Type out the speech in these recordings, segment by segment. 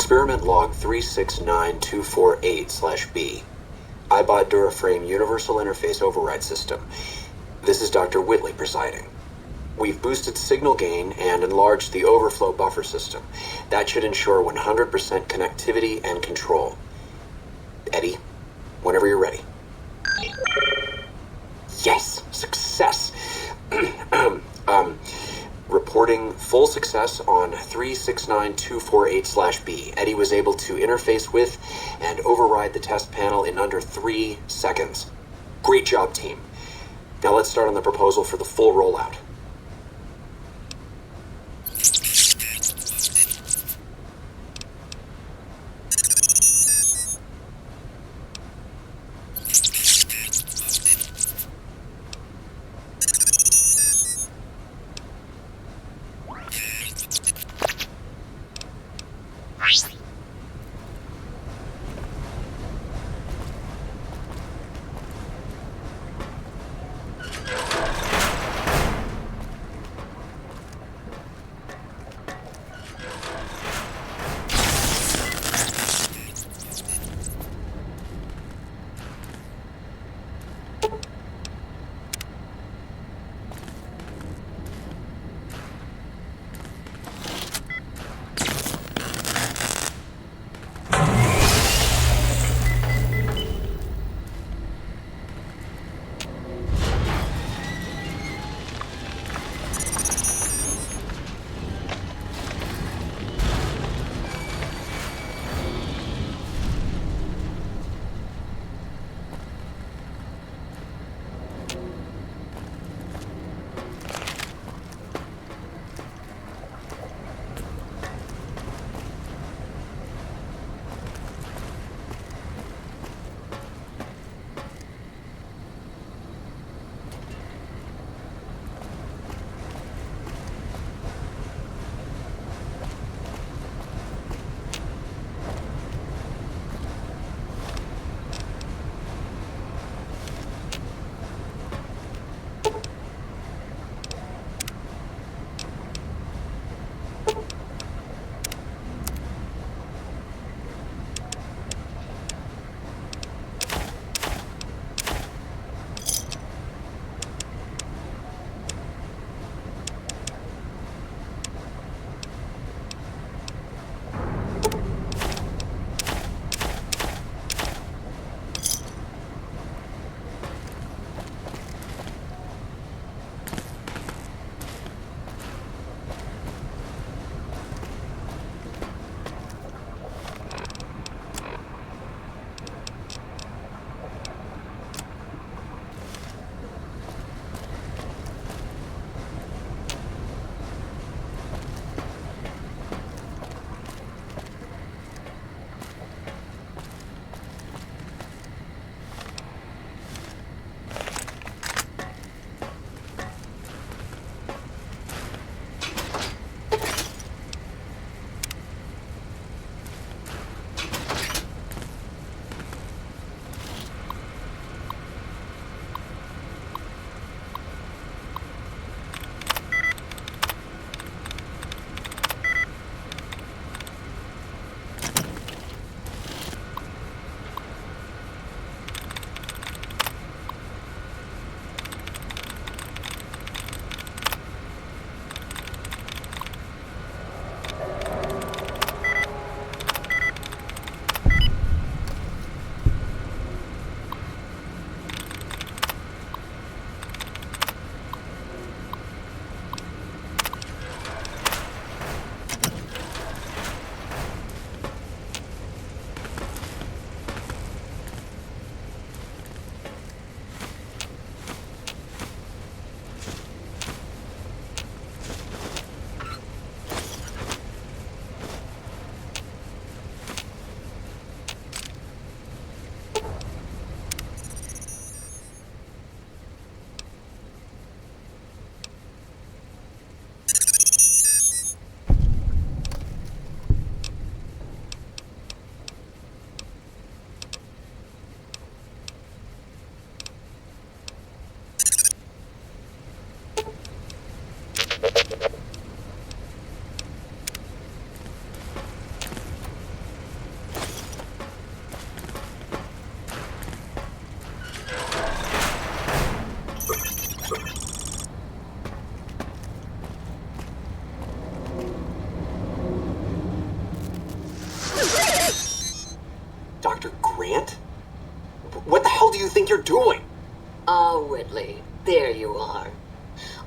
Experiment log 369248/B. iBot Duraframe Universal Interface Override System. This is Dr. Whitley presiding. We've boosted signal gain and enlarged the overflow buffer system. That should ensure 100% connectivity and control. Eddie, whenever you're ready. Yes, success. Reporting full success on 369248/B. Eddie was able to interface with and override the test panel in under 3 seconds. Great job, team. Now let's start on the proposal for the full rollout.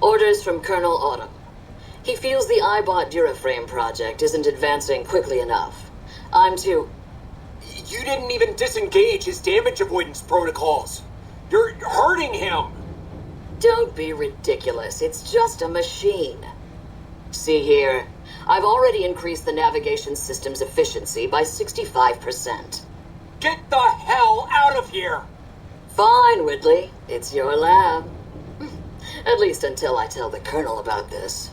Orders from Colonel Autumn. He feels the iBot Duraframe project isn't advancing quickly enough. I'm to... You didn't even disengage his damage avoidance protocols. You're hurting him. Don't be ridiculous. It's just a machine. See here. I've already increased the navigation system's efficiency by 65%. Get the hell out of here! Fine, Whitley. It's your lab. At least until I tell the Colonel about this.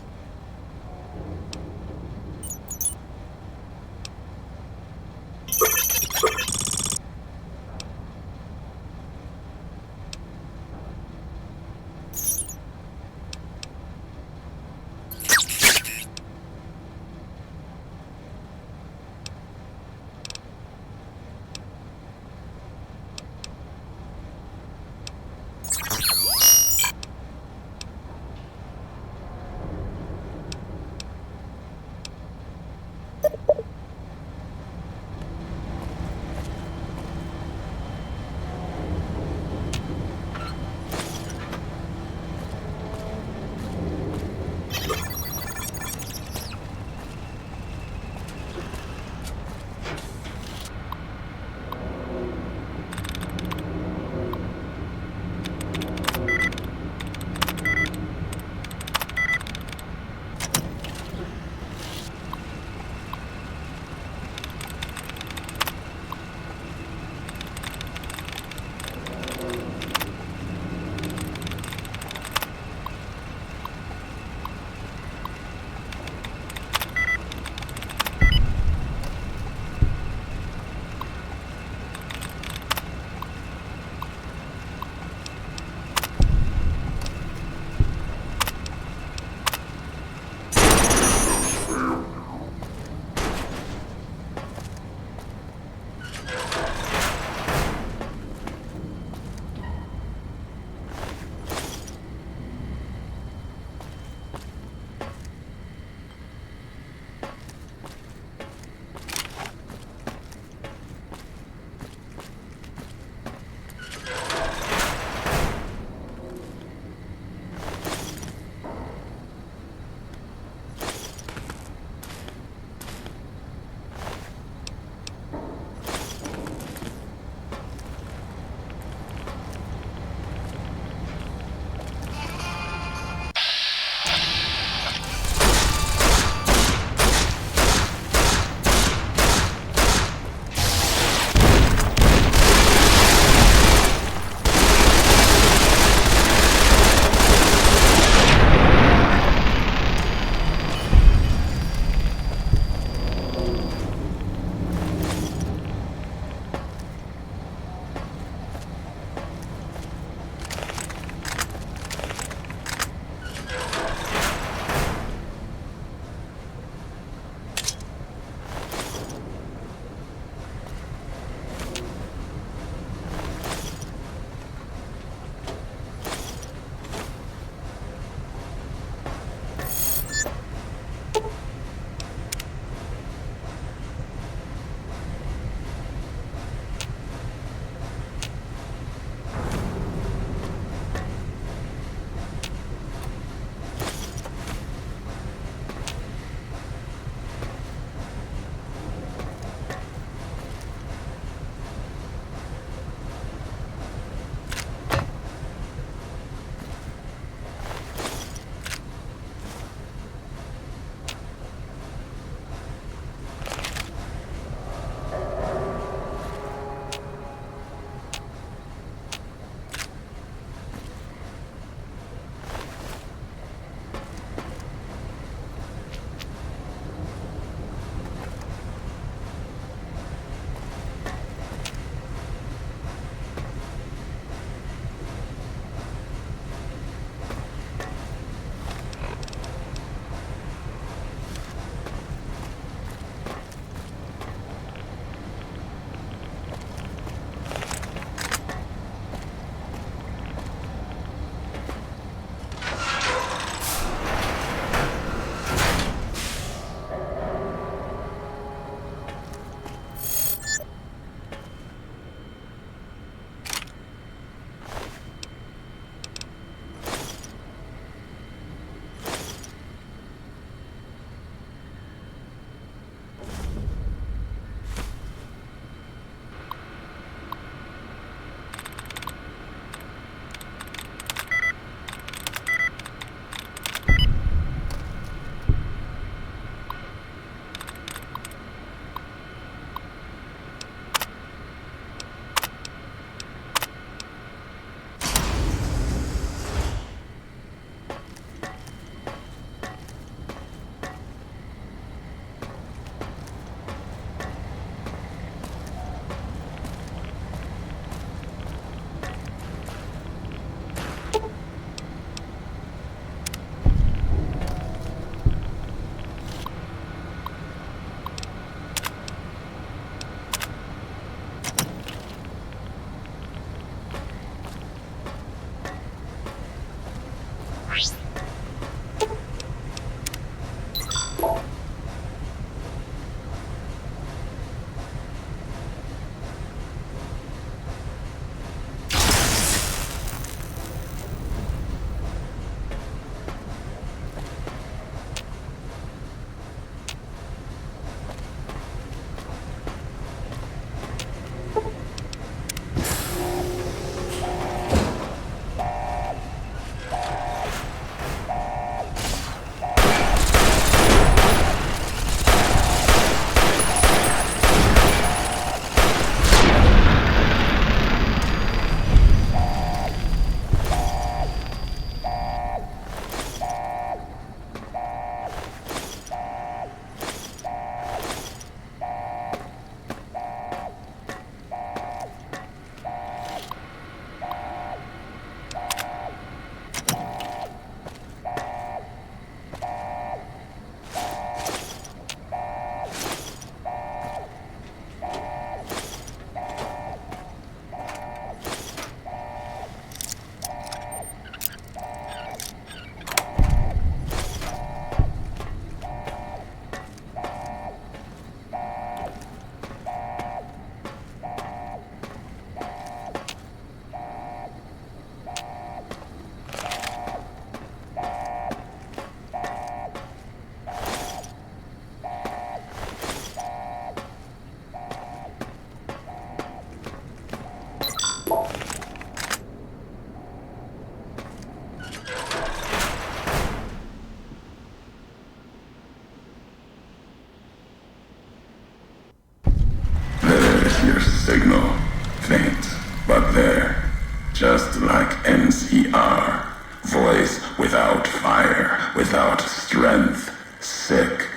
fire, without strength, sick.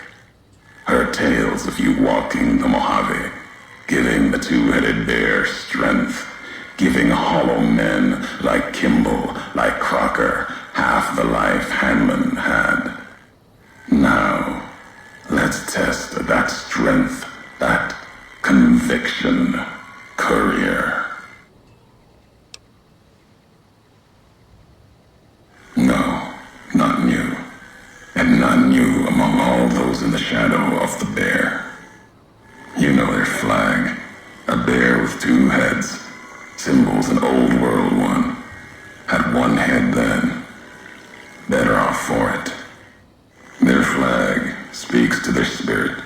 Her tales of you walking the Mojave, giving the two-headed bear strength, giving hollow men like Kimball, like Crocker, half the life Hanlon had. Now, let's test that strength, that conviction, Courier. No, not new. And not new among all those in the shadow of the bear. You know their flag. A bear with two heads. Symbols an old world one. Had one head then. Better off for it. Their flag speaks to their spirit.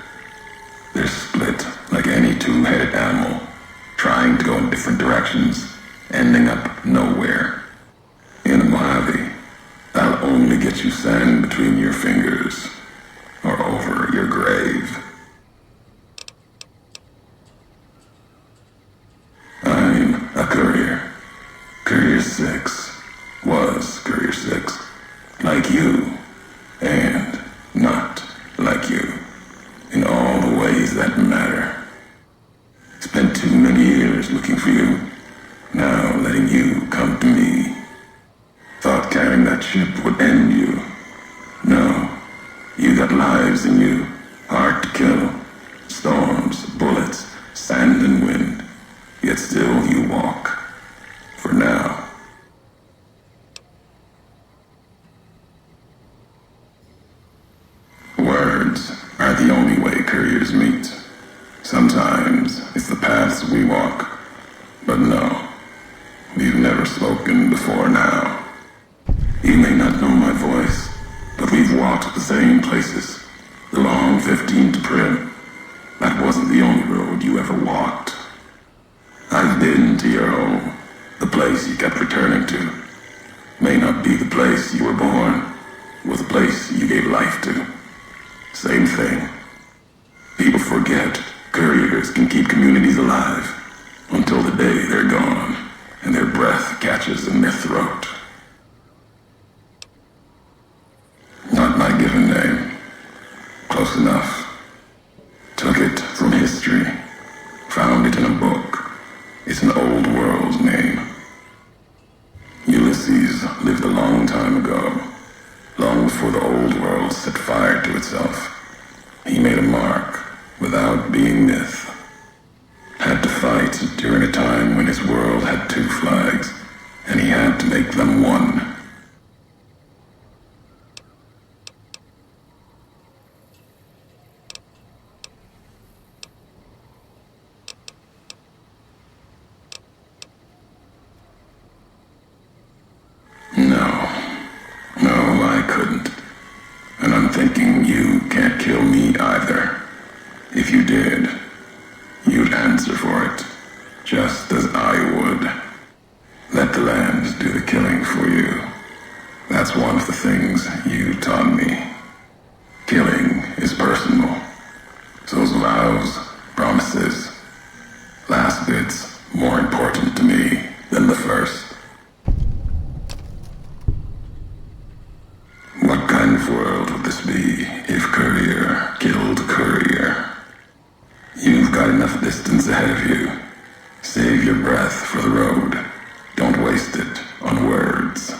They're split like any two-headed animal, trying to go in different directions, ending up nowhere. In the Mojave, that'll only get you sand between your fingers, or over your grave. I'm a courier. Courier 6 was Courier 6. Like you, and not like you. In all the ways that matter. Spent too many years looking for you. Now letting you come to me. Thought carrying that ship would end you. No. You got lives in you. Hard to kill. Storms, bullets, sand and wind. Yet still you walk. For now. Words are the only way couriers meet. Sometimes it's the paths we walk. But no, we've never spoken before now. You may not know my voice, but we've walked the same places. The long 15 to Prim. That wasn't the only road you ever walked. I've been to your home, the place you kept returning to. May not be the place you were born, was the place you gave life to. Same thing. People forget couriers can keep communities alive until the day they're gone and their breath catches in their throat. Not my given name. Close enough. Took it from history. Found it in a book. It's an old world name. Ulysses lived a long time ago. Long before the old world set fire to itself. He made a mark without being myth. Had to fight during a time when his world had two flags, and he had to make them one. No, I couldn't. And I'm thinking you can't kill me either. If you did, you'd answer for it, just as I would. Let the land do the killing for you. That's one of the things you taught me. Killing is personal. So's vows, promises. Last bit's more important to me than the first. What kind of world would this be if Courier killed Courier? You've got enough distance ahead of you. Save your breath for the road. Don't waste it on words.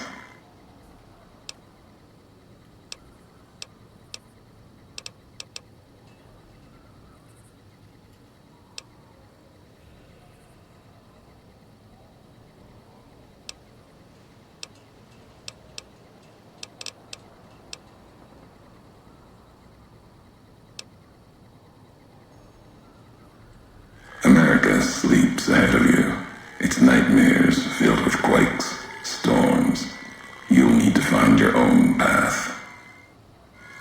America sleeps ahead of you. Its nightmares filled with quakes, storms. You'll need to find your own path.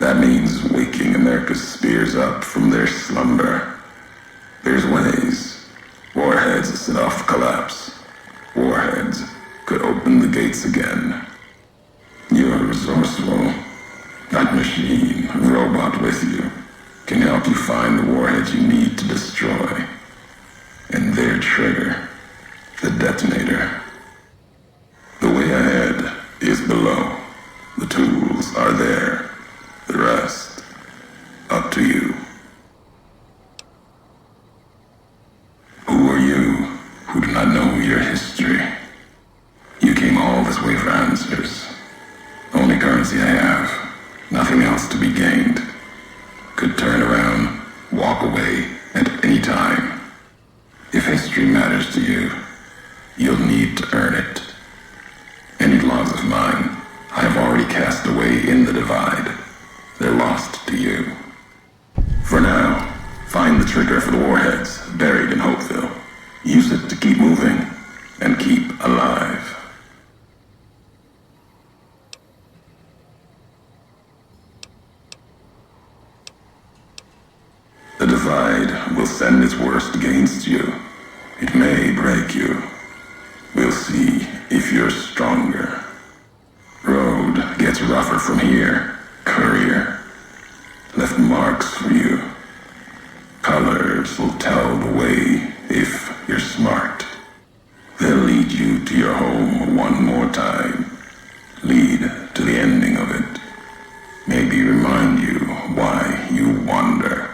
That means waking America's spears up from their slumber. There's ways. Warheads set off collapse. Warheads could open the gates again. You're resourceful. That machine, robot with you, can help you find the warheads you need to destroy. And their trigger, the detonator. The way ahead is below. The tools, clues are there. The rest, up to you. Who are you who do not know your history? You came all this way for answers. Only currency I have, nothing else to be gained. Could turn around, walk away at any time. If history matters to you, you'll need to earn it. Any logs of mine, I have already cast away in the divide. They're lost to you. For now, find the trigger for the warheads buried in Hopeville. Use it to keep moving and keep alive. The divide will send its worst against you. It may break you. We'll see if you're stronger. Road gets rougher from here. Courier left marks for you. Colors will tell the way if you're smart. They'll lead you to your home one more time. Lead to the ending of it. Maybe remind you why you wander.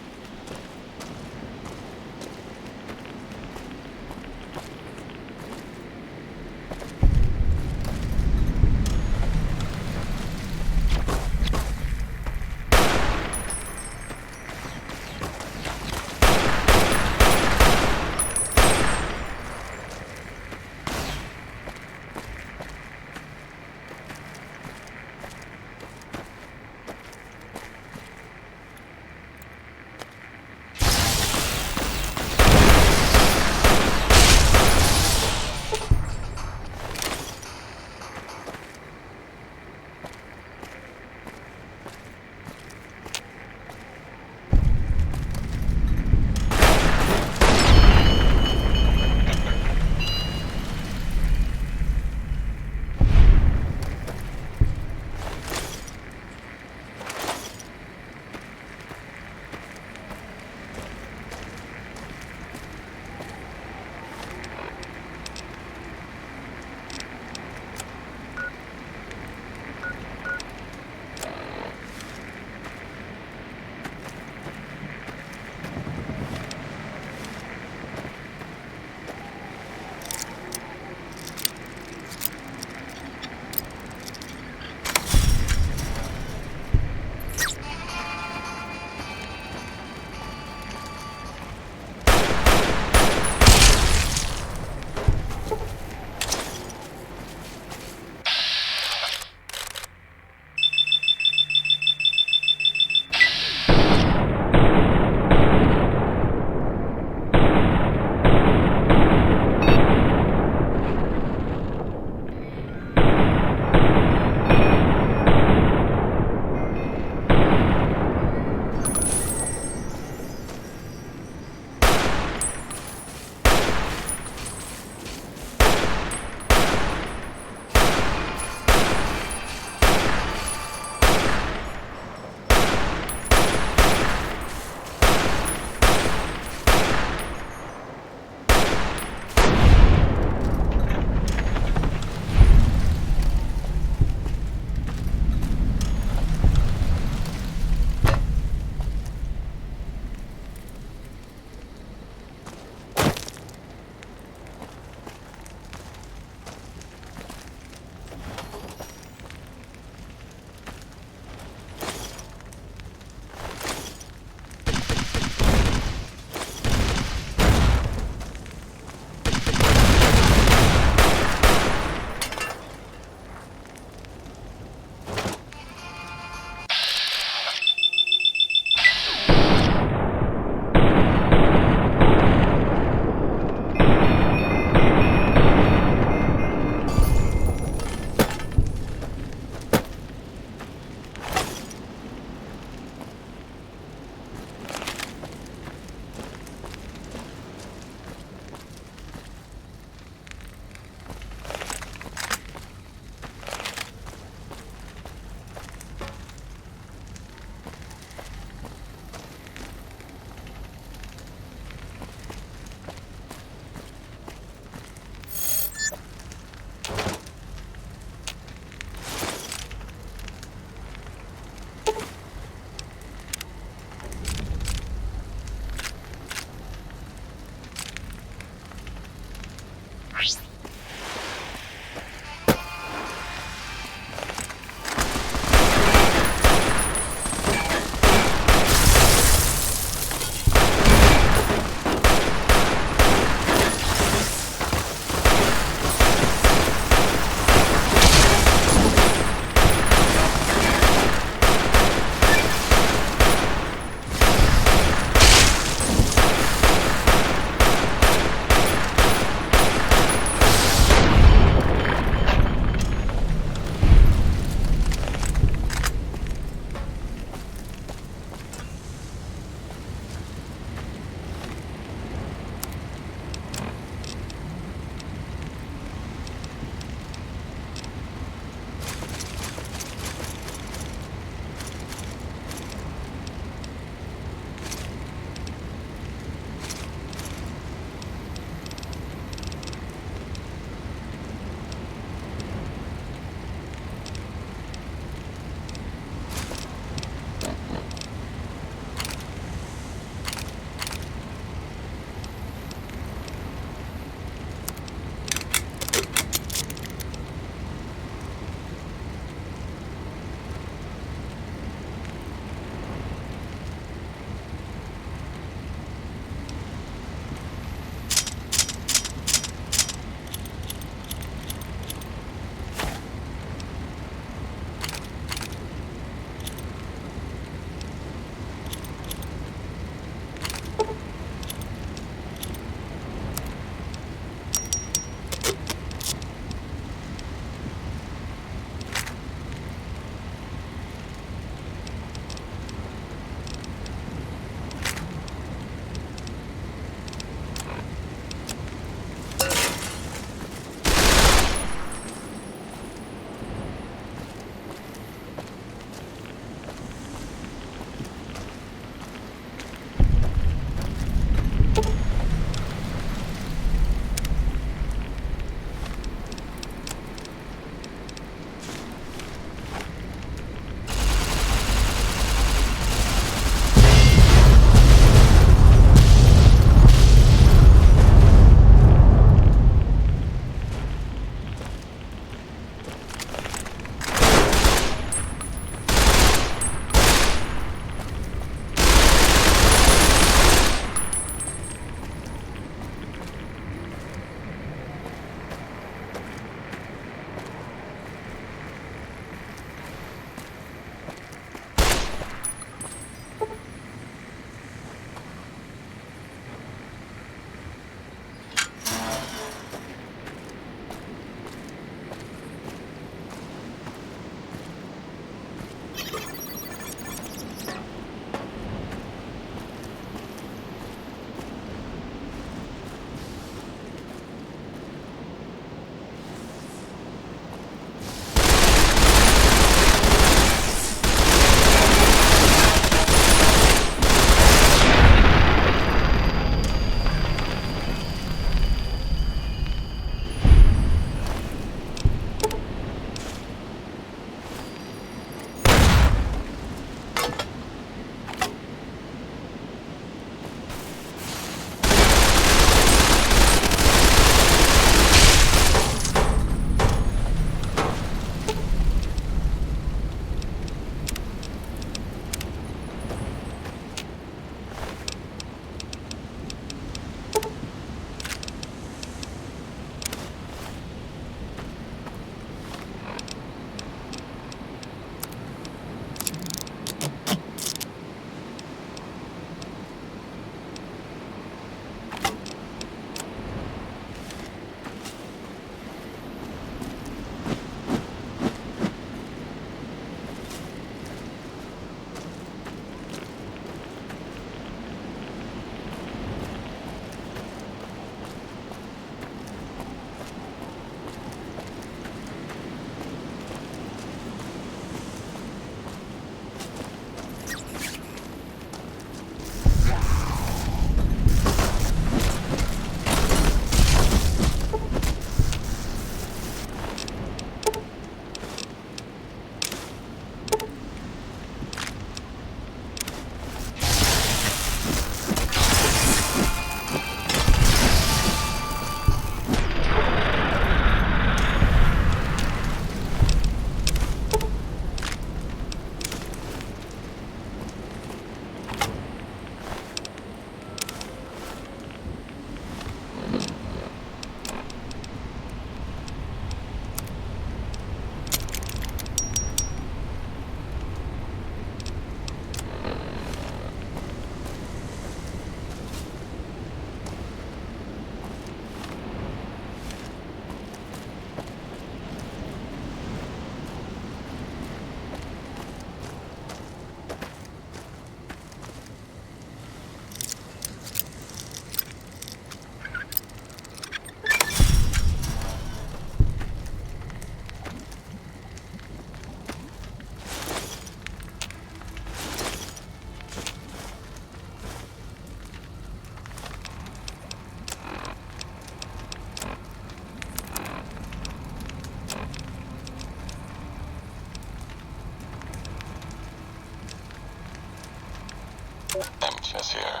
silence here,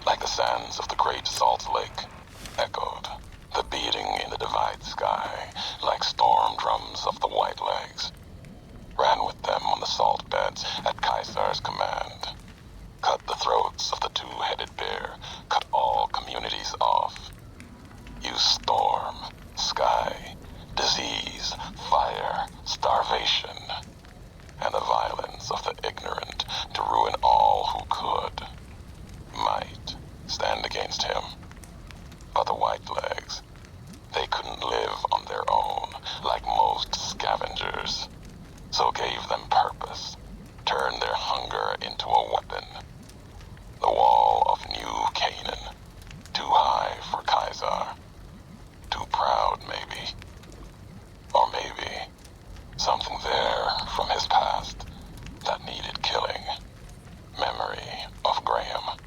like the sands of the Great Salt Lake, echoed, the beating in the divide sky, like storm drums of the White Legs. Ran with them on the salt beds at Caesar's command. Cut the throats of the two-headed bear, cut all communities off. Use storm, sky, disease, fire, starvation, and the violence of the ignorant to ruin all who could. Might stand against him. But the Whitelegs, they couldn't live on their own like most scavengers, so gave them purpose, turned their hunger into a weapon. The wall of New Canaan, too high for Caesar, too proud maybe, or maybe something there from his past that needed killing. Memory of Graham.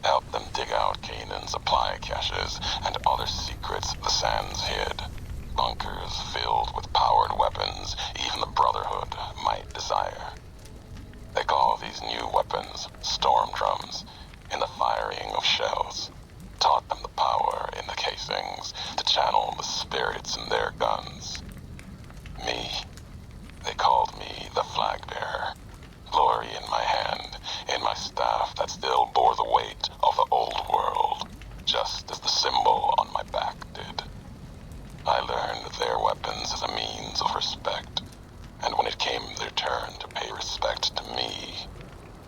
Helped them dig out Canaan's supply caches and other secrets the sands hid. Bunkers filled with powered weapons even the Brotherhood might desire. They call these new weapons storm drums in the firing of shells. Taught them the power in the casings to channel the spirits in their guns. Me, they called me the flag bearer. Glory in my hand, in my staff that still bore the weight of the old world, just as the symbol on my back did. I learned their weapons as a means of respect, and when it came their turn to pay respect to me,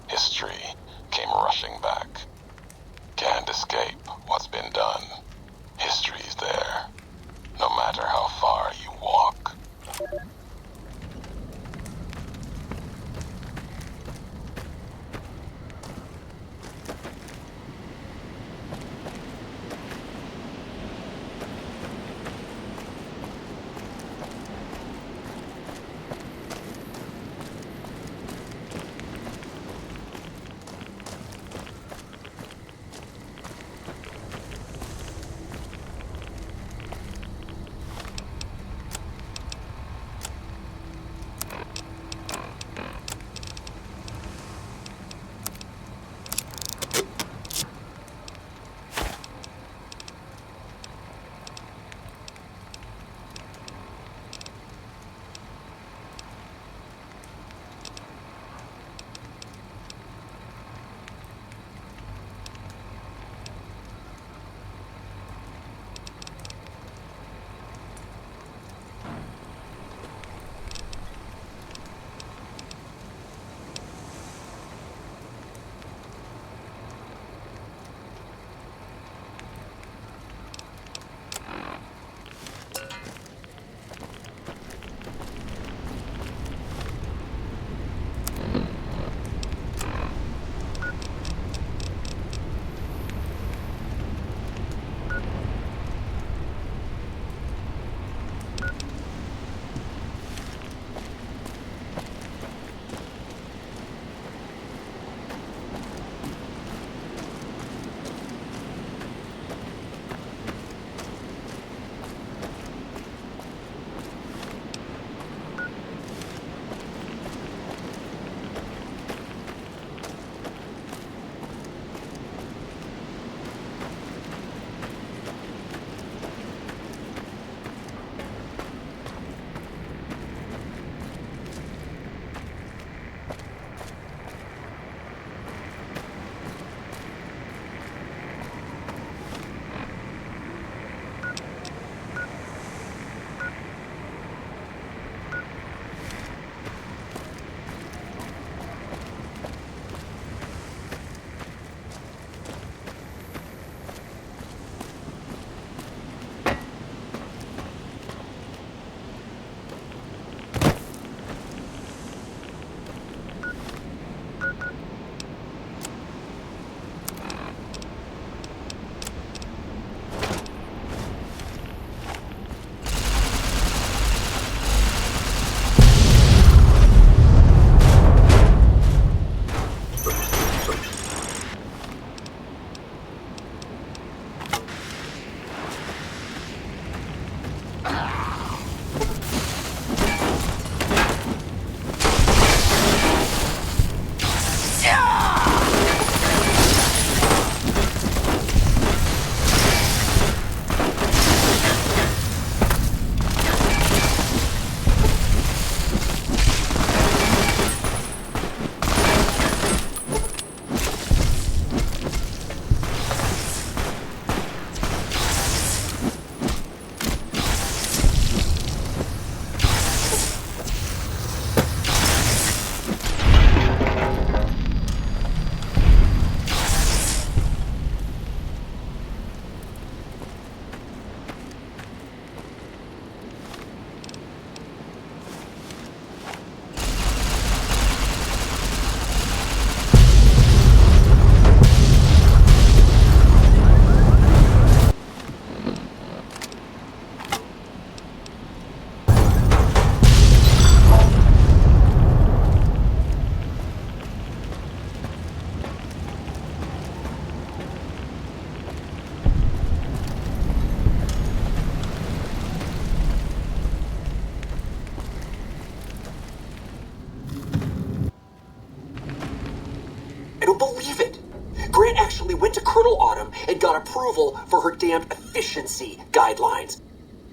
history came rushing back. Can't escape what's been done. History's there, no matter how far you walk. and got approval for her damned efficiency guidelines.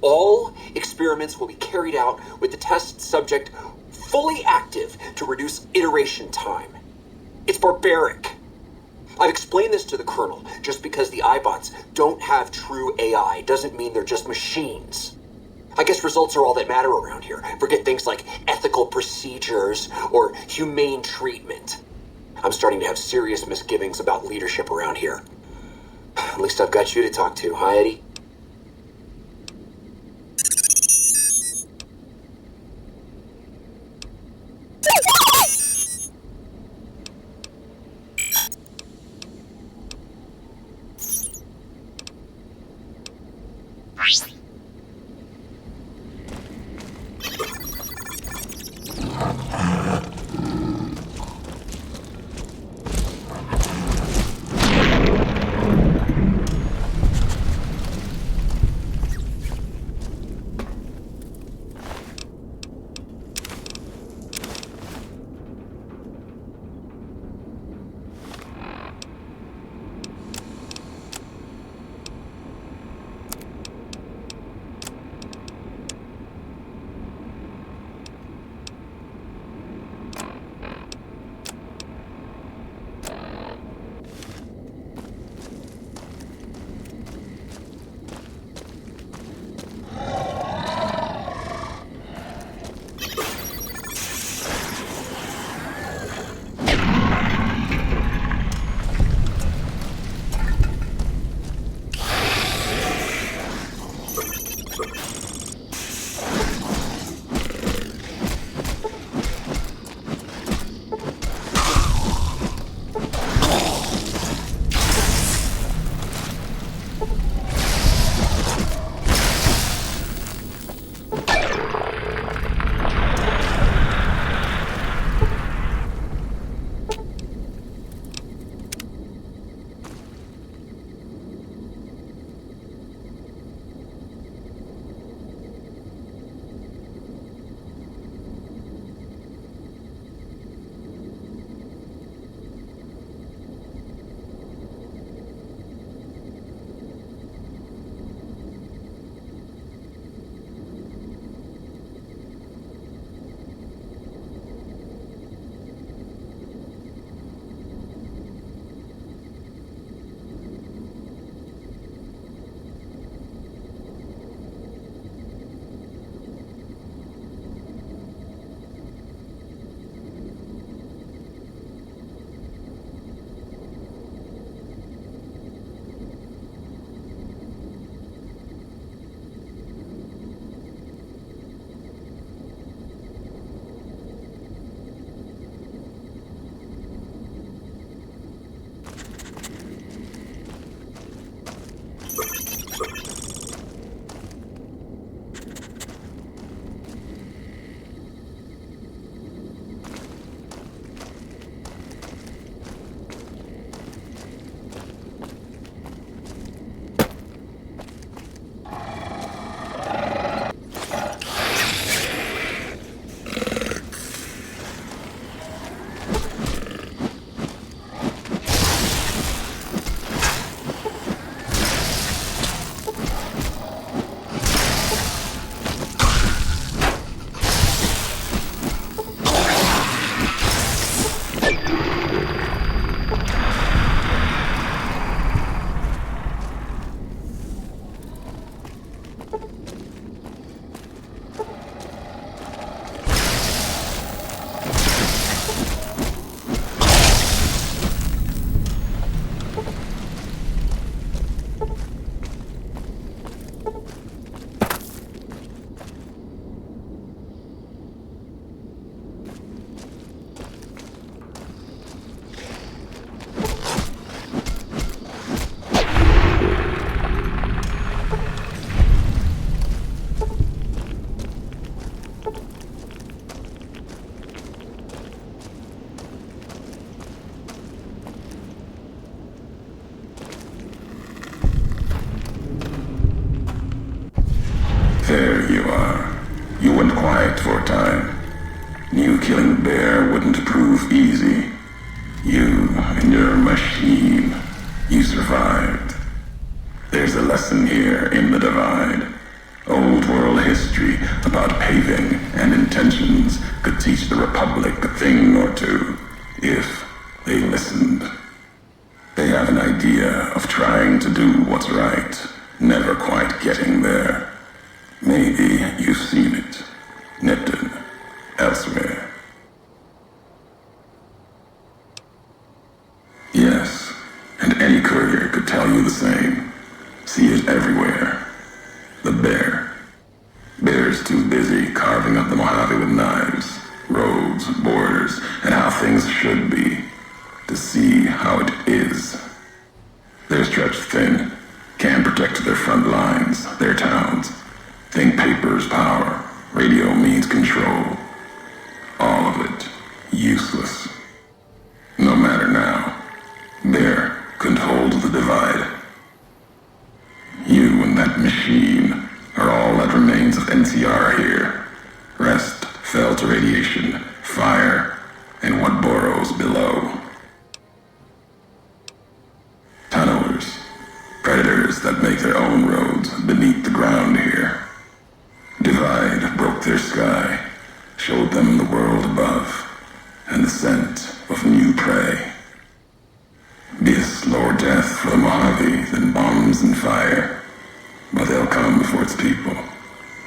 All experiments will be carried out with the test subject fully active to reduce iteration time. It's barbaric. I've explained this to the Colonel. Just because the iBots don't have true AI doesn't mean they're just machines. I guess results are all that matter around here. Forget things like ethical procedures or humane treatment. I'm starting to have serious misgivings about leadership around here. At least I've got you to talk to, huh, Eddie? There you are. You went quiet for a time. Knew killing Bear wouldn't prove easy. You and your machine. You survived. lesson here in the Divide. Old world history about paving and intentions could teach the Republic a thing or two, if they listened. They have an idea of trying to do what's right, never quite getting there. Maybe you've seen it. Nipton, elsewhere. Yes, and any courier could tell you the same. See it everywhere. The bear. Bear's too busy carving up the Mojave with knives, roads, borders, and how things should be, to see how it is. They're stretched thin, can't protect their front lines, their towns. Think paper's power, radio means control. All of it useless. No matter now, Bear couldn't hold the Divide. You and that machine are all that remains of NCR here. Rest fell to radiation, fire, and what burrows below. Tunnelers, predators that make their own roads beneath the ground here. Divide broke their sky, showed them the world above, and the scent of new prey. Be a slower death for the Mojave than bombs and fire, but they'll come for its people,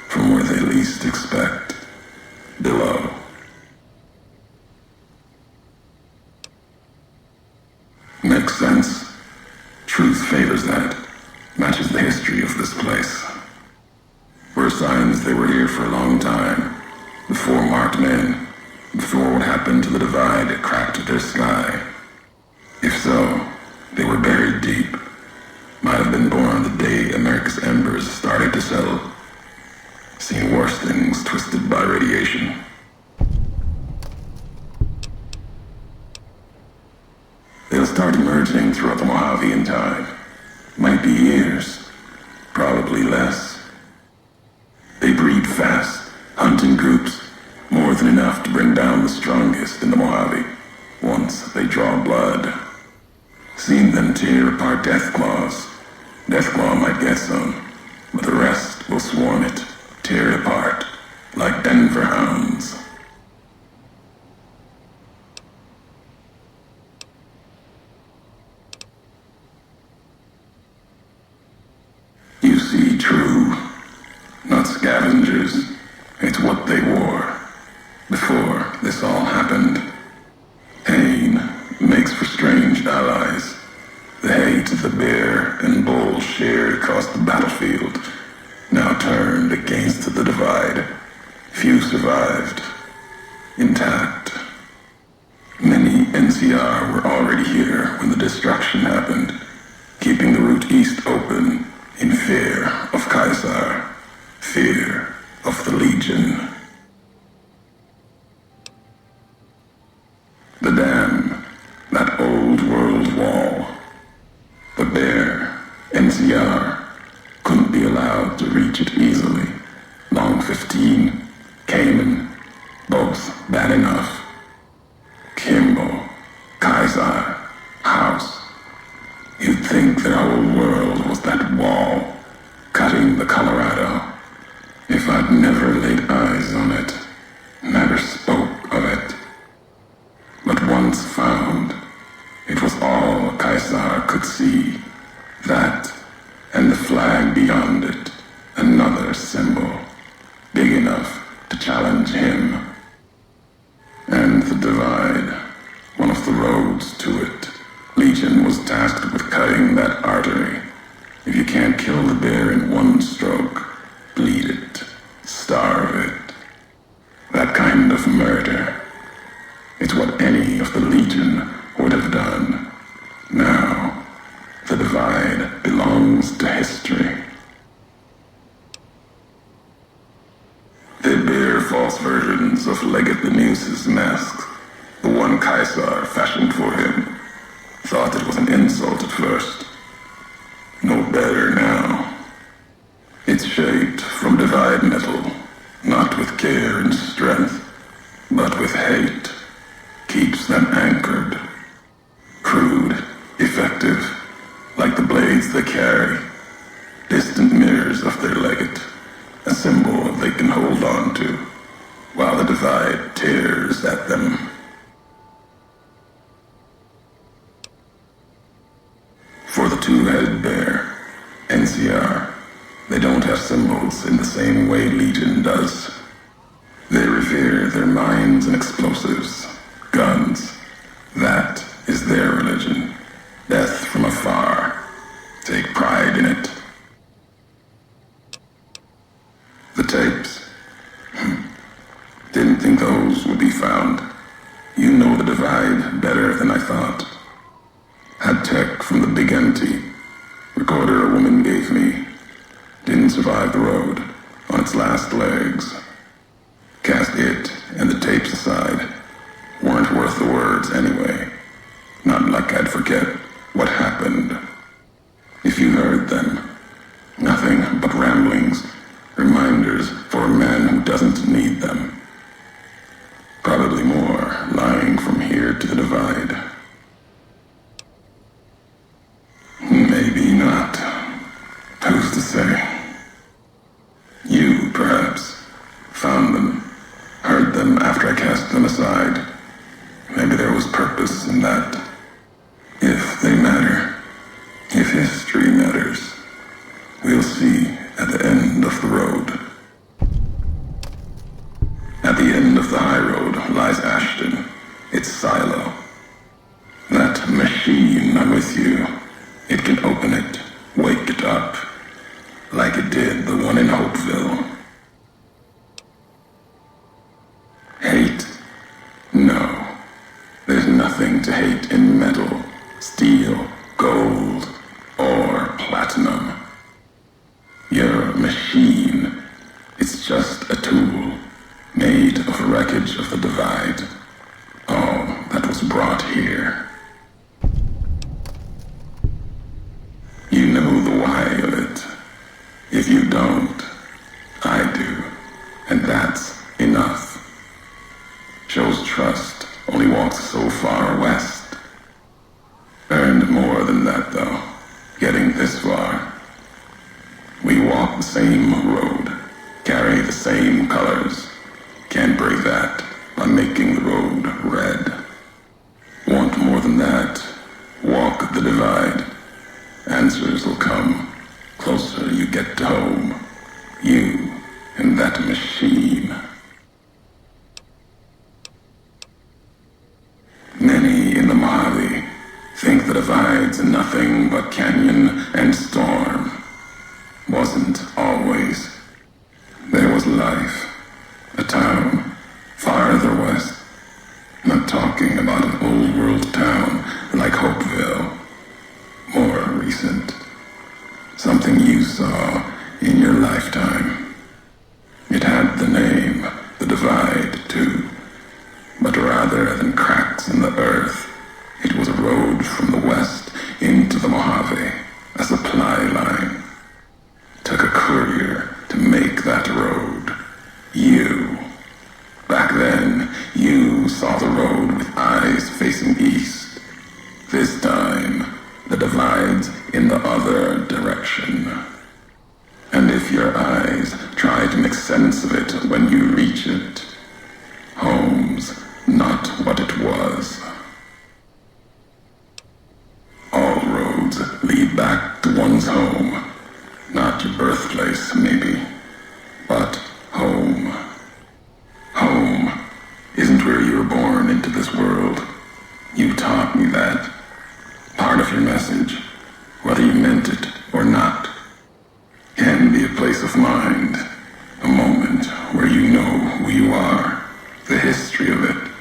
from where they least expect, below. Makes sense. Truth favors that, matches the history of this place. Were signs they were here for a long time, before marked men, before what happened to the Divide cracked their sky. If so, they were buried deep. Might have been born the day America's embers started to settle. Seen worse things twisted by radiation. They'll start emerging throughout the Mojave in time. Might be years, probably less. They breed fast, hunt in groups, more than enough to bring down the strongest in the Mojave, once they draw blood. Seen them tear apart Deathclaws. Deathclaw might get some, but the rest will swarm it, tear it apart, like Denver hounds. You see true, not scavengers. It's what they wore, before this all happened. Pain makes for strange allies. The hate the bear and bull shared across the battlefield, now turned against the Divide. Few survived, intact. Many NCR were already here when the destruction happened, keeping the route east open in fear of Caesar, fear of the Legion. The dam, that old world wall. The bear, NCR, couldn't be allowed to reach it easily. Long 15, Cayman, both bad enough. Kimball, Kaiser, House. You'd think their whole world was that wall, cutting the Colorado. If I'd never laid eyes on it, never spoke of it. But once found, it was all Caesar could see. That, and the flag beyond it, another symbol, big enough to challenge him. And the Divide, one of the roads to it. Legion was tasked with cutting that artery. If you can't kill the bear in one stroke, bleed it, starve it. That kind of murder. It's what any of the Legion would have done. Now, the Divide belongs to history. They bear false versions of Legate Benuse's mask, the one Caesar fashioned for him. Thought it was an insult at first. No better now. It's shaped from Divide metal, not with care and strength, but with hate. Keeps them anchored. Crude, effective, like the blades they carry. on to, while the divide tears at them. For the two-headed bear, NCR, they don't have symbols in the same way Legion does. They revere their mines and explosives, guns. That is their religion. Death from afar. Take pride in it. The tapes. Didn't think those would be found. You know the divide better than I thought. Had tech from the big empty. Recorder a woman gave me. Didn't survive the road. On its last legs. Cast it and the tapes aside. Weren't worth the words anyway. Not like I'd forget what happened. If you heard them. Nothing but ramblings. Reminders for a man who doesn't need them. Probably more lying from here to the divide. Maybe not. Who's to say? You, perhaps, found them, heard them after I cast them aside. Maybe there was purpose in that. If they matter, if history matters, we'll see at the end of the road. At the end of the high road lies Ashton, its silo. That machine I'm with you, it can open it, wake it up, like it did the one in Hopeville. Hate? No. There's nothing to hate in metal, steel, gold, or platinum. You're a machine. It's just a tool, made of wreckage of the divide. All that was brought here. You know the why of it. If you don't, I do. And that's enough. Shows trust only walks so far west. Earned more than that, though, getting this far. We walk the same road, carry the same colors. Can't break that by making the road red. Want more than that? Walk the divide. Answers will come. Closer you get to home. You and that machine. Many in the Mojave think the divide's nothing but canyon and storm. Wasn't always. There was life. A town farther west. Not talking about an old world town like Hopeville. More recent. Something you saw in your lifetime. It had the name, the divide, too. But rather than cracks in the earth, it was a road from the west into the Mojave, a supply line. Took a courier to make that road. You. Back then, you saw the road with eyes facing east. This time, the divide's in the other direction. And if your eyes try to make sense of it when you reach it, home's not what it was. All roads lead back to one's home. Not your birthplace, maybe, but home. Home isn't where you were born into this world. You taught me that. Part of your message, whether you meant it or not, can be a place of mind, a moment where you know who you are, the history of it,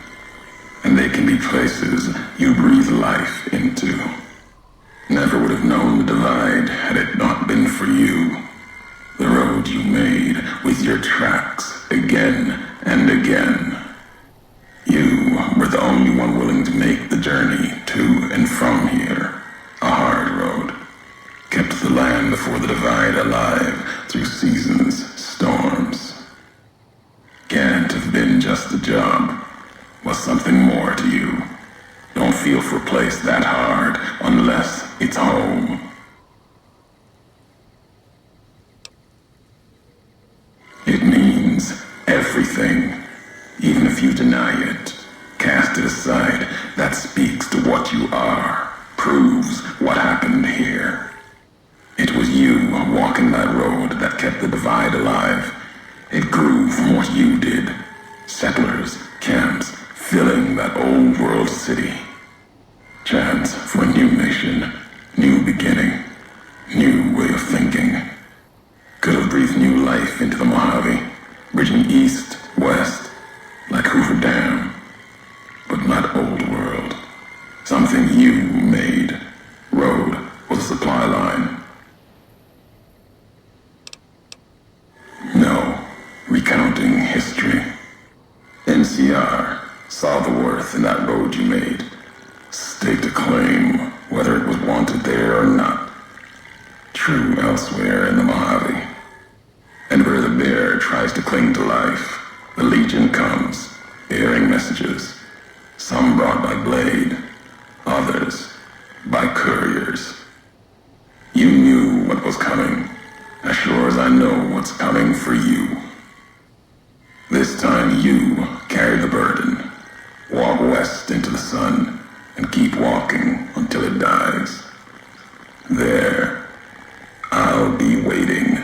and they can be places you breathe life into. Never would have known the divide had it not been for you. The road you made with your tracks again and again. You were the only one willing to make the journey to and from here. A hard road. Kept the land before the divide alive through seasons, storms. Can't have been just a job. Was something more to you. Don't feel for a place that hard unless it's home. It means you are proves what happened here. It was you walking that road that kept the divide alive. It grew from what you did. Settlers, camps, filling that old world city. Chance for a new nation, new beginning, new way of thinking. Could have breathed new life into the Mojave, bridging east, west, like Hoover Dam. But not old world. Something you made. Road was a supply line. No, recounting history. NCR saw the worth in that road you made. Staked a claim, whether it was wanted there or not. True elsewhere in the Mojave. And where the bear tries to cling to life, the Legion comes, bearing messages. Some brought by blade, others by couriers. You knew what was coming, as sure as I know what's coming for you. This time you carry the burden. Walk west into the sun, and keep walking until it dies. There, I'll be waiting.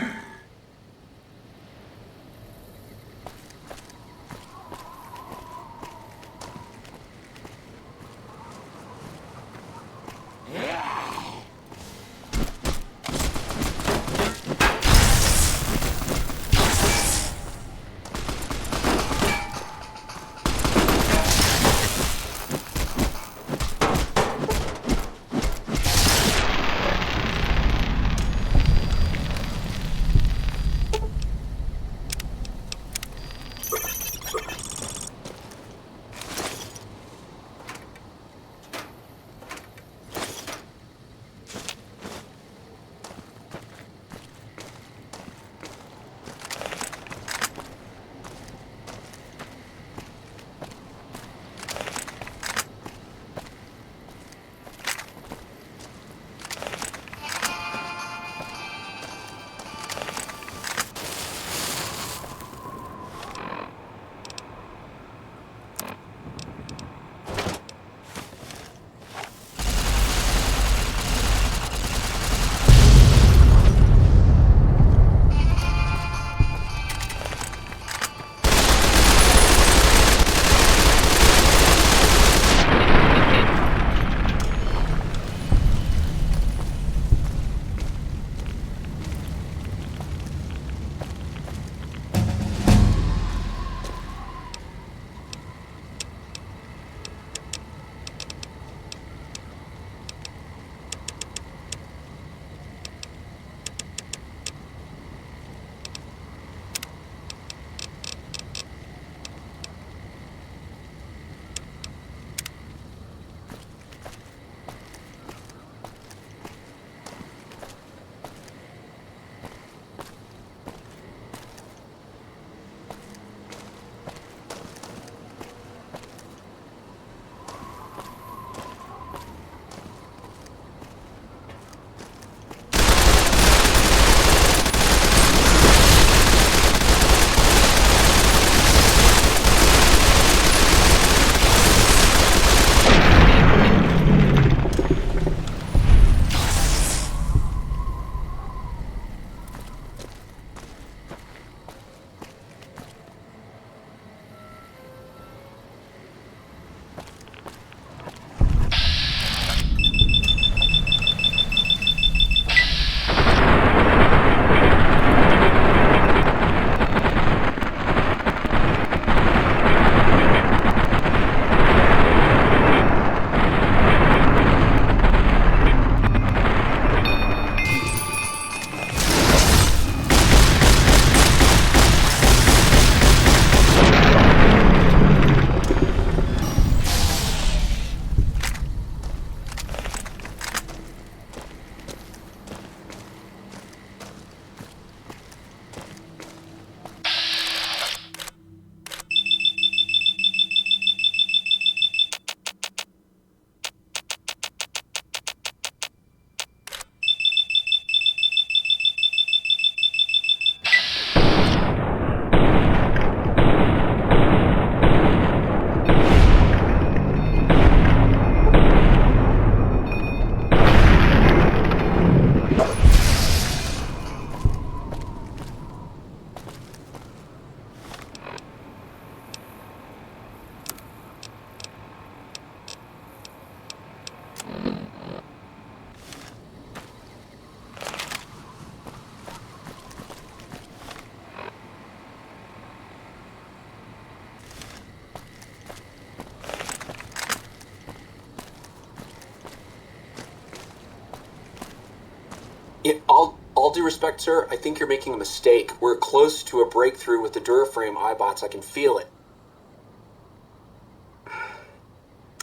respect, sir, I think you're making a mistake. We're close to a breakthrough with the Duraframe iBots. I can feel it.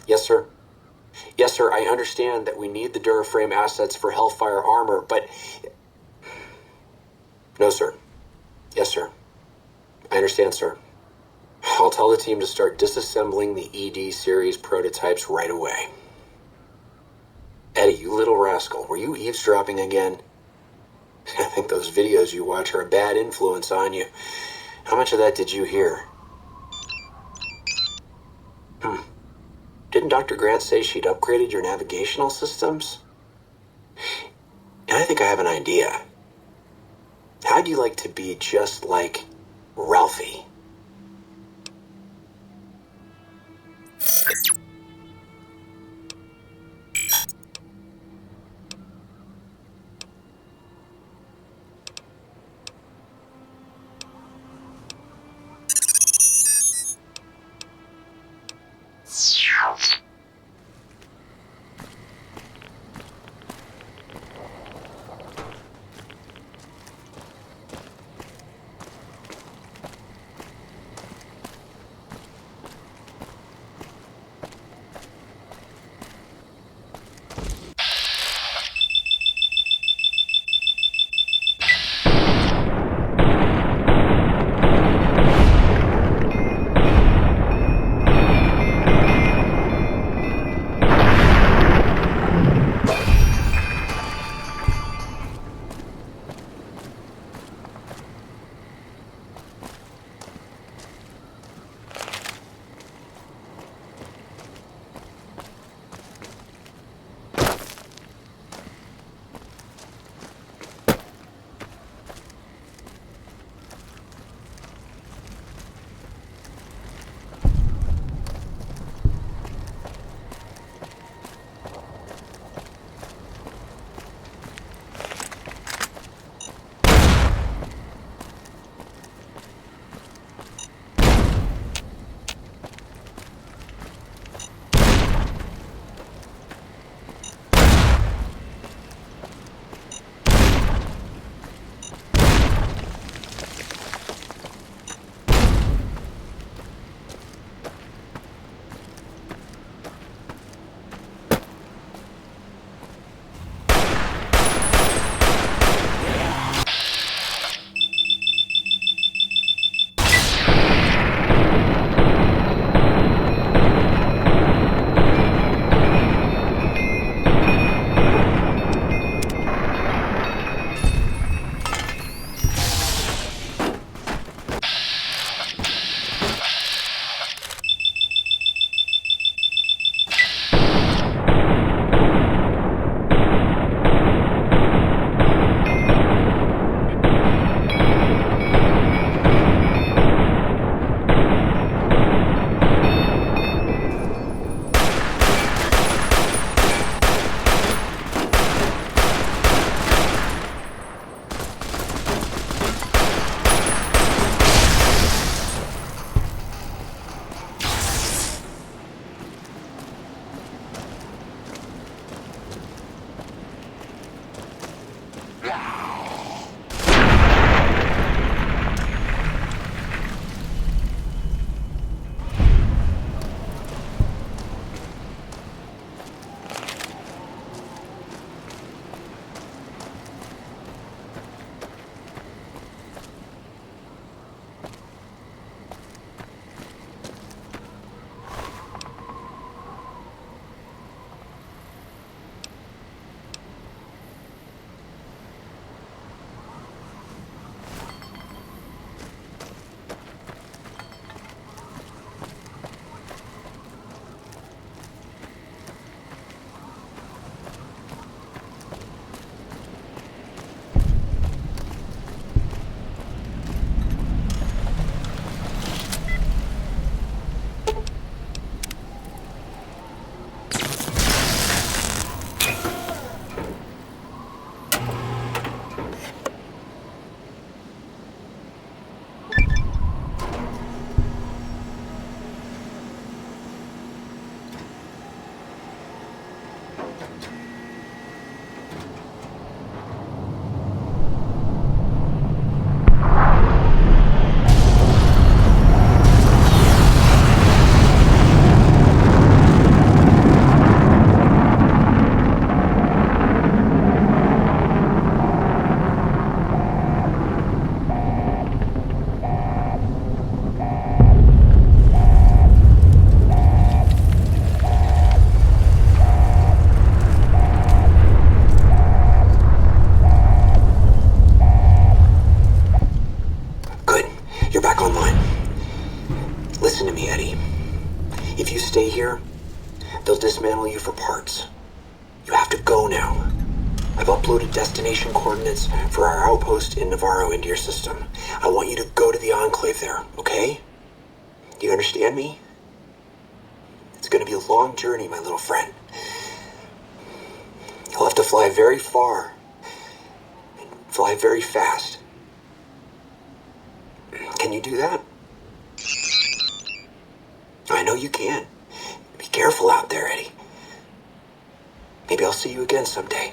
Yes, sir. Yes, sir, I understand that we need the Duraframe assets for Hellfire armor, but... No, sir. Yes, sir. I understand, sir. I'll tell the team to start disassembling the ED series prototypes right away. Eddie, you little rascal, were you eavesdropping again? I think those videos you watch are a bad influence on you. How much of that did you hear? Didn't Dr. Grant say she'd upgraded your navigational systems? And I think I have an idea. How'd you like to be just like Ralphie? dismantle you for parts. You have to go now. I've uploaded destination coordinates for our outpost in Navarro into your system. I want you to go to the Enclave there, okay? You understand me? It's gonna be a long journey, my little friend. You'll have to fly very far. And fly very fast. Can you do that? I know you can. Be careful out there, Eddie. Maybe I'll see you again someday.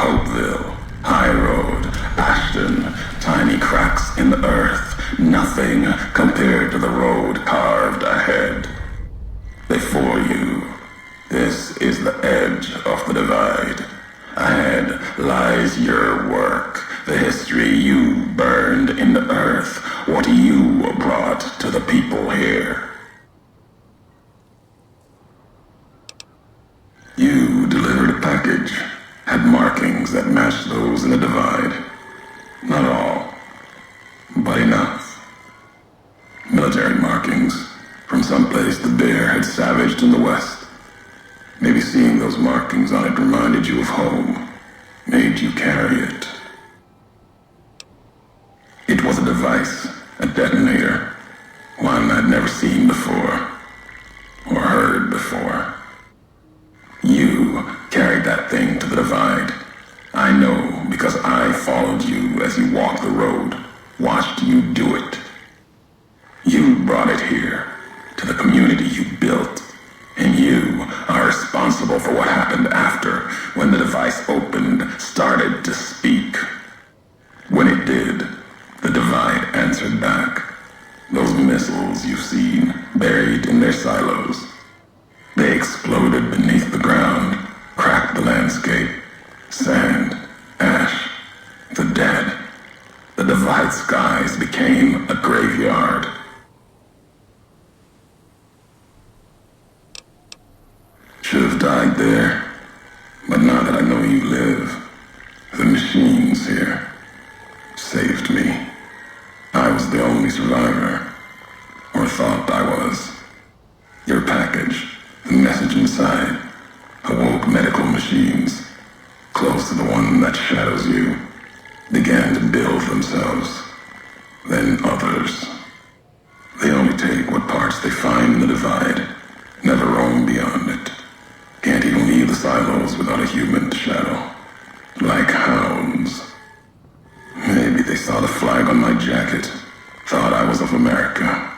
Hopeville, High Road, Ashton, tiny cracks in the earth, nothing compared to the road carved ahead. Before you, this is the edge of the divide. Ahead lies your work, the history you burned in the earth, what you brought to the people here. You delivered a package, had markings that matched those in the divide. Not all, but enough. Military markings from someplace the bear had savaged in the west. Maybe seeing those markings on it reminded you of home, made you carry it. It was a device, a detonator, one I'd never seen before, or heard before. You carried that thing to the divide. I know because I followed you as you walked the road, watched you do it. You brought it here, to the community you built, and you are responsible for what happened after, when the device opened, started to speak. When it did, the divide answered back. Those missiles you've seen, buried in their silos. They exploded beneath the ground, cracked the landscape. Sand, ash, the dead. The divide skies became a graveyard. Should have died there, but now that I know you live, the machines here saved me. I was the only survivor, or thought I was. Your package, the message inside, awoke medical machines, close to the one that shadows you, began to build themselves, then others. They only take what parts they find in the divide, never roam beyond it. Can't even leave the silos without a human to shadow. Like hounds. Maybe they saw the flag on my jacket, thought I was of America.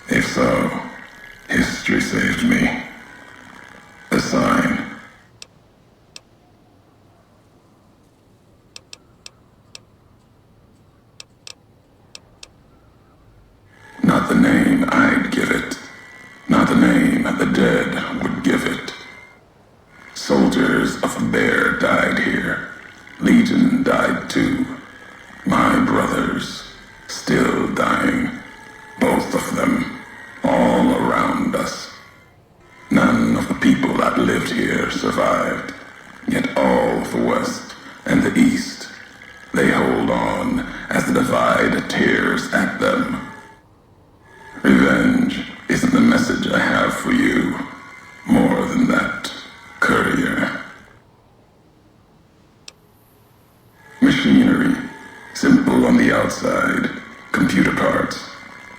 If so, history saved me. A sign. Not the name I'd give it. Not the name the dead would give it. Soldiers of the bear died here. Legion died too. My brothers, still dying. Both of them, all around us. None of the people that lived here survived. Yet all of the West and the East, they hold on as the divide tears at them. Revenge isn't the message I have for you. More than that, courier. Machinery, simple on the outside, computer parts.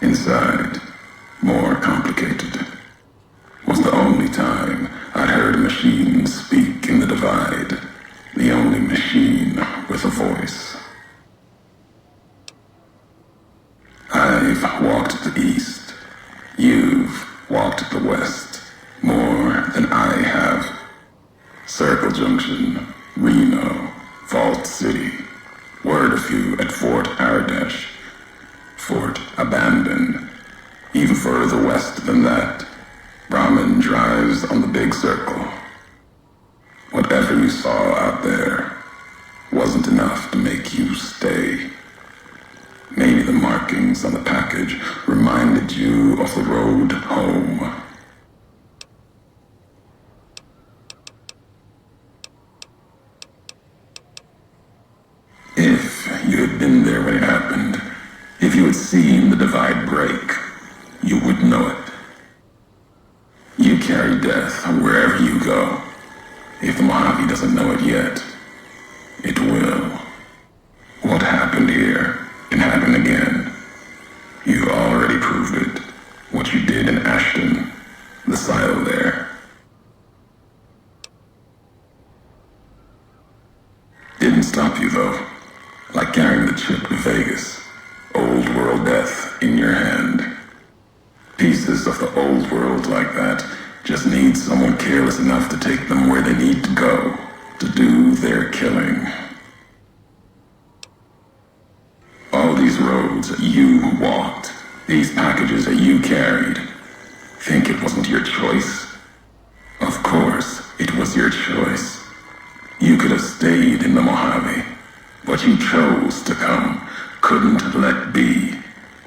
Inside, more complicated. Was the only time I'd heard a machine speak in the divide. The only machine with a voice. I've walked the east. You've walked the west. More than I have. Circle Junction, Reno, Vault City. Word of you at Fort Aradesh. Fort abandoned. Even further west than that, Brahmin drives on the big circle. Whatever you saw out there wasn't enough to make you stay. Maybe the markings on the package reminded you of the road home. If you had been there when it happened, if you had seen the divide break, you would know it. You carry death wherever you go. If the Mojave doesn't know it yet, it will. What happened here can happen again. You already proved it. What you did in Ashton, the silo there. Didn't stop you though. Like carrying the chip to Vegas. Old world death in your hand. Pieces of the old world like that just need someone careless enough to take them where they need to go, to do their killing. All these roads that you walked, these packages that you carried, think it wasn't your choice? Of course, it was your choice. You could have stayed in the Mojave, but you chose to come, couldn't let be,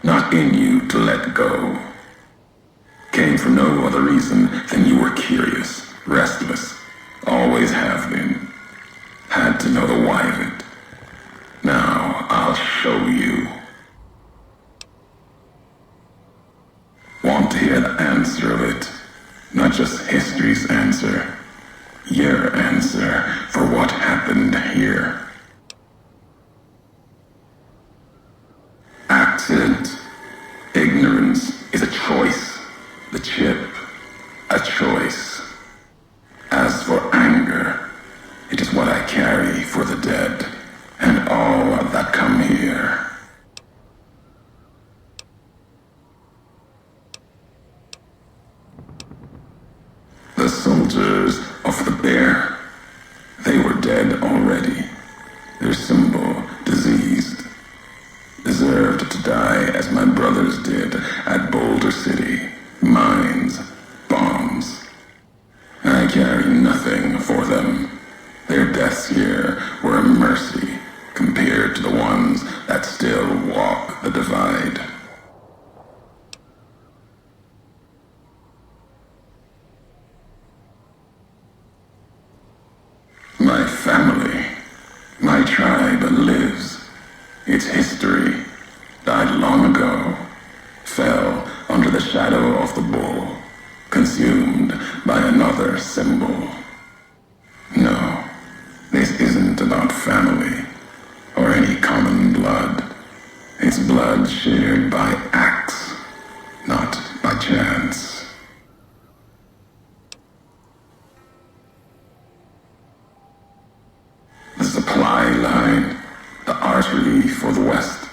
not in you to let go. Came for no other reason than you were curious, restless, always have been. Had to know the why of it. Now I'll show you. Want to hear the answer of it? Not just history's answer. Your answer for what happened here. Accident. Ignorance is a choice. The chip. A choice. As for anger, it is what I carry for the dead and all that come here. The soldiers of the bear, they were dead already. Their symbol, diseased. Deserved to die as my brothers did at Boulder City. Mines, bombs. I carry nothing for them. Their deaths here were a mercy compared to the ones that still walk the divide. My family, my tribe lives. Its history died long ago, fell under the shadow of the bull, consumed by another symbol. No, this isn't about family or any common blood. It's blood shared by acts, not by chance. The supply line, the artery for the West.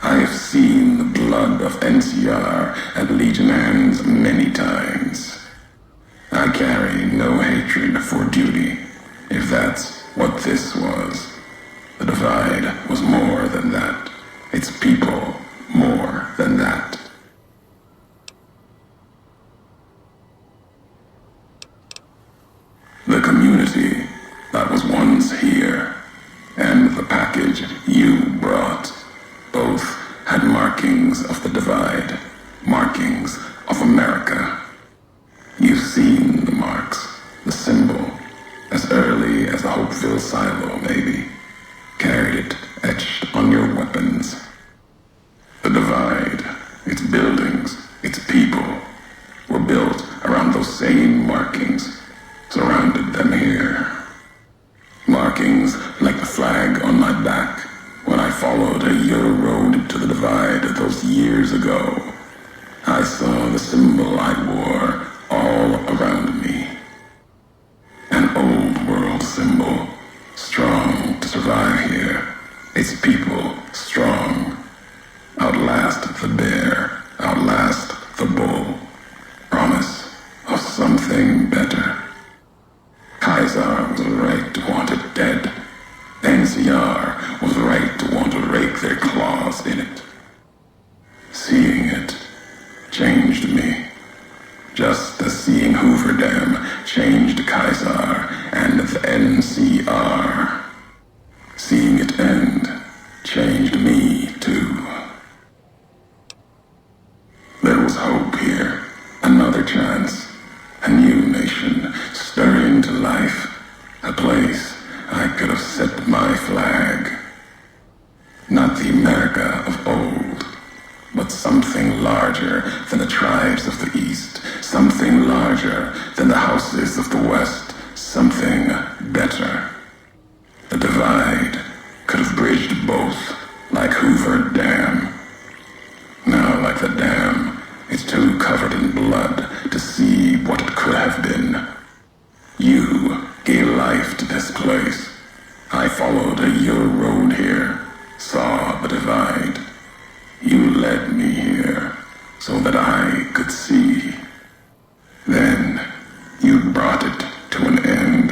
I have seen the blood of NCR at Legion hands many times. I carry no hatred for duty, if that's what this was. The divide was more than that. Its people more than that. The community that was once here, and the package you brought, both had markings of the divide, markings of America. You've seen the marks, the symbol, as early as the Hopeville silo, maybe. Carried it etched on your weapons. The divide, its buildings, its people, were built around those same markings, surrounded them here. Markings like the flag on my back when I followed your road to the divide those years ago. I saw the symbol I wore all around me. An old world symbol, strong to survive here. Its people strong. Outlast the bear, outlast the bull. Promise of something better. Kaiser was right to want it dead. NCR was right to want to rake their claws in it. Seeing it changed me. Just as seeing Hoover Dam changed Kaiser and the NCR. Seeing it end changed me too. There was hope here, another chance, a new nation stirring to life, a place I could have set my flag. Not the America of old, but something larger than the tribes of the East, something larger than the houses of the West, something better. The divide could have bridged both, like Hoover Dam. Now, like the dam, it's too covered in blood to see what it could have been. You gave life to this place. I followed your road here, saw the divide. You led me here so that I could see. Then you brought it to an end.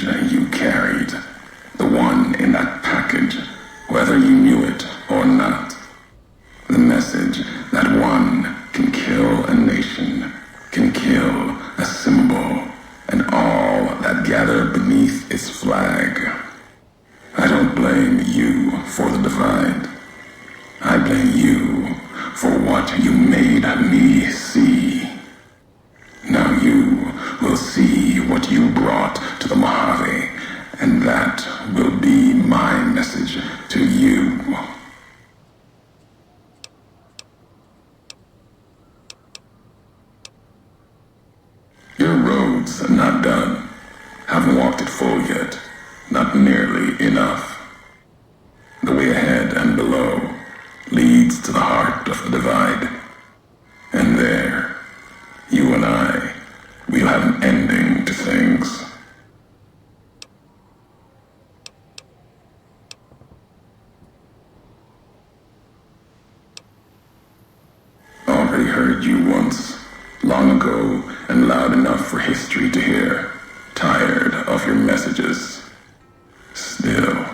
message you carried. The one in that package, whether you knew it or not. The message that one can kill a nation, can kill a symbol, and all that gather beneath its flag. I don't blame you for the divide. I blame you for what you made me see. Now you will see what you brought to the Mojave, and that will be my message to you. Your road's not done. Haven't walked it full yet. Not nearly enough. The way ahead and below leads to the heart of the divide. And there, you and I, we'll have an ending to things. Already heard you once, long ago and loud enough for history to hear. Tired of your messages. Still,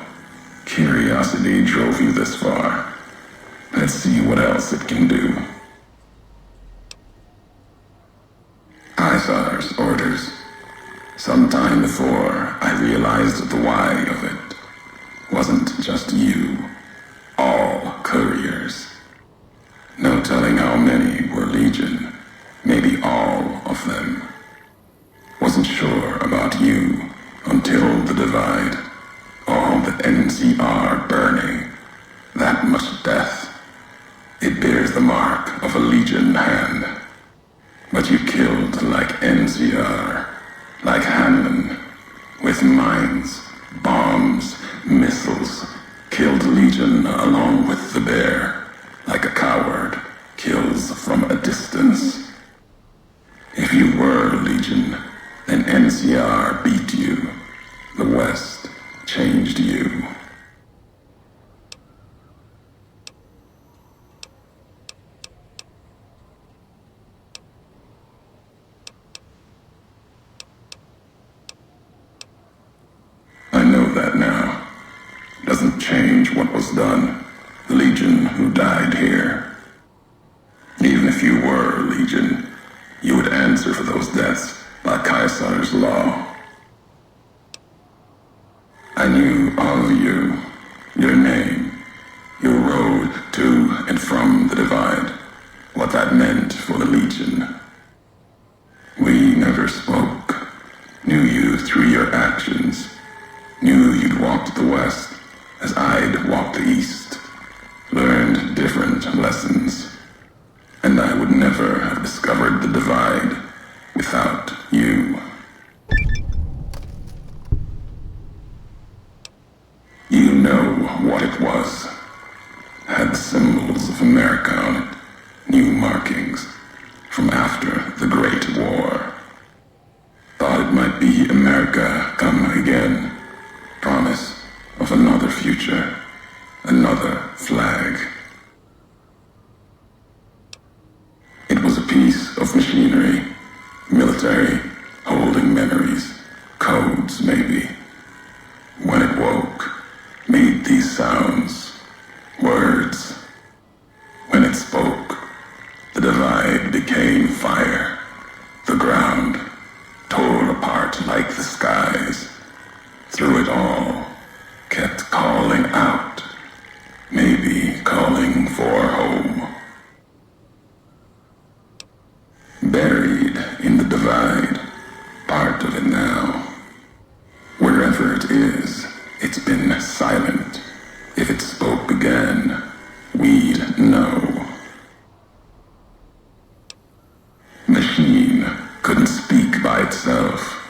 curiosity drove you this far. Let's see what else it can do. Caesar's orders. Sometime before I realized the why of it. Wasn't just you. All couriers. No telling how many were Legion. Maybe all of them. Wasn't sure about you until the divide. All the NCR burning. That much death. It bears the mark of a Legion hand. But you killed like NCR, like Hanlon, with mines, bombs, missiles. Killed Legion along with the bear, like a coward kills from a distance. If you were Legion, then NCR beat you. The West changed you. I know that now. Doesn't change what was done. The Legion who died here. Even if you were Legion, you would answer for those deaths by Caesar's law. I knew all of you, your name, your road to and from the divide, what that meant for the Legion. We never spoke, knew you through your actions, knew you'd walked the West as I'd walked the East, learned different lessons, and I would never have discovered the divide without you. You know what it was. Had the symbols of America on it, new markings from after the Great War. Thought it might be America come again. Promise of another future, another flag. It was a piece of machinery, military, holding memories, codes maybe. When it woke, made these sounds, words. When it spoke, the divide became fire. The ground tore apart like the skies. Through it all, kept calling out, maybe calling for home. Buried in the divide, part of it now. Wherever it is, it's been silent. If it spoke again, we'd know. Machine couldn't speak by itself.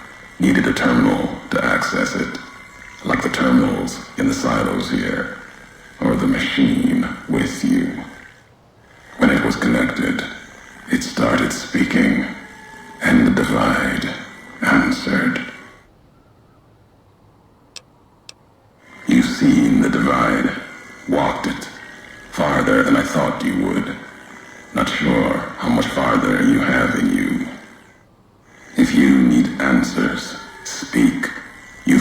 Needed a terminal to access it, like the terminals in the silos here, or the machine with you. When it was connected, it started speaking, and the divide answered. You've seen the divide, walked it, farther than I thought you would. Not sure how much farther you have in you. If you need answers, speak. You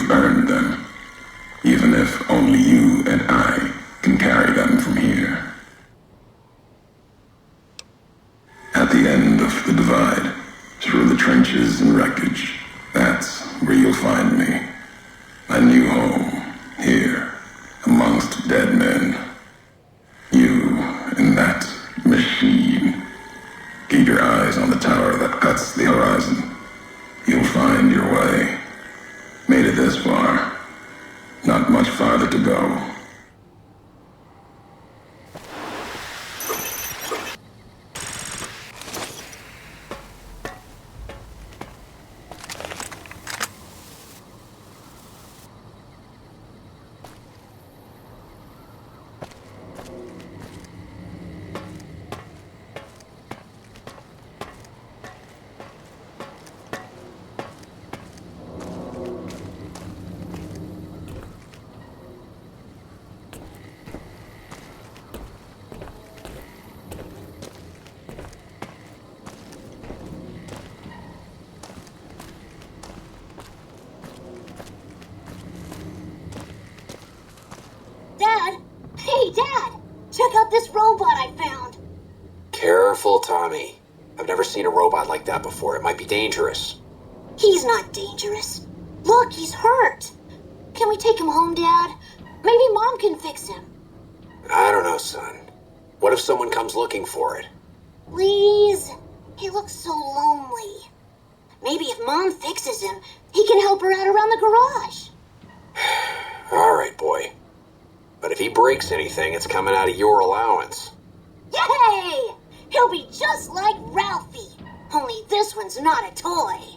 A new home, here, amongst dead men. You and that machine. Keep your eyes on the tower that cuts the horizon. You'll find your way. Made it this far. Not much farther to go. Dad! Hey, Dad! Check out this robot I found! Careful, Tommy. I've never seen a robot like that before. It might be dangerous. He's not dangerous. Look, he's hurt. Can we take him home, Dad? Maybe Mom can fix him. I don't know, son. What if someone comes looking for it? Please? He looks so lonely. Maybe if Mom fixes him, he can help her out around the garage. All right, boy. But if he breaks anything, it's coming out of your allowance. Yay! He'll be just like Ralphie. Only this one's not a toy.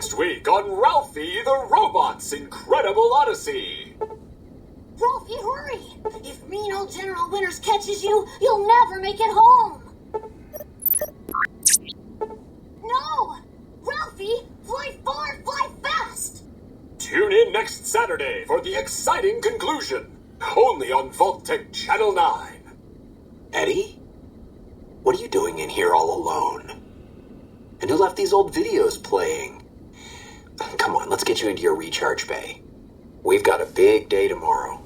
Next week on Ralphie the Robot's Incredible Odyssey. Ralphie, hurry! If mean old General Winters catches you, you'll never make it home! No! Ralphie, fly far, fly fast! Tune in next Saturday for the exciting conclusion. Only on Vault-Tec Channel 9. Eddie? What are you doing in here all alone? And who left these old videos playing? Come on, let's get you into your recharge bay. We've got a big day tomorrow.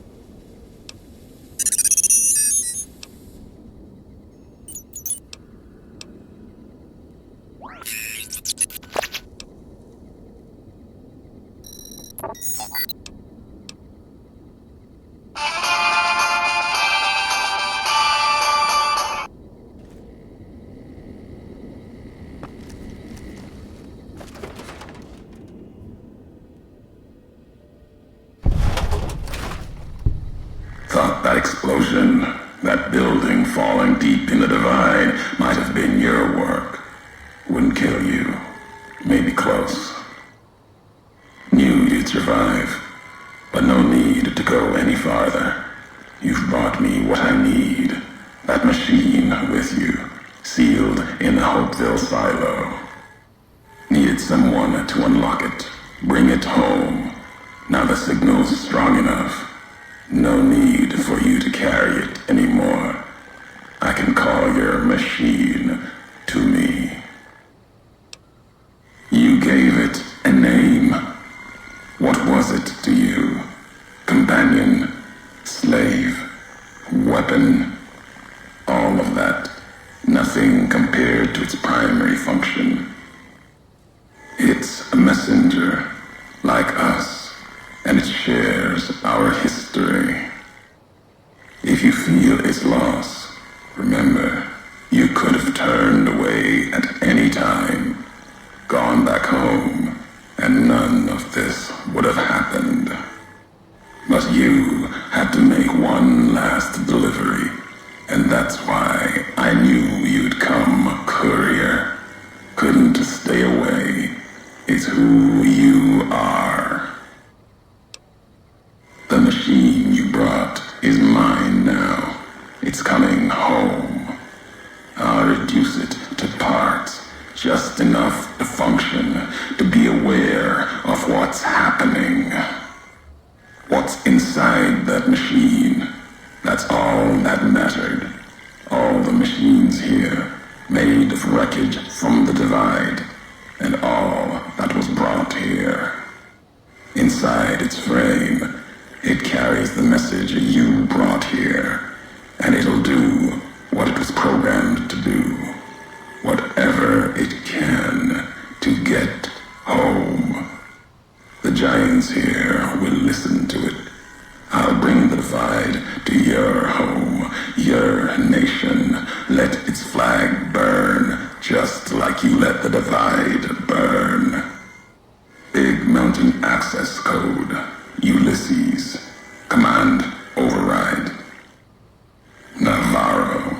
Thought that explosion, that building falling deep in the divide, might have been your work. Wouldn't kill you. Maybe close. Knew you'd survive, but no need to go any farther. You've brought me what I need. That machine with you, sealed in the Hopeville silo. Needed someone to unlock it, bring it home. Now the signal's strong enough. No need for you to carry it anymore. I can call your machine to me. You gave it a name. What was it to you? Companion, slave, weapon, all of that. Nothing compared to its primary function. It's a messenger, like us, and it shares our history. If you feel its loss, remember, you could have turned away at any time, gone back home, and none of this would have happened. But you had to make one last delivery, and that's why I knew you'd come, courier. Couldn't stay away. It's who you are. The machine you brought is mine now. It's coming home. I'll reduce it to parts, just enough to function, to be aware of what's happening. What's inside that machine, that's all that mattered. All the machines here, made of wreckage from the divide, and all that was brought here. Inside its frame, it carries the message you brought here, and it'll do what it was programmed to do. Whatever it can to get home. The giants here will listen to it. I'll bring the divide to your home, your nation. Let its flag burn, just like you let the divide burn. Big Mountain Access Code, Ulysses. Command override. Navarro.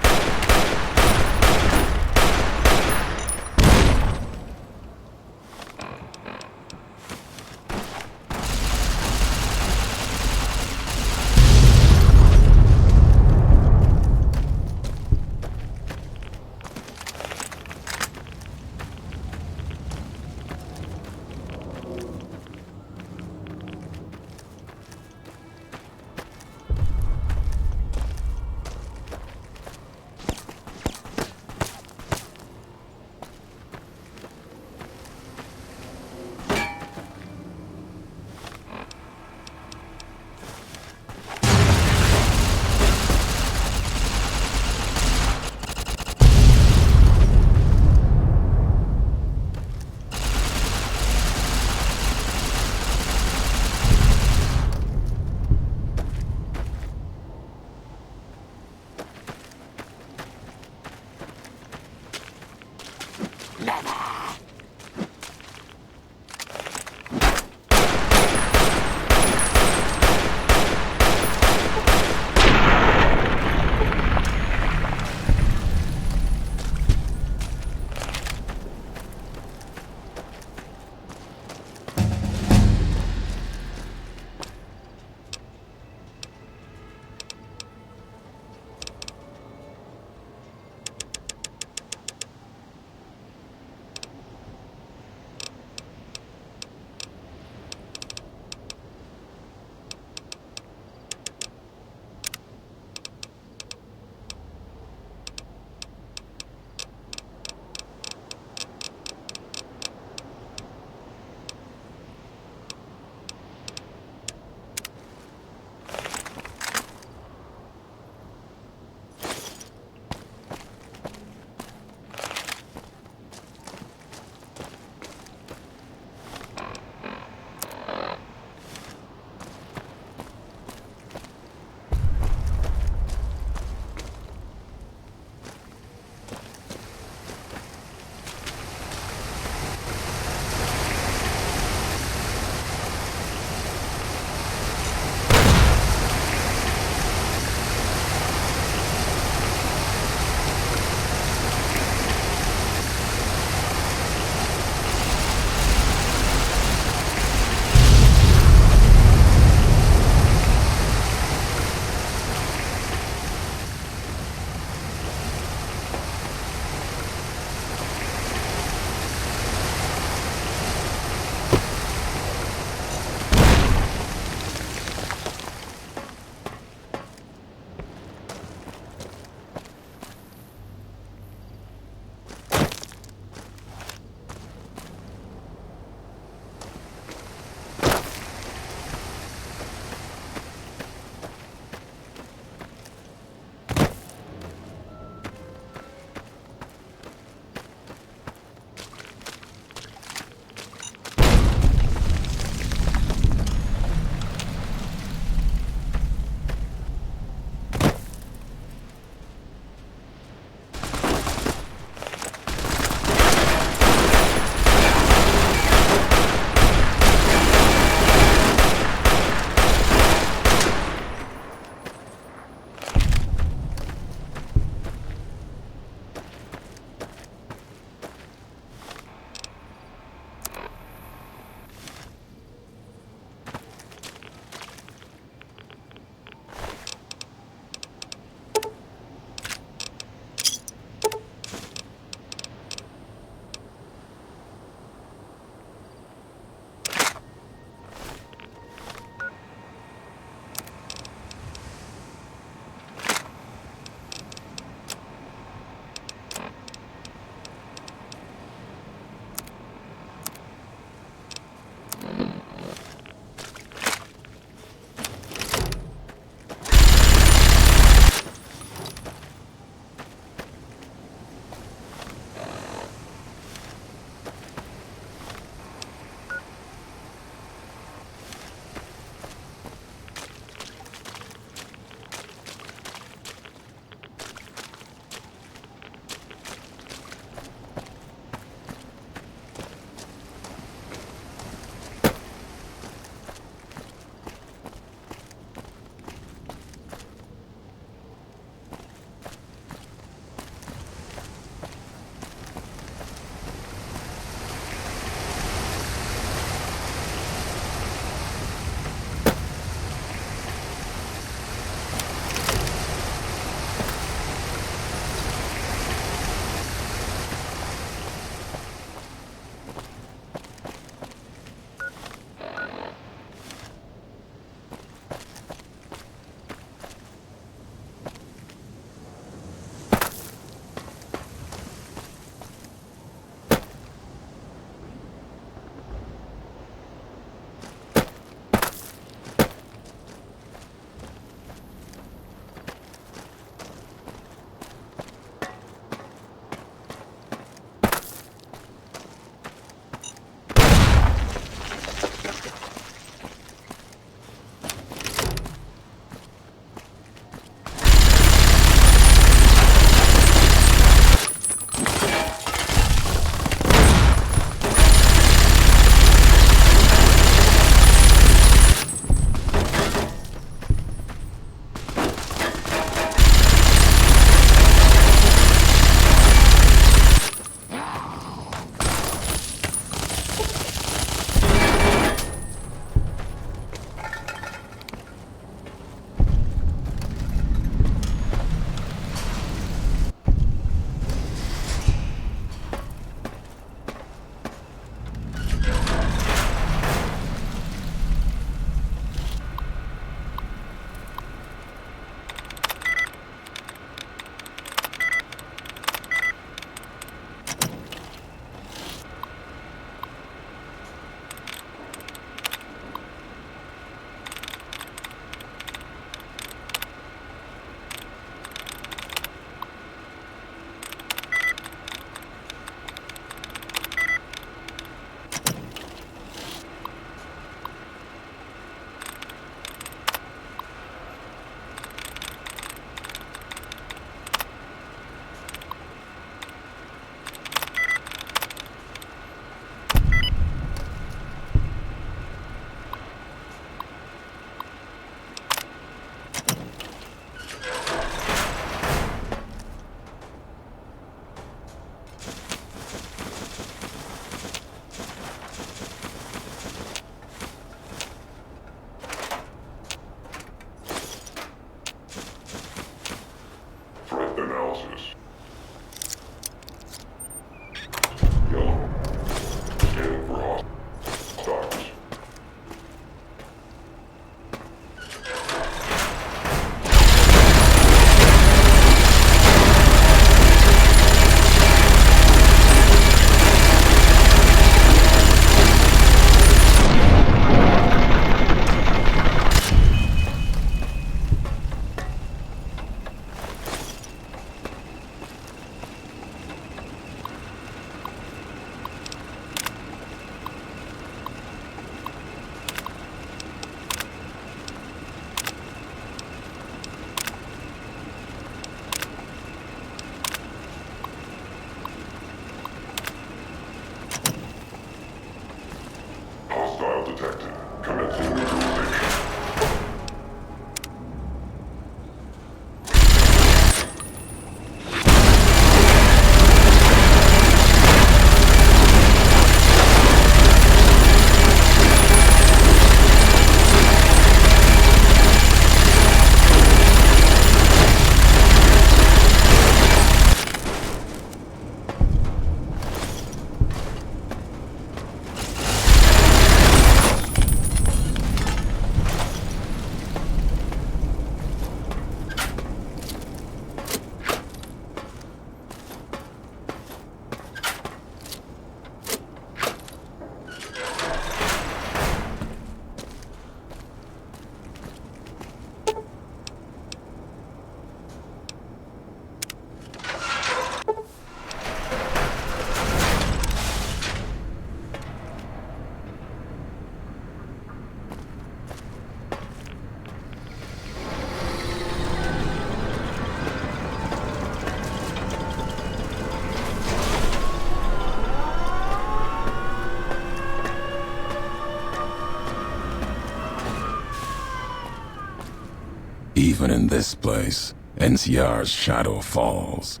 Even in this place, NCR's shadow falls.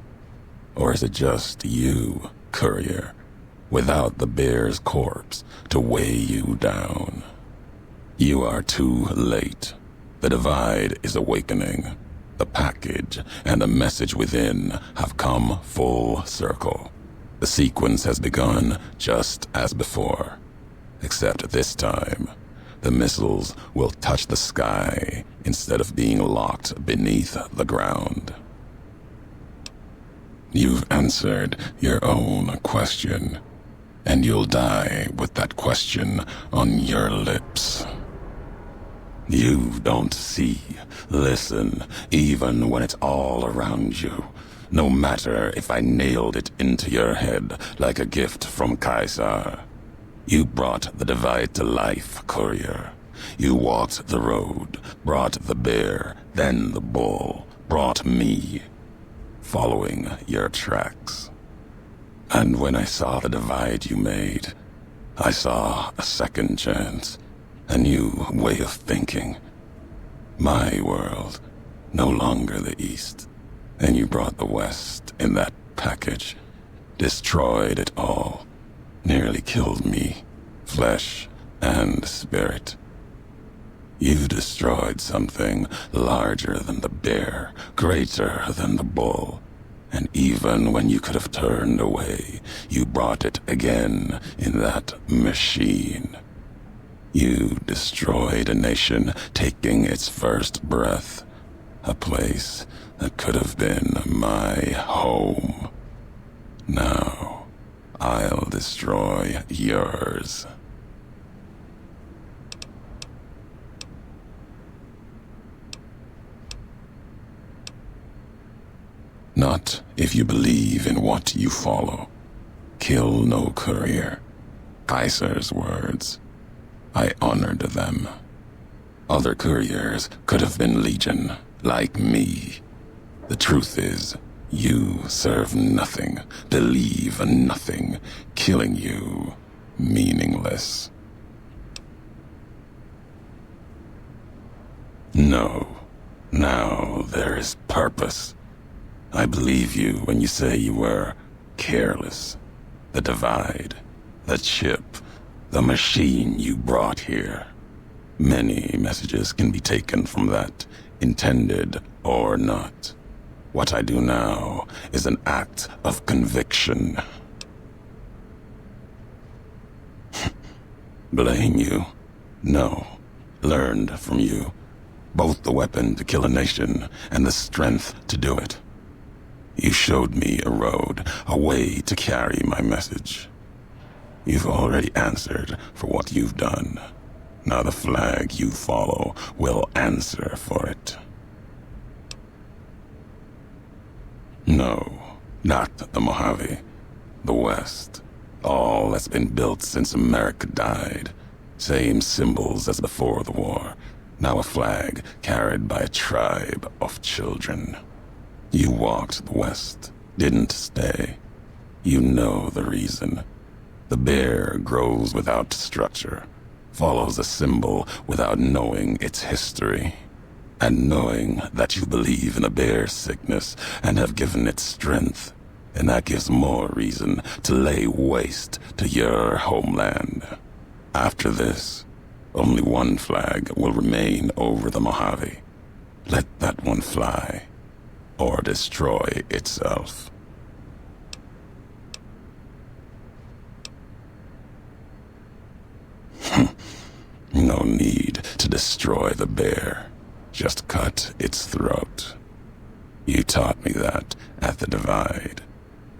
Or is it just you, courier, without the bear's corpse to weigh you down? You are too late. The divide is awakening. The package and the message within have come full circle. The sequence has begun just as before. Except this time, the missiles will touch the sky instead of being locked beneath the ground. You've answered your own question, and you'll die with that question on your lips. You don't see, listen, even when it's all around you. No matter if I nailed it into your head like a gift from Caesar. You brought the divide to life, courier. You walked the road, brought the bear, then the bull, brought me, following your tracks. And when I saw the divide you made, I saw a second chance. A new way of thinking. My world, no longer the East. And you brought the West in that package. Destroyed it all. Nearly killed me, flesh and spirit. You destroyed something larger than the bear, greater than the bull. And even when you could have turned away, you brought it again in that machine. You destroyed a nation taking its first breath. A place that could have been my home. Now, I'll destroy yours. Not if you believe in what you follow. Kill no courier. Kaiser's words. I honored them. Other couriers could have been legion, like me. The truth is, you serve nothing, believe nothing, killing you, meaningless. No, now there is purpose. I believe you when you say you were careless. The divide, the chip, the machine you brought here. Many messages can be taken from that, intended or not. What I do now is an act of conviction. Blame you? No. Learned from you. Both the weapon to kill a nation and the strength to do it. You showed me a road, a way to carry my message. You've already answered for what you've done. Now the flag you follow will answer for it. No, not the Mojave. The West. All that's been built since America died. Same symbols as before the war. Now a flag carried by a tribe of children. You walked the West, didn't stay. You know the reason. The bear grows without structure, follows a symbol without knowing its history. And knowing that you believe in a bear's sickness and have given it strength, and that gives more reason to lay waste to your homeland. After this, only one flag will remain over the Mojave. Let that one fly, or destroy itself. No need to destroy the bear. Just cut its throat. You taught me that at the divide.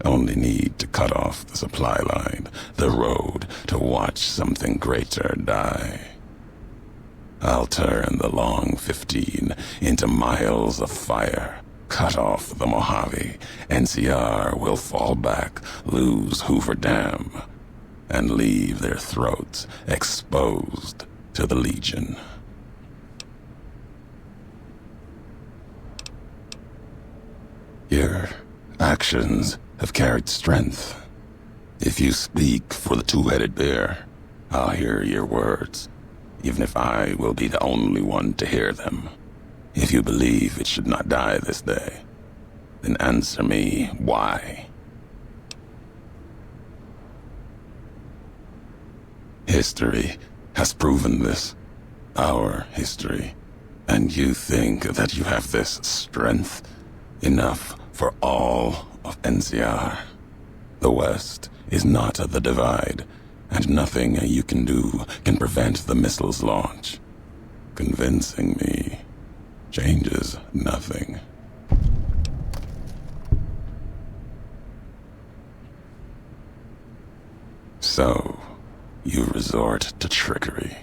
Only need to cut off the supply line, the road, to watch something greater die. I'll turn the long 15 into miles of fire. Cut off the Mojave. NCR will fall back, lose Hoover Dam, and leave their throats exposed to the Legion. Your actions have carried strength. If you speak for the two-headed bear, I'll hear your words, even if I will be the only one to hear them. If you believe it should not die this day, then answer me why. History has proven this. Our history. And you think that you have this strength? Enough for all of NCR. The West is not the divide, and nothing you can do can prevent the missile's launch. Convincing me changes nothing. So, you resort to trickery.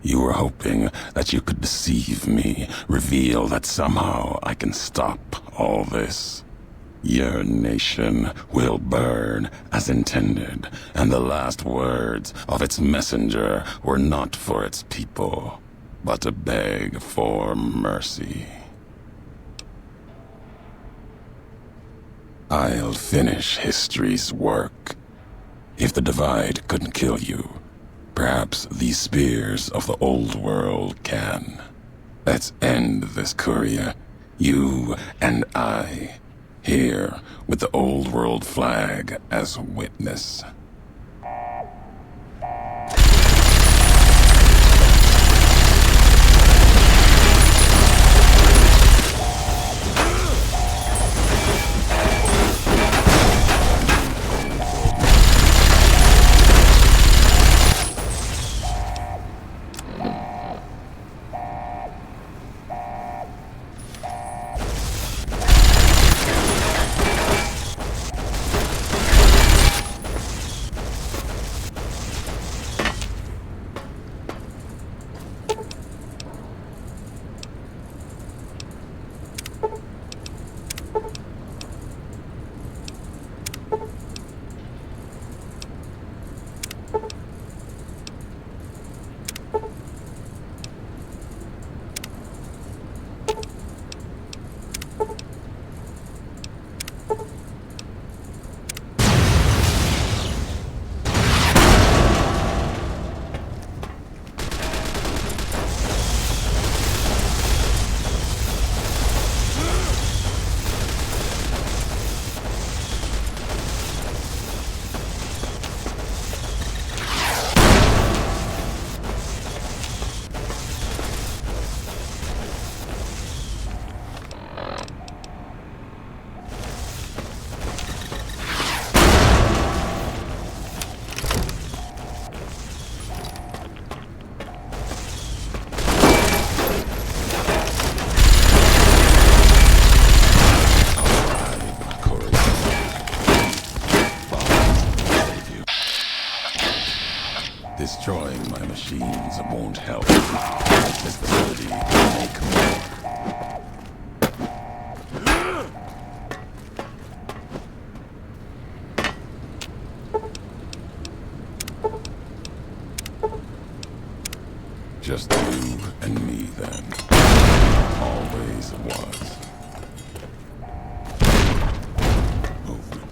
You were hoping that you could deceive me, reveal that somehow I can stop all this. Your nation will burn as intended, and the last words of its messenger were not for its people, but to beg for mercy. I'll finish history's work. If the divide couldn't kill you, perhaps these spears of the old world can. Let's end this courier, you and I, here with the old world flag as witness. Destroying my machines won't help. This facility will make more. Just you and me then. Always was. Movement.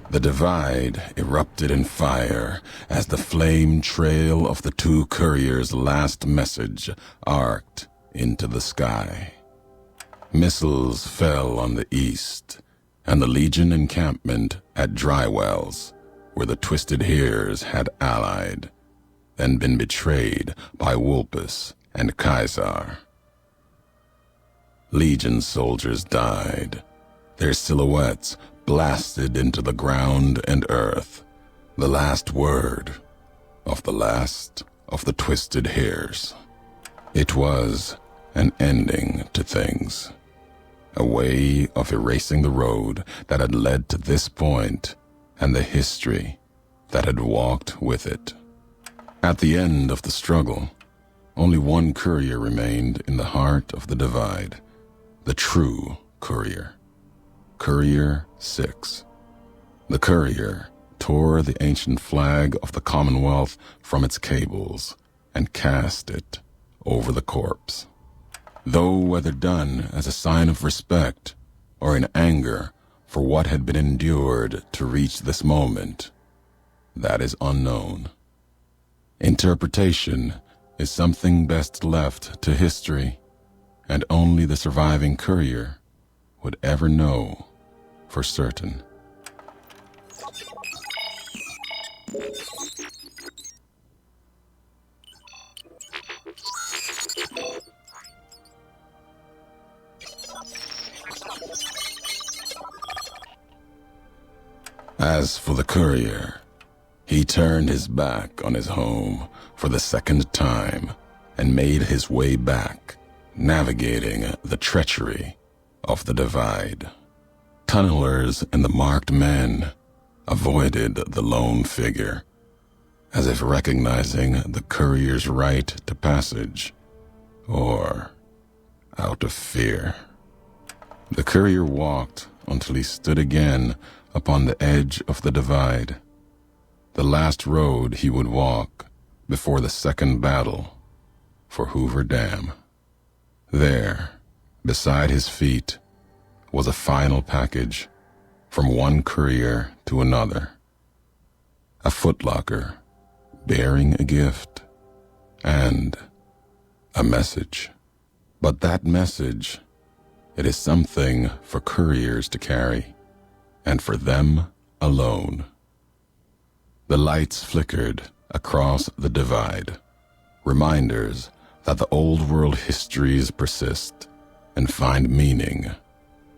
The divide erupted in fire as the flame trail of the two couriers' last message arced into the sky. Missiles fell on the east, and the Legion encampment at Drywells, where the Twisted Heres had allied, then been betrayed by Wulpus and Caesar. Legion soldiers died, their silhouettes blasted into the ground and earth, the last word of the last of the Twisted Heres. It was an ending to things, a way of erasing the road that had led to this point and the history that had walked with it. At the end of the struggle, only one courier remained in the heart of the divide, the true courier. Courier 6. The courier tore the ancient flag of the Commonwealth from its cables and cast it over the corpse. Though whether done as a sign of respect or in anger for what had been endured to reach this moment, that is unknown. Interpretation is something best left to history, and only the surviving courier would ever know for certain. As for the courier, he turned his back on his home for the second time and made his way back, navigating the treachery of the divide. Tunnelers and the marked men avoided the lone figure, as if recognizing the courier's right to passage, or out of fear. The courier walked until he stood again upon the edge of the divide, the last road he would walk before the second battle for Hoover Dam. There, beside his feet, was a final package from one courier to another. A footlocker bearing a gift and a message. But that message, it is something for couriers to carry, and for them alone. The lights flickered across the divide, reminders that the old world histories persist and find meaning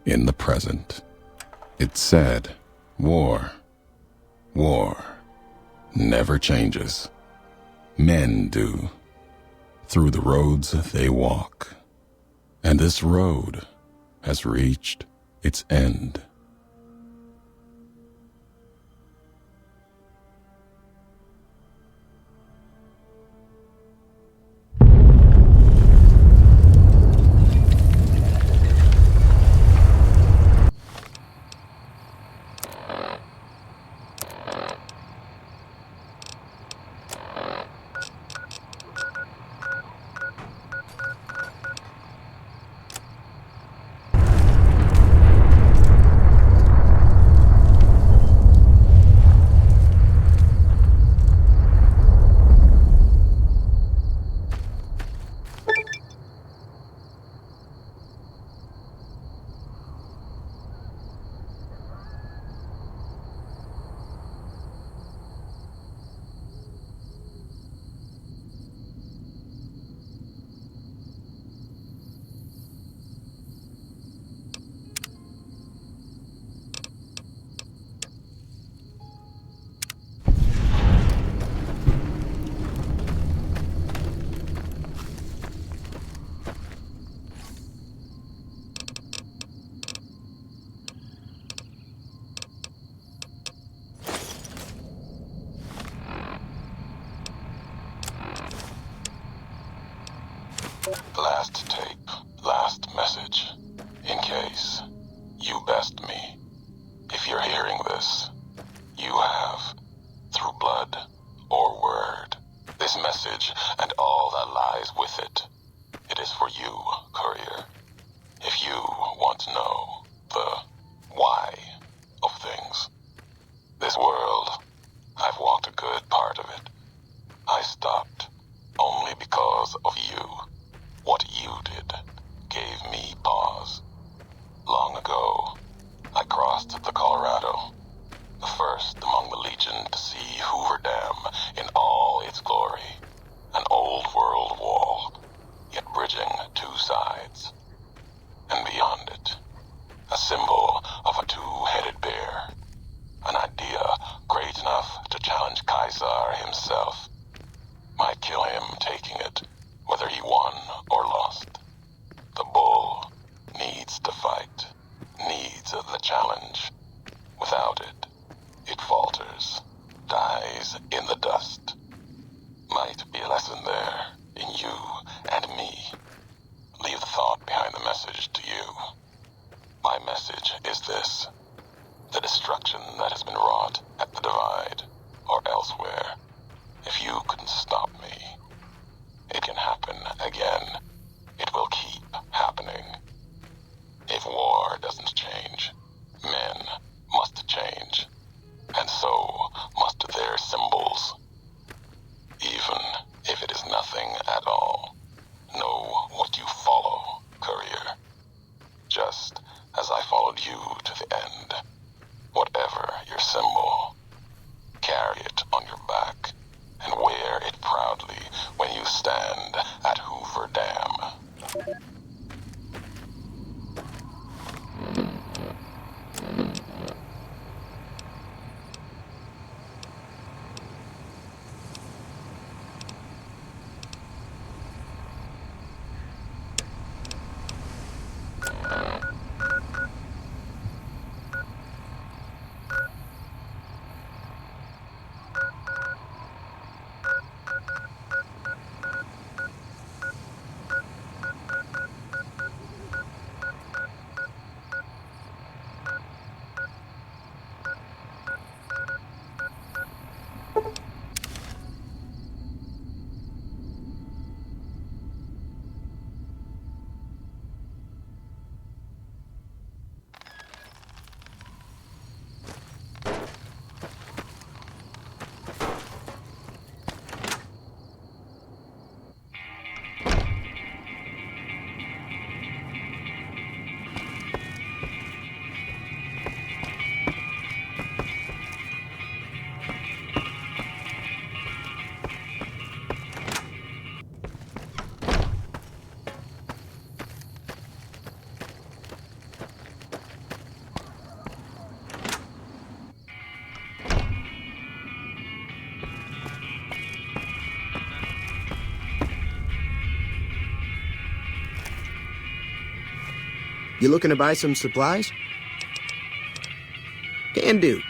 in the present. It said, war never changes. Men do, through the roads they walk. And this road has reached its end. Last tape, last message. In case you best me. If you're hearing this, you have, through blood or word, this message and all that lies with it. It is for you, courier. If you want to know the why of things. lies in the dust. Might be a lesson there, in you and me. Leave the thought behind the message to you. My message is this. The destruction that has been wrought at the Divide, or elsewhere, if you couldn't stop me, it can happen again. It will keep happening. If war doesn't change, men must change, and so must their symbols. Even if it is nothing at all, know what you follow, courier. Just as I followed you to the end. Whatever your symbol, carry it on your back and wear it proudly when you stand at Hoover Dam. You looking to buy some supplies? Can do.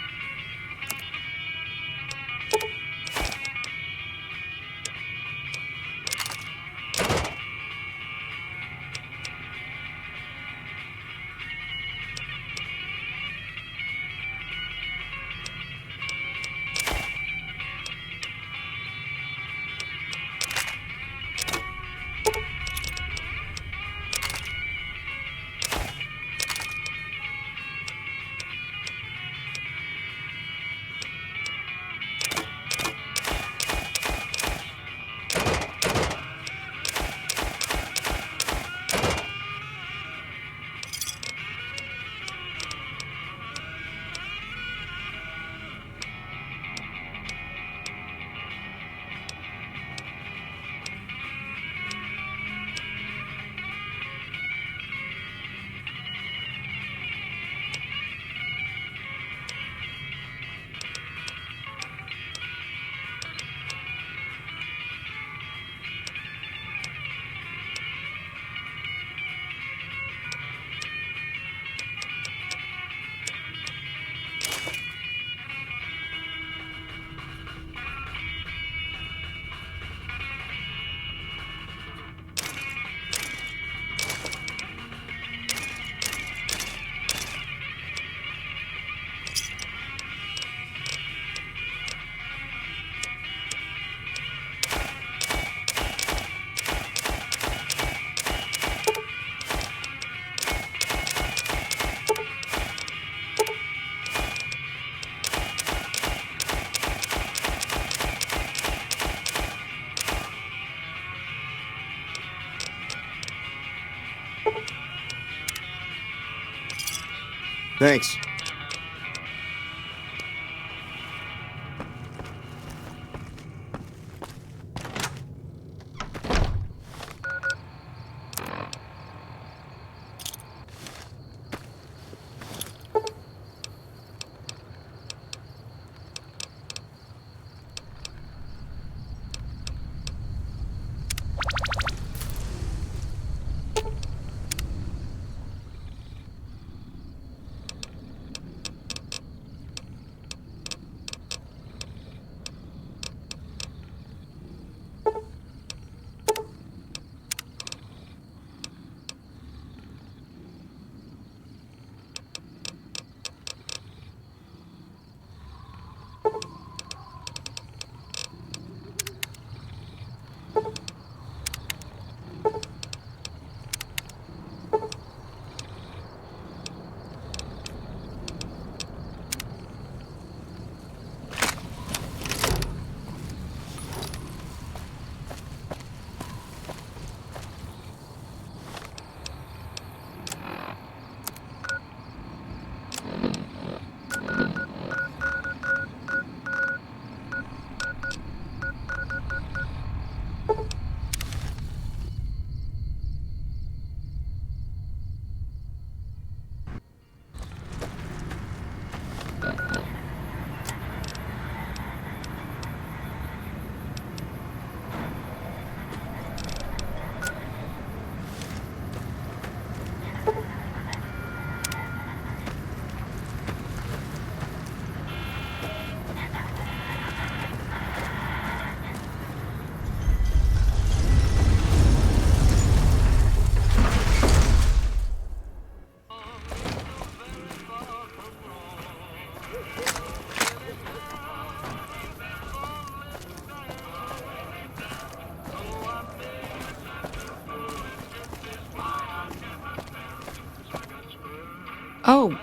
Thanks.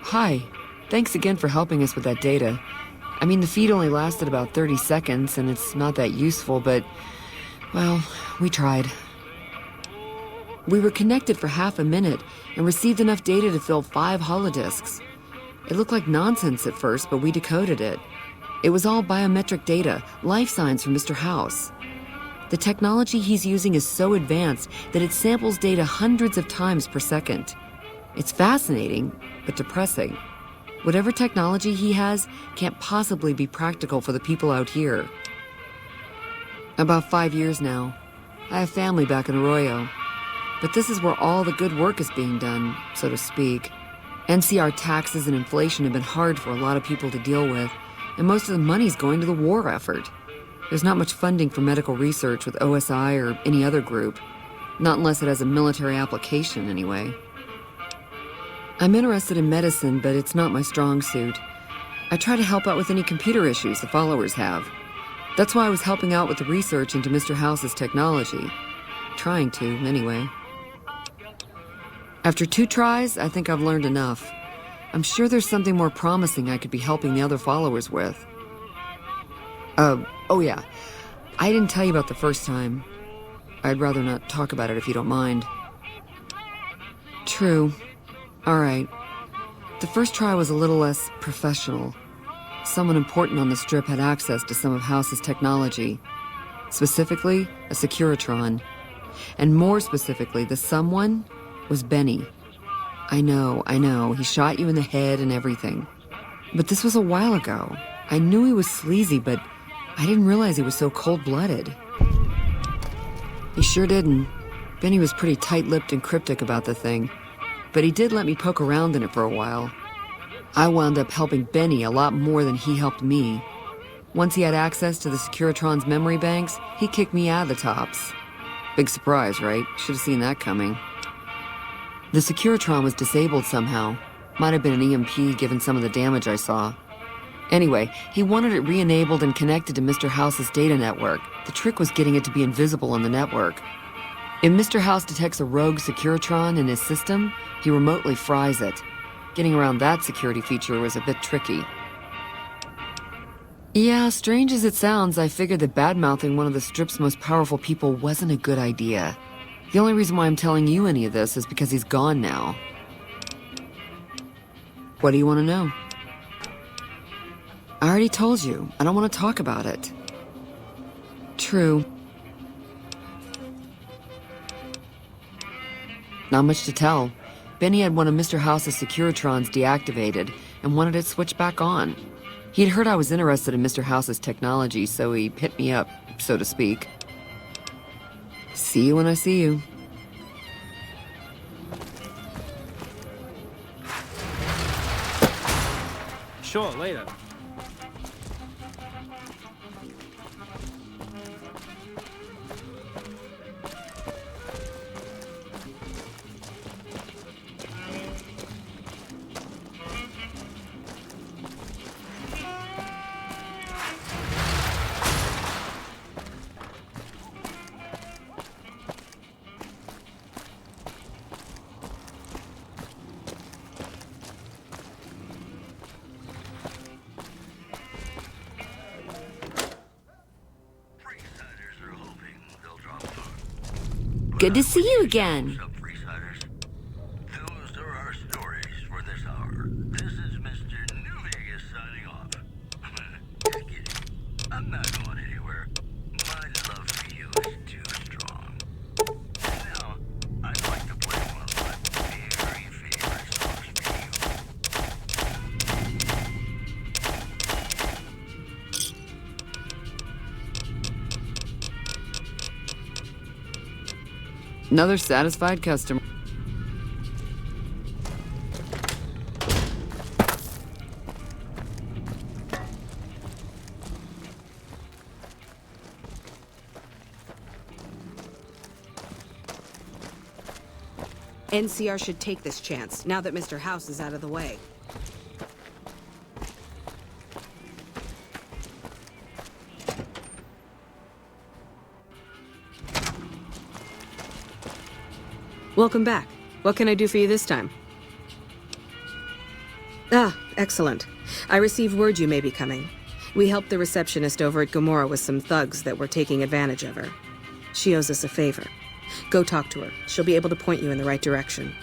Hi. Thanks again for helping us with that data. I mean, the feed only lasted about 30 seconds, and it's not that useful, but, well, we tried. We were connected for half a minute and received enough data to fill 5 holodisks. It looked like nonsense at first, but we decoded it. It was all biometric data, life signs from Mr. House. The technology he's using is so advanced that it samples data hundreds of times per second. It's fascinating, but depressing. Whatever technology he has can't possibly be practical for the people out here. About 5 years now. I have family back in Arroyo. But this is where all the good work is being done, so to speak. NCR taxes and inflation have been hard for a lot of people to deal with, and most of the money's going to the war effort. There's not much funding for medical research with OSI or any other group. Not unless it has a military application, anyway. I'm interested in medicine, but it's not my strong suit. I try to help out with any computer issues the followers have. That's why I was helping out with the research into Mr. House's technology. Trying to, anyway. After 2 tries, I think I've learned enough. I'm sure there's something more promising I could be helping the other followers with. Oh yeah. I didn't tell you about the first time. I'd rather not talk about it if you don't mind. True. All right. The first try was a little less professional. Someone important on the strip had access to some of House's technology. Specifically, a Securitron. And more specifically, the someone was Benny. I know, he shot you in the head and everything. But this was a while ago. I knew he was sleazy, but I didn't realize he was so cold-blooded. He sure didn't. Benny was pretty tight-lipped and cryptic about the thing, but he did let me poke around in it for a while. I wound up helping Benny a lot more than he helped me. Once he had access to the Securitron's memory banks, he kicked me out of the tops. Big surprise, right? Should have seen that coming. The Securitron was disabled somehow. Might have been an EMP given some of the damage I saw. Anyway, he wanted it re-enabled and connected to Mr. House's data network. The trick was getting it to be invisible on the network. If Mr. House detects a rogue Securitron in his system, he remotely fries it. Getting around that security feature was a bit tricky. Yeah, strange as it sounds, I figured that bad-mouthing one of the strip's most powerful people wasn't a good idea. The only reason why I'm telling you any of this is because he's gone now. What do you want to know? I already told you. I don't want to talk about it. True. Not much to tell. Benny had one of Mr. House's Securitrons deactivated and wanted it switched back on. He'd heard I was interested in Mr. House's technology, so he hit me up, so to speak. See you when I see you. Sure, later. Good to see you again. Those are our stories for this hour. This is Mr. New Vegas signing off. Just kidding. I'm not going anywhere. My love for you is too strong. And now, I'd like to play one of my very favorite songs for you. Another satisfied customer. NCR should take this chance, now that Mr. House is out of the way. Welcome back. What can I do for you this time? Ah, excellent. I received word you may be coming. We helped the receptionist over at Gomorrah with some thugs that were taking advantage of her. She owes us a favor. Go talk to her. She'll be able to point you in the right direction.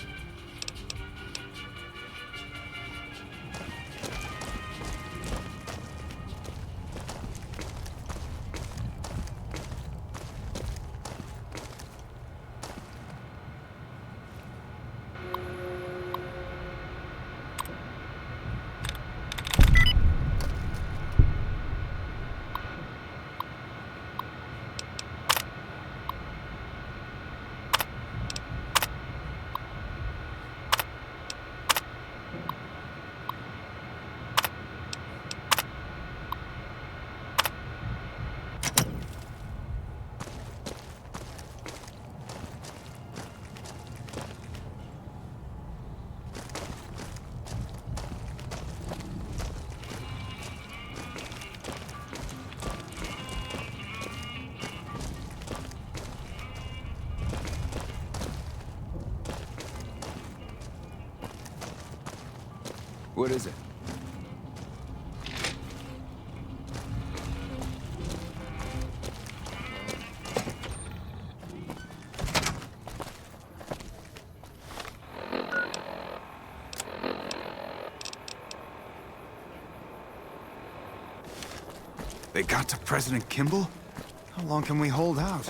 What is it? They got to President Kimball? How long can we hold out?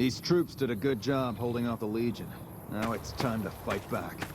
These troops did a good job holding off the Legion. Now it's time to fight back.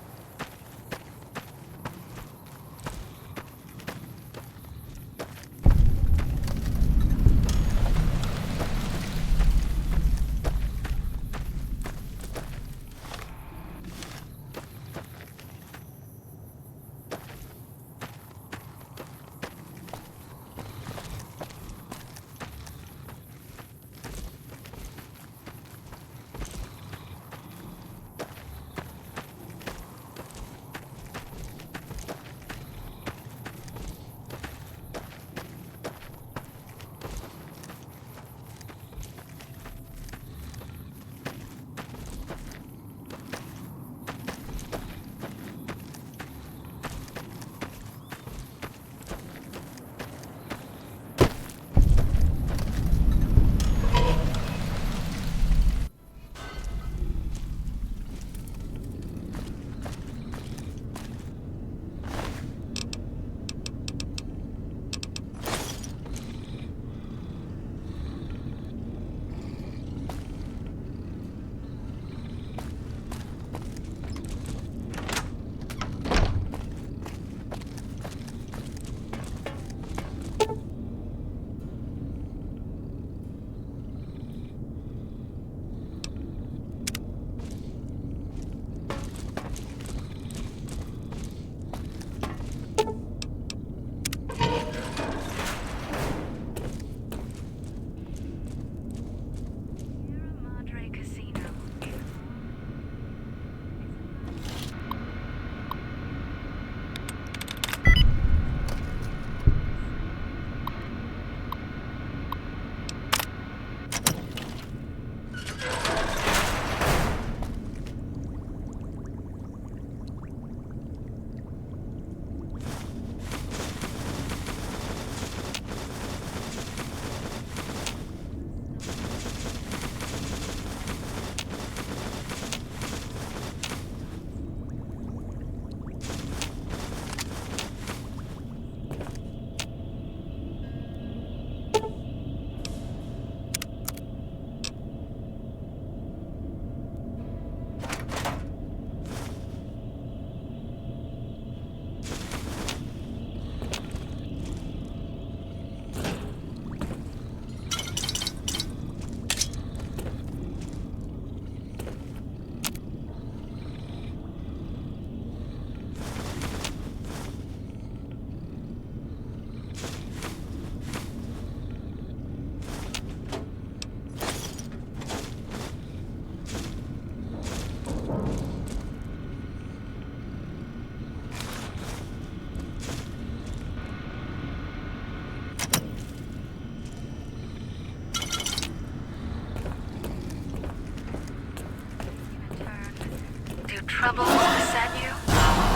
trouble beset you?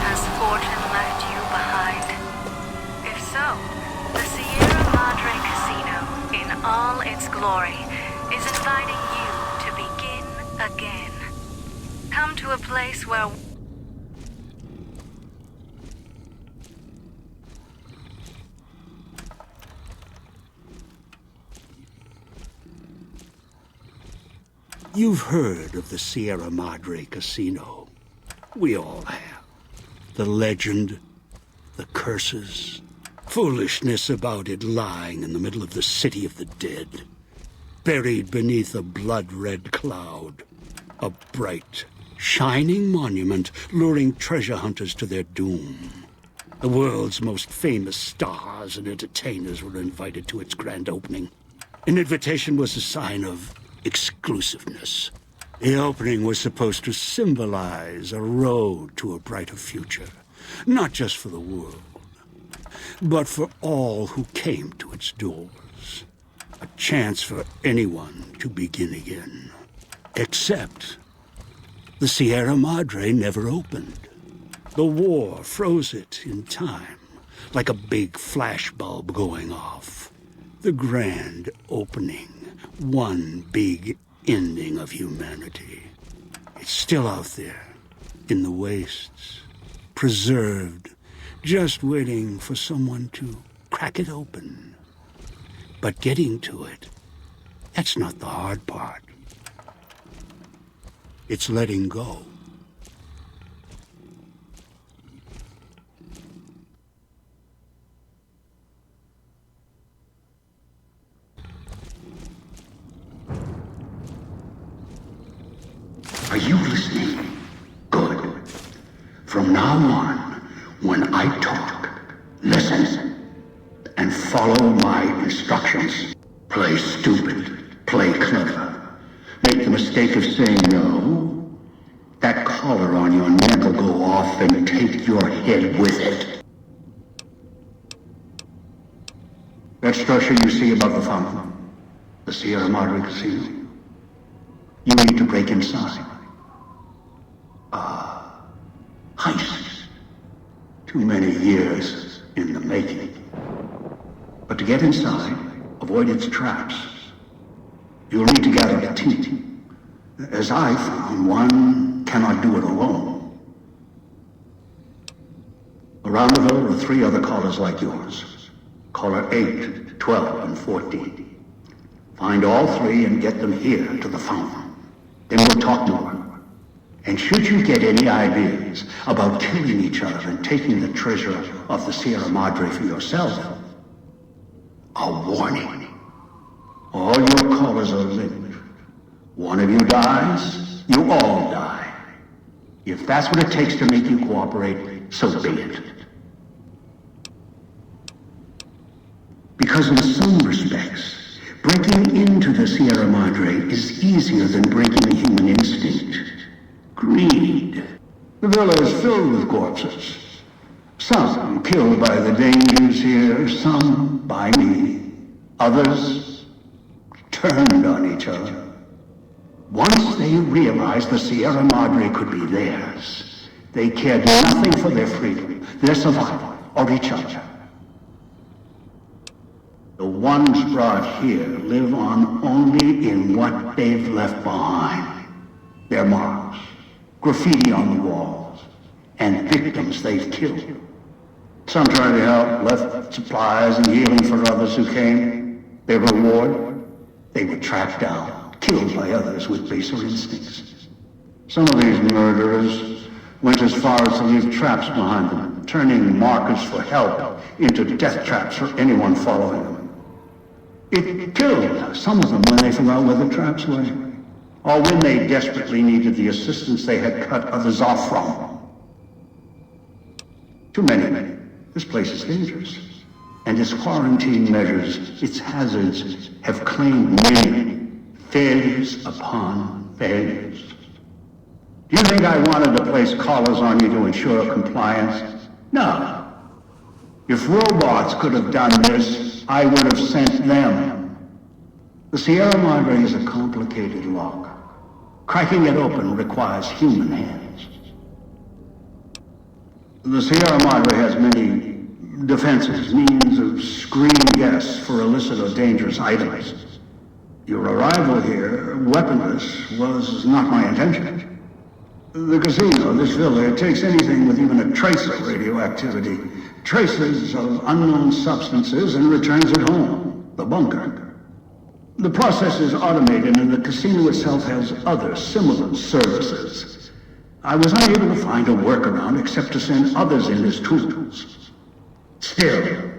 Has fortune left you behind? If so, the Sierra Madre Casino, in all its glory, is inviting you to begin again. Come to a place where You've heard of the Sierra Madre Casino. We all have. The legend, the curses, foolishness about it lying in the middle of the city of the dead, buried beneath a blood-red cloud. A bright, shining monument luring treasure hunters to their doom. The world's most famous stars and entertainers were invited to its grand opening. An invitation was a sign of exclusiveness. The opening was supposed to symbolize a road to a brighter future, not just for the world, but for all who came to its doors. A chance for anyone to begin again. Except the Sierra Madre never opened. The war froze it in time, like a big flashbulb going off. The grand opening. One big ending of humanity. It's still out there, in the wastes, preserved, just waiting for someone to crack it open. But getting to it, that's not the hard part. It's letting go. Are you listening? Good. From now on, when I talk, listen and follow my instructions. Play stupid, play clever. Make the mistake of saying no. That collar on your neck will go off and take your head with it. That structure you see above the fountain, the Sierra Madre Casino, you need to break inside. Heist. Too many years in the making. But to get inside, avoid its traps. You'll need to gather a team. As I found, one cannot do it alone. Around the villa are 3 other callers like yours. Caller 8, 12, and 14. Find all 3 and get them here to the fountain. Then we'll talk more. And should you get any ideas about killing each other and taking the treasure of the Sierra Madre for yourself, a warning. All your callers are linked. One of you dies, you all die. If that's what it takes to make you cooperate, so be it. Because in some respects, breaking into the Sierra Madre is easier than breaking the human instinct. Greed. The villa is filled with corpses. Some killed by the dangers here, some by me. Others turned on each other. Once they realized the Sierra Madre could be theirs, they cared nothing for their freedom, their survival, or each other. The ones brought here live on only in what they've left behind. Their marks. Graffiti on the walls, and victims they've killed. Some tried to help, left supplies and healing for others who came. Their reward? They were tracked down, killed by others with baser instincts. Some of these murderers went as far as to leave traps behind them, turning markers for help into death traps for anyone following them. It killed some of them when they forgot where the traps were, or when they desperately needed the assistance they had cut others off from. Too many. This place is dangerous. And its quarantine measures, its hazards, have claimed many failures upon failures. Do you think I wanted to place collars on you to ensure compliance? No. If robots could have done this, I would have sent them. The Sierra Madre is a complicated lock. Cracking it open requires human hands. The Sierra Madre has many defenses, means of screening guests for illicit or dangerous items. Your arrival here, weaponless, was not my intention. The casino, this villa, it takes anything with even a trace of radioactivity, traces of unknown substances, and returns it home, the bunker. The process is automated, and the casino itself has other similar services. I was unable to find a workaround except to send others in as tools. Still,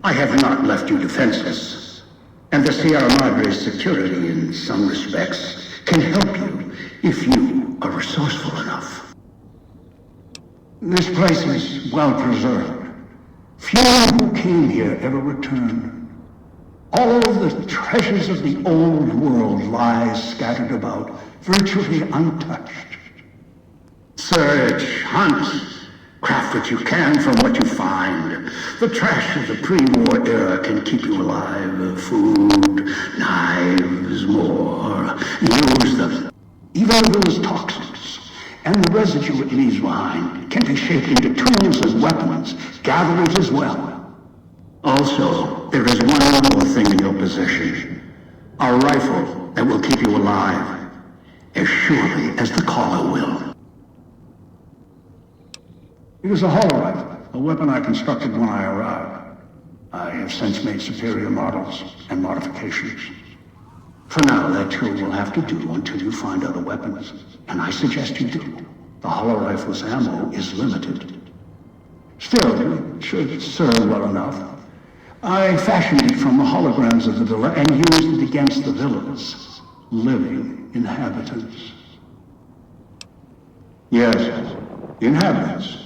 I have not left you defenseless, and the Sierra Madre's security, in some respects, can help you if you are resourceful enough. This place is well preserved. Few who came here ever returned. All the treasures of the old world lie scattered about, virtually untouched. Search, hunt, craft what you can from what you find. The trash of the pre-war era can keep you alive. Food, knives, more. Use them. Even those toxins and the residue it leaves behind can be shaped into tools and weapons, gatherers as well. Also, there is one more thing in your possession. A rifle that will keep you alive, as surely as the caller will. It is a hollow rifle, a weapon I constructed when I arrived. I have since made superior models and modifications. For now, that too will have to do until you find other weapons, and I suggest you do. The hollow rifle's ammo is limited. Still, it should serve well enough. I fashioned it from the holograms of the villa and used it against the villa's living inhabitants. Yes, inhabitants.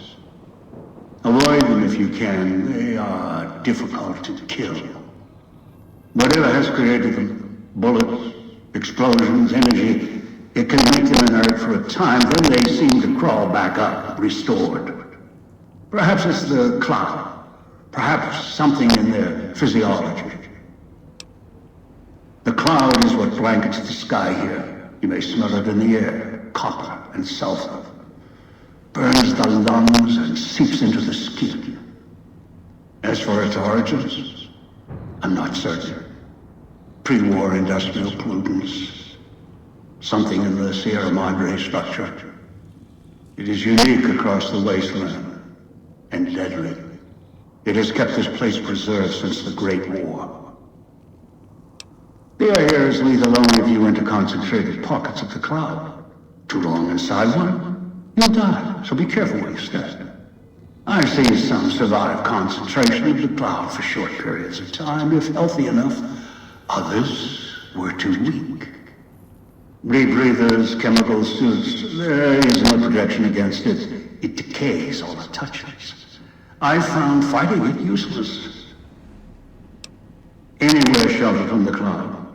Avoid them if you can. They are difficult to kill. Whatever has created them, bullets, explosions, energy, it can make them inert for a time, then they seem to crawl back up, restored. Perhaps it's the cloud. Perhaps something in their physiology. The cloud is what blankets the sky here. You may smell it in the air, copper and sulfur. Burns the lungs and seeps into the skin. As for its origins, I'm not certain. Pre-war industrial pollutants. Something in the Sierra Madre structure. It is unique across the wasteland and deadly. It has kept this place preserved since the Great War. The air here is lethal only if you enter concentrated pockets of the cloud. Too long inside one, you'll die, so be careful where you step. I've seen some survive concentration of the cloud for short periods of time, if healthy enough. Others were too weak. Rebreathers, chemical suits, there is no protection against it. It decays all it touches. I found fighting it useless. Anywhere sheltered from the cloud.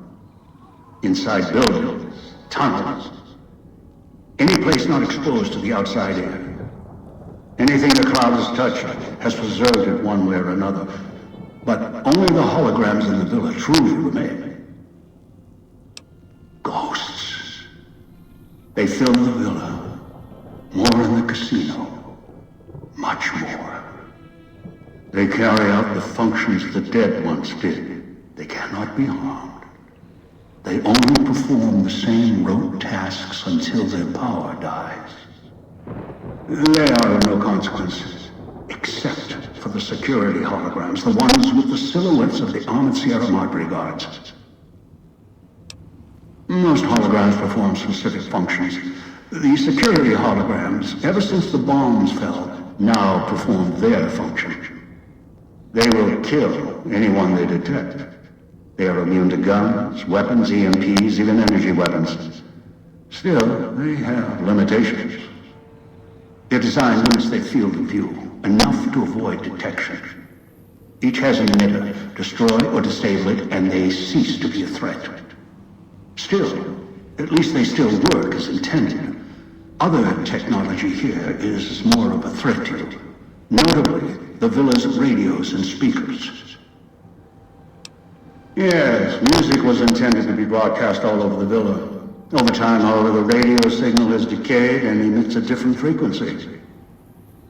Inside buildings, tunnels. Any place not exposed to the outside air. Anything the cloud has touched has preserved it one way or another. But only the holograms in the villa truly remain. Ghosts. They fill the villa. More in the casino. Much more. They carry out the functions the dead once did. They cannot be harmed. They only perform the same rote tasks until their power dies. They are of no consequence, except for the security holograms, the ones with the silhouettes of the armored Sierra Madre guards. Most holograms perform specific functions. The security holograms, ever since the bombs fell, now perform their function. They will kill anyone they detect. They are immune to guns, weapons, EMPs, even energy weapons. Still, they have limitations. Their design limits their field of view, enough to avoid detection. Each has an emitter. Destroy or disable it, and they cease to be a threat. Still, at least they still work as intended. Other technology here is more of a threat to you. Notably, the villa's radios and speakers. Yes, music was intended to be broadcast all over the villa. Over time, however, the radio signal has decayed and emits a different frequency.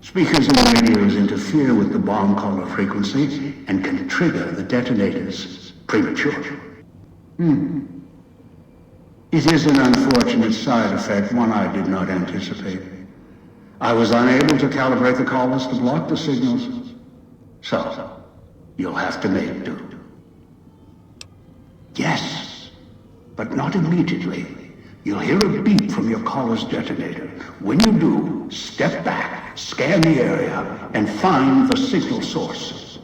Speakers and radios interfere with the bomb caller frequency and can trigger the detonators prematurely. It is an unfortunate side effect, one I did not anticipate. I was unable to calibrate the collars to block the signals. So, you'll have to make do. Yes, but not immediately. You'll hear a beep from your collar's detonator. When you do, step back, scan the area, and find the signal source.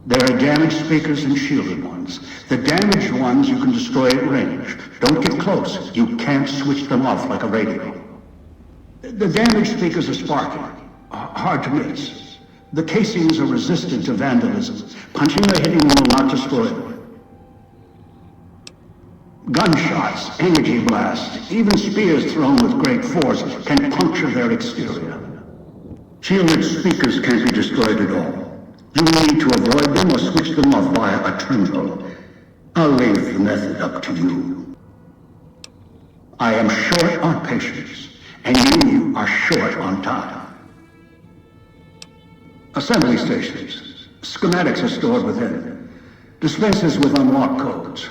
There are damaged speakers and shielded ones. The damaged ones you can destroy at range. Don't get close. You can't switch them off like a radio. The damaged speakers are sparking. Hard to miss. The casings are resistant to vandalism. Punching or hitting them will not destroy them. Gunshots, energy blasts, even spears thrown with great force can puncture their exterior. Shielded speakers can't be destroyed at all. You need to avoid them or switch them off via a terminal. I'll leave the method up to you. I am short on patience, and you are short on time. Assembly stations. Schematics are stored within. Dispensers with unlock codes.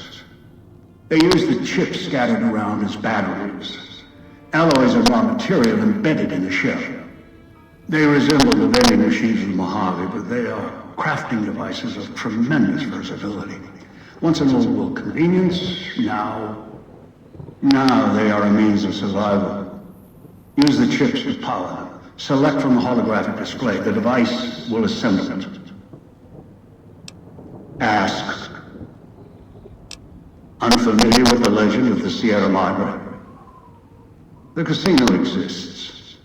They use the chips scattered around as batteries. Alloys are raw material embedded in the shell. They resemble the vending machines of Mojave, but they are crafting devices of tremendous versatility. Once an old world convenience, now they are a means of survival. Use the chips to power them. Select from the holographic display. The device will assemble it. Ask. Unfamiliar with the legend of the Sierra Madre? The casino exists.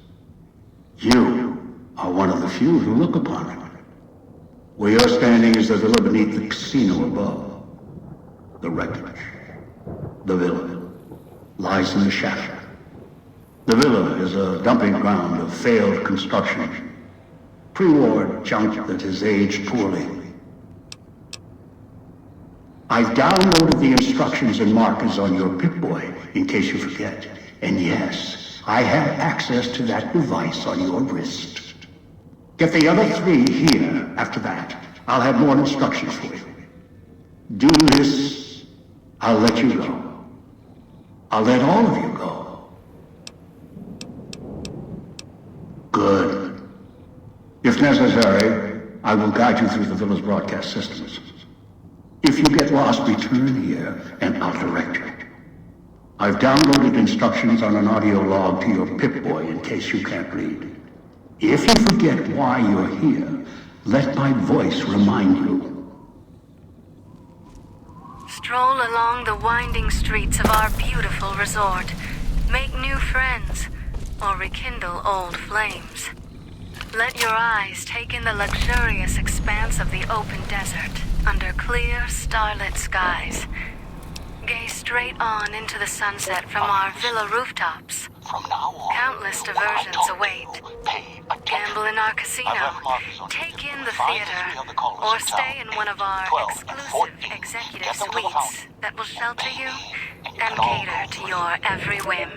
You are one of the few who look upon it. Where you're standing is the villa beneath the casino above. The wreckage. The villa lies in the shaft. The villa is a dumping ground of failed construction. Pre-war junk that has aged poorly. I've downloaded the instructions and markers on your Pip-Boy, in case you forget. And yes, I have access to that device on your wrist. Get the other 3 here after that. I'll have more instructions for you. Do this, I'll let you go. I'll let all of you go. Good. If necessary, I will guide you through the villa's broadcast systems. If you get lost, return here, and I'll direct you. I've downloaded instructions on an audio log to your Pip-Boy in case you can't read. If you forget why you're here, let my voice remind you. Stroll along the winding streets of our beautiful resort. Make new friends, or rekindle old flames. Let your eyes take in the luxurious expanse of the open desert under clear, starlit skies. Gaze straight on into the sunset from our villa rooftops. Countless diversions await. Gamble in our casino, take in the theater, or stay in one of our exclusive executive suites that will shelter you and cater to your every whim.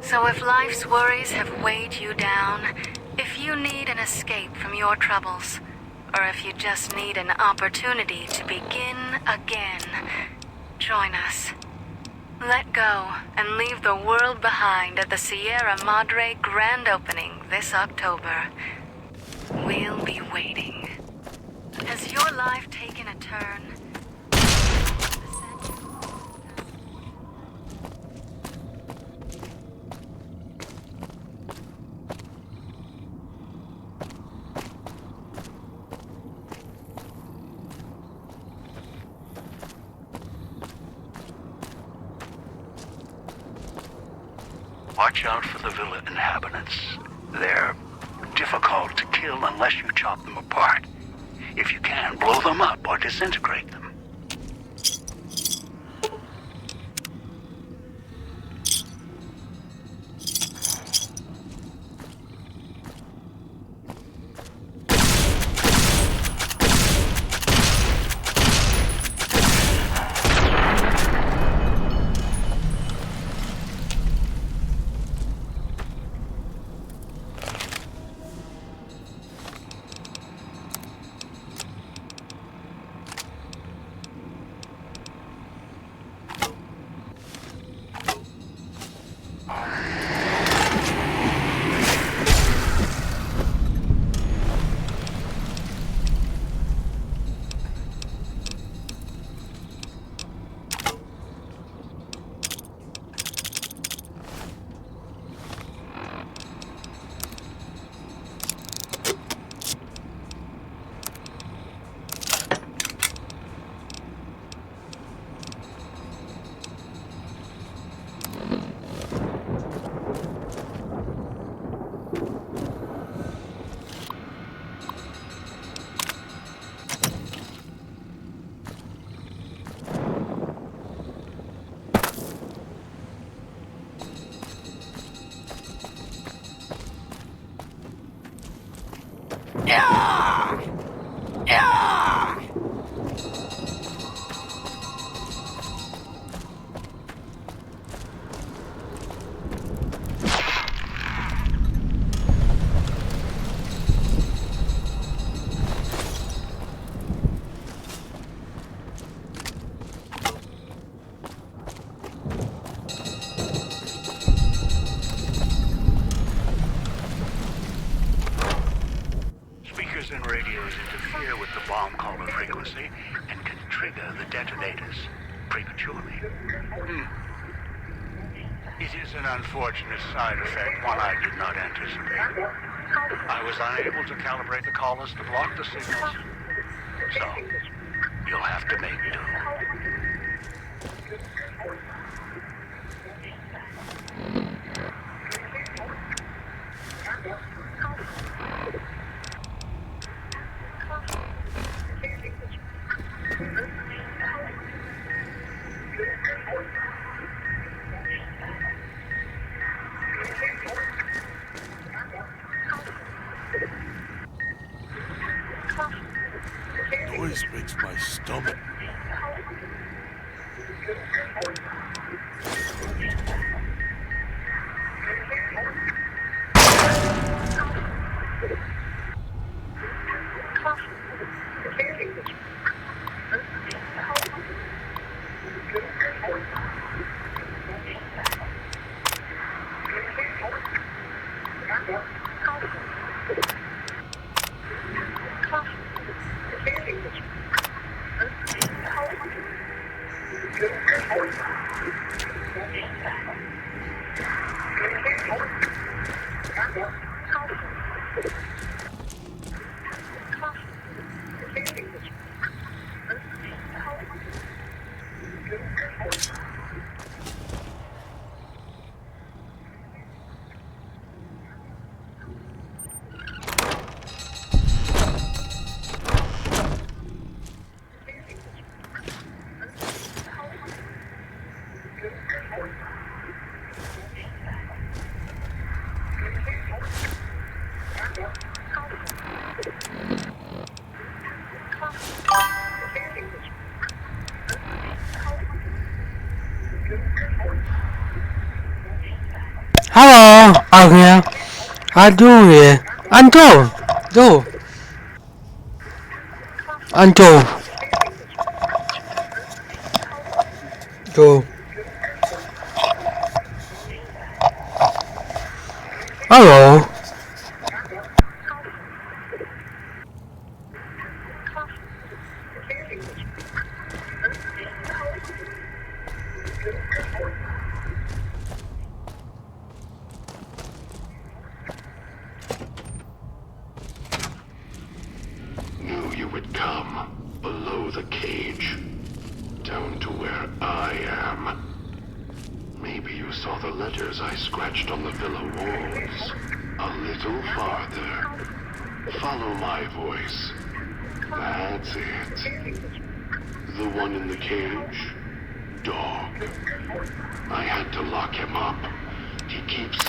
So if life's worries have weighed you down, if you need an escape from your troubles, or if you just need an opportunity to begin again, join us. Let go and leave the world behind at the Sierra Madre grand opening this October. We'll be waiting. Has your life taken a turn? Watch out for the villa inhabitants. They're difficult to kill unless you chop them apart. If you can, blow them up or disintegrate them. wrong caller frequency and can trigger the detonators prematurely. It is an unfortunate side effect, one I did not anticipate. I was unable to calibrate the collars to block the signals, so you'll have to make do. Noise makes my stomach. Hello, Agnes. How do you? I'm Joe. Joe. I'm Joe. Joe. Hello. Knew you would come below the cage, down to where I am. Maybe you saw the letters I scratched on the villa walls. A little farther. Follow my voice. That's it. The one in the cage? Dog. I had to lock him up. He keeps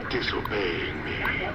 disobeying me.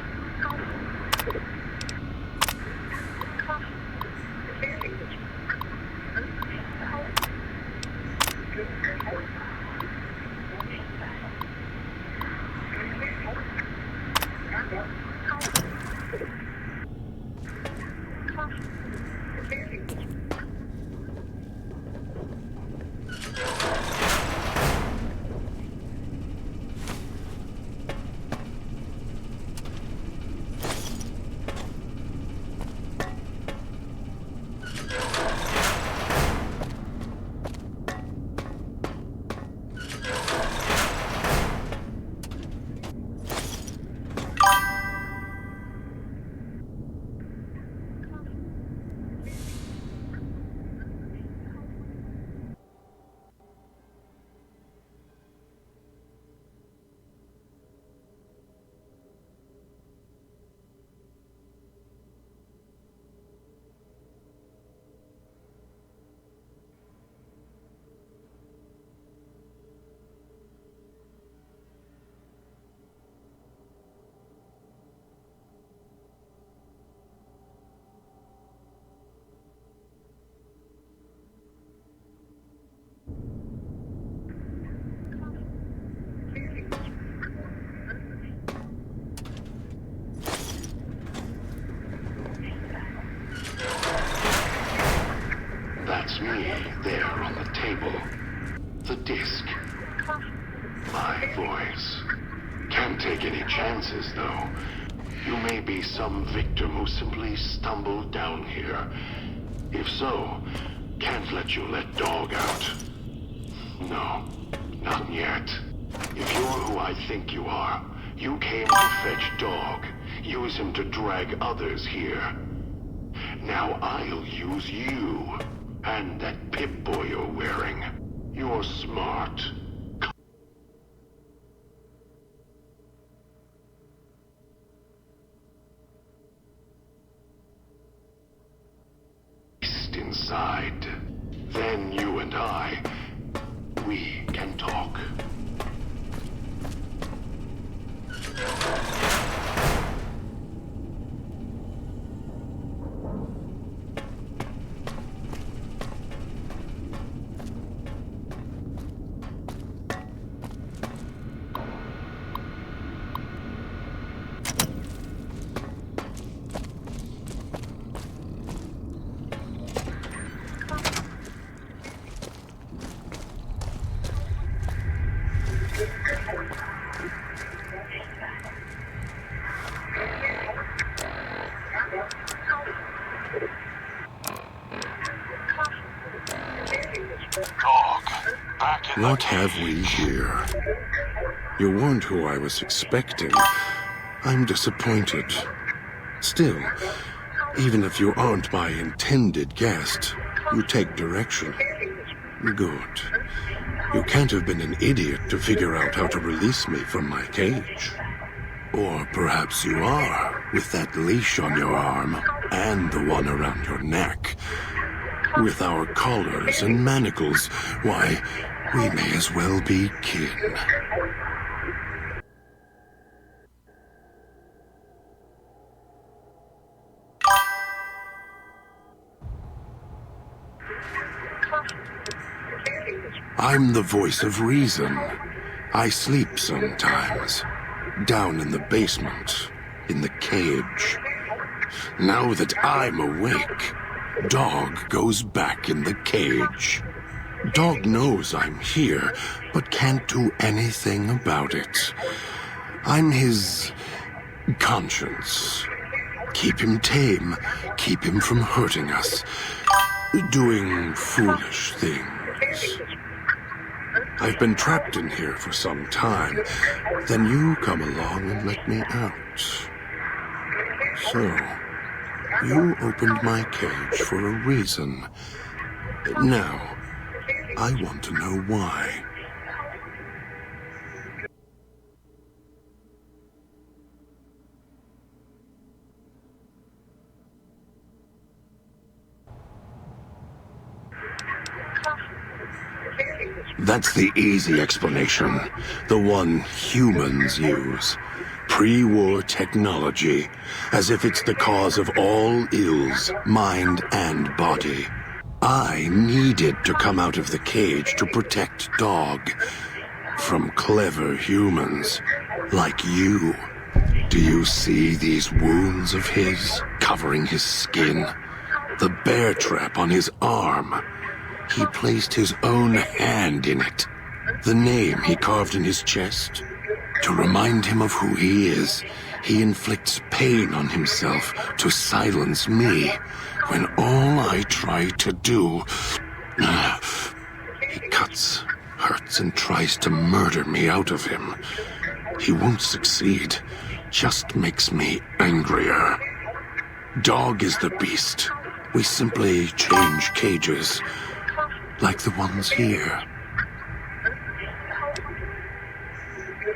That's me, there on the table. The disc. My voice. Can't take any chances, though. You may be some victim who simply stumbled down here. If so, can't let you let Dog out. No, not yet. If you're who I think you are, you came to fetch Dog. Use him to drag others here. Now I'll use you. And that Pip-Boy you're wearing. You're smart. Inside. Then you and I, we can talk. What have we here? You weren't who I was expecting. I'm disappointed. Still, even if you aren't my intended guest, you take direction. Good. You can't have been an idiot to figure out how to release me from my cage. Or perhaps you are, with that leash on your arm, and the one around your neck. With our collars and manacles, why, we may as well be kin. I'm the voice of reason. I sleep sometimes. Down in the basement, in the cage. Now that I'm awake, Dog goes back in the cage. Dog knows I'm here, but can't do anything about it. I'm his conscience. Keep him tame, keep him from hurting us, doing foolish things. I've been trapped in here for some time. Then you come along and let me out. So, you opened my cage for a reason. Now, I want to know why. That's the easy explanation. The one humans use. Pre-war technology. As if it's the cause of all ills, mind and body. I needed to come out of the cage to protect Dog. From clever humans. Like you. Do you see these wounds of his, covering his skin? The bear trap on his arm. He placed his own hand in it. The name he carved in his chest. To remind him of who he is, he inflicts pain on himself to silence me, when all I try to do... He cuts, hurts, and tries to murder me out of him. He won't succeed, just makes me angrier. Dog is the beast. We simply change cages. Like the ones here.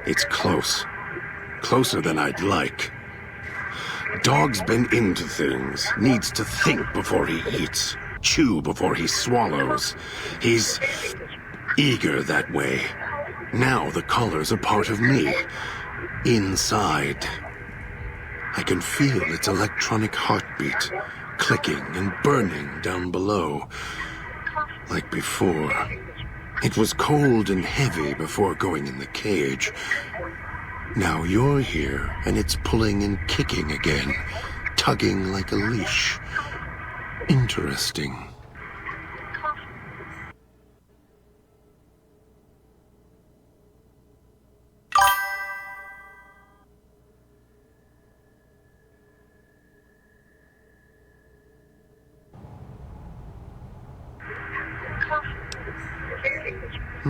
It's close. Closer than I'd like. Dog's been into things. Needs to think before he eats. Chew before he swallows. He's eager that way. Now the collar's a part of me. Inside. I can feel its electronic heartbeat. Clicking and burning down below. Like before. It was cold and heavy before going in the cage. Now you're here, and it's pulling and kicking again. Tugging like a leash. Interesting.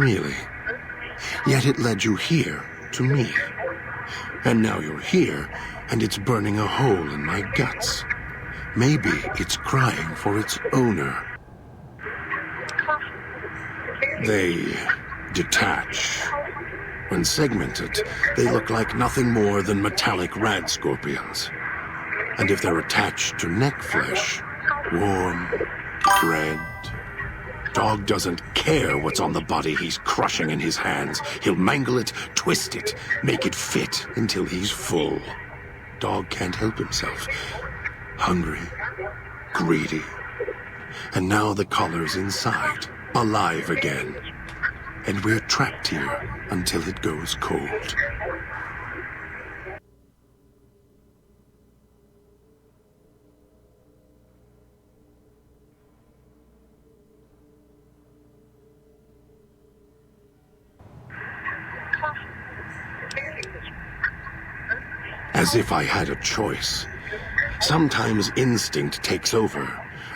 Really? Yet it led you here, to me. And now you're here, and it's burning a hole in my guts. Maybe it's crying for its owner. They detach. When segmented, they look like nothing more than metallic rad scorpions. And if they're attached to neck flesh, warm, red. Dog doesn't care what's on the body he's crushing in his hands. He'll mangle it, twist it, make it fit until he's full. Dog can't help himself. Hungry, greedy. And now the collar's inside, alive again. And we're trapped here until it goes cold. As if I had a choice. Sometimes instinct takes over,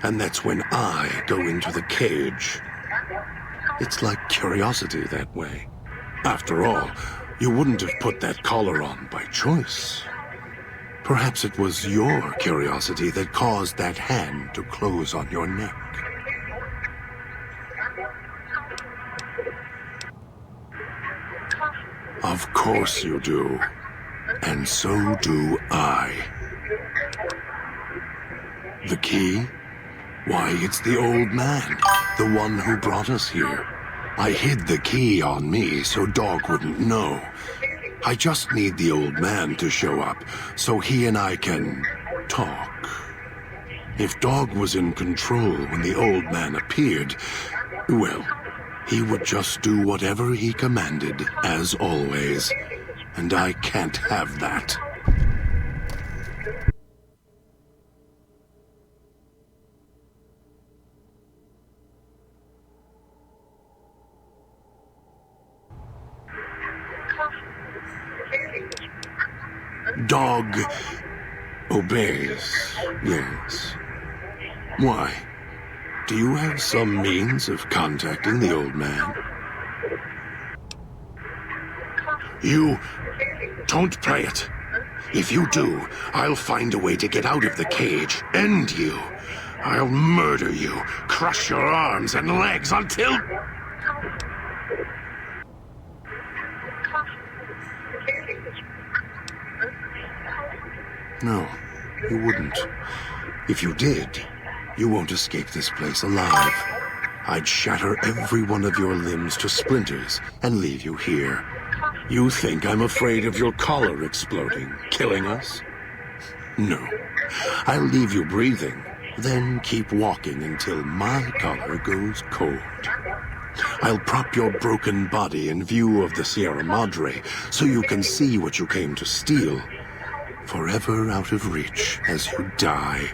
and that's when I go into the cage. It's like curiosity that way. After all, you wouldn't have put that collar on by choice. Perhaps it was your curiosity that caused that hand to close on your neck. Of course you do. And so do I. The key? Why, it's the old man, the one who brought us here. I hid the key on me so Dog wouldn't know. I just need the old man to show up so he and I can talk. If Dog was in control when the old man appeared, well, he would just do whatever he commanded, as always. And I can't have that. Dog obeys, yes. Why? Do you have some means of contacting the old man? You don't play it. If you do, I'll find a way to get out of the cage, end you. I'll murder you, crush your arms and legs until... No, you wouldn't. If you did, you won't escape this place alive. I'd shatter every one of your limbs to splinters and leave you here. You think I'm afraid of your collar exploding, killing us? No. I'll leave you breathing, then keep walking until my collar goes cold. I'll prop your broken body in view of the Sierra Madre so you can see what you came to steal. Forever out of reach as you die.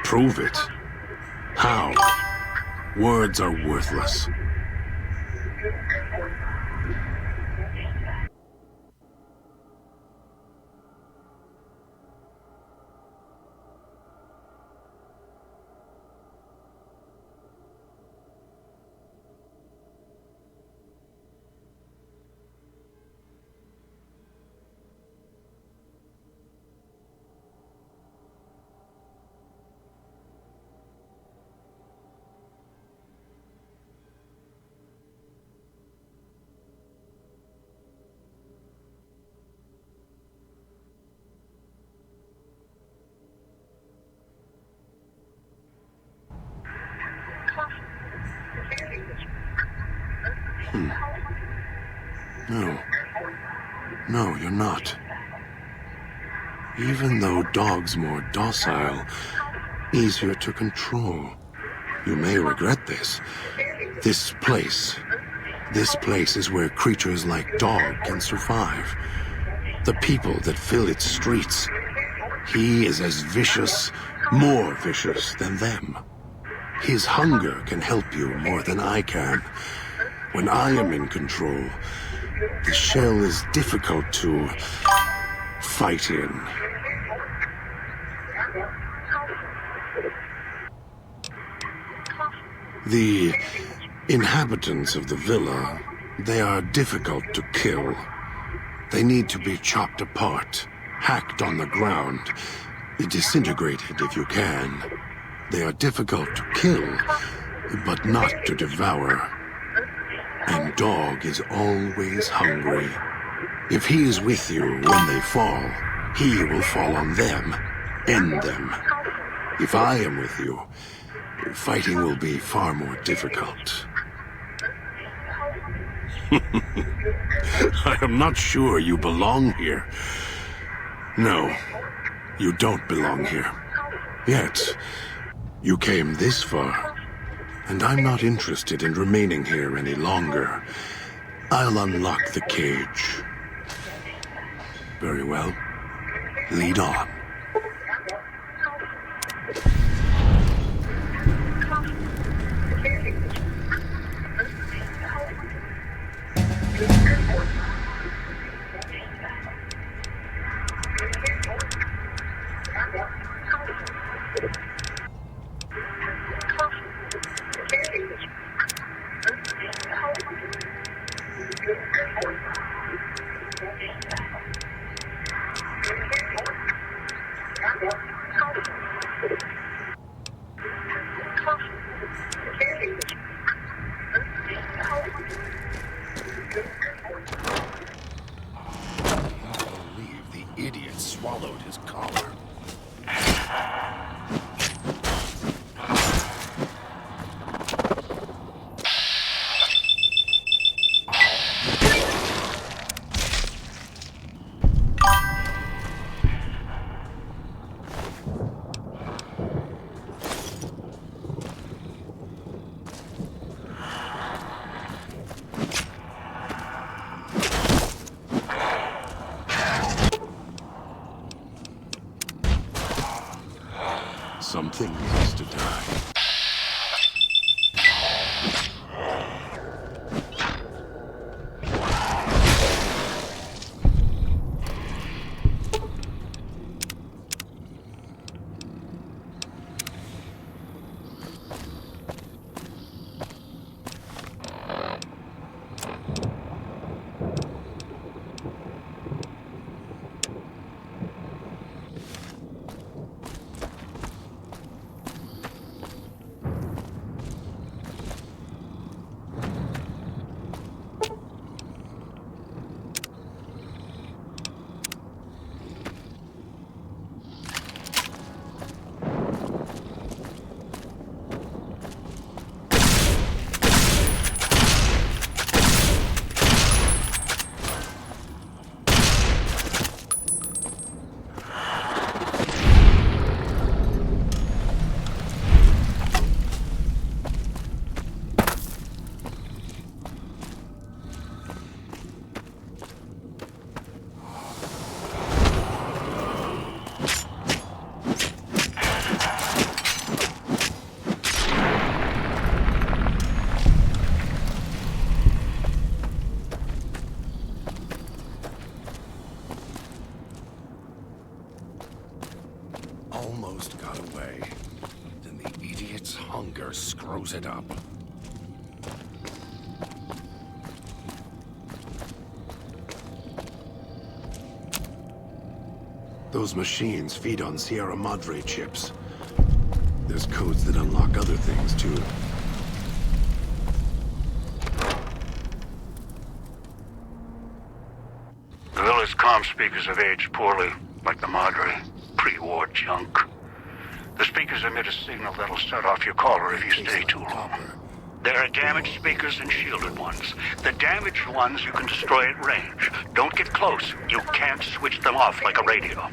Prove it. How? Words are worthless. No, you're not. Even though Dog's more docile, easier to control. You may regret this. This place is where creatures like Dog can survive. The people that fill its streets. He is as vicious, more vicious than them. His hunger can help you more than I can. When I am in control, the shell is difficult to fight in. The inhabitants of the villa, they are difficult to kill. They need to be chopped apart, hacked on the ground, disintegrated if you can. They are difficult to kill, but not to devour. And Dog is always hungry. If he is with you when they fall, he will fall on them, end them. If I am with you, fighting will be far more difficult. I am not sure you belong here. No, you don't belong here. Yet, you came this far, and I'm not interested in remaining here any longer. I'll unlock the cage. Very well. Lead on. Swallowed his collar. Something needs to die. Almost got away. Then the idiot's hunger screws it up. Those machines feed on Sierra Madre chips. There's codes that unlock other things, too. The villa's comm speakers have aged poorly, like the Madre. Pre-war junk. The speakers emit a signal that'll set off your caller if you stay too long. There are damaged speakers and shielded ones. The damaged ones you can destroy at range. Don't get close. You can't switch them off like a radio.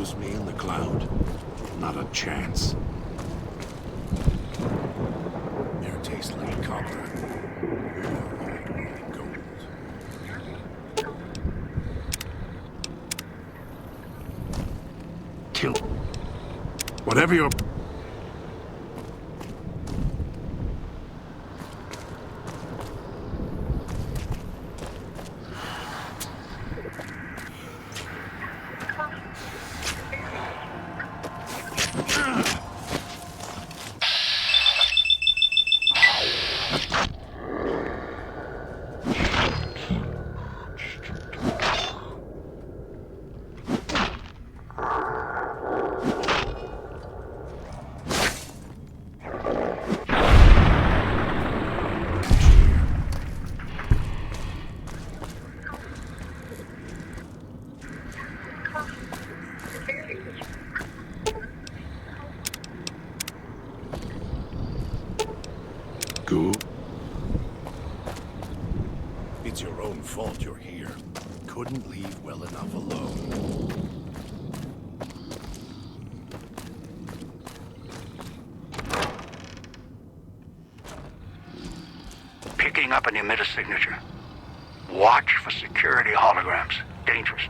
notice me in the cloud? Not a chance. Air tastes like copper. Or gold. Kill. Whatever you're... It's your own fault you're here. Couldn't leave well enough alone. Picking up an emitter signature. Watch for security holograms. Dangerous.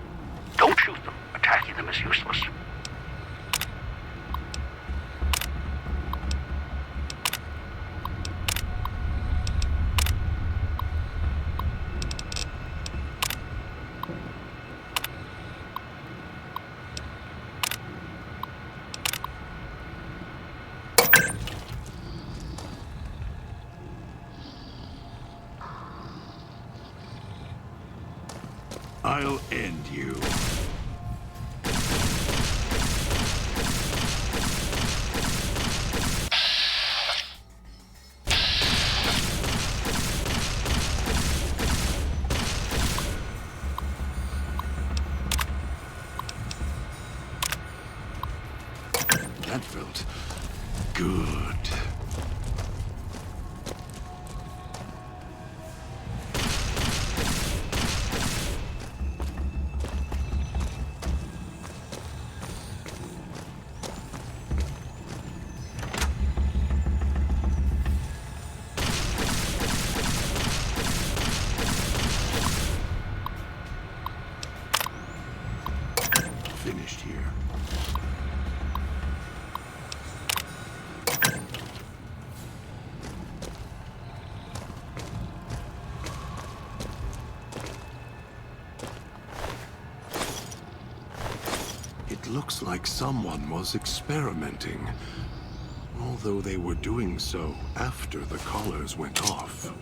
Don't shoot them. Attacking them is useless. I'll end you. That felt good. Finished here. It looks like someone was experimenting, although they were doing so after the collars went off.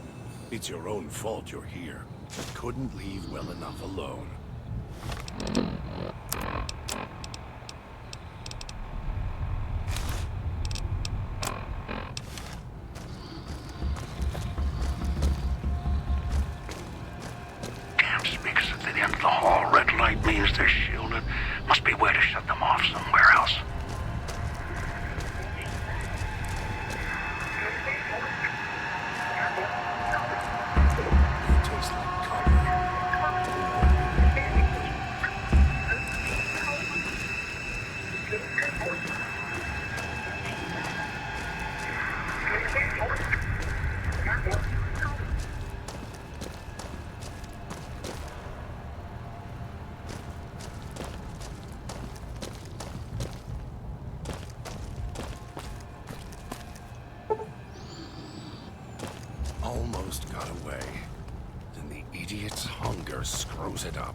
It's your own fault you're here. Couldn't leave well enough alone. Damn speakers at the end of the hall. Red light means they're shielded. Must be a way to shut them off somewhere else. Almost got away. Then the idiot's hunger screws it up.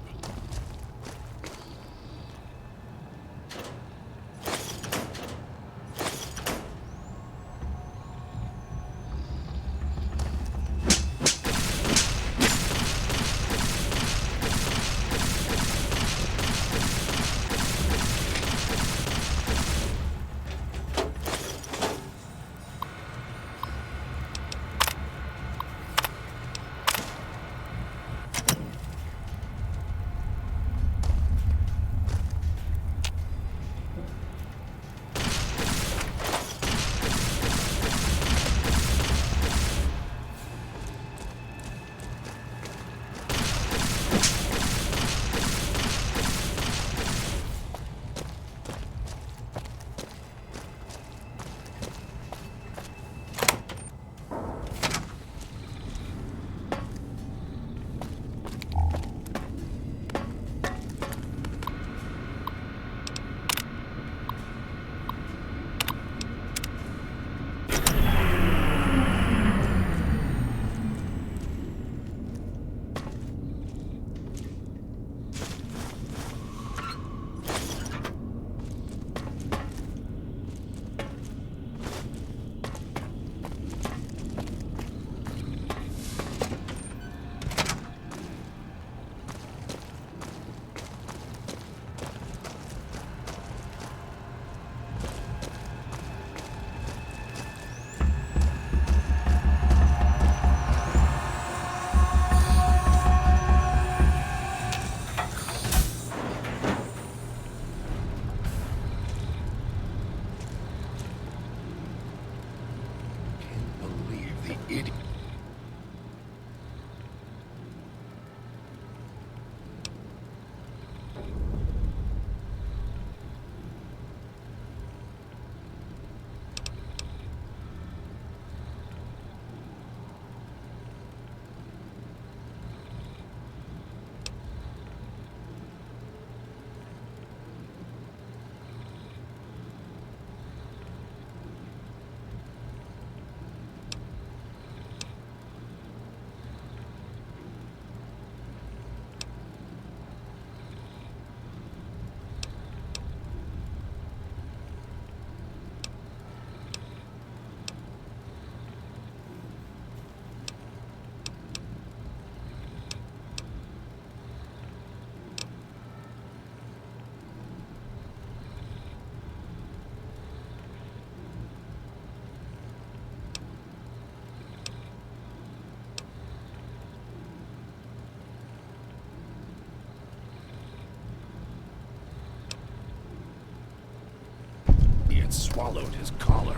swallowed his collar.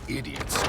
Idiots.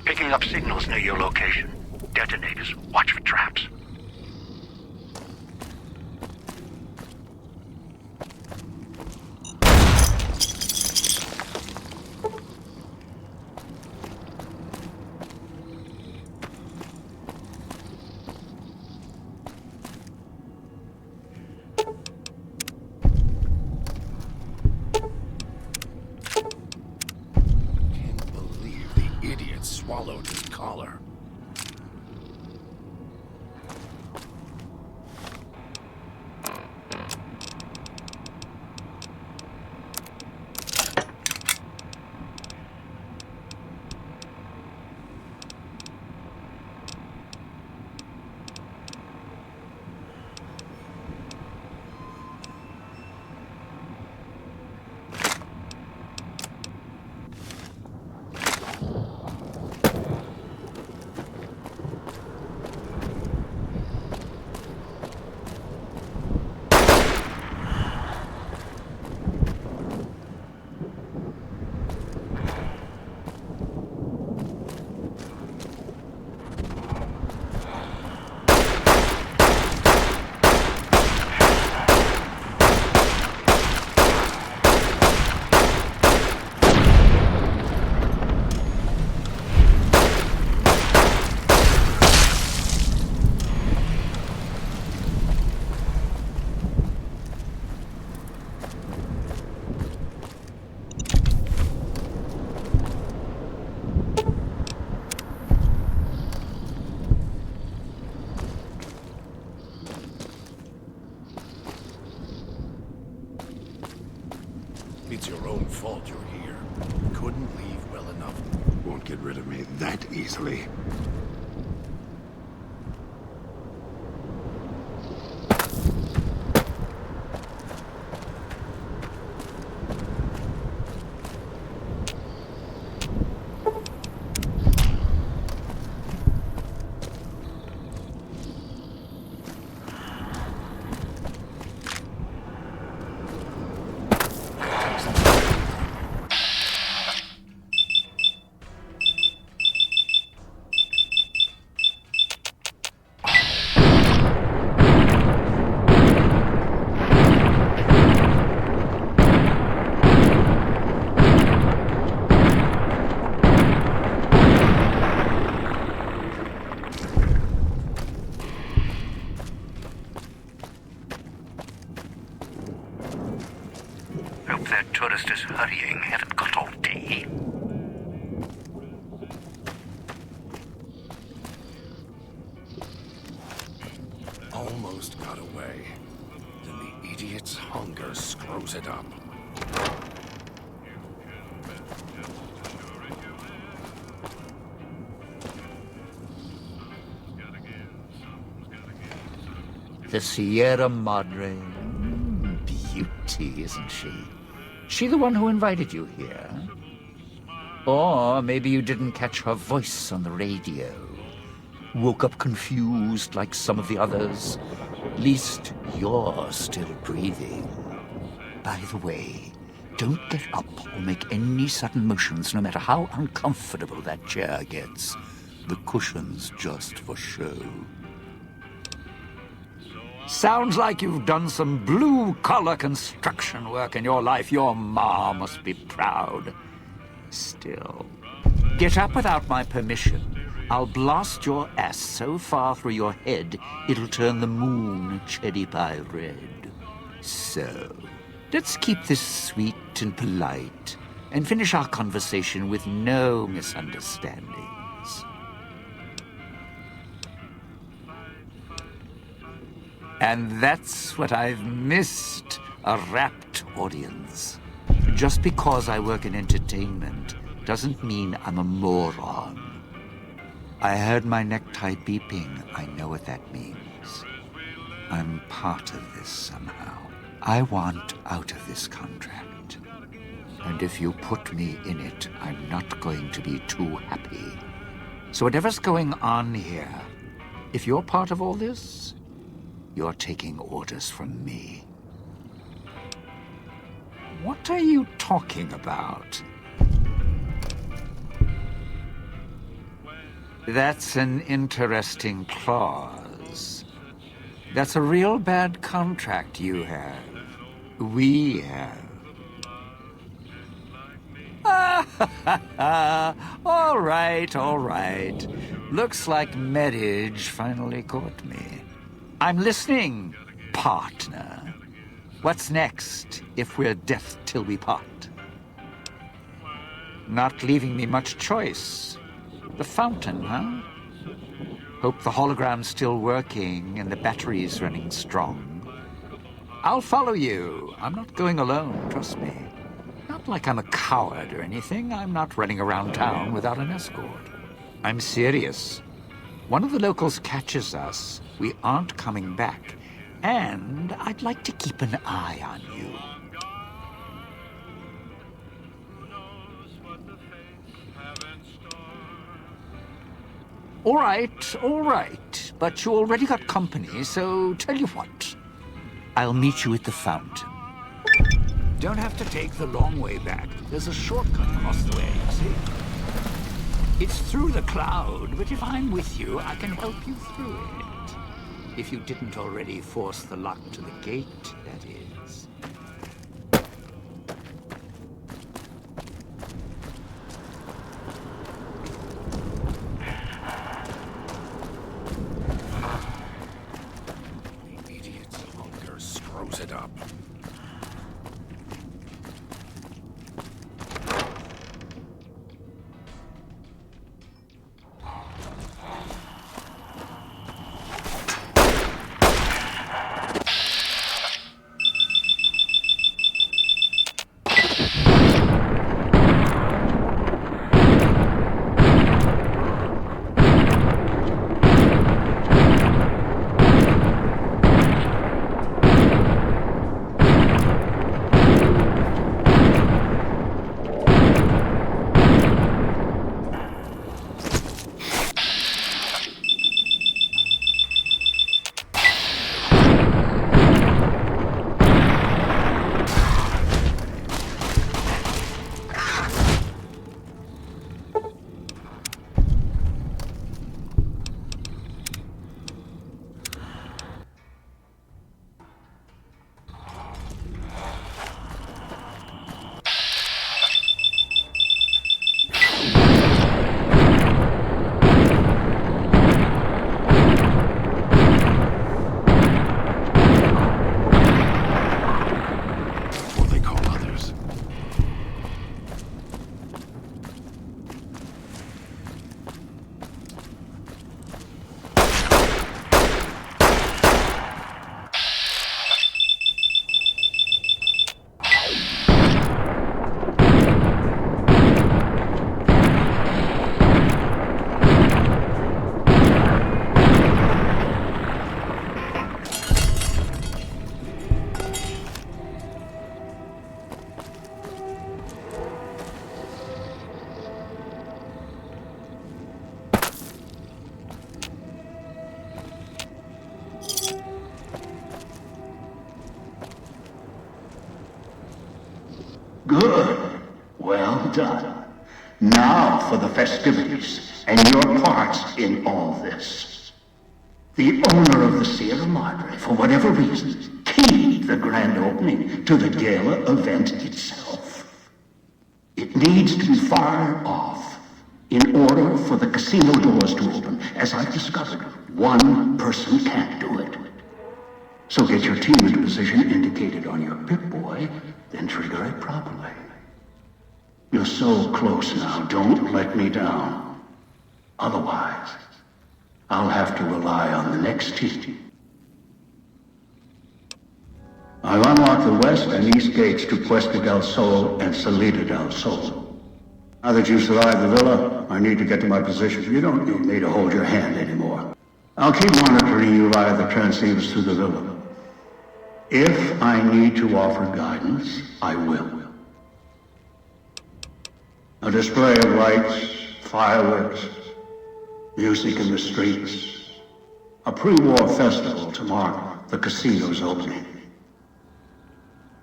Picking up signals near your location. Detonators. Watch for traps. Swallowed his collar. It's your own fault you're here. Couldn't leave well enough. Won't get rid of me that easily. Hope that tourist is hurrying. Haven't got all day. Almost got away. Then the idiot's hunger screws it up. The Sierra Madre. Beauty, isn't she? She the one who invited you here? Or maybe you didn't catch her voice on the radio. Woke up confused like some of the others. At least you're still breathing. By the way, don't get up or make any sudden motions, no matter how uncomfortable that chair gets. The cushion's just for show. Sounds like you've done some blue-collar construction work in your life. Your ma must be proud. Still, get up without my permission. I'll blast your ass so far through your head, it'll turn the moon cherry pie red. So, let's keep this sweet and polite, and finish our conversation with no misunderstandings. And that's what I've missed, a rapt audience. Just because I work in entertainment doesn't mean I'm a moron. I heard my necktie beeping. I know what that means. I'm part of this somehow. I want out of this contract. And if you put me in it, I'm not going to be too happy. So whatever's going on here, if you're part of all this, you're taking orders from me. What are you talking about? That's an interesting clause. That's a real bad contract you have. We have. All right, all right. Looks like marriage finally caught me. I'm listening, partner. What's next, if we're death till we part? Not leaving me much choice. The fountain, huh? Hope the hologram's still working and the battery's running strong. I'll follow you. I'm not going alone, trust me. Not like I'm a coward or anything. I'm not running around town without an escort. I'm serious. One of the locals catches us, we aren't coming back. And I'd like to keep an eye on you. All right. But you already got company, so tell you what. I'll meet you at the fountain. Don't have to take the long way back. There's a shortcut across the way, see? It's through the cloud, but if I'm with you, I can help you through it. If you didn't already force the lock to the gate, that is. The idiot's hunger screws it up. Good. Well done. Now for the festivities, and your parts in all this. The owner of the Sierra Madre, for whatever reason, keyed the grand opening to the gala event itself. It needs to be fired off in order for the casino doors to open. As I've discovered, one person can't do it. So get your team into position indicated on your Pip-Boy, then trigger it properly. You're so close now, don't let me down. Otherwise, I'll have to rely on the next team. I've unlocked the west and east gates to Puesta del Sol and Salida del Sol. Now that you've survived the villa, I need to get to my position. You don't need me to hold your hand anymore. I'll keep monitoring you via the transceivers through the villa. If I need to offer guidance, I will. A display of lights, fireworks, music in the streets, a pre-war festival to mark the casino's opening.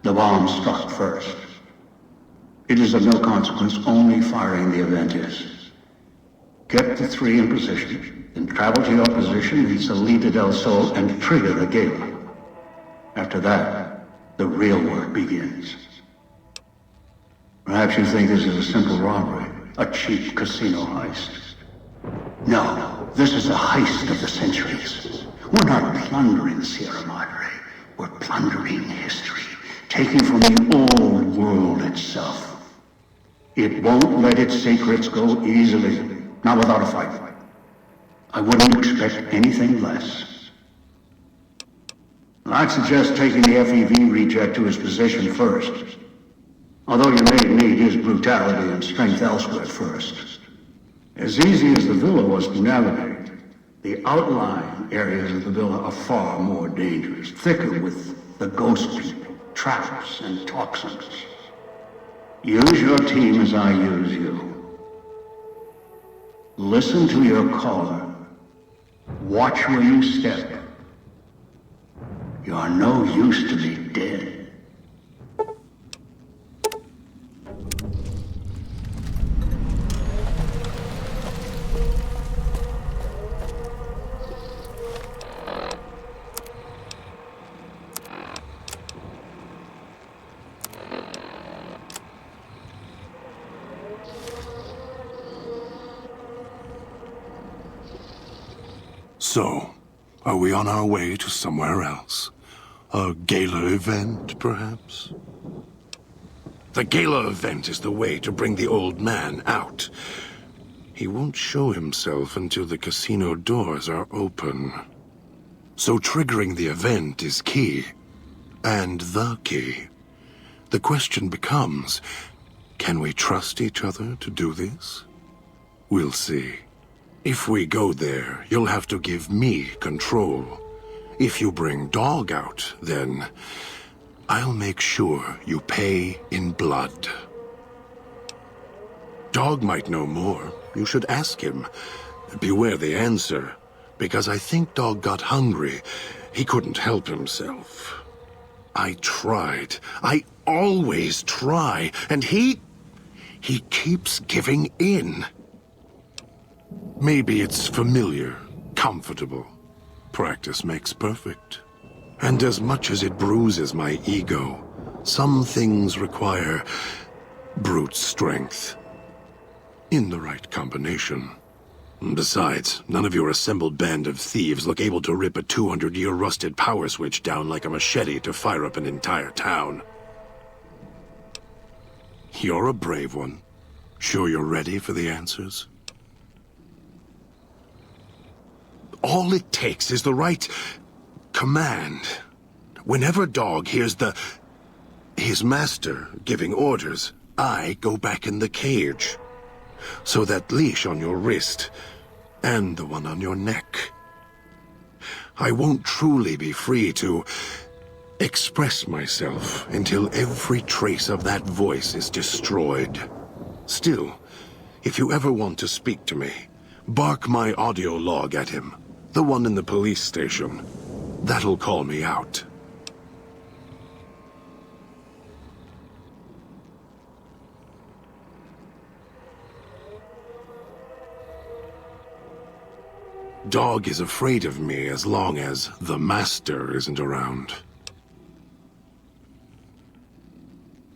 The bomb struck first. It is of no consequence, only firing the event is. Get the three in position, then travel to your position in Salida del Sol and trigger the gala. After that, the real work begins. Perhaps you think this is a simple robbery, a cheap casino heist. No, this is a heist of the centuries. We're not plundering Sierra Madre. We're plundering history, taking from the old world itself. It won't let its secrets go easily, not without a fight. I wouldn't expect anything less. I'd suggest taking the FEV reject to his position first. Although you may need his brutality and strength elsewhere first. As easy as the villa was to navigate, the outlying areas of the villa are far more dangerous, thicker with the ghost people, traps, and toxins. Use your team as I use you. Listen to your caller. Watch where you step. You're no use to me dead. So, are we on our way to somewhere else? A gala event, perhaps? The gala event is the way to bring the old man out. He won't show himself until the casino doors are open. So triggering the event is key. And the key. The question becomes, can we trust each other to do this? We'll see. If we go there, you'll have to give me control. If you bring Dog out, then I'll make sure you pay in blood. Dog might know more. You should ask him. Beware the answer, because I think Dog got hungry. He couldn't help himself. I tried. I always try, and he keeps giving in. Maybe it's familiar, comfortable. Practice makes perfect. And as much as it bruises my ego, some things require brute strength. In the right combination. Besides, none of your assembled band of thieves look able to rip a 200-year rusted power switch down like a machete to fire up an entire town. You're a brave one. Sure you're ready for the answers? All it takes is the right command. Whenever Dog hears his master giving orders, I go back in the cage. So that leash on your wrist, and the one on your neck. I won't truly be free to express myself until every trace of that voice is destroyed. Still, if you ever want to speak to me, bark my audio log at him. The one in the police station. That'll call me out. Dog is afraid of me as long as the Master isn't around.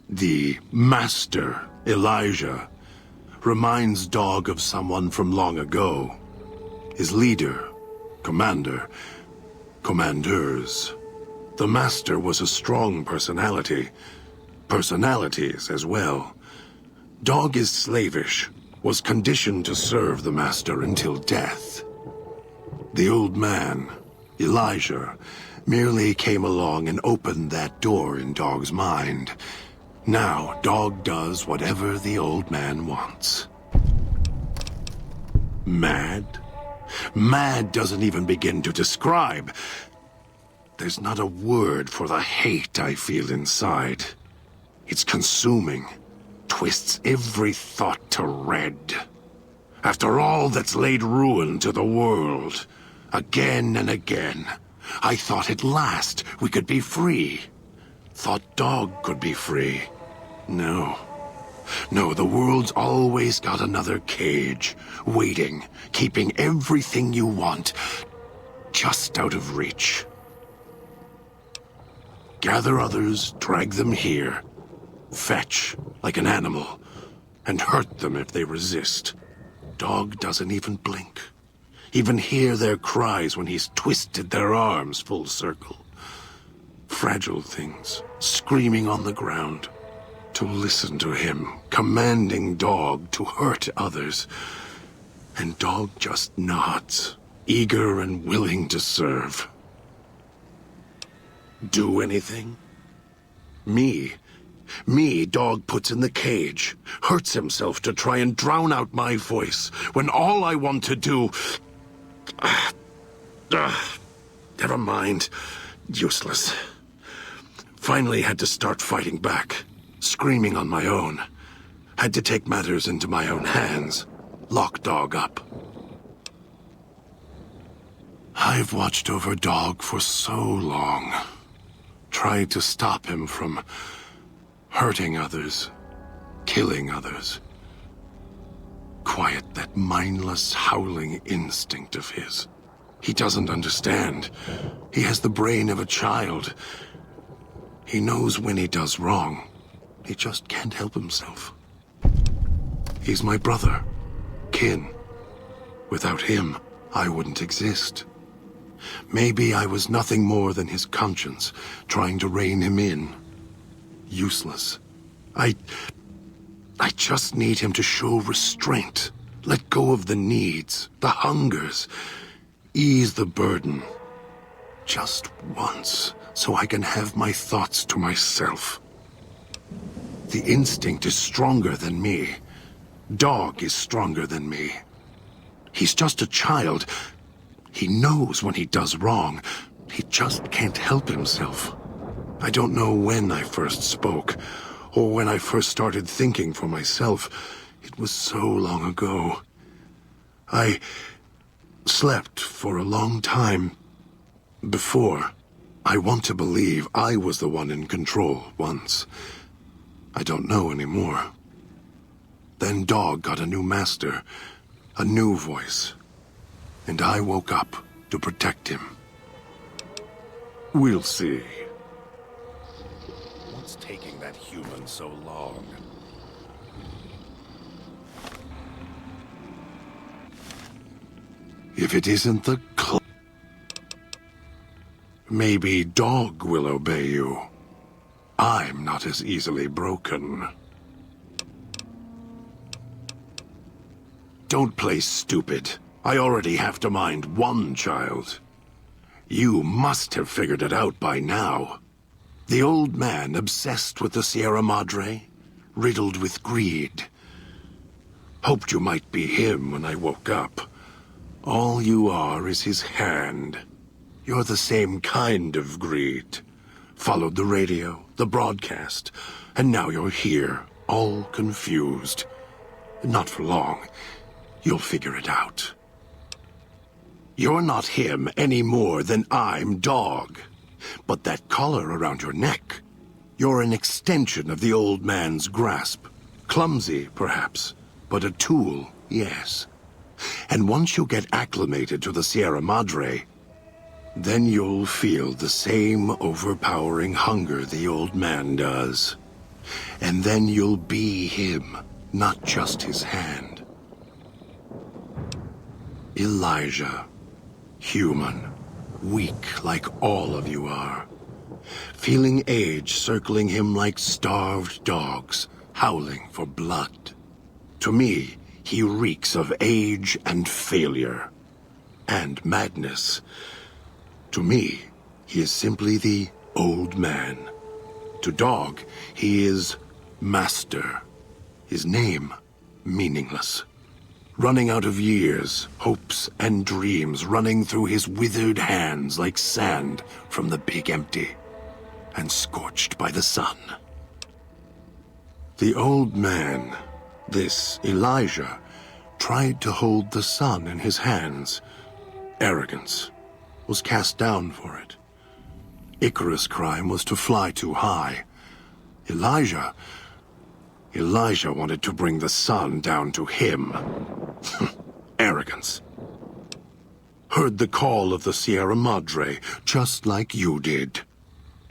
The Master, Elijah, reminds Dog of someone from long ago. His leader, commander, commanders. The Master was a strong personality. Personalities as well. Dog is slavish, was conditioned to serve the Master until death. The old man, Elijah, merely came along and opened that door in Dog's mind. Now, Dog does whatever the old man wants. Mad? Mad doesn't even begin to describe. There's not a word for the hate I feel inside. It's consuming, twists every thought to red. After all that's laid ruin to the world, again and again, I thought at last we could be free. Thought Dog could be free. No. No, the world's always got another cage, waiting, keeping everything you want just out of reach. Gather others, drag them here, fetch like an animal, and hurt them if they resist. Dog doesn't even blink. Even hear their cries when he's twisted their arms full circle. Fragile things, screaming on the ground. To listen to him, commanding Dog to hurt others. And Dog just nods, eager and willing to serve. Do anything? Me, Dog puts in the cage, hurts himself to try and drown out my voice, when all I want to do... never mind. Useless. Finally had to start fighting back. Screaming on my own. Had to take matters into my own hands. Lock Dog up. I've watched over Dog for so long. Tried to stop him from hurting others, killing others. Quiet that mindless, howling instinct of his. He doesn't understand. He has the brain of a child. He knows when he does wrong. He just can't help himself. He's my brother, kin. Without him, I wouldn't exist. Maybe I was nothing more than his conscience, trying to rein him in. Useless. I just need him to show restraint. Let go of the needs, the hungers. Ease the burden. Just once, so I can have my thoughts to myself. The instinct is stronger than me. Dog is stronger than me. He's just a child. He knows when he does wrong. He just can't help himself. I don't know when I first spoke, or when I first started thinking for myself. It was so long ago. I slept for a long time before. I want to believe I was the one in control once. I don't know anymore. Then Dog got a new master, a new voice. And I woke up to protect him. We'll see. What's taking that human so long? If it isn't the maybe Dog will obey you. I'm not as easily broken. Don't play stupid. I already have to mind one child. You must have figured it out by now. The old man obsessed with the Sierra Madre, riddled with greed. Hoped you might be him when I woke up. All you are is his hand. You're the same kind of greed. Followed the radio, the broadcast, and now you're here, all confused. Not for long. You'll figure it out. You're not him any more than I'm Dog. But that collar around your neck, you're an extension of the old man's grasp. Clumsy, perhaps, but a tool, yes. And once you get acclimated to the Sierra Madre, then you'll feel the same overpowering hunger the old man does. And then you'll be him, not just his hand. Elijah, human, weak like all of you are. Feeling age circling him like starved dogs, howling for blood. To me, he reeks of age and failure. And madness. To me, he is simply the old man. To Dog, he is Master. His name, meaningless. Running out of years, hopes and dreams running through his withered hands like sand from the big empty, and scorched by the sun. The old man, this Elijah, tried to hold the sun in his hands. Arrogance. Was cast down for it. Icarus' crime was to fly too high. Elijah wanted to bring the sun down to him. Arrogance. Heard the call of the Sierra Madre, just like you did.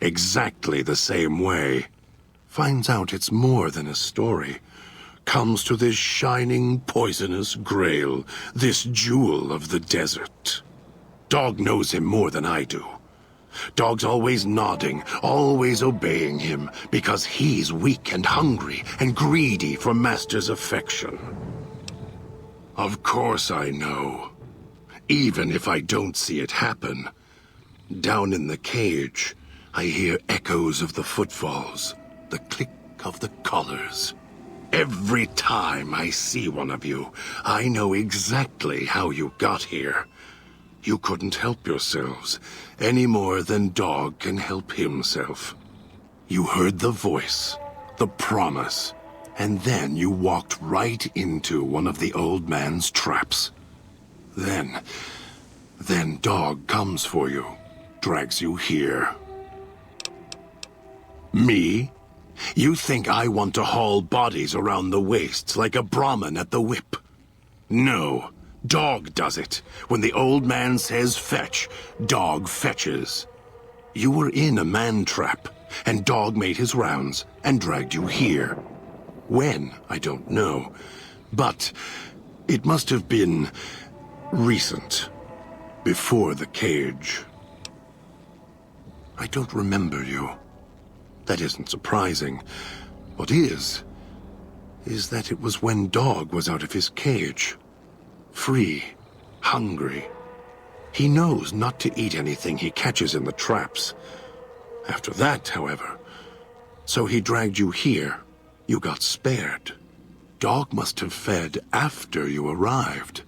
Exactly the same way. Finds out it's more than a story. Comes to this shining, poisonous grail, this jewel of the desert. Dog knows him more than I do. Dog's always nodding, always obeying him, because he's weak and hungry and greedy for Master's affection. Of course I know. Even if I don't see it happen. Down in the cage, I hear echoes of the footfalls, the click of the collars. Every time I see one of you, I know exactly how you got here. You couldn't help yourselves, any more than Dog can help himself. You heard the voice, the promise, and then you walked right into one of the old man's traps. Then Dog comes for you, drags you here. Me? You think I want to haul bodies around the waist like a Brahmin at the whip? No. Dog does it. When the old man says fetch, Dog fetches. You were in a man trap, and Dog made his rounds and dragged you here. When, I don't know. But it must have been recent. Before the cage. I don't remember you. That isn't surprising. What is that it was when Dog was out of his cage. Free, hungry. He knows not to eat anything he catches in the traps. After that, however, so he dragged you here. You got spared. Dog must have fed after you arrived.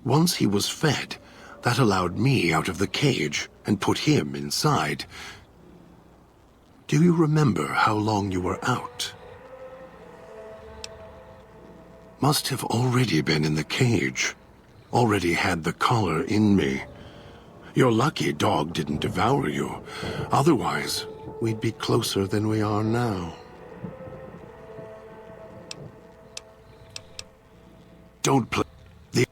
Once he was fed, that allowed me out of the cage and put him inside. Do you remember how long you were out? Must have already been in the cage. Already had the collar in me. You're lucky Dog didn't devour you. Otherwise, we'd be closer than we are now. Don't play the...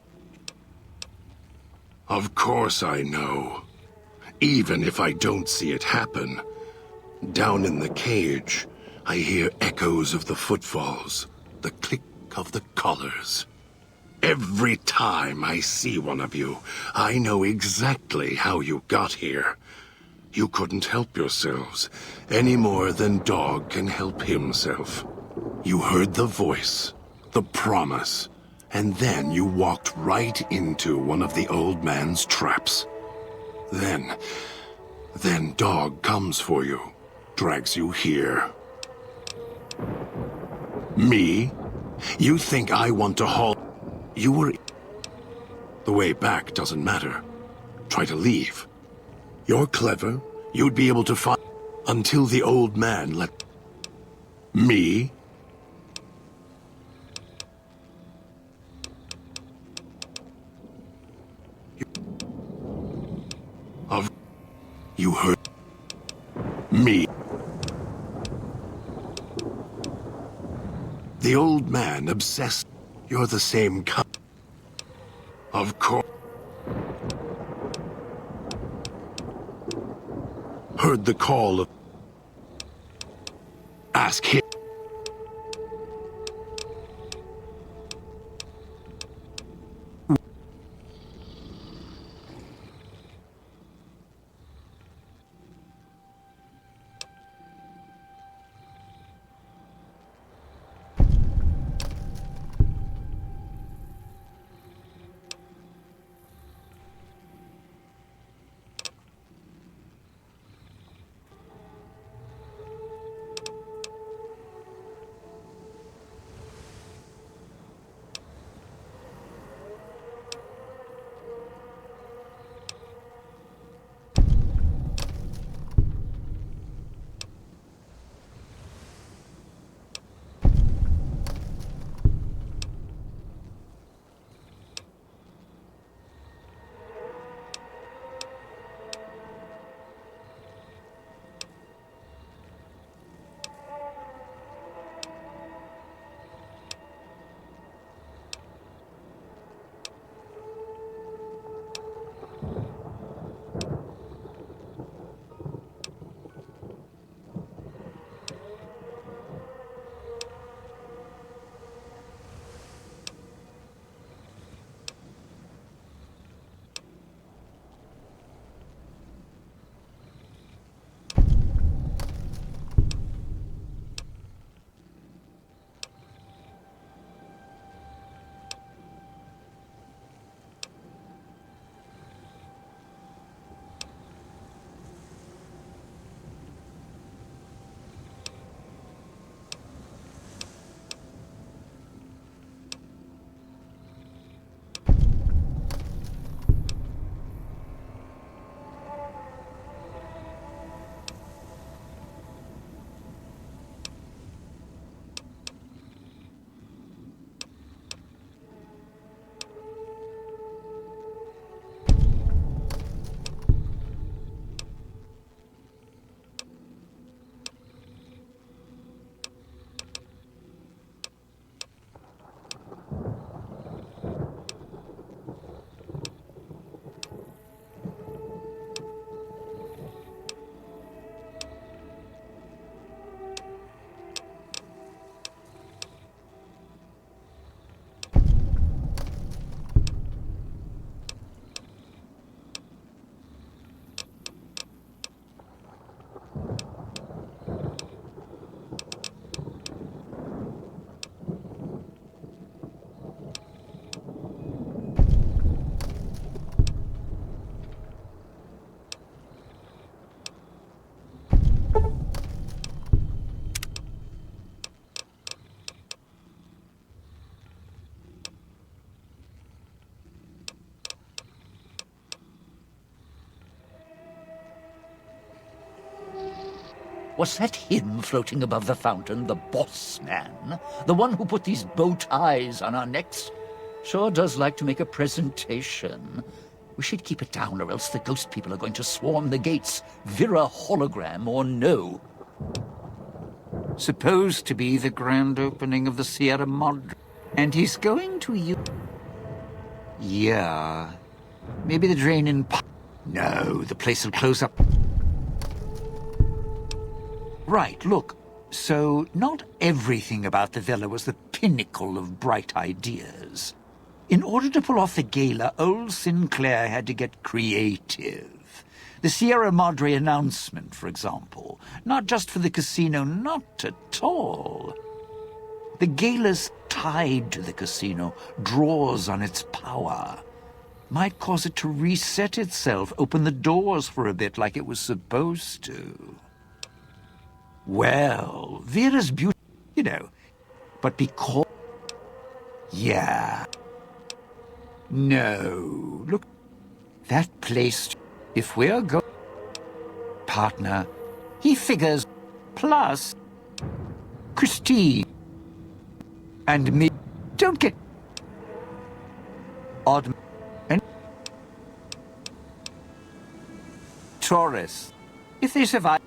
Of course I know. Even if I don't see it happen. Down in the cage, I hear echoes of the footfalls, the click of the collars. Every time I see one of you, I know exactly how you got here. You couldn't help yourselves, any more than Dog can help himself. You heard the voice, the promise, and then you walked right into one of the old man's traps. Then Dog comes for you, drags you here. Me? You think I want to haul... You were... The way back doesn't matter. Try to leave. You're clever. You'd be able to find... Until the old man let... Me? You heard... Me? The old man obsessed... You're the same kind. Of course. Heard the call of... Ask him. Was that him floating above the fountain, the boss man? The one who put these bow ties on our necks? Sure does like to make a presentation. We should keep it down, or else the ghost people are going to swarm the gates, Vira hologram or no. Supposed to be the grand opening of the Sierra Madre. And he's going to use... Yeah. Maybe the drain in... No, the place will close up. Right, look. So, not everything about the villa was the pinnacle of bright ideas. In order to pull off the gala, old Sinclair had to get creative. The Sierra Madre announcement, for example. Not just for the casino, not at all. The gala's tied to the casino, draws on its power. Might cause it to reset itself, open the doors for a bit like it was supposed to. Well, Vera's beautiful, you know, but because... Yeah. No, look, that place, if we're going... Partner, he figures, plus Christine and me. Don't get... Odd... And... Taurus, if they survive...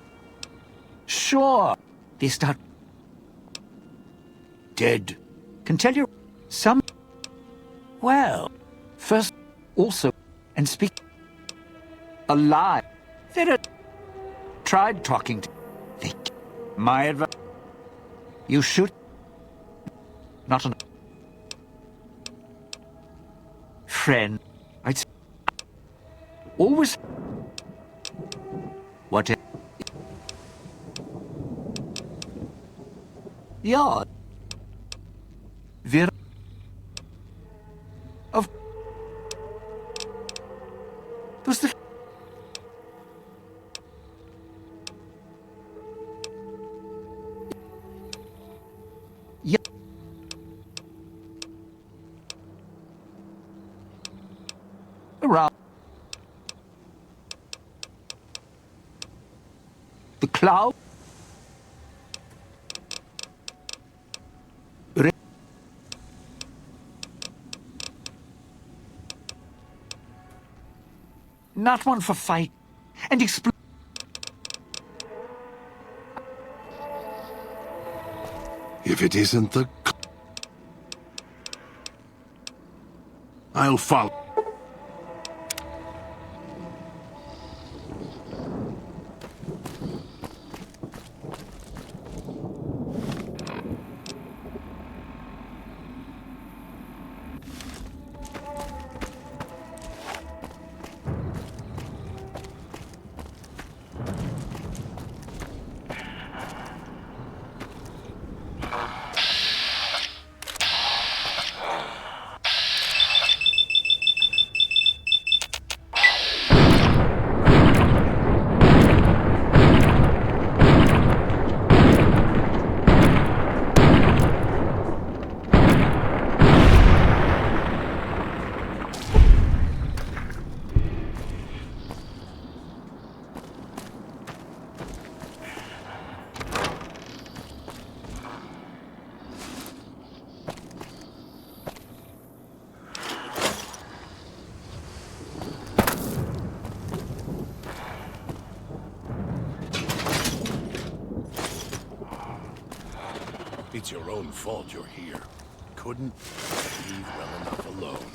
Sure, they start... Dead. Can tell you... Some... Well, first... also, and speak alive. Vera tried talking to Nick. My advice, you shoot, not an friend. I'd say, always whatever. Yeah. Vera of was the yeah. Around the cloud. Not one for fight and explode. If it isn't the... I'll follow. It's your own fault you're here. Couldn't leave well enough alone.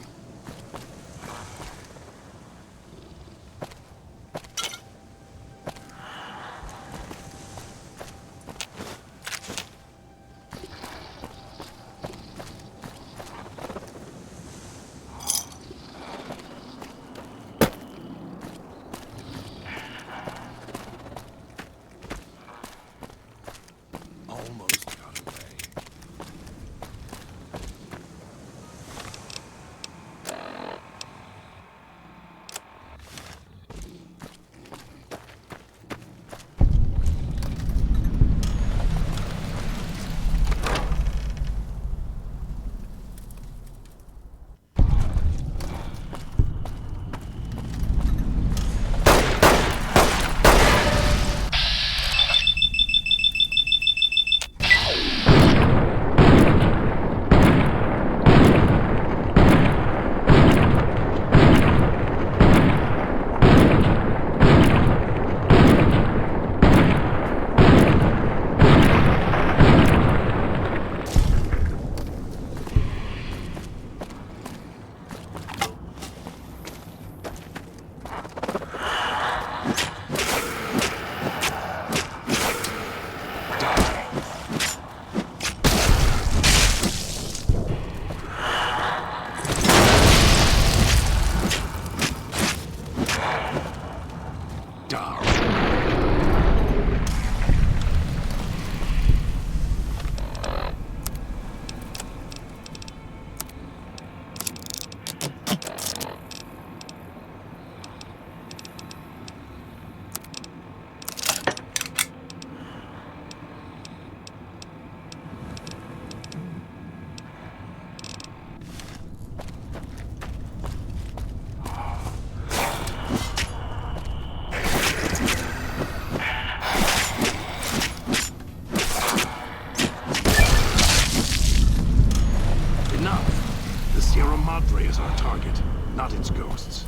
not its ghosts.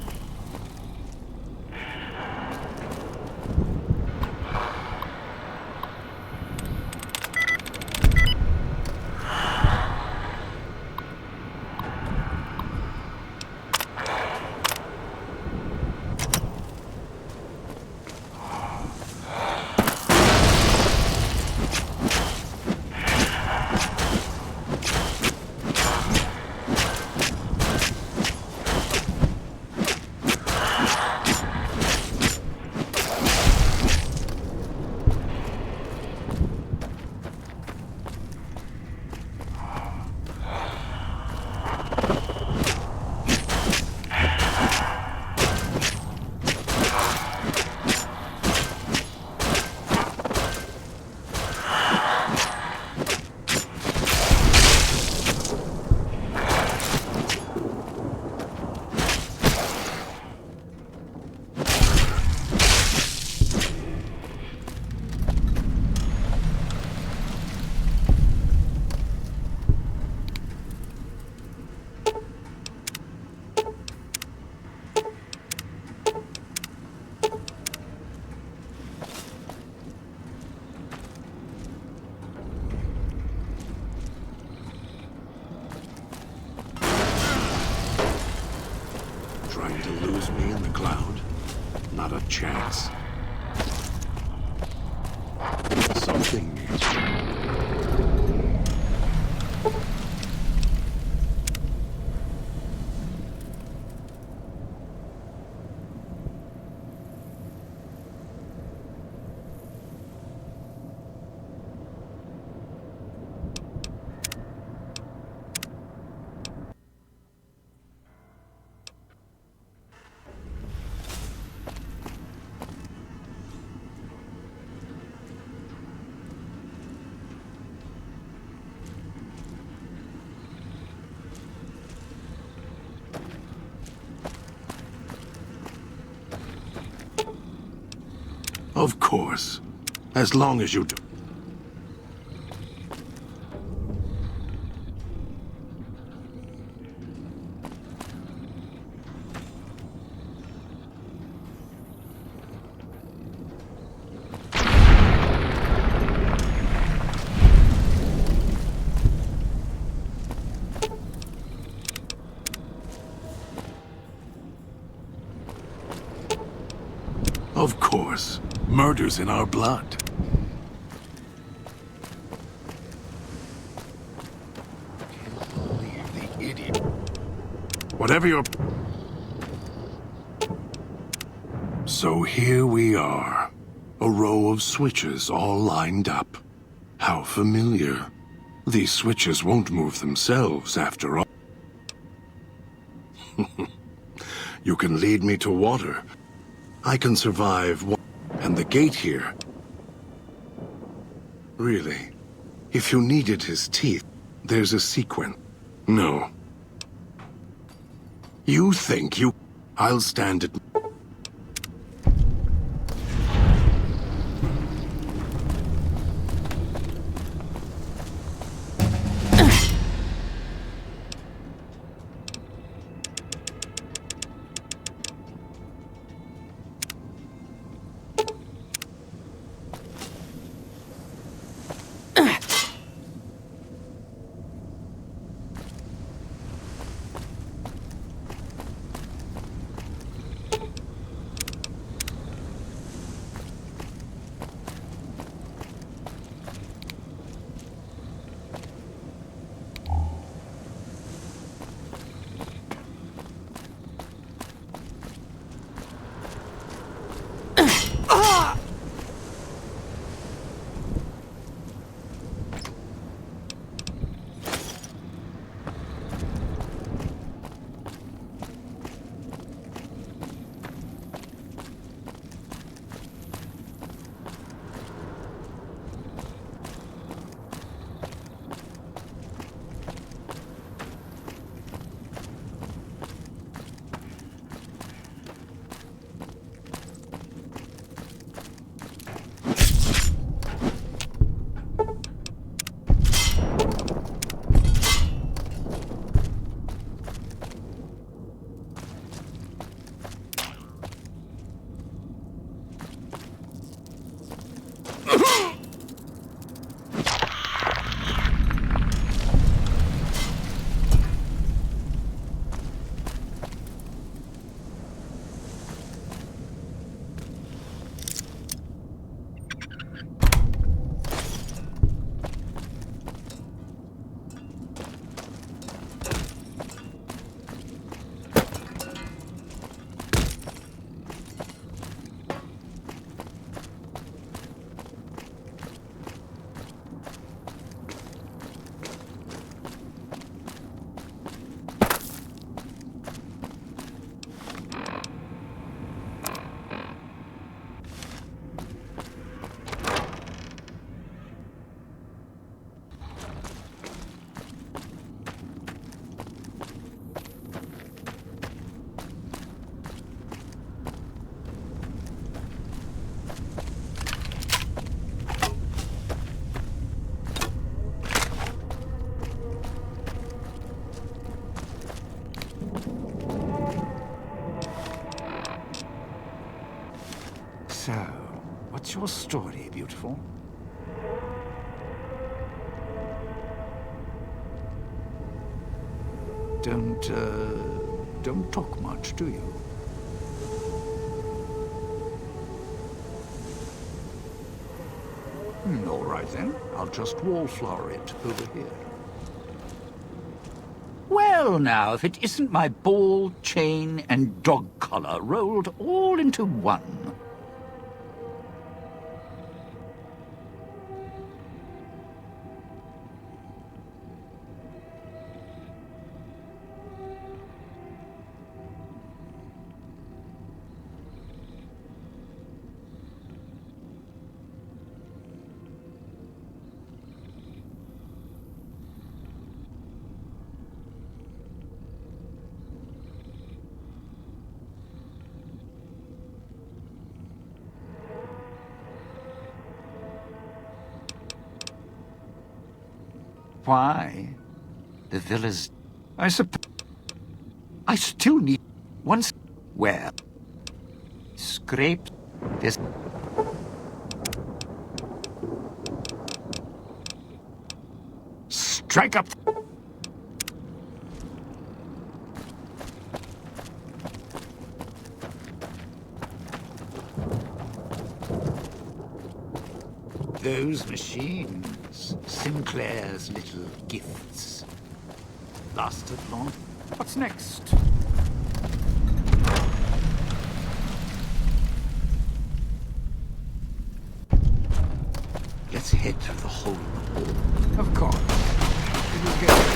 trying to lose me in the cloud? Not a chance. Something. Of course. As long as you do. Of course. Murder's in our blood. Can't believe the idiot. Whatever your... So here we are. A row of switches all lined up. How familiar. These switches won't move themselves after all. You can lead me to water. I can survive. And the gate here. Really, if you needed his teeth, there's a sequence. No. You think you... I'll stand it. So, what's your story, beautiful? don't talk much, do you? All right then. I'll just wallflower it over here. Well now, if it isn't my ball, chain, and dog collar rolled all into one. Why? The villa's... I suppose... I still need... Once... Where? Scrape... This... Strike up... Those machines, Sinclair's little gifts. Lasted long. What's next? Let's head through the hole in the wall. Of course. It was good.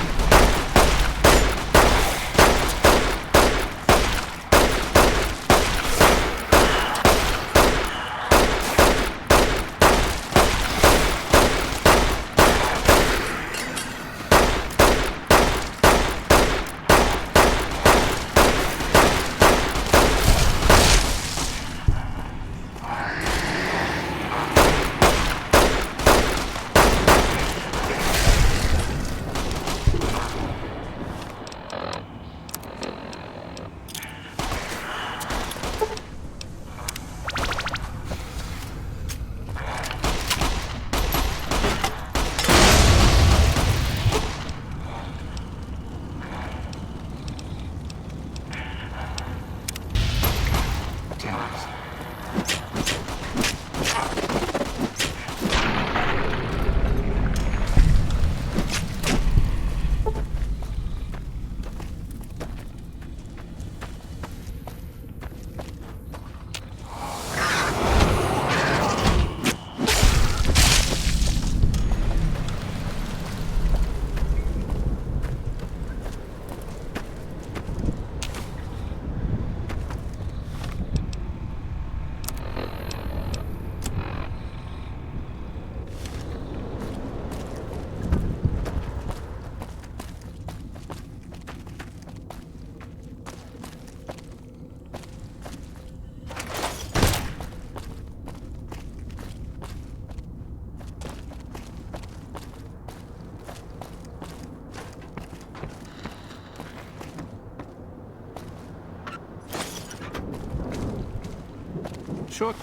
Sure.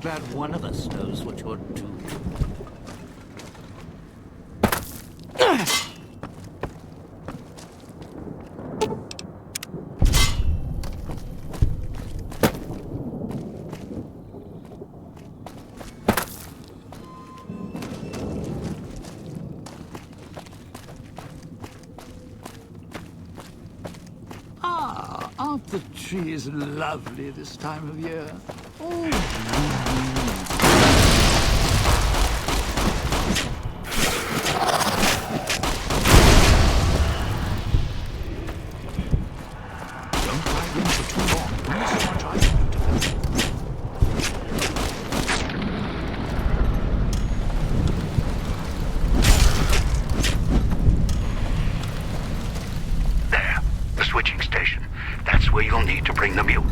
Glad one of us knows what you're doing. Aren't the trees lovely this time of year? Oh. Don't dive in for too long. Don't miss so much item. There, the switching station. That's where you'll need to bring the mute.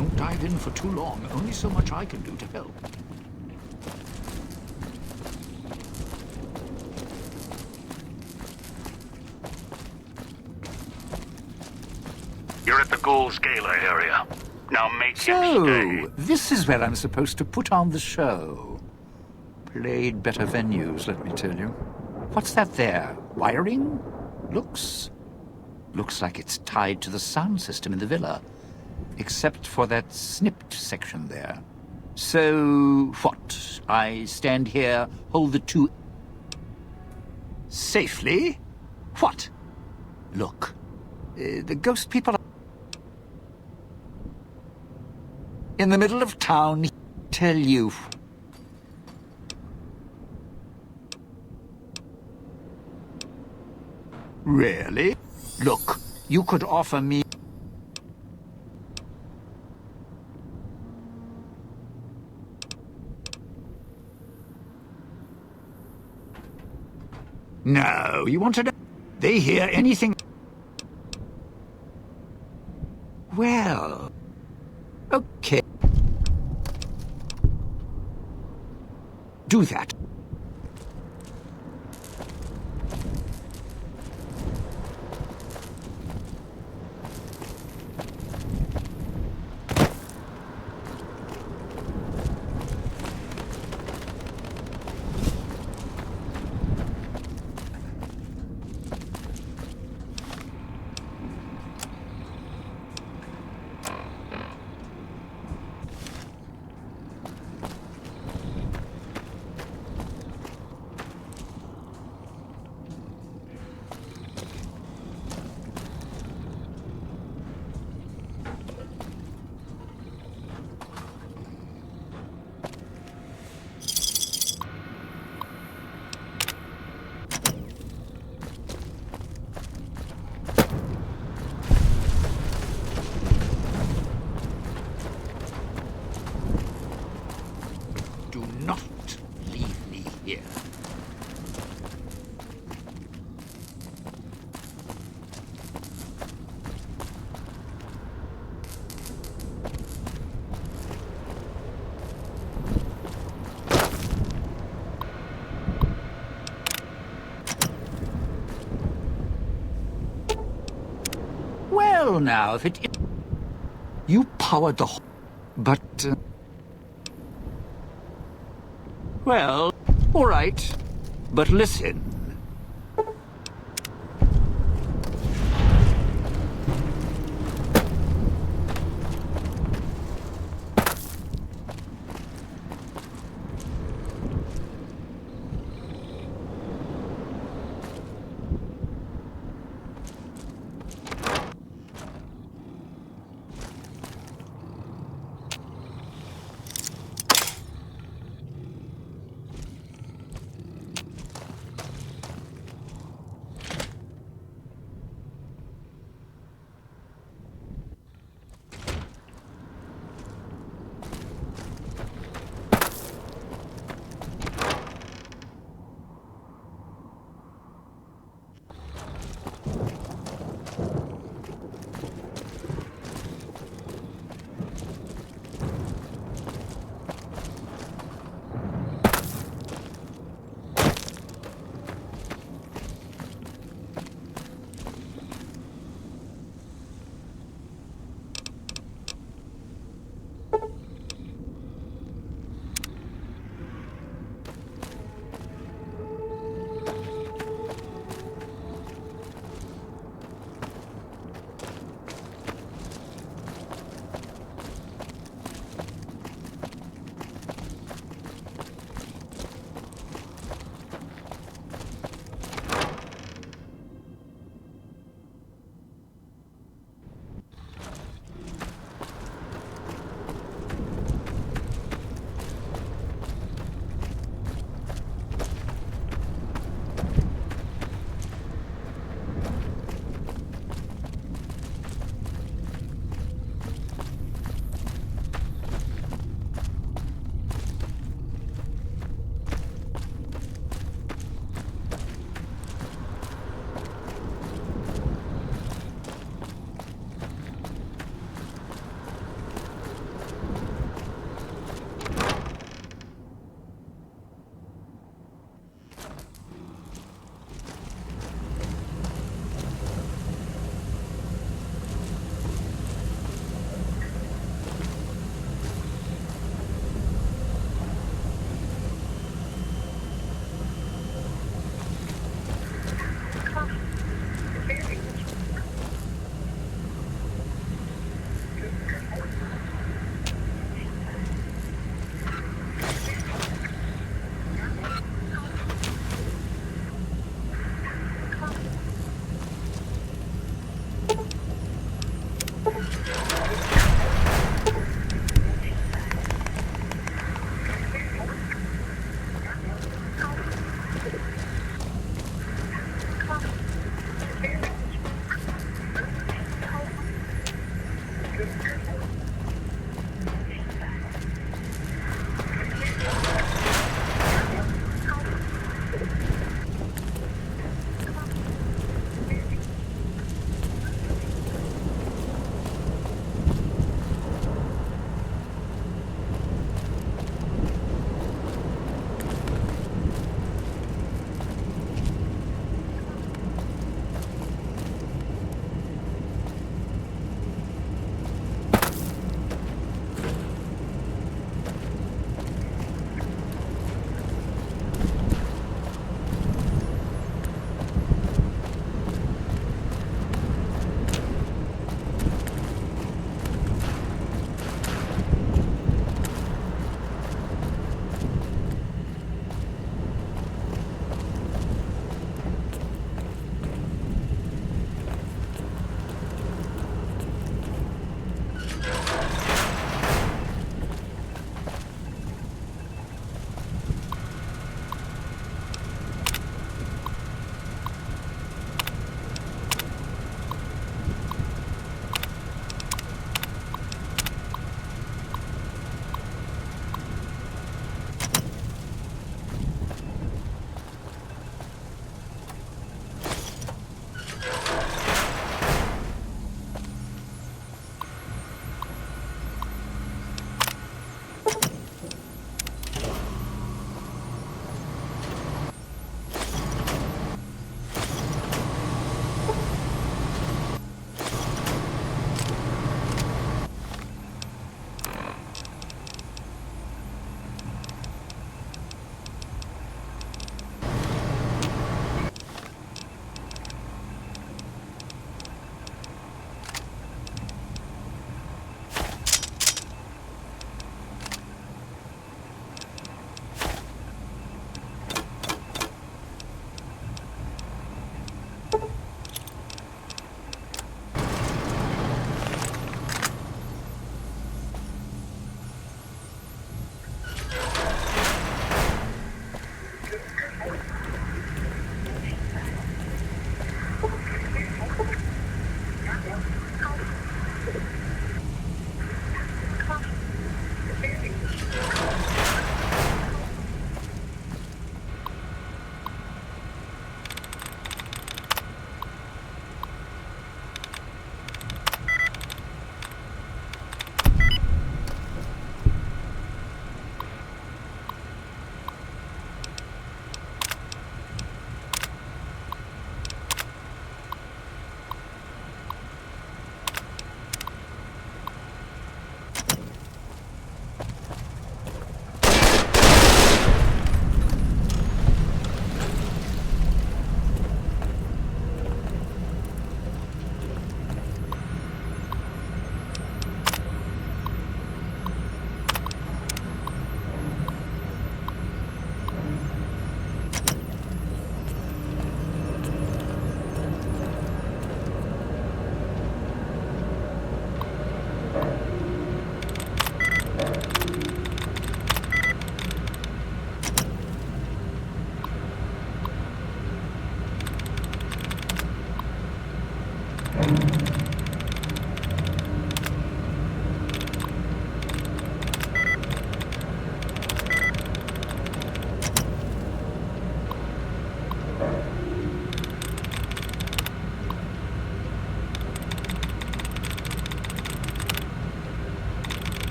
Don't dive in for too long. Only so much I can do to help. You're at the Ghoul Scalar area. Now make him stay. So, this is where I'm supposed to put on the show. Played better venues, let me tell you. What's that there? Wiring? Looks like it's tied to the sound system in the villa. Except for that snipped section there. So, what? I stand here, hold the two... Safely? What? Look, the ghost people are... in the middle of town, tell you... Really? Look, you could offer me... No, you want to know? They hear anything... Well... Okay. Do that. Do not leave me here. Well, now, if it... You powered the whole... But... Well, all right. But listen.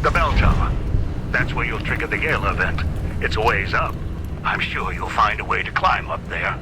The bell tower. That's where you'll trigger the Gale event. It's a ways up. I'm sure you'll find a way to climb up there.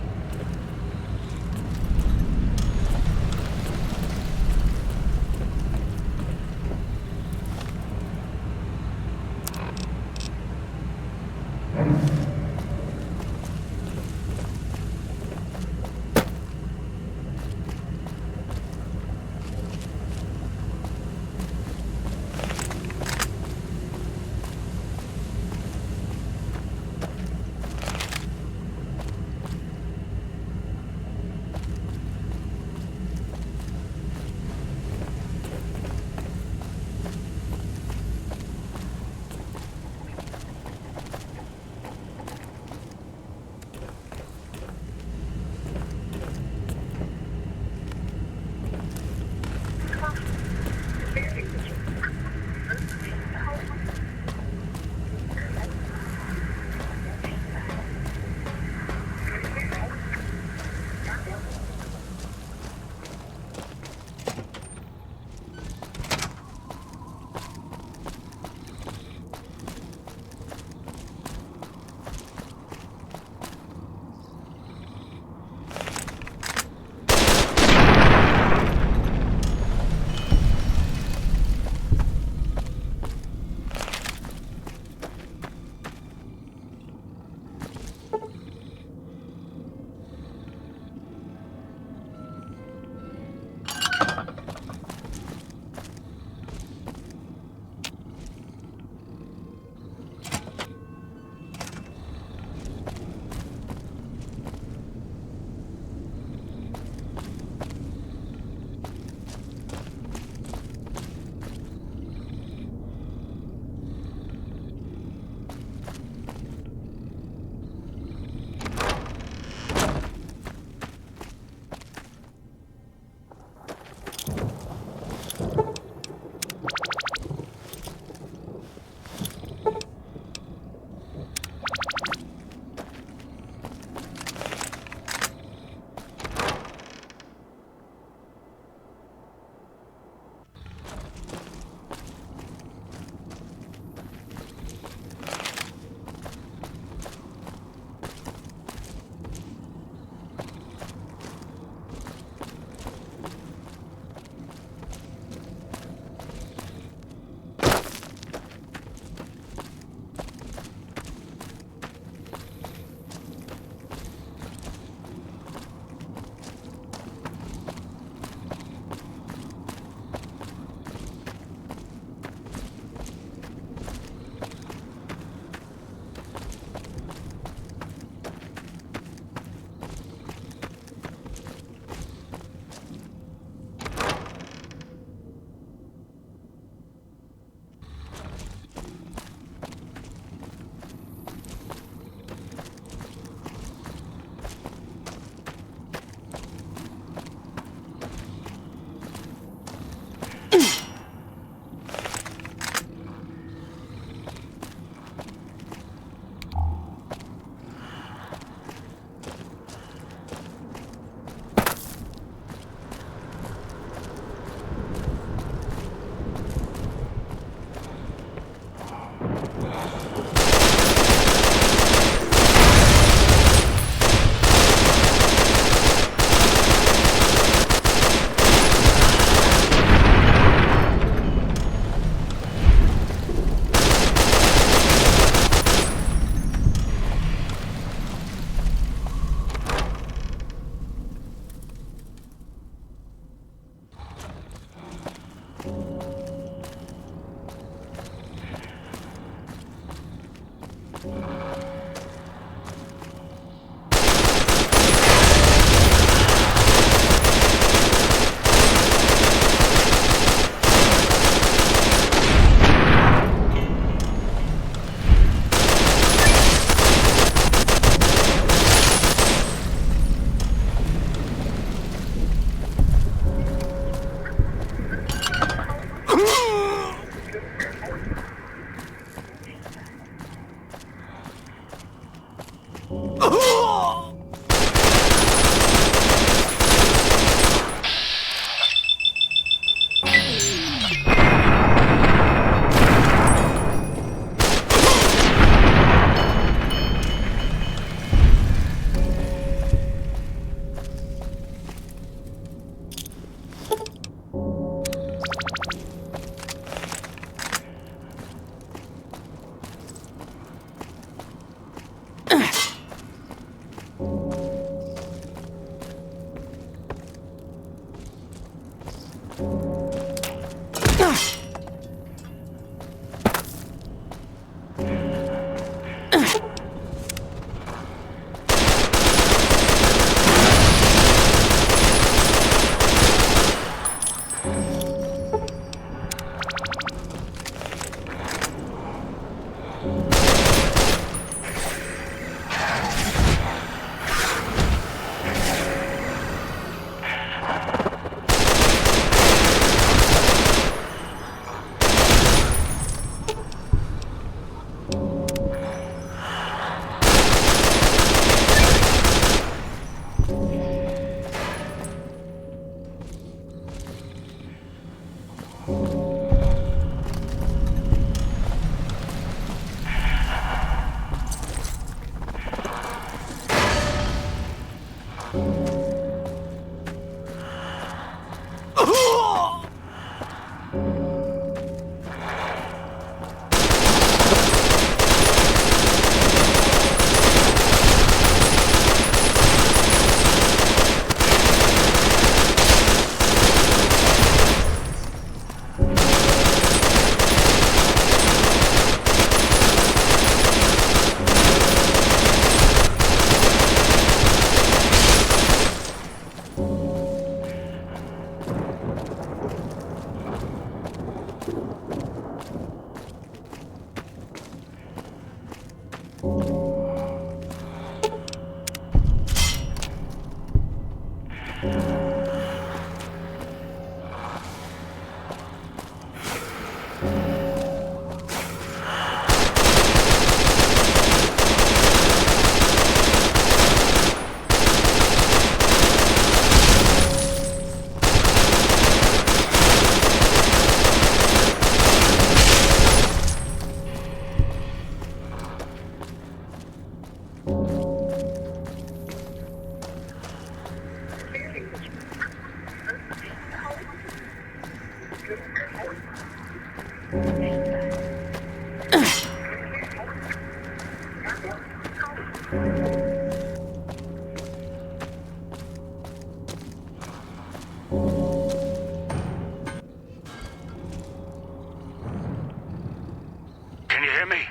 Can you hear me?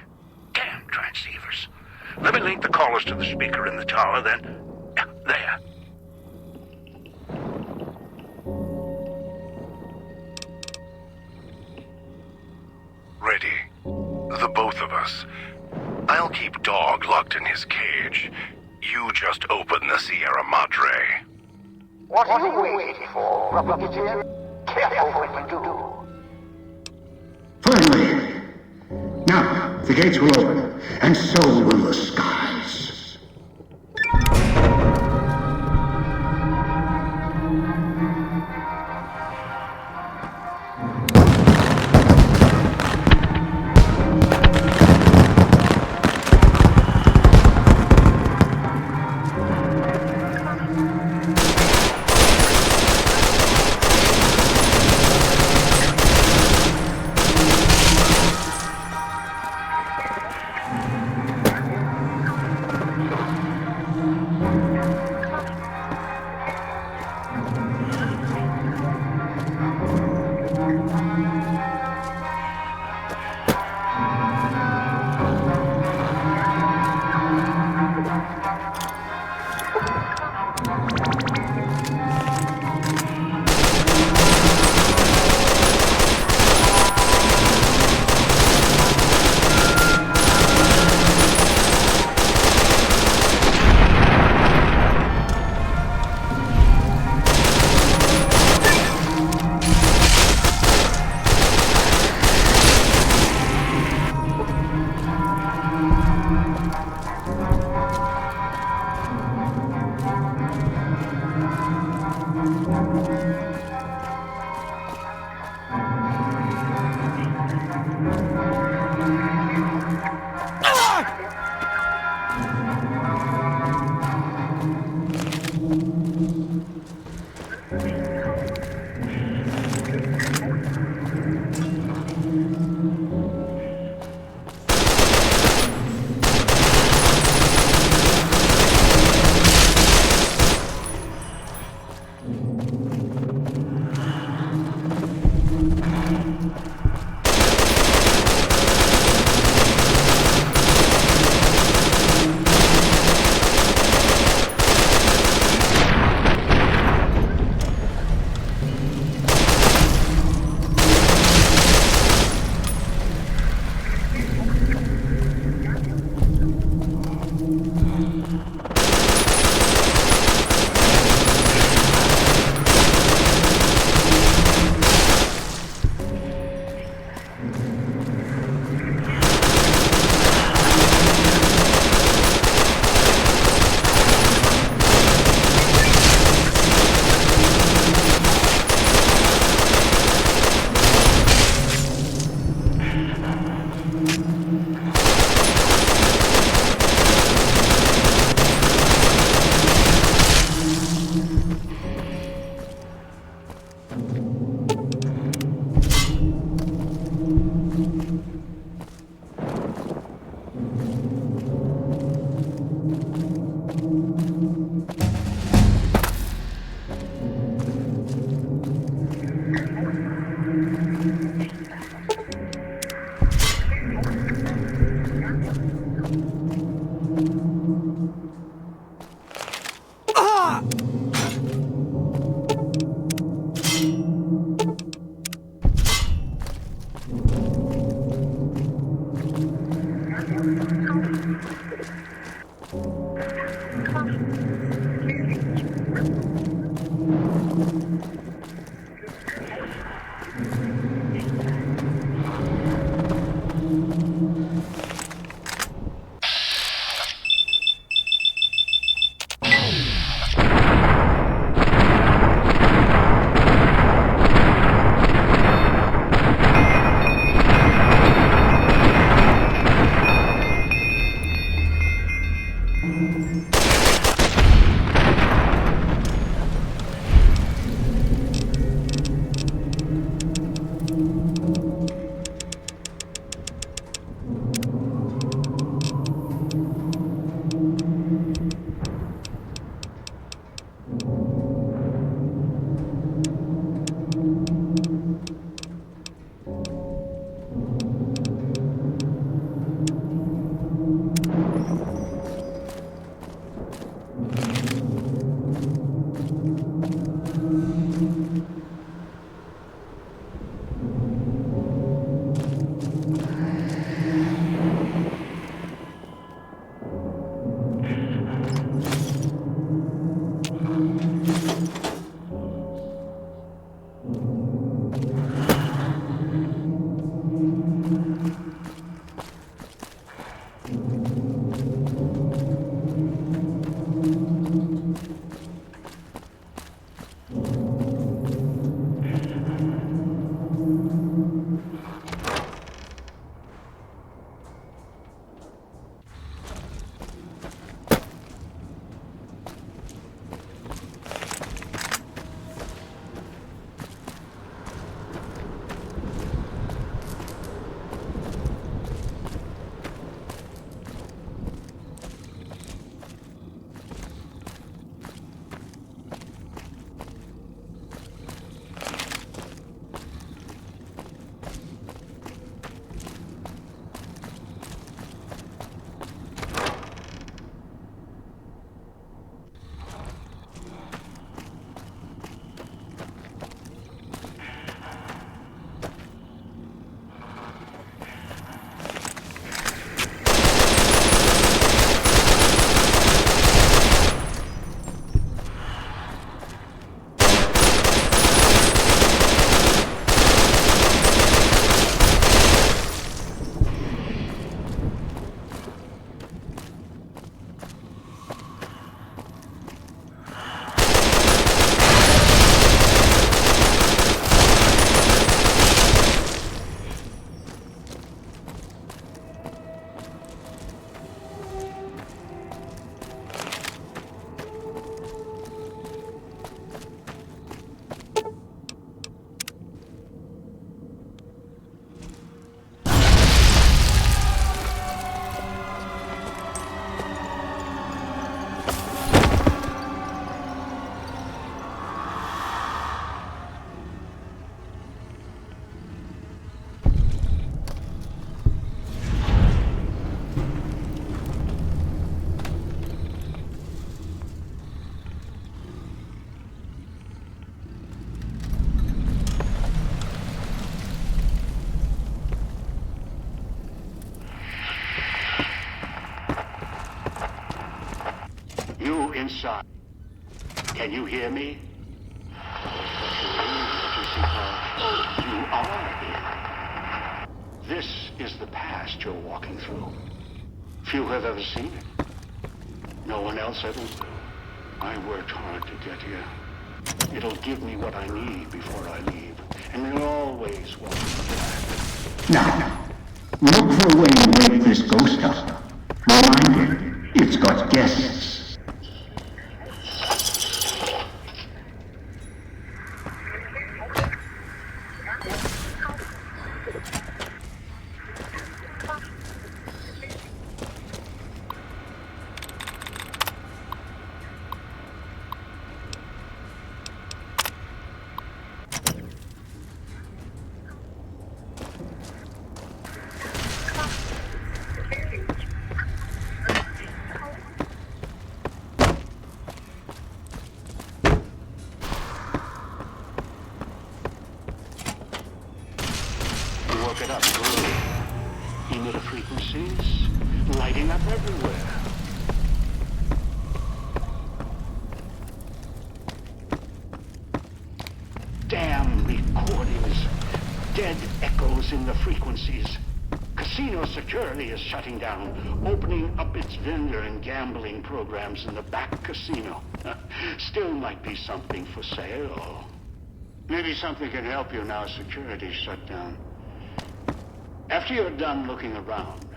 Damn transceivers. Let me link the callers to the speaker in the tower, then. Yeah, there. Ready. The both of us. I'll keep Dog locked in his cage. You just open the Sierra Madre. What are you waiting for, Rubber-Kitten? Careful what you do. Finally! Now, the gates will open, and so will the skies. inside. Can you hear me? You are here. This is the past you're walking through. Few have ever seen it. No one else ever will. I worked hard to get here. It'll give me what I need before I leave, and it'll always welcome me back. Now, look for a way to wake this ghost up. Remind it, it's got guests. Woke it up, good. Emitter frequencies lighting up everywhere. Damn recordings. Dead echoes in the frequencies. Casino security is shutting down, opening up its vendor and gambling programs in the back casino. Still might be something for sale. Maybe something can help you now security's shut down. After you're done looking around,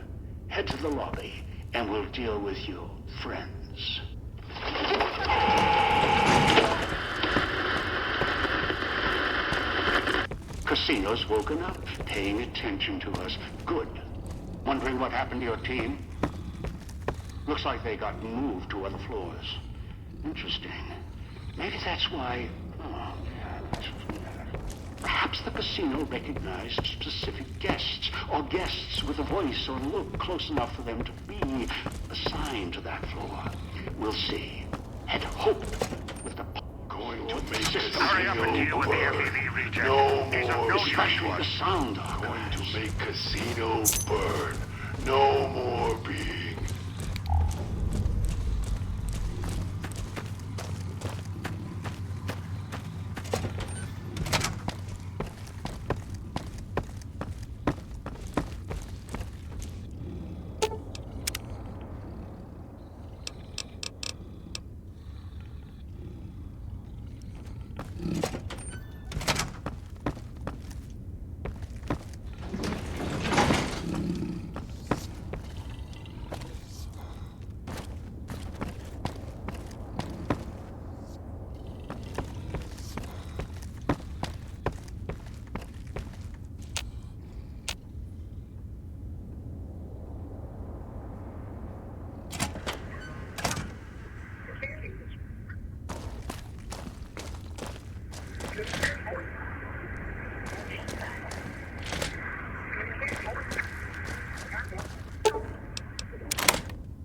head to the lobby, and we'll deal with you, friends. Casino's woken up, paying attention to us. Good. Wondering what happened to your team? Looks like they got moved to other floors. Interesting. Maybe that's why... Oh, yeah. Perhaps the casino recognized specific guests, or guests with a voice or look close enough for them to be assigned to that floor. We'll see. And hope with the... Going to make hurry up and deal with the FEV reject. No more. Especially the sound going to make casino burn. No more being.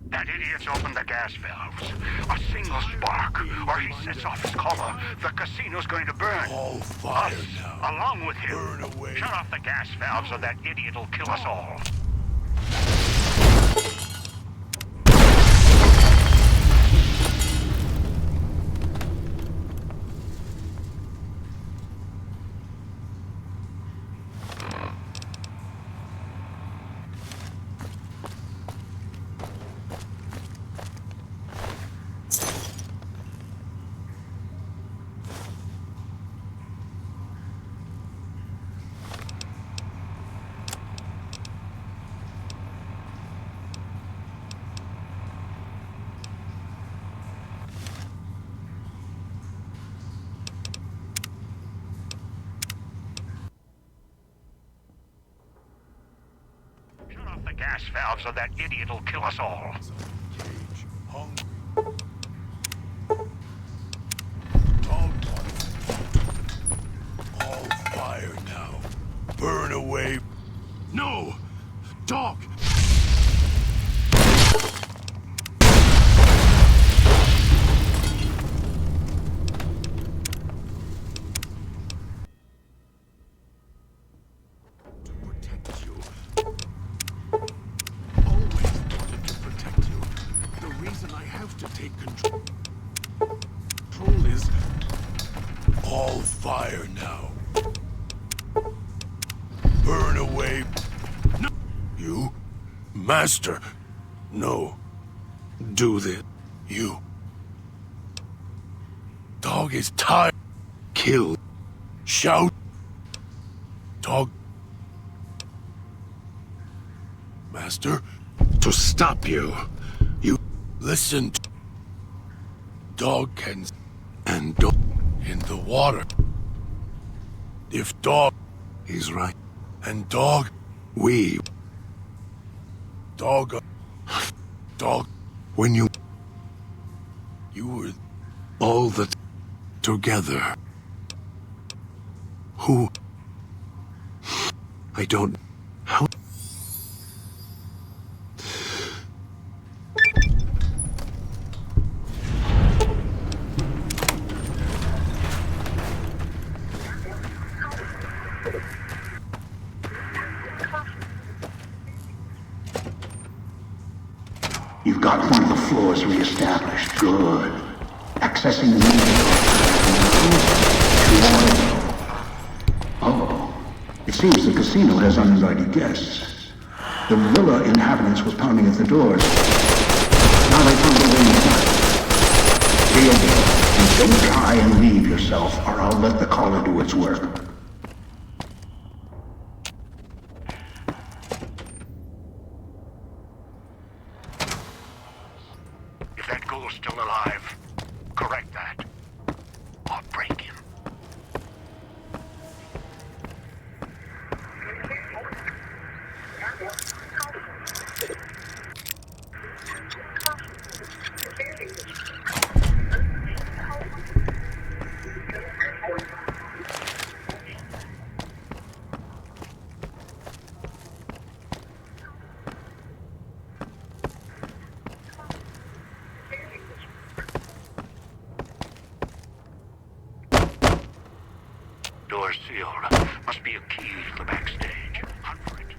That idiot's opened the gas valves. A single spark, or he sets off his collar. The casino's going to burn. All fire us, now. along with him. Burn away. Shut off the gas valves or that idiot'll kill us all. The gas valves or that idiot'll kill us all. All fire now. Burn away. No! Dog! fire now. Burn away. No. You? Master. No. Do this. You. Dog is tired. Kill. Shout. Dog. Master? To stop you. You listen to... Dog can... And dog in the water. If dog... He's right. And dog... We... Dog... Dog... When you... You were... All the... Together. Who... I don't... How... You've got one of the floors reestablished. Good. Accessing the main door. Oh. It seems the casino has uninvited guests. The villa inhabitants were pounding at the doors. Now they found their way inside. Deal with it. And don't try and leave yourself, or I'll let the collar do its work. If that ghoul's still alive, correct that. Or break him. Door's sealed. Must be a key to the backstage. Hunt for it.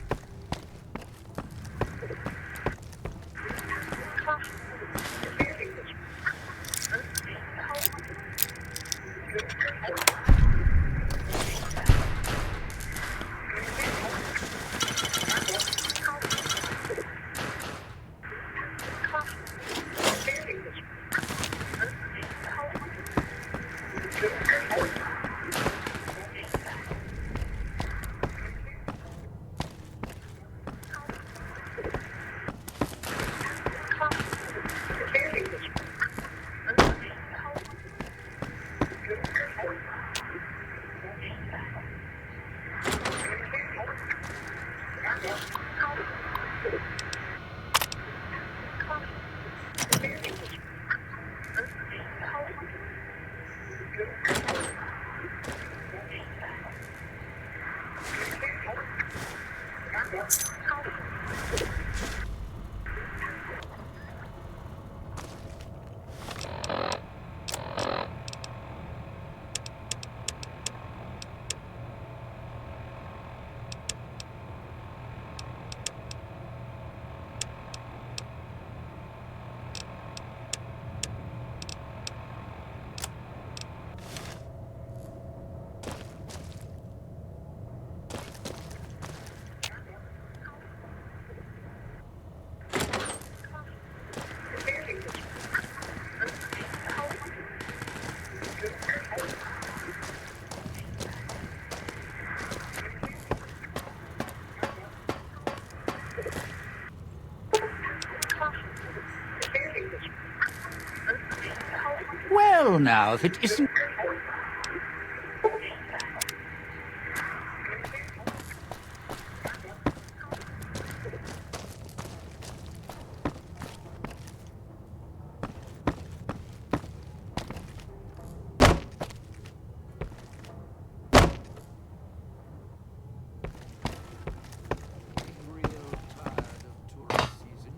Well, now, if it isn't...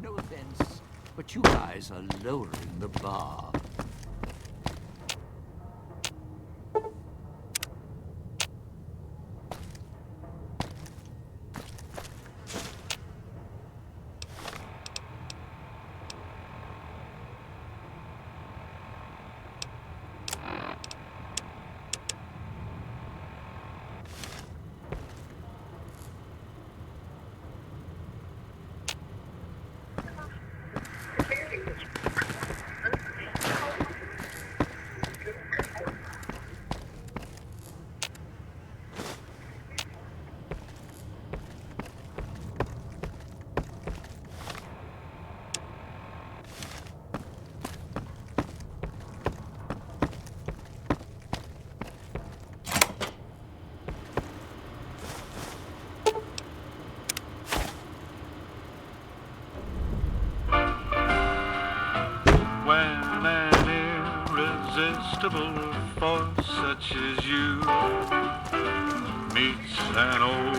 No offense, but you guys are lowering the bar. invisible force such as you meets an old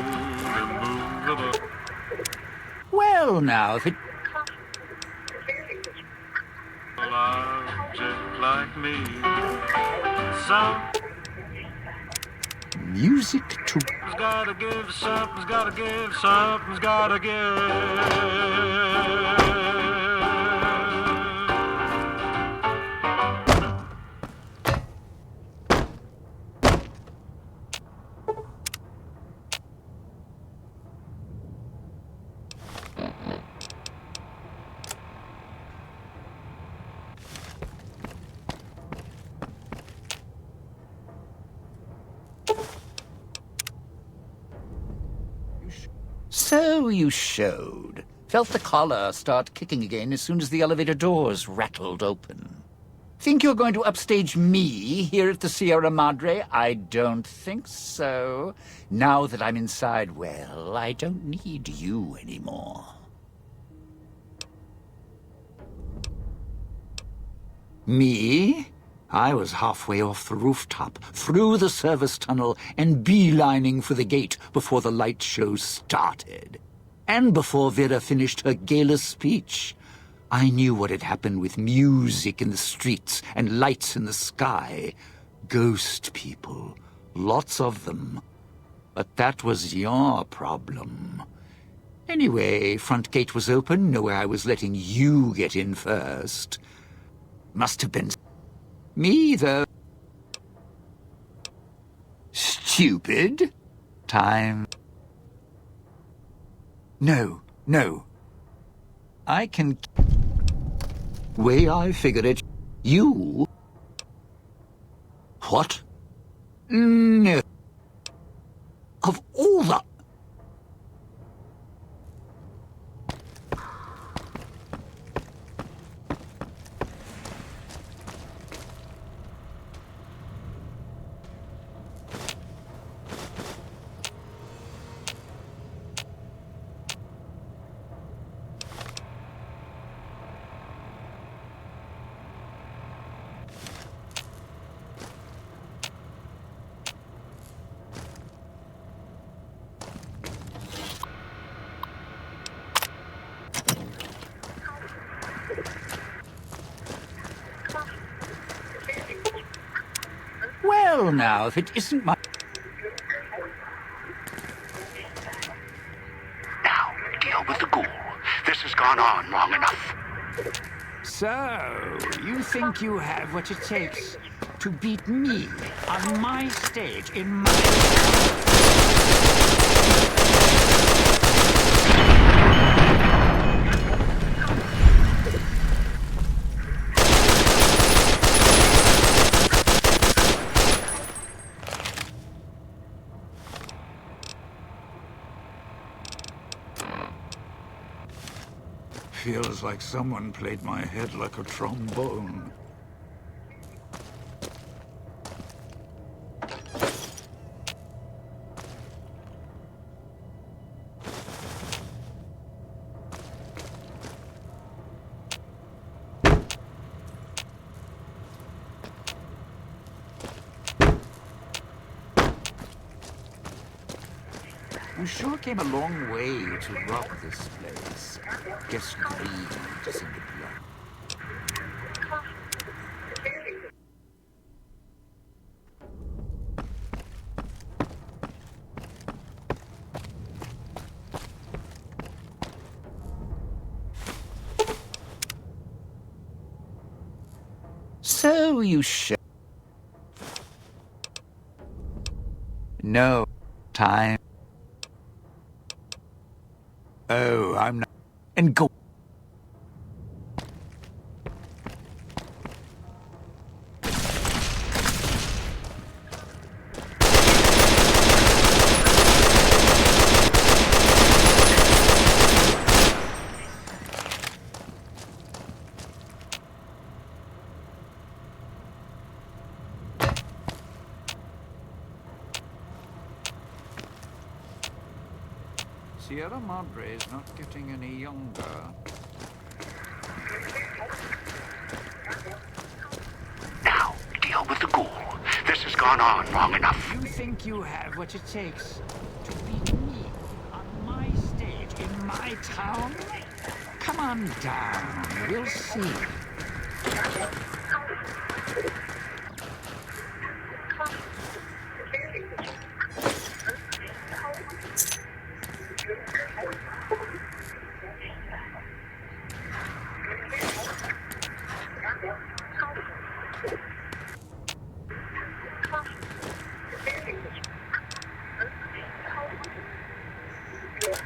immovable. Well, now, if it... Object like me. Some music to... something's gotta give, something's gotta give, something's gotta give. So you showed. Felt the collar start kicking again as soon as the elevator doors rattled open. Think you're going to upstage me here at the Sierra Madre? I don't think so. Now that I'm inside, well, I don't need you anymore. Me? I was halfway off the rooftop, through the service tunnel, and beelining for the gate before the light show started. And before Vera finished her gala speech. I knew what had happened with music in the streets and lights in the sky. Ghost people. Lots of them. But that was your problem. Anyway, front gate was open, no way I was letting you get in first. Must have been... Me, though. Stupid. Time. No. I can... Way I figured it, you... What? No. Of all the... Well, now, if it isn't my... Now, deal with the ghoul. This has gone on long enough. So, you think you have what it takes to beat me on my stage in my... Feels like someone played my head like a trombone. We sure came a long way to rob this place. Guess greed is in the blood. So you should... No. Time. Oh, I'm not... And go... Sierra Madre is not getting any younger. Now, deal with the This has gone on long enough. You think you have what it takes to beat me on my stage in my town? Come on down. We'll see.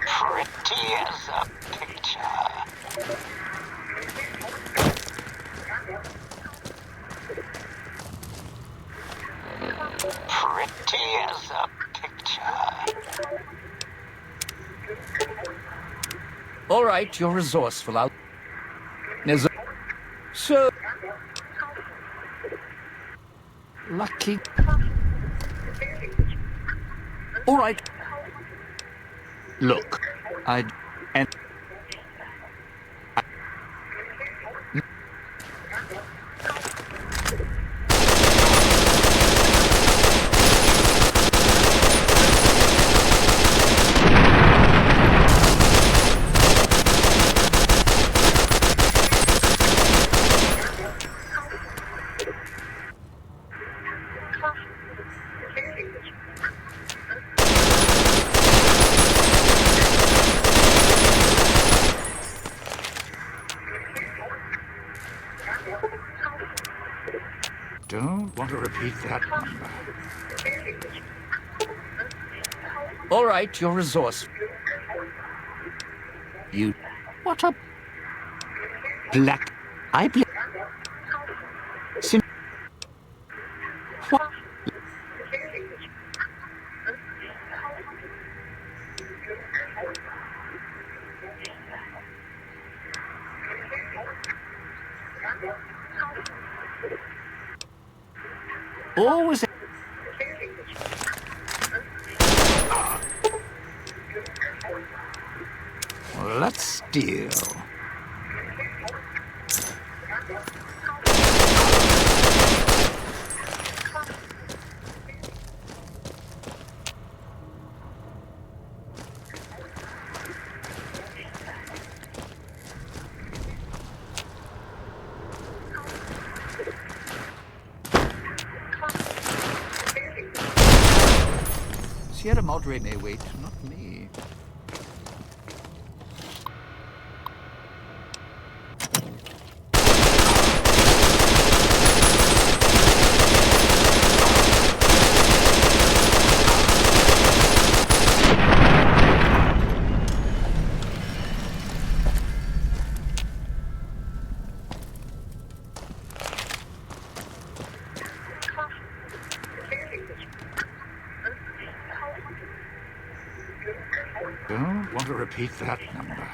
Pretty as a picture. Pretty as a picture. All right, you're resourceful. So lucky. All right. Look, and don't want to repeat that number. All right, you're resourceful. You... What a... Black... I believe... What? Always... Well, let's steal. Sierra Madre may wait, not me. Don't want to repeat that number.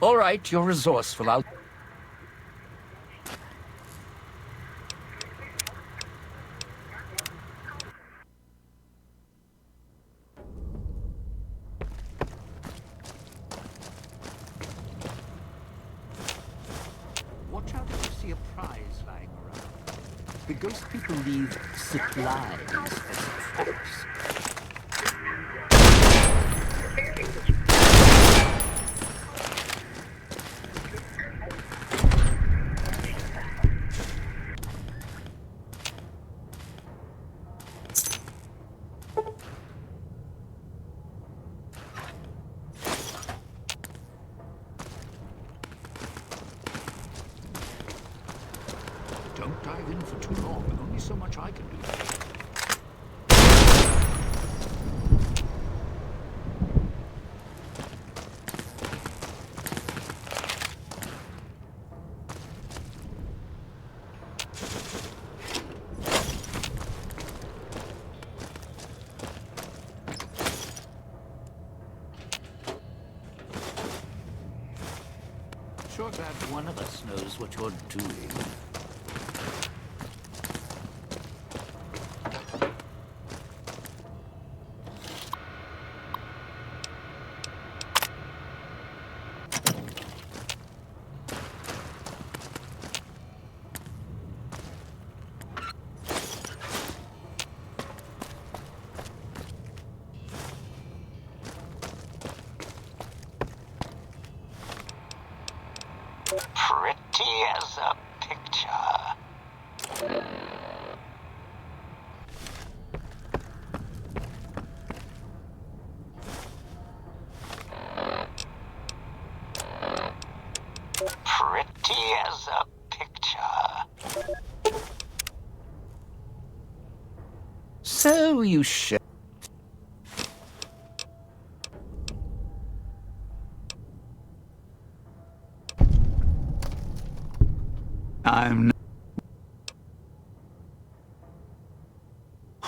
All right, you're resourceful. I'll... Watch out if you see a prize lying around. The ghost people leave supplies as traps. Don't dive in for too long. Only so much I can do. Sure glad one of us knows what you're doing. Pretty as a picture. Pretty as a picture. So you should. I'm not.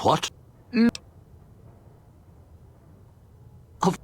What? Of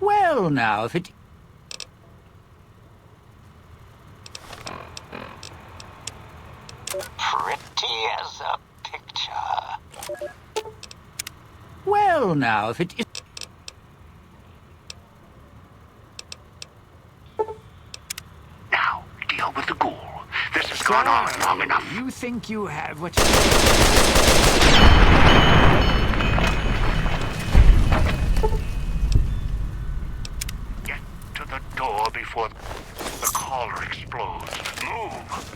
well, now, if it... Pretty as a picture. Well, now, if it is... Now, deal with the ghoul. This has gone on long enough. You think you have what Get to the door before the collar explodes. Move!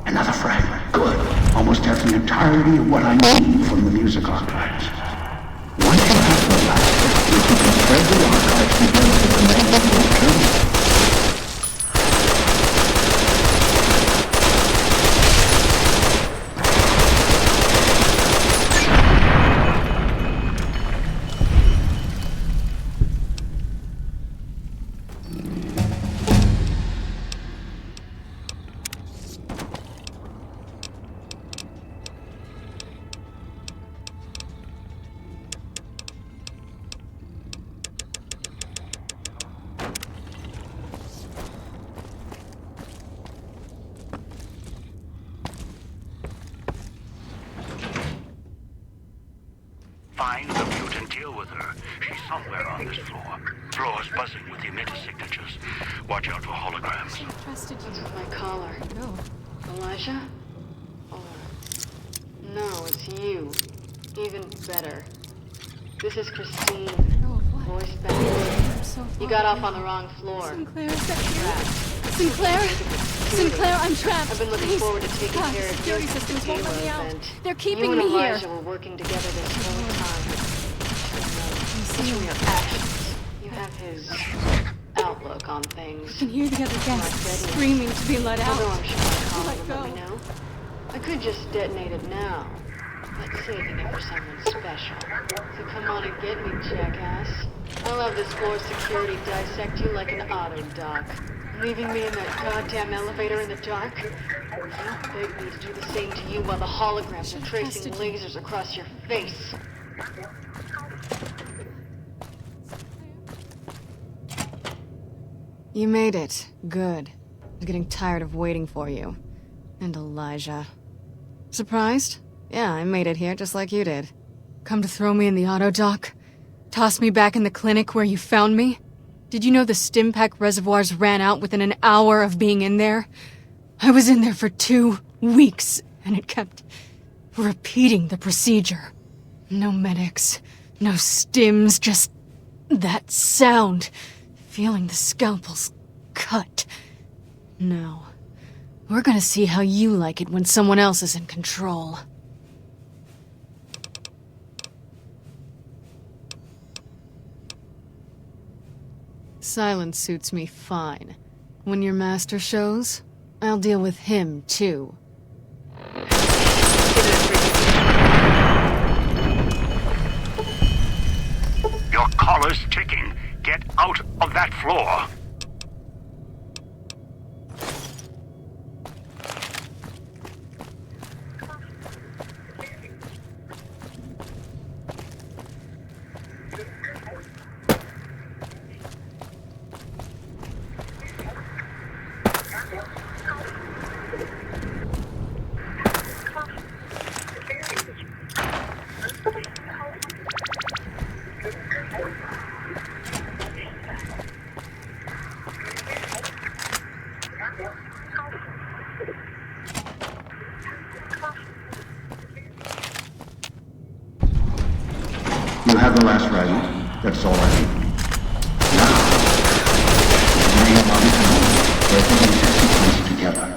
Another fragment. Good. Almost has the entirety of what I need from the music archives. Once you have the last, you can spread the archives together with the main filter. Find the mute and deal with her. She's somewhere on this floor. Floor's buzzing with emitter signatures. Watch out for holograms. I trusted you with my collar. No. Elijah? Or... No, it's you. Even better. This is Christine. Oh, what? Voice back. So You got off on the wrong floor. Sinclair, is that you? Trapped. Sinclair? Sinclair, I'm trapped. I've been looking Please. forward to taking God, care the of security your systems won't let me out. event. They're keeping you and me here. Elijah were working together this whole time. It's see. from your actions. You have his outlook on things. I can hear the other guests screaming to be let out. Although I'm sure my collar Let would go. let me know. I could just detonate it now. But saving it for someone special. So come on and get me, jackass. I'll have this floor's security dissect you like an auto doc. Leaving me in that goddamn elevator in the dark? Don't beg me to do the same to you while the holograms are tracing lasers across your face. You made it. Good. I'm getting tired of waiting for you. And Elijah. Surprised? Yeah, I made it here just like you did. Come to throw me in the auto dock? Toss me back in the clinic where you found me? Did you know the Stimpack reservoirs ran out within an hour of being in there? I was in there for 2 weeks, and it kept repeating the procedure. No medics, no stims, just that sound. Feeling the scalpels cut. Now, we're gonna see how you like it when someone else is in control. Silence suits me fine. When your master shows, I'll deal with him, too. Your collar's ticking. Get out of that floor. You have the last fragment. That's all I need. Now, we have on time. We're putting this sequence together.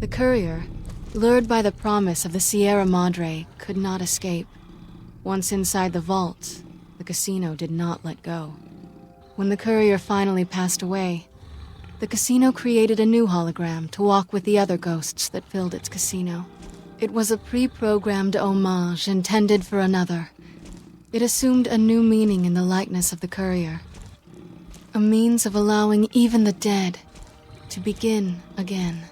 The courier, lured by the promise of the Sierra Madre, could not escape. Once inside the vault, the casino did not let go. When the courier finally passed away, the casino created a new hologram to walk with the other ghosts that filled its casino. It was a pre-programmed homage intended for another. It assumed a new meaning in the likeness of the courier. A means of allowing even the dead to begin again.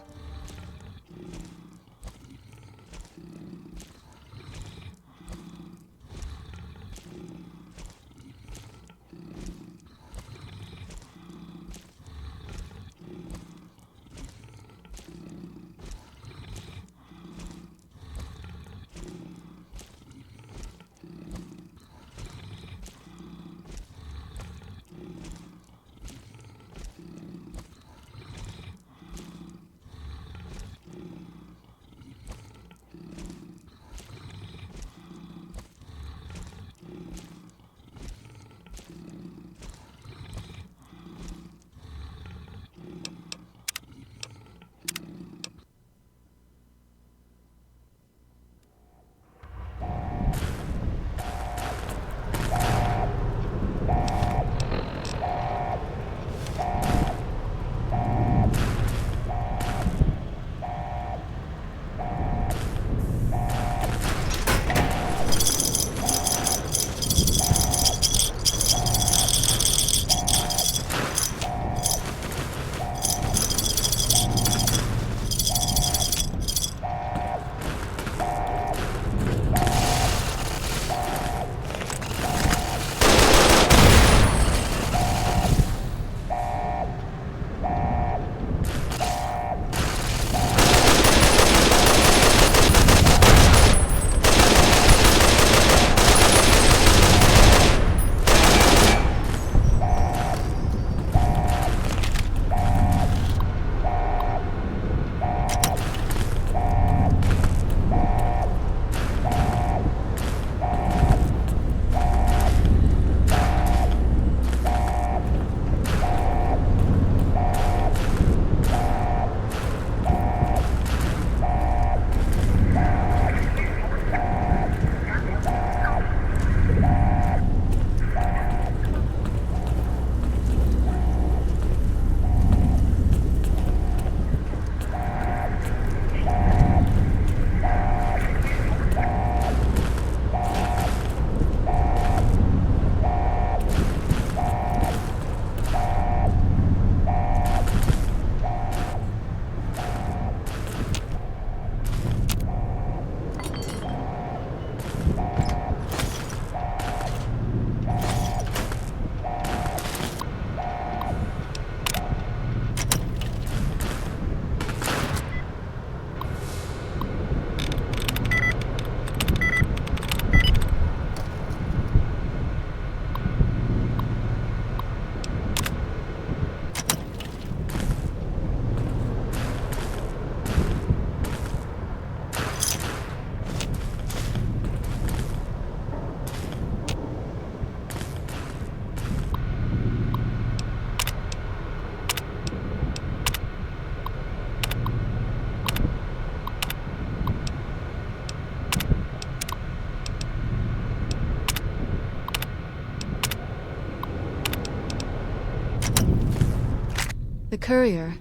The courier,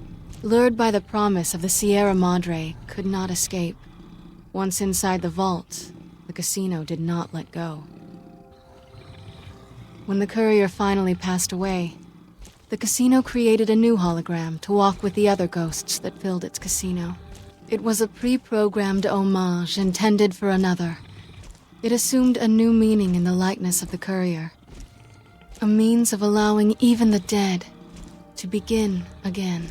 lured by the promise of the Sierra Madre, could not escape. Once inside the vault, the casino did not let go. When the courier finally passed away, the casino created a new hologram to walk with the other ghosts that filled its casino. It was a pre-programmed homage intended for another. It assumed a new meaning in the likeness of the courier. A means of allowing even the dead to begin again.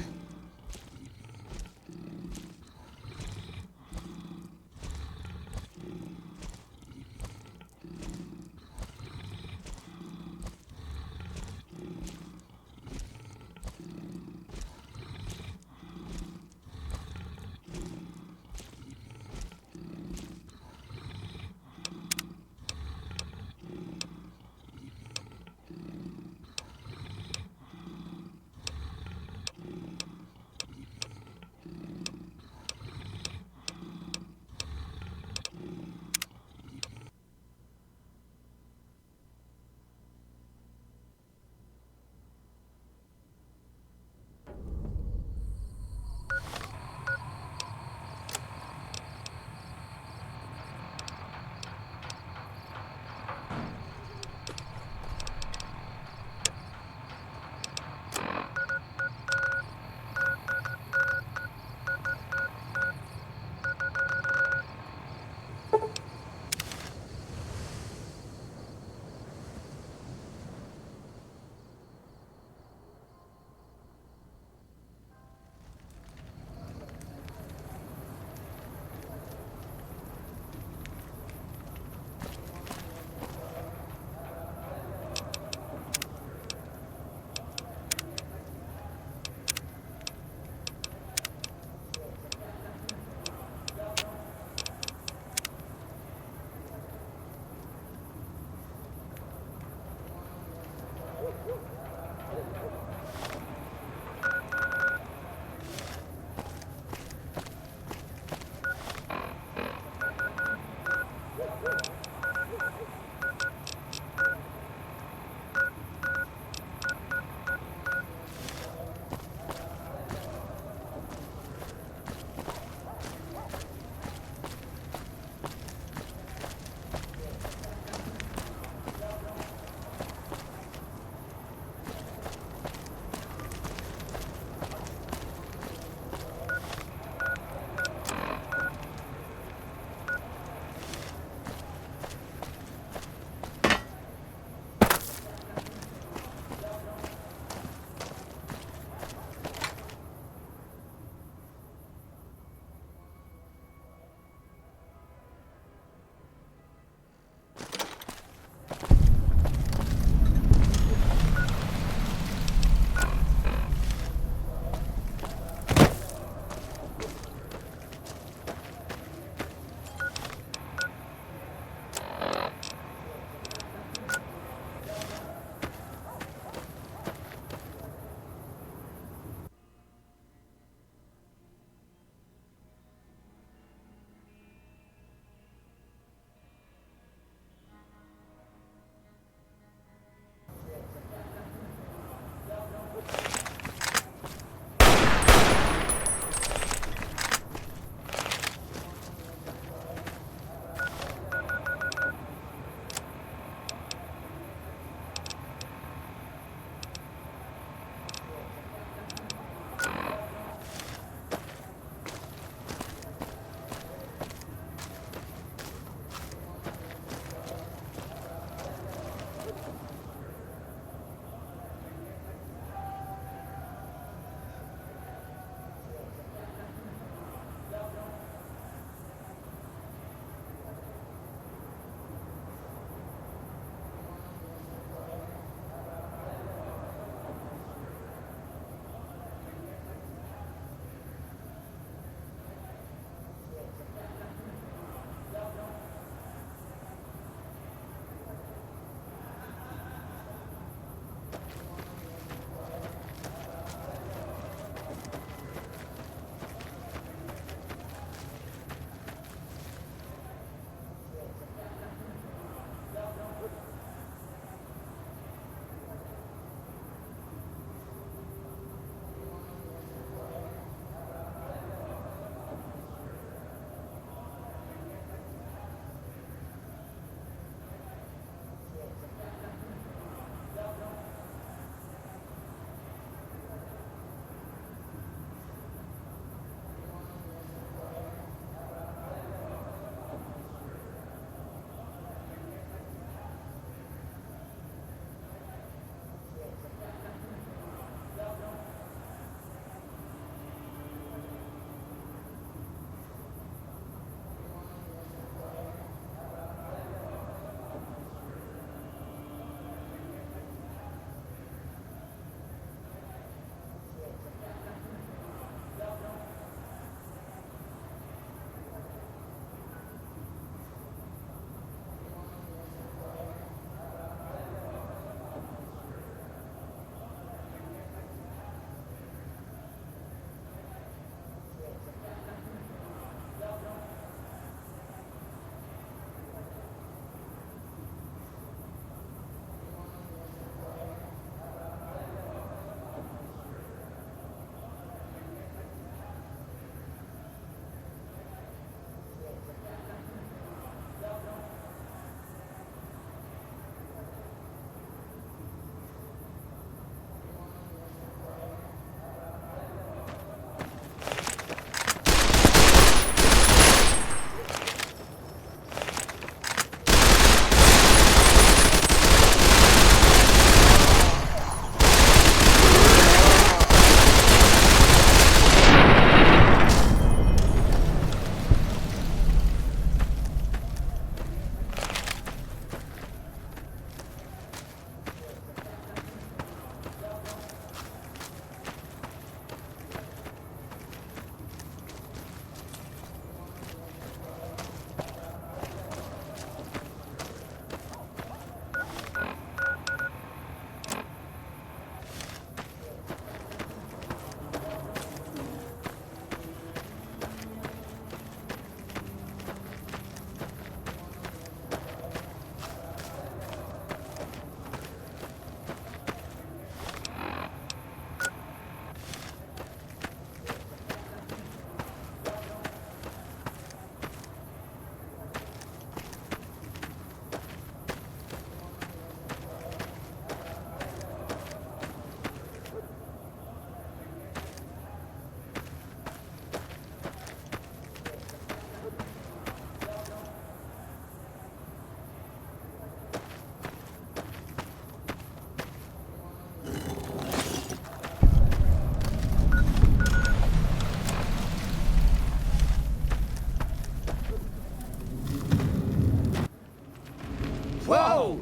Whoa!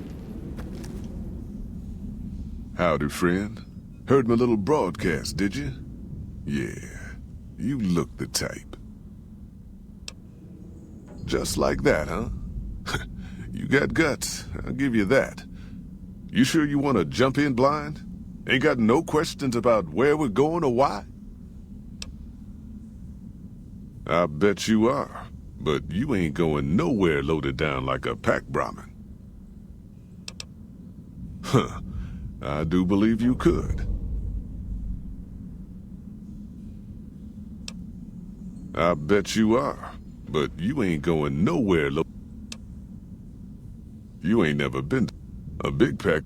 Howdy, friend. Heard my little broadcast, did you? Yeah, you look the type. Just like that, huh? You got guts, I'll give you that. You sure you want to jump in blind? Ain't got no questions about where we're going or why? I bet you are, but you ain't going nowhere loaded down like a pack Brahmin. Huh, I do believe you could. I bet you are, but you ain't going nowhere You ain't never been to a big pack.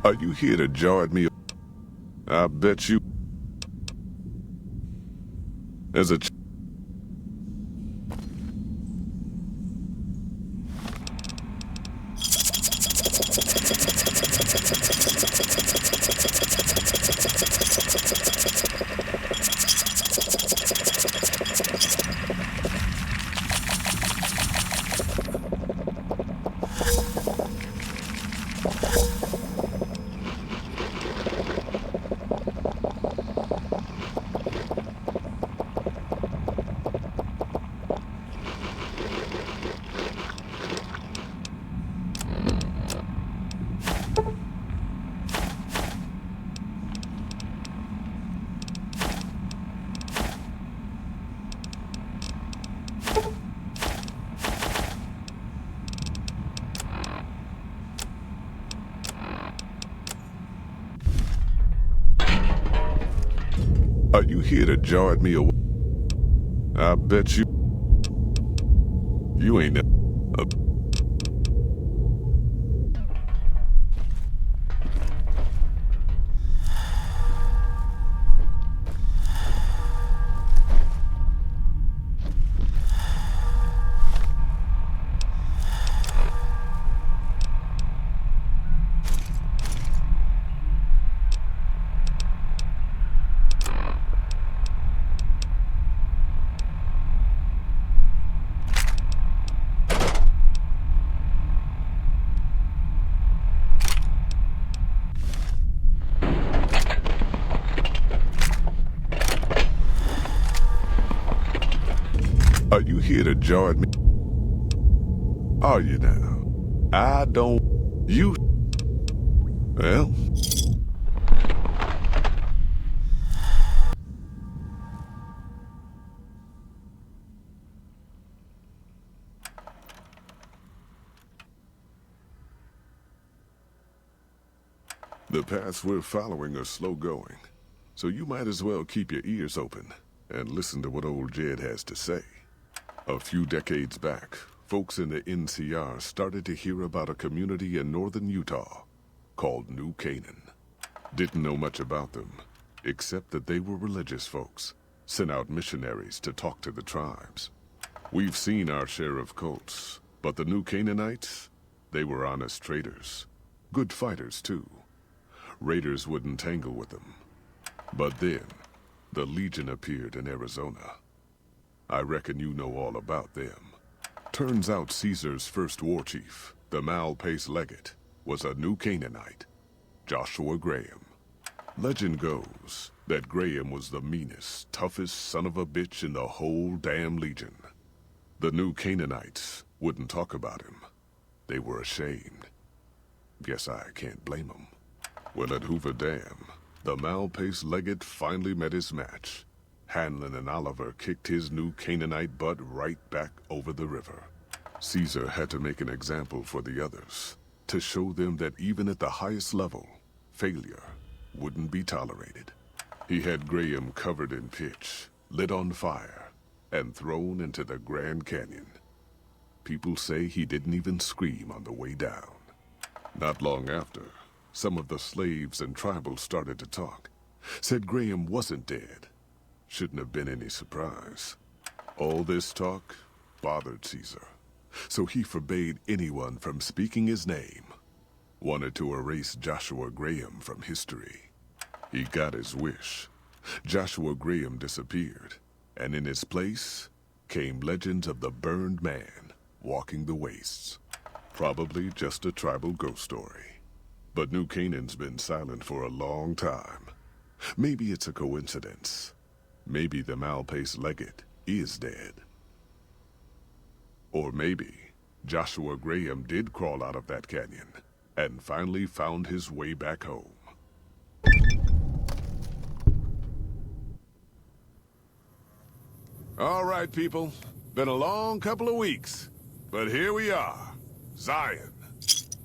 Are you here to jar at me? I bet you. As a Are you here to jar at me away? I bet you ain't Are you here to jar at me? Are you now? I don't... You... Well... The paths we're following are slow going, so you might as well keep your ears open and listen to what old Jed has to say. A few decades back, folks in the NCR started to hear about a community in northern Utah called New Canaan. Didn't know much about them, except that they were religious folks, sent out missionaries to talk to the tribes. We've seen our share of cults, but the New Canaanites, they were honest traders. Good fighters, too. Raiders wouldn't tangle with them. But then, the Legion appeared in Arizona. I reckon you know all about them. Turns out Caesar's first war chief, the Malpace legate, was a New Canaanite, Joshua Graham. Legend goes that Graham was the meanest, toughest son of a bitch in the whole damn Legion. The New Canaanites wouldn't talk about him. They were ashamed. Guess I can't blame them. Well, at Hoover Dam, the Malpace legate finally met his match. Hanlon and Oliver kicked his New Canaanite butt right back over the river. Caesar had to make an example for the others, to show them that even at the highest level, failure wouldn't be tolerated. He had Graham covered in pitch, lit on fire, and thrown into the Grand Canyon. People say he didn't even scream on the way down. Not long after, some of the slaves and tribals started to talk. Said Graham wasn't dead. Shouldn't have been any surprise. All this talk bothered Caesar, so he forbade anyone from speaking his name. Wanted to erase Joshua Graham from history. He got his wish. Joshua Graham disappeared, and in his place came legends of the burned man walking the wastes. Probably just a tribal ghost story. But New Canaan's been silent for a long time. Maybe it's a coincidence. Maybe the Malpace legate is dead. Or maybe Joshua Graham did crawl out of that canyon and finally found his way back home. All right, people. Been a long couple of weeks. But here we are. Zion.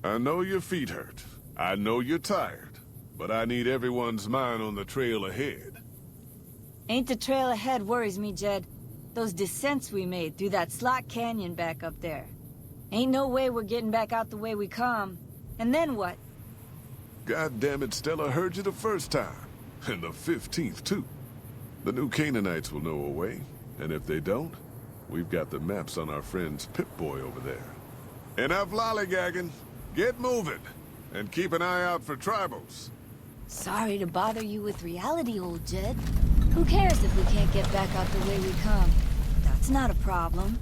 I know your feet hurt. I know you're tired, but I need everyone's mind on the trail ahead. Ain't the trail ahead worries me, Jed. Those descents we made through that slot canyon back up there. Ain't no way we're getting back out the way we come. And then what? God damn it, Stella heard you the first time. And the 15th, too. The New Canaanites will know a way, and if they don't, we've got the maps on our friend's Pip-Boy over there. Enough lollygagging. Get moving. And keep an eye out for tribals. Sorry to bother you with reality, old Jed. Who cares if we can't get back out the way we come? That's not a problem.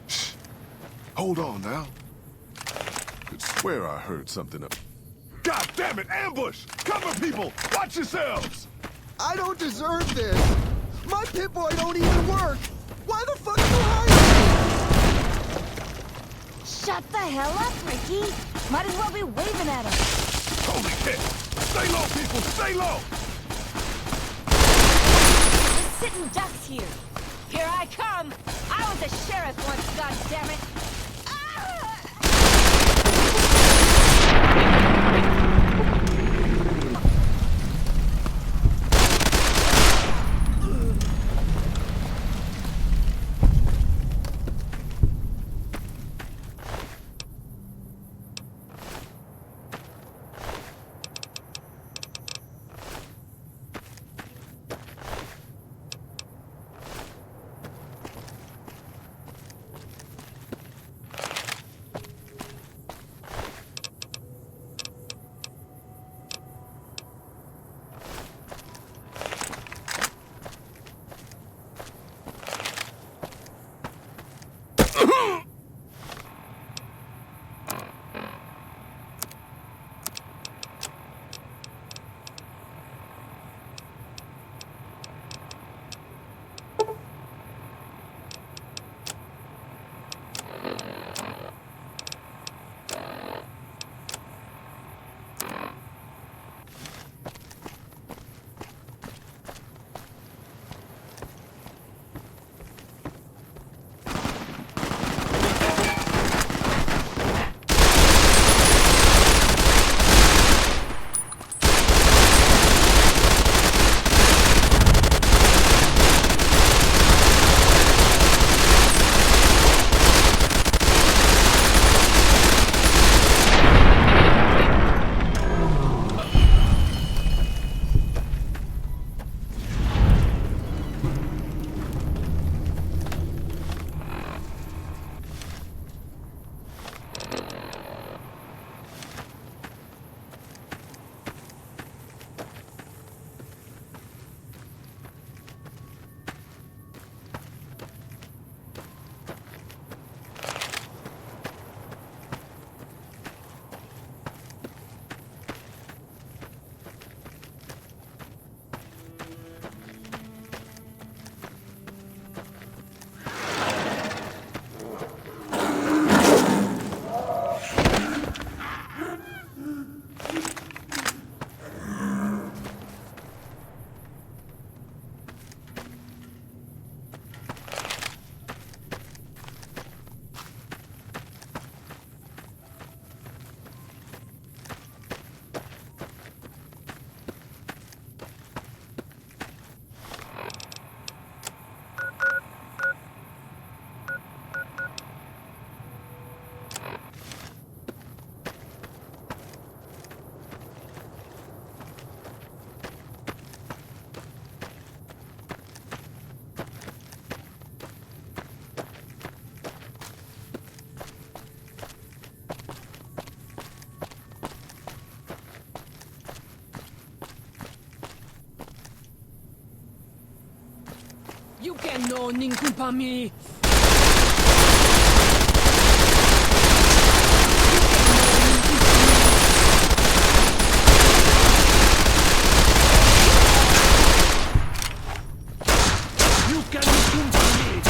Shh. Hold on now. Could swear I heard something up. God damn it! Ambush! Cover people! Watch yourselves! I don't deserve this! My Pip-Boy don't even work! Why the fuck are you hiding? Shut the hell up, Ricky! Might as well be waving at us. Holy shit! Stay low, people! Stay low! We're sitting ducks here. Here I come! I was a sheriff once, goddammit! You can no ninkumpa me. You can ninkumpa me.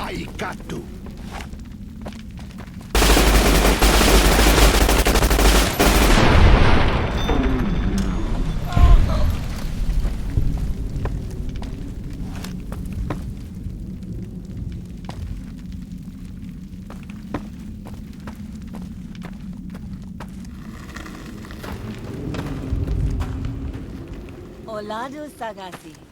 I got to. Oladu Sagasi.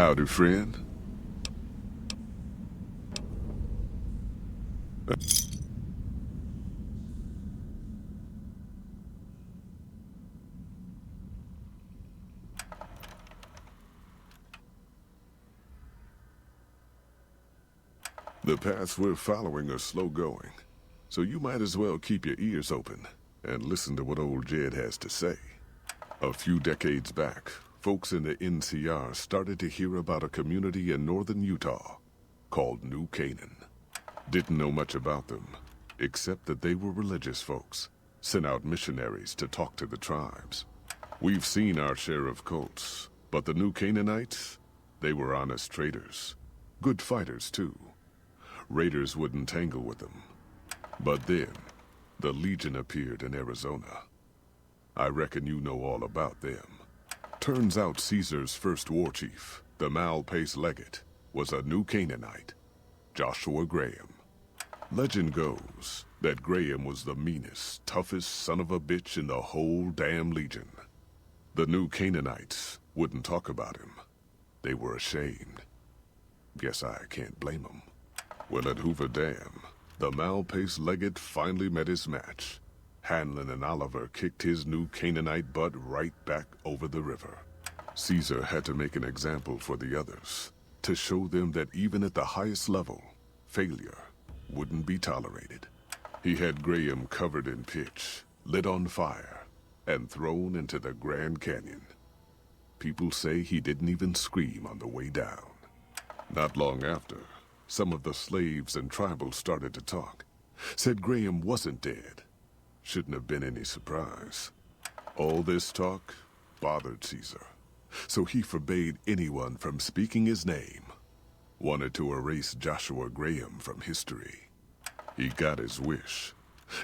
Howdy, friend. The paths we're following are slow going, so you might as well keep your ears open and listen to what old Jed has to say. A few decades back, folks in the NCR started to hear about a community in northern Utah called New Canaan. Didn't know much about them, except that they were religious folks, sent out missionaries to talk to the tribes. We've seen our share of cults, but the New Canaanites, they were honest traders. Good fighters, too. Raiders wouldn't tangle with them. But then, the Legion appeared in Arizona. I reckon you know all about them. Turns out Caesar's first war chief, the Mal-Pace Legate, was a New Canaanite, Joshua Graham. Legend goes that Graham was the meanest, toughest son of a bitch in the whole damn Legion. The New Canaanites wouldn't talk about him. They were ashamed. Guess I can't blame them. Well, at Hoover Dam, the Mal-Pace Legate finally met his match. Hanlon and Oliver kicked his New Canaanite butt right back over the river. Caesar had to make an example for the others, to show them that even at the highest level, failure wouldn't be tolerated. He had Graham covered in pitch, lit on fire, and thrown into the Grand Canyon. People say he didn't even scream on the way down. Not long after, some of the slaves and tribals started to talk. Said Graham wasn't dead. Shouldn't have been any surprise. All this talk bothered Caesar, so he forbade anyone from speaking his name. Wanted to erase Joshua Graham from history. He got his wish.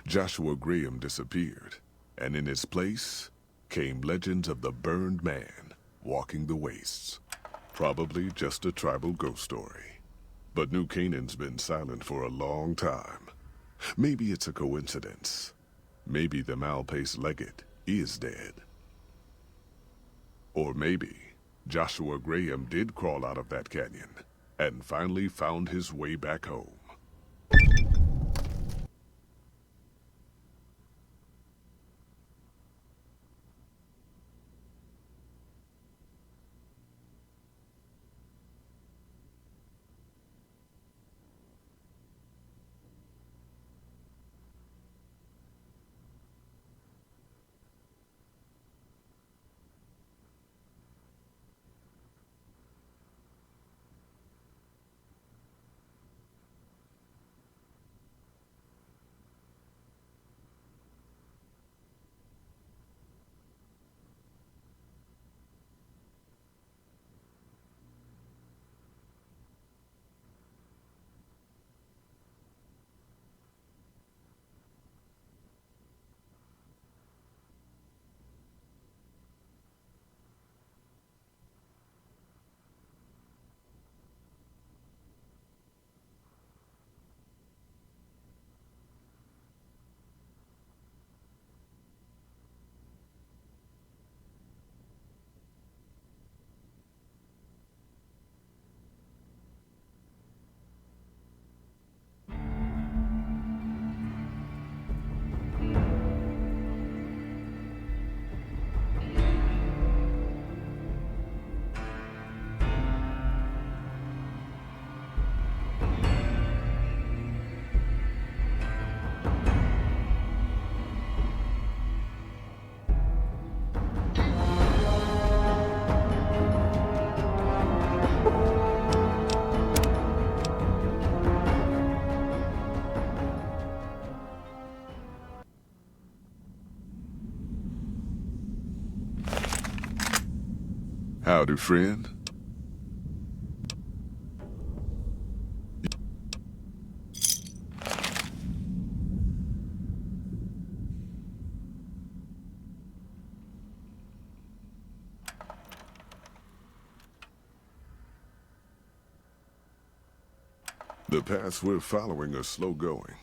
Joshua Graham disappeared, and in his place came legends of the burned man walking the wastes. Probably just a tribal ghost story. But New Canaan's been silent for a long time. Maybe it's a coincidence. Maybe the Mal-Pace Legate is dead. Or maybe Joshua Graham did crawl out of that canyon and finally found his way back home. Howdy, friend. The paths we're following are slow going,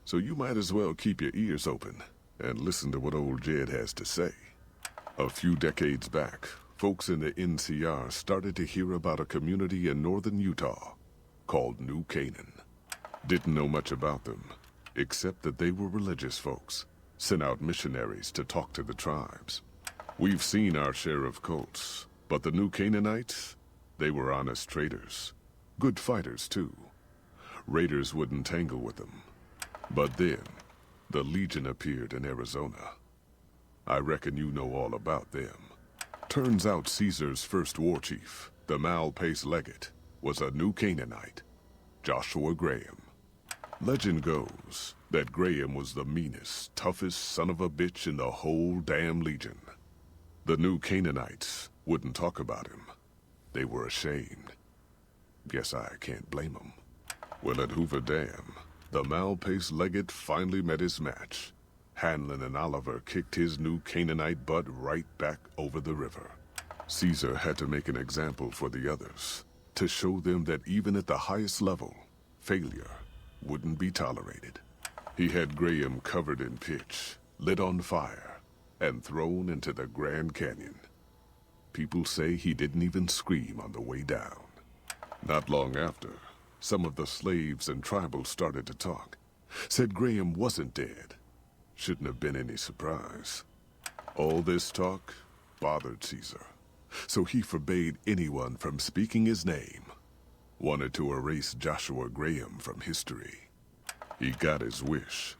so you might as well keep your ears open and listen to what old Jed has to say. A few decades back, folks in the NCR started to hear about a community in northern Utah called New Canaan. Didn't know much about them, except that they were religious folks, sent out missionaries to talk to the tribes. We've seen our share of cults, but the New Canaanites, they were honest traders. Good fighters, too. Raiders wouldn't tangle with them. But then, the Legion appeared in Arizona. I reckon you know all about them. Turns out Caesar's first war chief, the Mal-Pace legate, was a New Canaanite, Joshua Graham. Legend goes that Graham was the meanest, toughest son of a bitch in the whole damn Legion. The New Canaanites wouldn't talk about him. They were ashamed. Guess I can't blame them. Well, at Hoover Dam, the Mal-Pace legate finally met his match. Hanlon and Oliver kicked his New Canaanite butt right back over the river. Caesar had to make an example for the others, to show them that even at the highest level, failure wouldn't be tolerated. He had Graham covered in pitch, lit on fire, and thrown into the Grand Canyon. People say he didn't even scream on the way down. Not long after, some of the slaves and tribals started to talk. Said Graham wasn't dead. Shouldn't have been any surprise. All this talk bothered Caesar, so he forbade anyone from speaking his name. Wanted to erase Joshua Graham from history. He got his wish.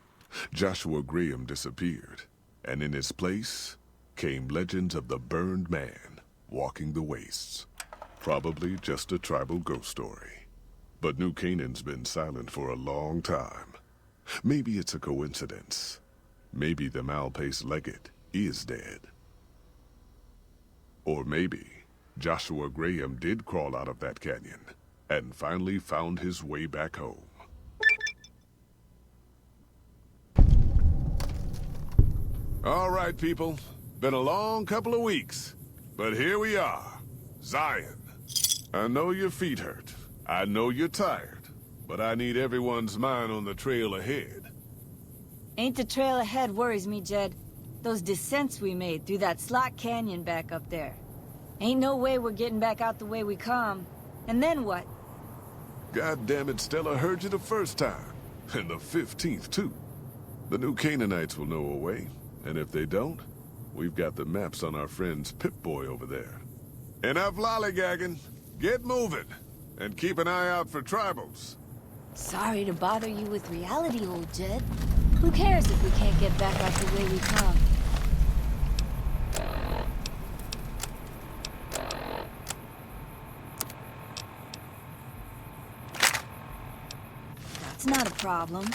Joshua Graham disappeared, and in his place came legends of the burned man walking the wastes. Probably just a tribal ghost story. But New Canaan's been silent for a long time. Maybe it's a coincidence. Maybe the Mal-Pace legate is dead. Or maybe Joshua Graham did crawl out of that canyon and finally found his way back home. All right, people. Been a long couple of weeks, but here we are. Zion. I know your feet hurt. I know you're tired, but I need everyone's mind on the trail ahead. Ain't the trail ahead worries me, Jed. Those descents we made through that slot canyon back up there. Ain't no way we're getting back out the way we come. And then what? God damn it, Stella heard you the first time. And the 15th, too. The New Canaanites will know a way. And if they don't, we've got the maps on our friend's Pip-Boy over there. Enough lollygagging. Get moving. And keep an eye out for tribals. Sorry to bother you with reality, old Jed. Who cares if we can't get back out the way we come? That's not a problem.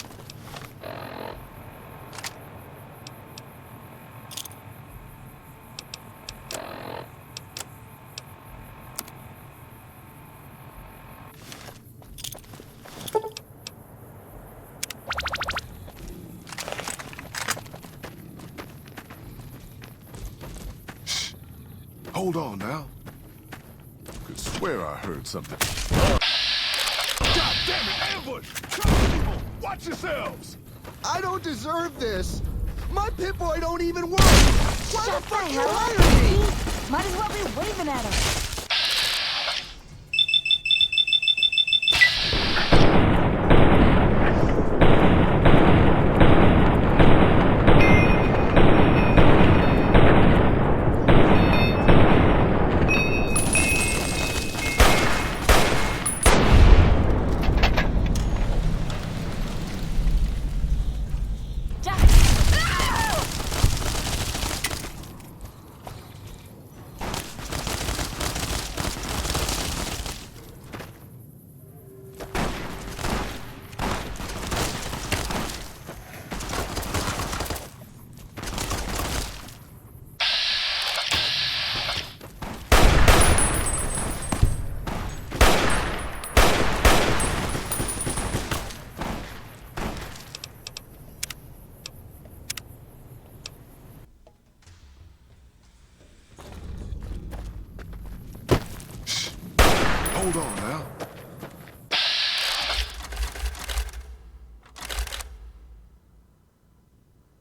Hold on now. Could swear I heard something. God damn it, ambush! Come people, watch yourselves! I don't deserve this! My Pip-Boy don't even work! Why the fuck you hired me? Might as well be waving at him. Hold on now.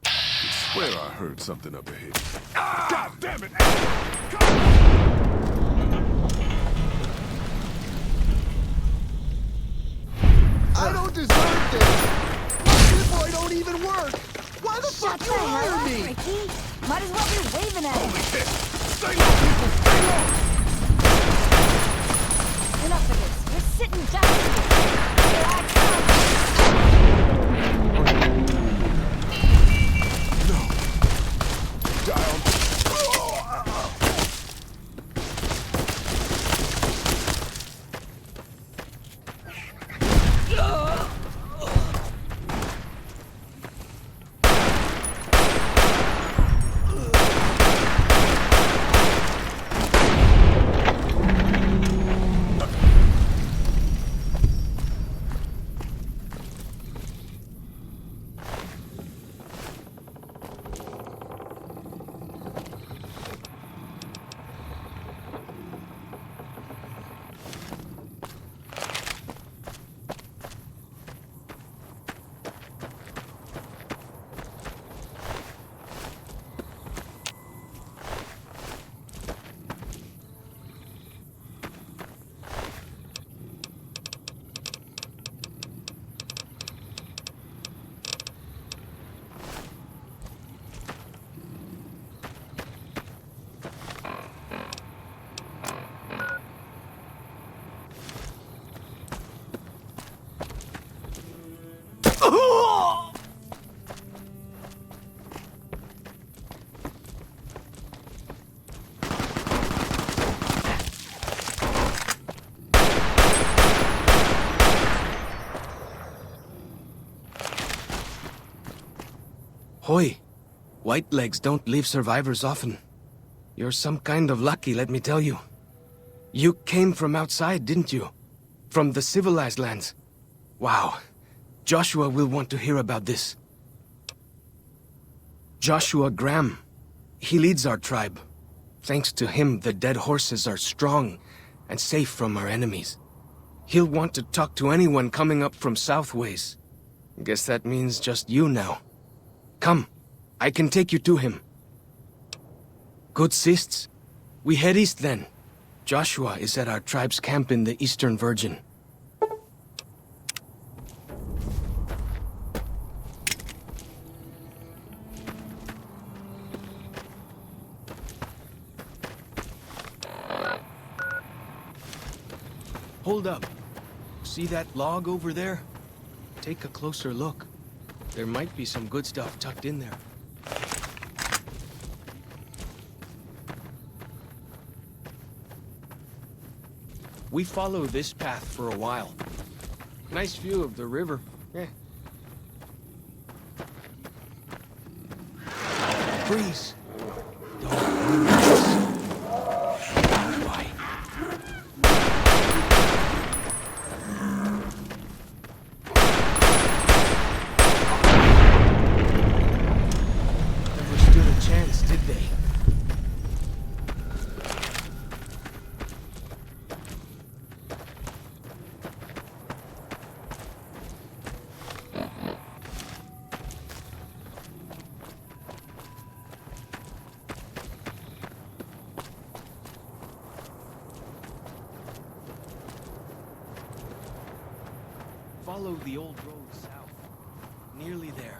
I swear I heard something up ahead. God damn it! Come on. I don't deserve this! My pit-boy don't even work! Why the fuck you hire me? Ricky. Might as well be waving at him. Stay low, people! Stay low! Enough of this. You're sitting down here. Here I come. Hoy, white legs don't leave survivors often. You're some kind of lucky, let me tell you. You came from outside, didn't you? From the civilized lands. Wow. Joshua will want to hear about this. Joshua Graham. He leads our tribe. Thanks to him, the dead horses are strong and safe from our enemies. He'll want to talk to anyone coming up from Southways. Guess that means just you now. Come, I can take you to him. Good sists. We head east then. Joshua is at our tribe's camp in the Eastern Virgin. Hold up. See that log over there? Take a closer look. There might be some good stuff tucked in there. We follow this path for a while. Nice view of the river. Yeah. Freeze. Why? Never stood a chance, did they? Follow the old road south. Nearly there.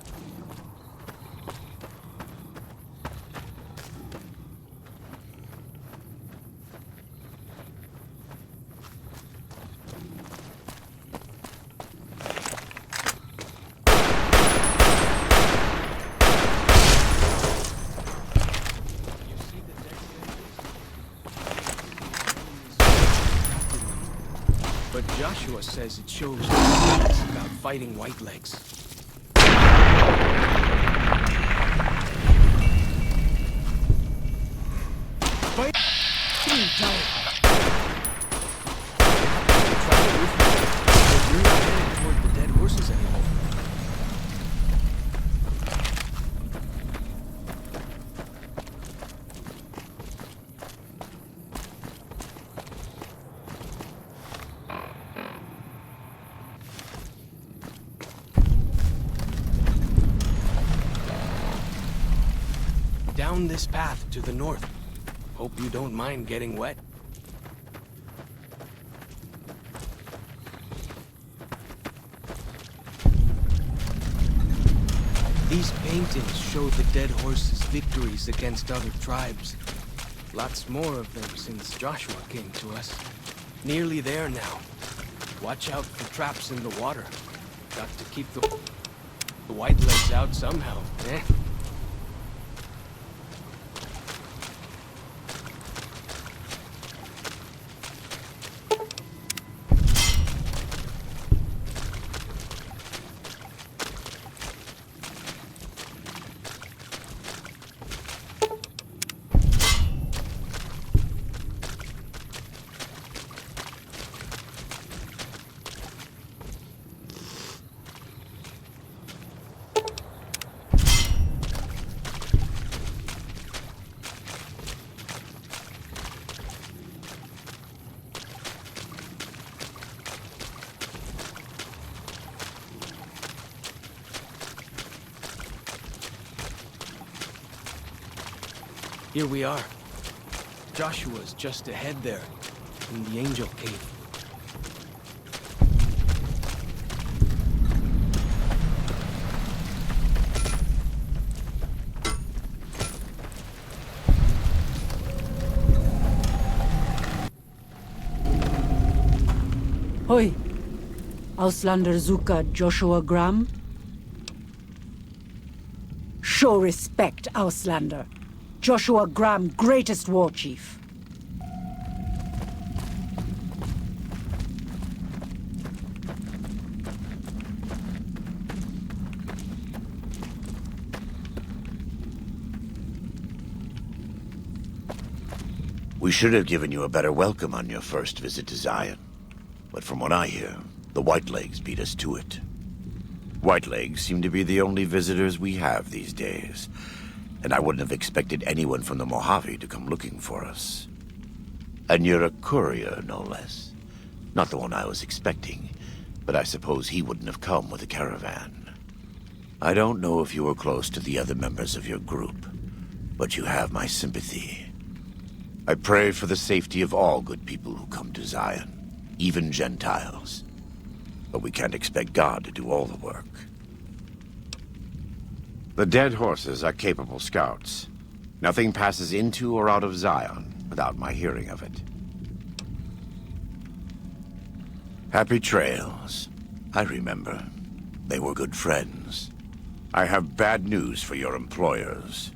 But Joshua says it shows about fighting whitelegs. Fight! Time. You're not heading toward the dead horses anymore. Down this path to the north. Hope you don't mind getting wet. These paintings show the dead horse's victories against other tribes. Lots more of them since Joshua came to us. Nearly there now. Watch out for traps in the water. Got to keep the white legs out somehow, eh? Here we are. Joshua's just ahead there, in the Angel Cave. Hoi. Auslander Zuka Joshua Graham? Show respect, Auslander. Joshua Graham, greatest war chief. We should have given you a better welcome on your first visit to Zion. But from what I hear, the Whitelegs beat us to it. Whitelegs seem to be the only visitors we have these days. And I wouldn't have expected anyone from the Mojave to come looking for us. And you're a courier, no less. Not the one I was expecting, but I suppose he wouldn't have come with a caravan. I don't know if you were close to the other members of your group, but you have my sympathy. I pray for the safety of all good people who come to Zion, even Gentiles. But we can't expect God to do all the work. The dead horses are capable scouts. Nothing passes into or out of Zion without my hearing of it. Happy trails. I remember. They were good friends. I have bad news for your employers.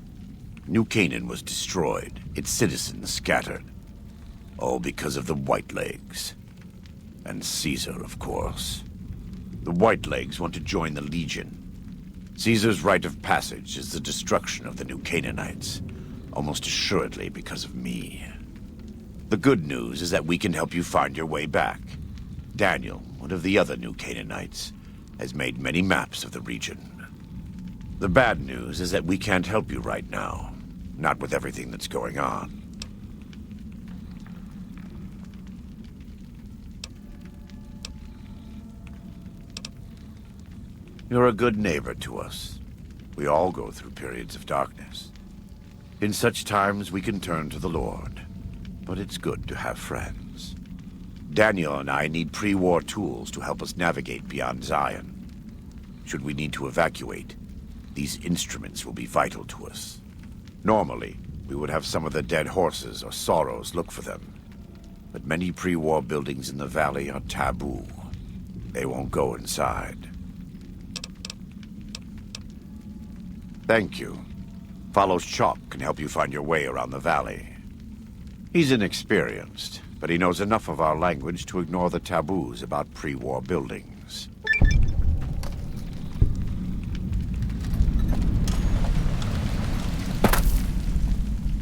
New Canaan was destroyed, its citizens scattered. All because of the Whitelegs. And Caesar, of course. The Whitelegs want to join the Legion. Caesar's rite of passage is the destruction of the New Canaanites, almost assuredly because of me. The good news is that we can help you find your way back. Daniel, one of the other New Canaanites, has made many maps of the region. The bad news is that we can't help you right now, not with everything that's going on. You're a good neighbor to us. We all go through periods of darkness. In such times, we can turn to the Lord. But it's good to have friends. Daniel and I need pre-war tools to help us navigate beyond Zion. Should we need to evacuate, these instruments will be vital to us. Normally, we would have some of the dead horses or sorrows look for them. But many pre-war buildings in the valley are taboo. They won't go inside. Thank you. Follows Chop can help you find your way around the valley. He's inexperienced, but he knows enough of our language to ignore the taboos about pre-war buildings.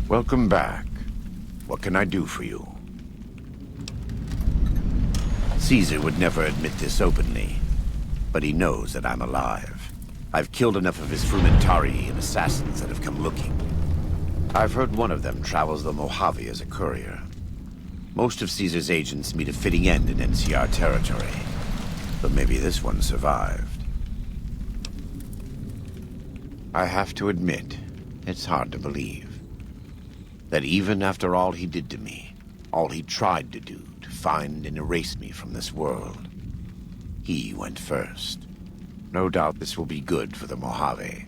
Welcome back. What can I do for you? Caesar would never admit this openly, but he knows that I'm alive. I've killed enough of his Frumentari and assassins that have come looking. I've heard one of them travels the Mojave as a courier. Most of Caesar's agents meet a fitting end in NCR territory, but maybe this one survived. I have to admit, it's hard to believe that even after all he did to me, all he tried to do to find and erase me from this world, he went first. No doubt this will be good for the Mojave.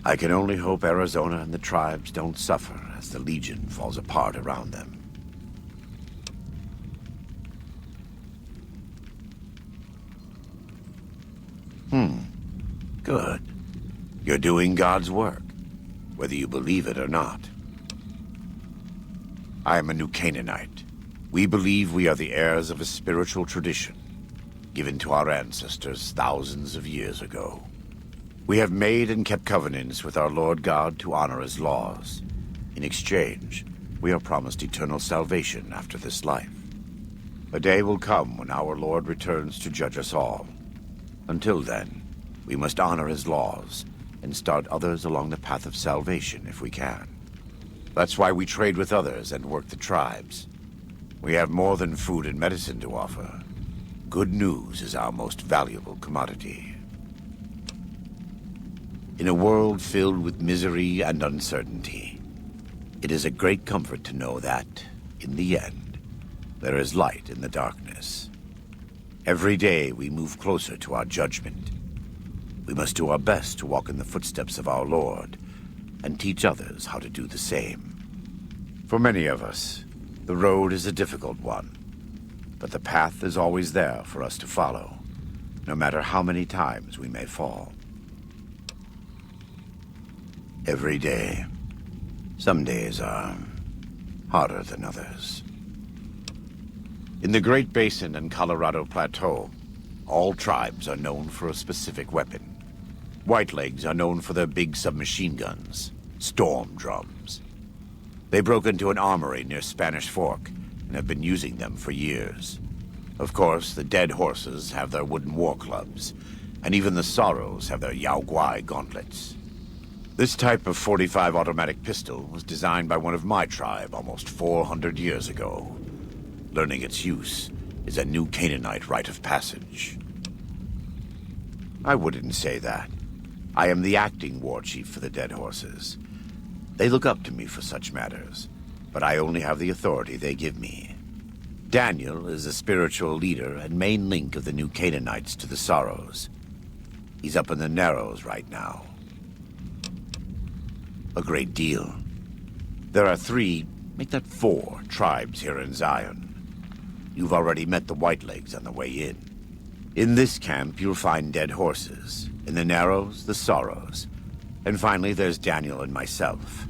I can only hope Arizona and the tribes don't suffer as the Legion falls apart around them. Good. You're doing God's work, whether you believe it or not. I am a New Canaanite. We believe we are the heirs of a spiritual tradition given to our ancestors thousands of years ago. We have made and kept covenants with our Lord God to honor his laws. In exchange, we are promised eternal salvation after this life. A day will come when our Lord returns to judge us all. Until then, we must honor his laws and start others along the path of salvation if we can. That's why we trade with others and work the tribes. We have more than food and medicine to offer. Good news is our most valuable commodity. In a world filled with misery and uncertainty, it is a great comfort to know that, in the end, there is light in the darkness. Every day we move closer to our judgment. We must do our best to walk in the footsteps of our Lord and teach others how to do the same. For many of us, the road is a difficult one, but the path is always there for us to follow, no matter how many times we may fall. Every day. Some days are harder than others. In the Great Basin and Colorado Plateau, all tribes are known for a specific weapon. Whitelegs are known for their big submachine guns, storm drums. They broke into an armory near Spanish Fork and have been using them for years. Of course, the Dead Horses have their wooden war clubs, and even the Sorrows have their Yao Guai gauntlets. This type of .45 automatic pistol was designed by one of my tribe almost 400 years ago. Learning its use is a New Canaanite rite of passage. I wouldn't say that. I am the acting war chief for the Dead Horses. They look up to me for such matters, but I only have the authority they give me. Daniel is the spiritual leader and main link of the New Canaanites to the Sorrows. He's up in the Narrows right now. A great deal. There are 3, make that 4, tribes here in Zion. You've already met the Whitelegs on the way in. In this camp, you'll find Dead Horses. In the Narrows, the Sorrows. And finally, there's Daniel and myself.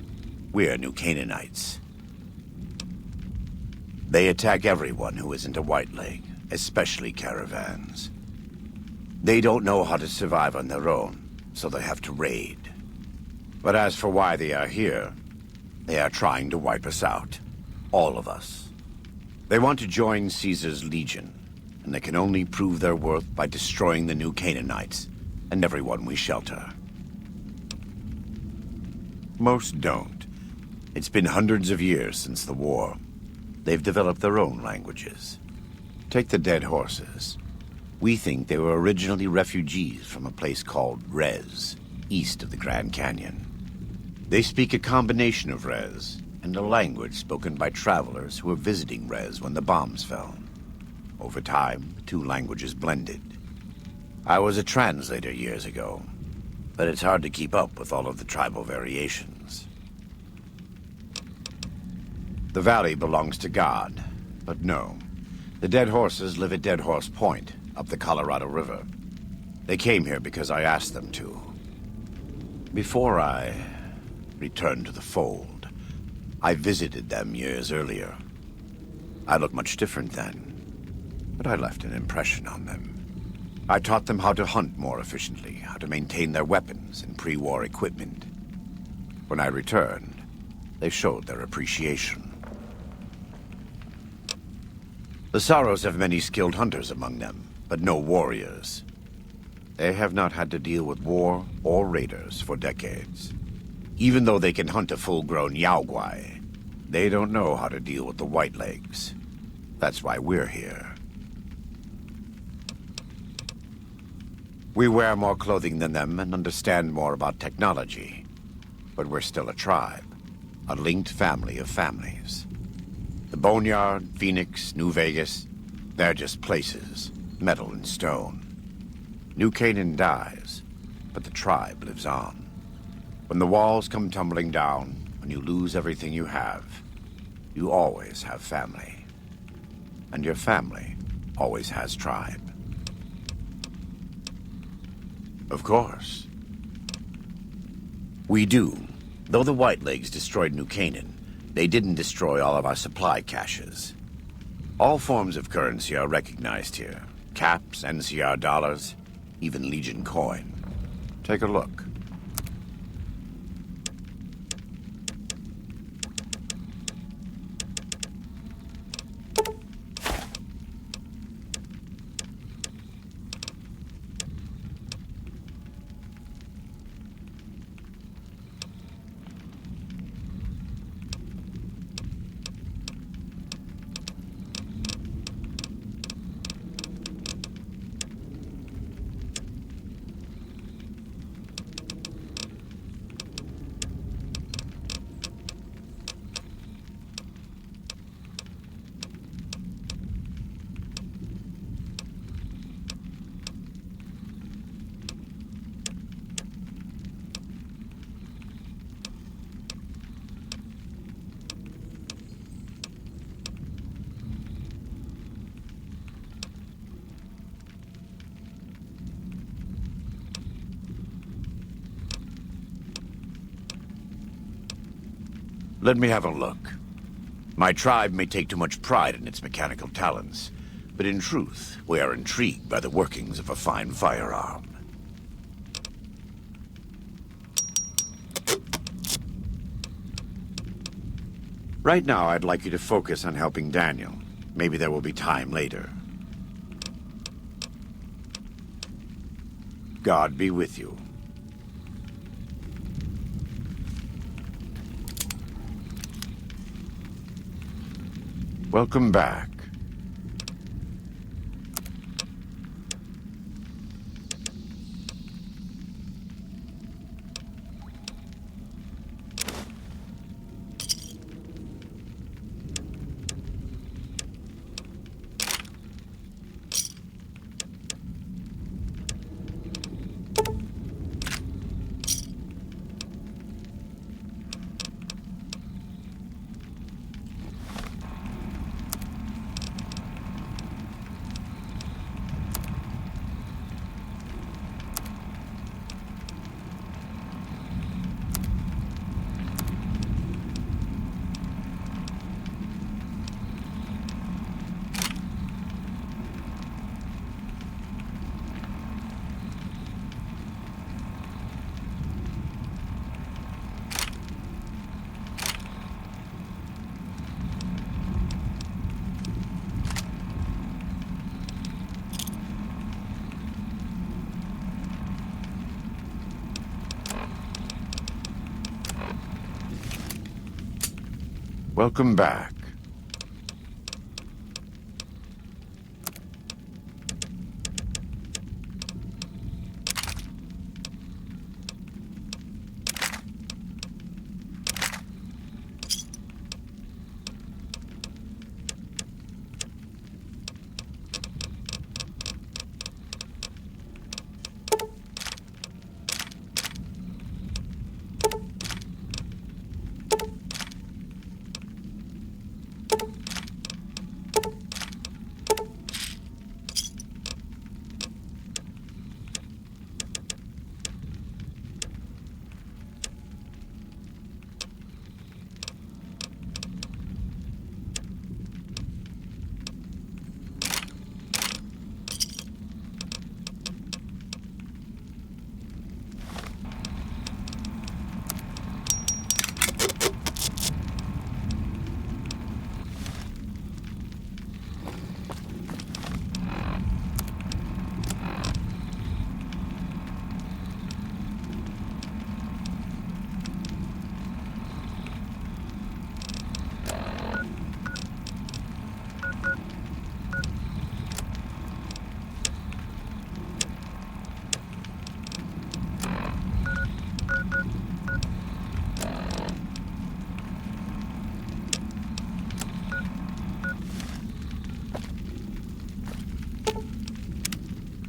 We're New Canaanites. They attack everyone who isn't a Whiteleg, especially caravans. They don't know how to survive on their own, so they have to raid. But as for why they are here, they are trying to wipe us out. All of us. They want to join Caesar's Legion, and they can only prove their worth by destroying the New Canaanites and everyone we shelter. Most don't. It's been hundreds of years since the war. They've developed their own languages. Take the Dead Horses. We think they were originally refugees from a place called Rez, east of the Grand Canyon. They speak a combination of Rez and a language spoken by travelers who were visiting Rez when the bombs fell. Over time, the 2 languages blended. I was a translator years ago, but it's hard to keep up with all of the tribal variations. The valley belongs to God, but no. The Dead Horses live at Dead Horse Point, up the Colorado River. They came here because I asked them to. Before I returned to the fold, I visited them years earlier. I looked much different then, but I left an impression on them. I taught them how to hunt more efficiently, how to maintain their weapons and pre-war equipment. When I returned, they showed their appreciation. The Sorrows have many skilled hunters among them, but no warriors. They have not had to deal with war or raiders for decades. Even though they can hunt a full-grown Yao Guai, they don't know how to deal with the Whitelegs. That's why we're here. We wear more clothing than them and understand more about technology. But we're still a tribe, a linked family of families. The Boneyard, Phoenix, New Vegas, they're just places, metal and stone. New Canaan dies, but the tribe lives on. When the walls come tumbling down, when you lose everything you always have family. And your family always has tribe. Of course. We do. Though the Whitelegs destroyed New Canaan, they didn't destroy all of our supply caches. All forms of currency are recognized here. Caps, NCR dollars, even Legion coin. Take a look. Let me have a look. My tribe may take too much pride in its mechanical talents, but in truth, we are intrigued by the workings of a fine firearm. Right now, I'd like you to focus on helping Daniel. Maybe there will be time later. God be with you. Welcome back. Welcome back.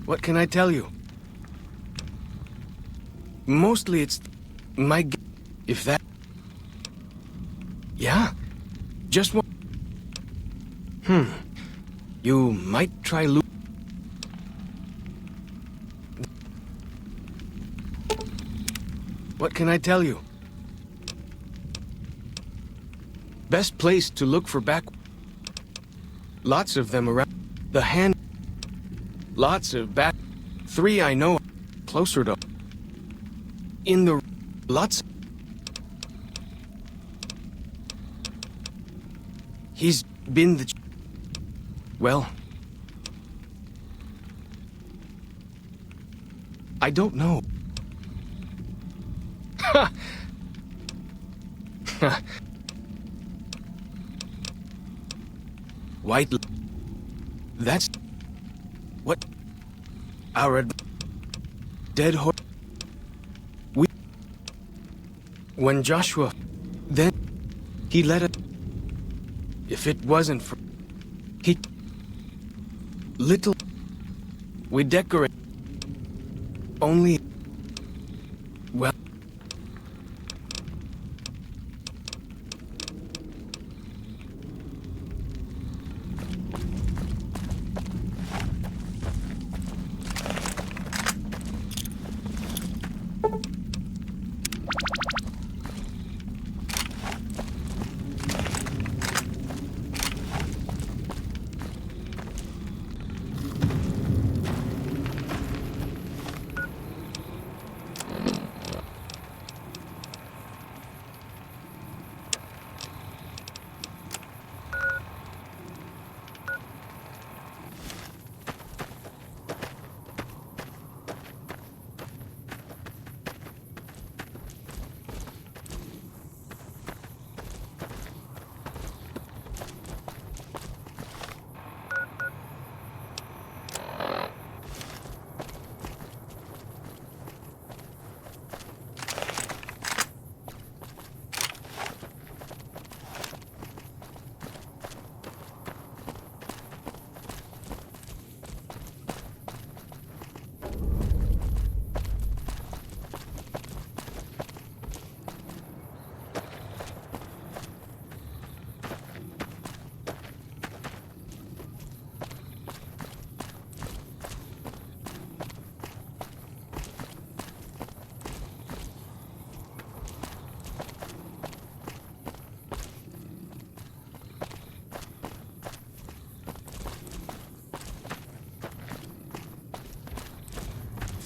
What can I tell you? Mostly it's If that... Yeah? Just one... You might try What can I tell you? Best place to look for Lots of them around. The hand... Lots of 3 I know. Closer to... In the... Lots... He's been the... Well... I don't know. Ha! White... That's... What? Our... Dead horse... When Joshua... Then... He let it... If it wasn't for... He... Little... We decorate... Only... Well...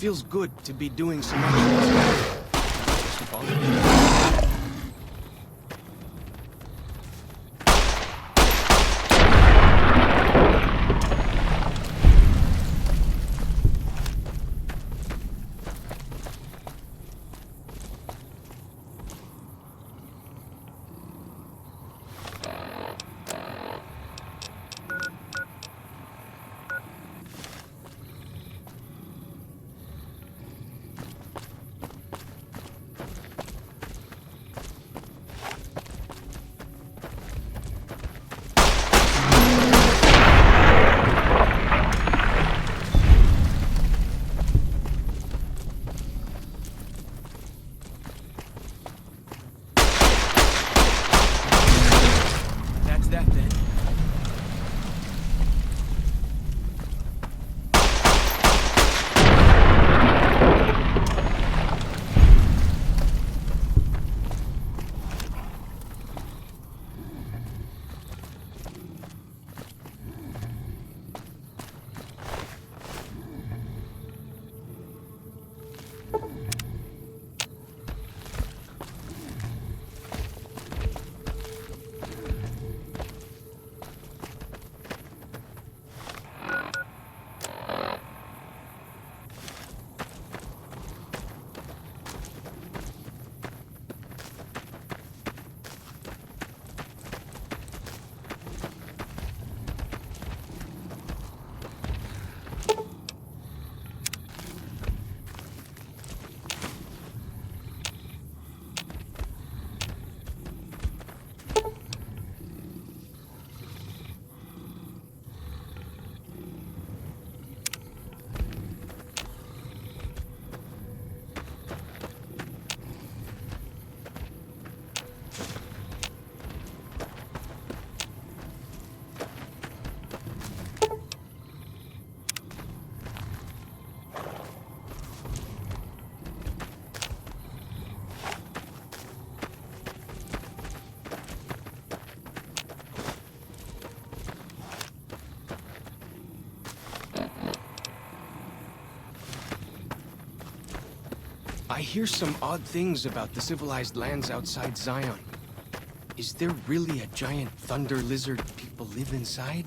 Feels good to be doing some I hear some odd things about the civilized lands outside Zion. Is there really a giant thunder lizard people live inside?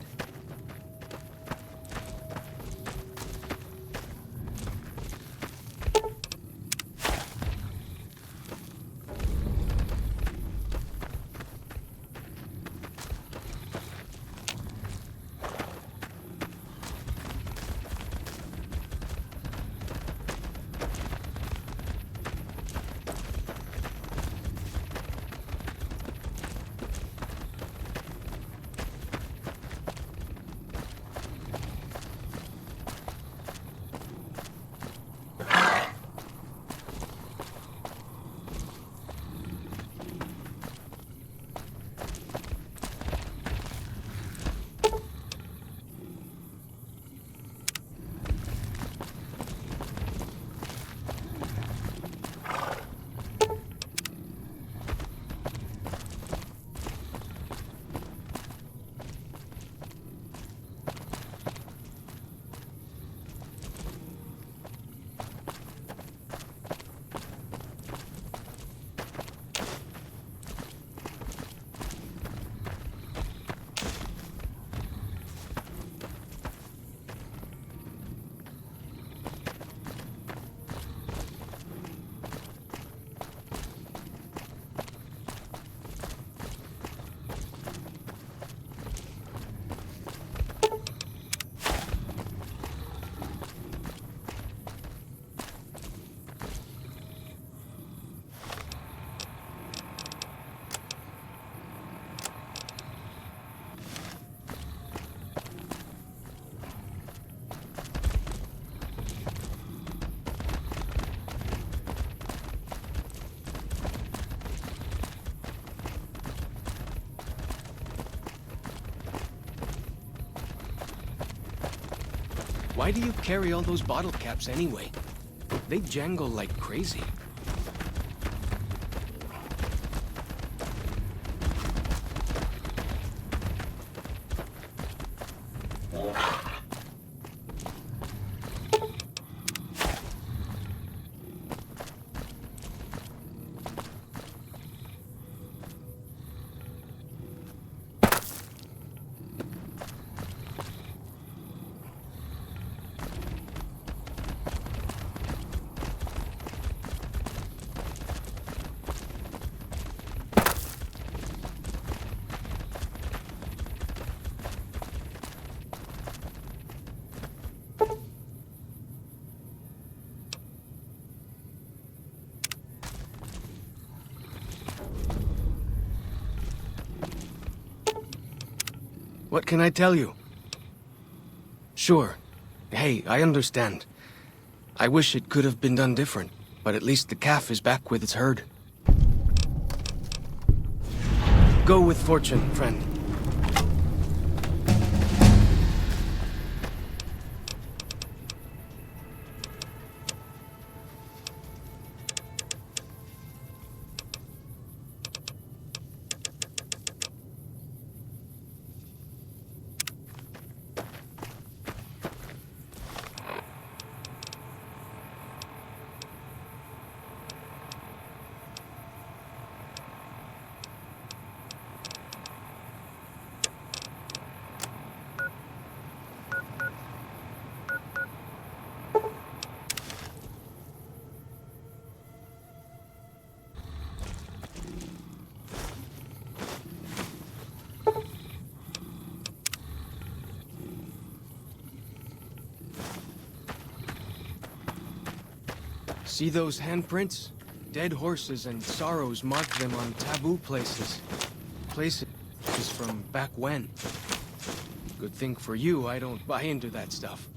Why do you carry all those bottle caps anyway? They jangle like crazy. What can I tell you? Sure. Hey, I understand. I wish it could have been done different, but at least the calf is back with its herd. Go with fortune, friend. See those handprints? Dead horses and sorrows mark them on taboo places. Places from back when. Good thing for you, I don't buy into that stuff.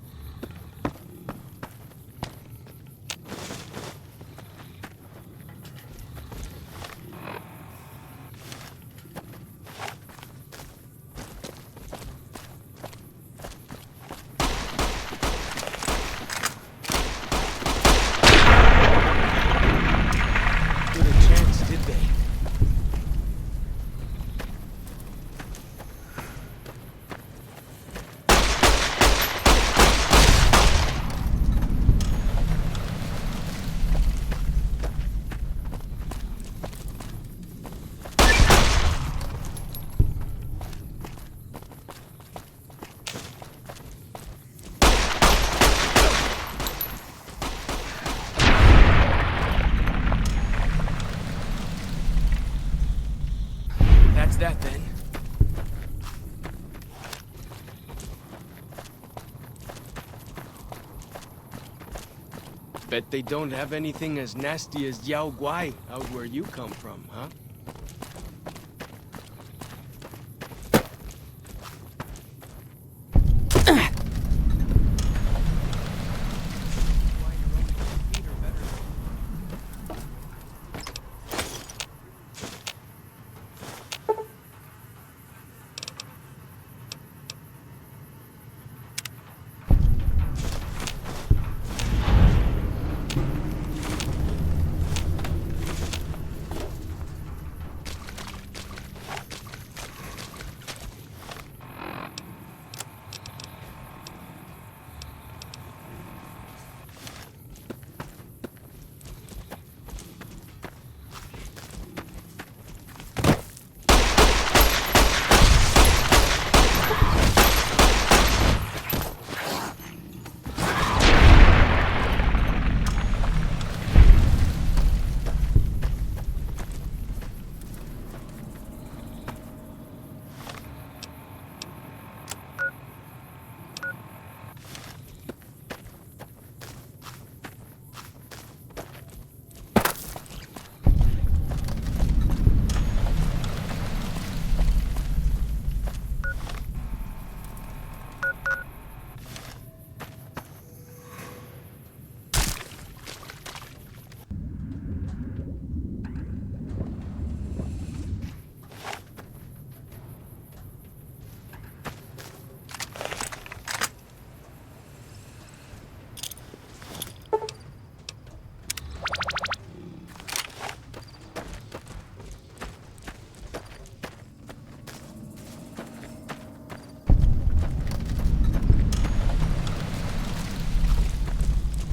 That's that then. Bet they don't have anything as nasty as Yao Guai out where you come from, huh?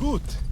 Gut.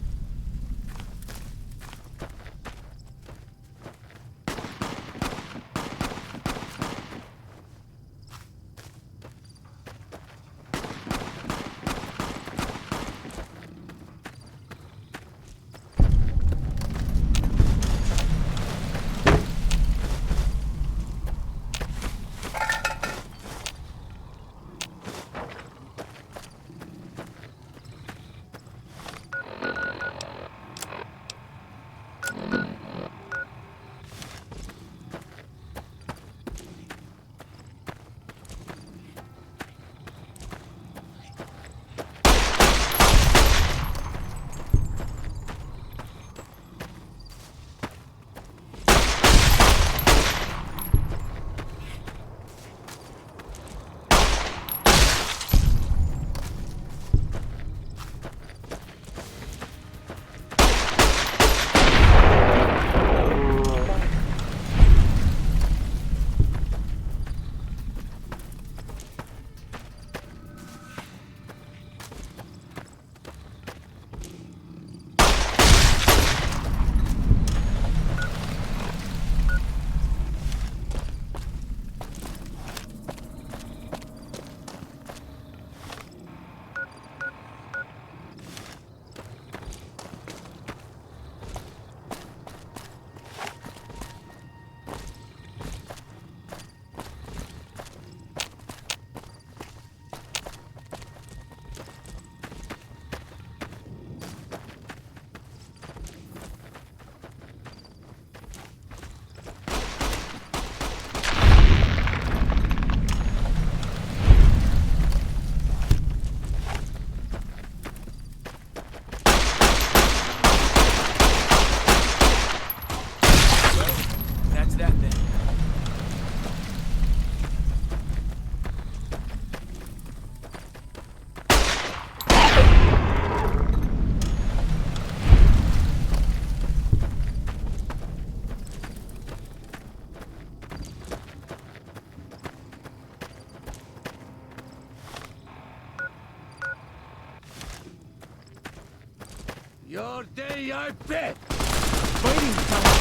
Your day, I bet! Fighting time!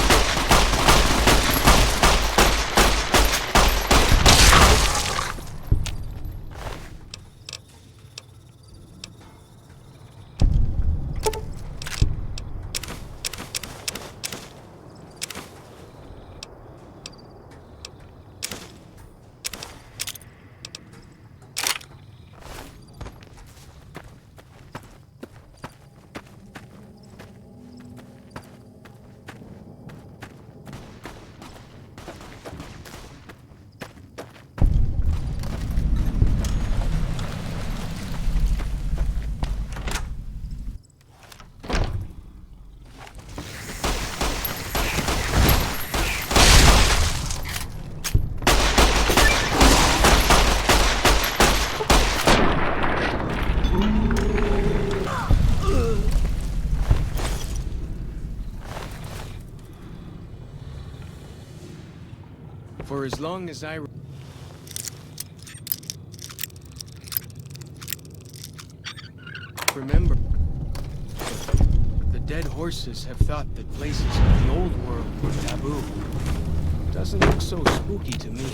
For as long as I... remember, the dead horses have thought that places in the old world were taboo. Doesn't look so spooky to me.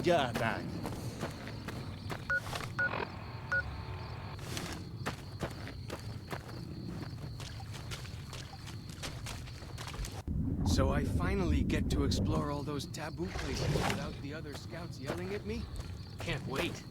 Yeah, that. So I finally get to explore all those taboo places without the other scouts yelling at me? Can't wait.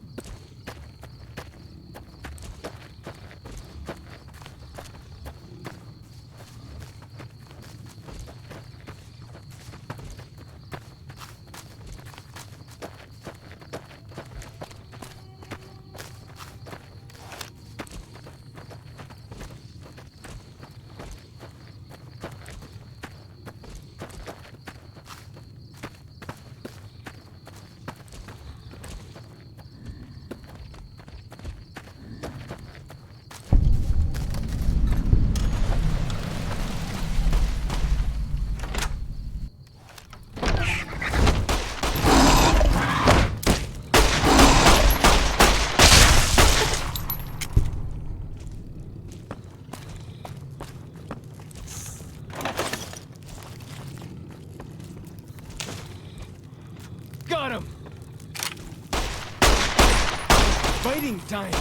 Got him! Fighting time!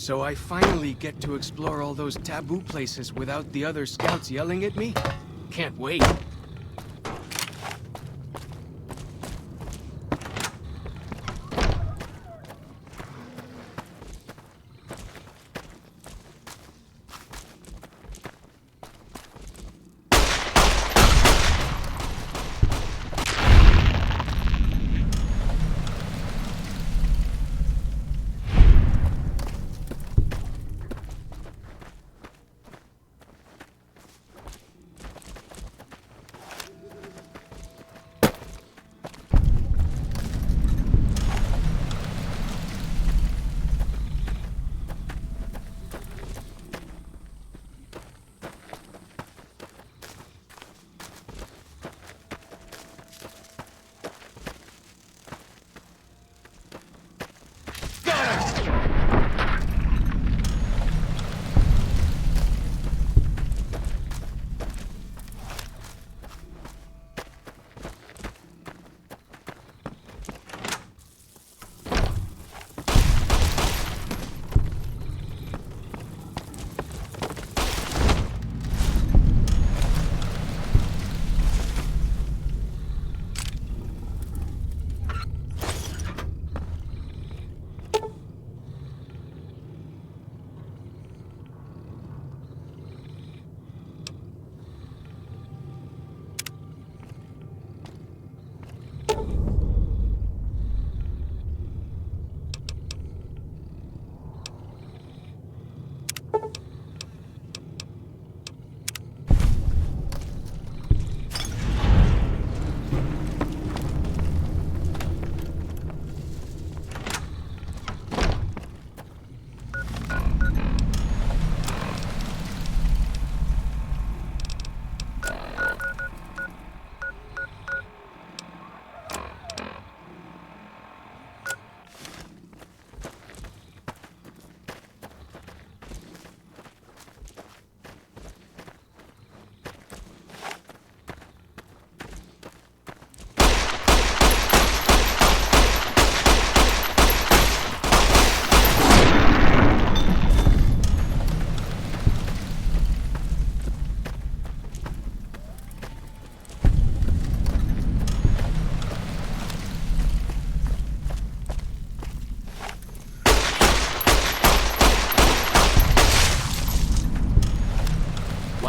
So I finally get to explore all those taboo places without the other scouts yelling at me? Can't wait.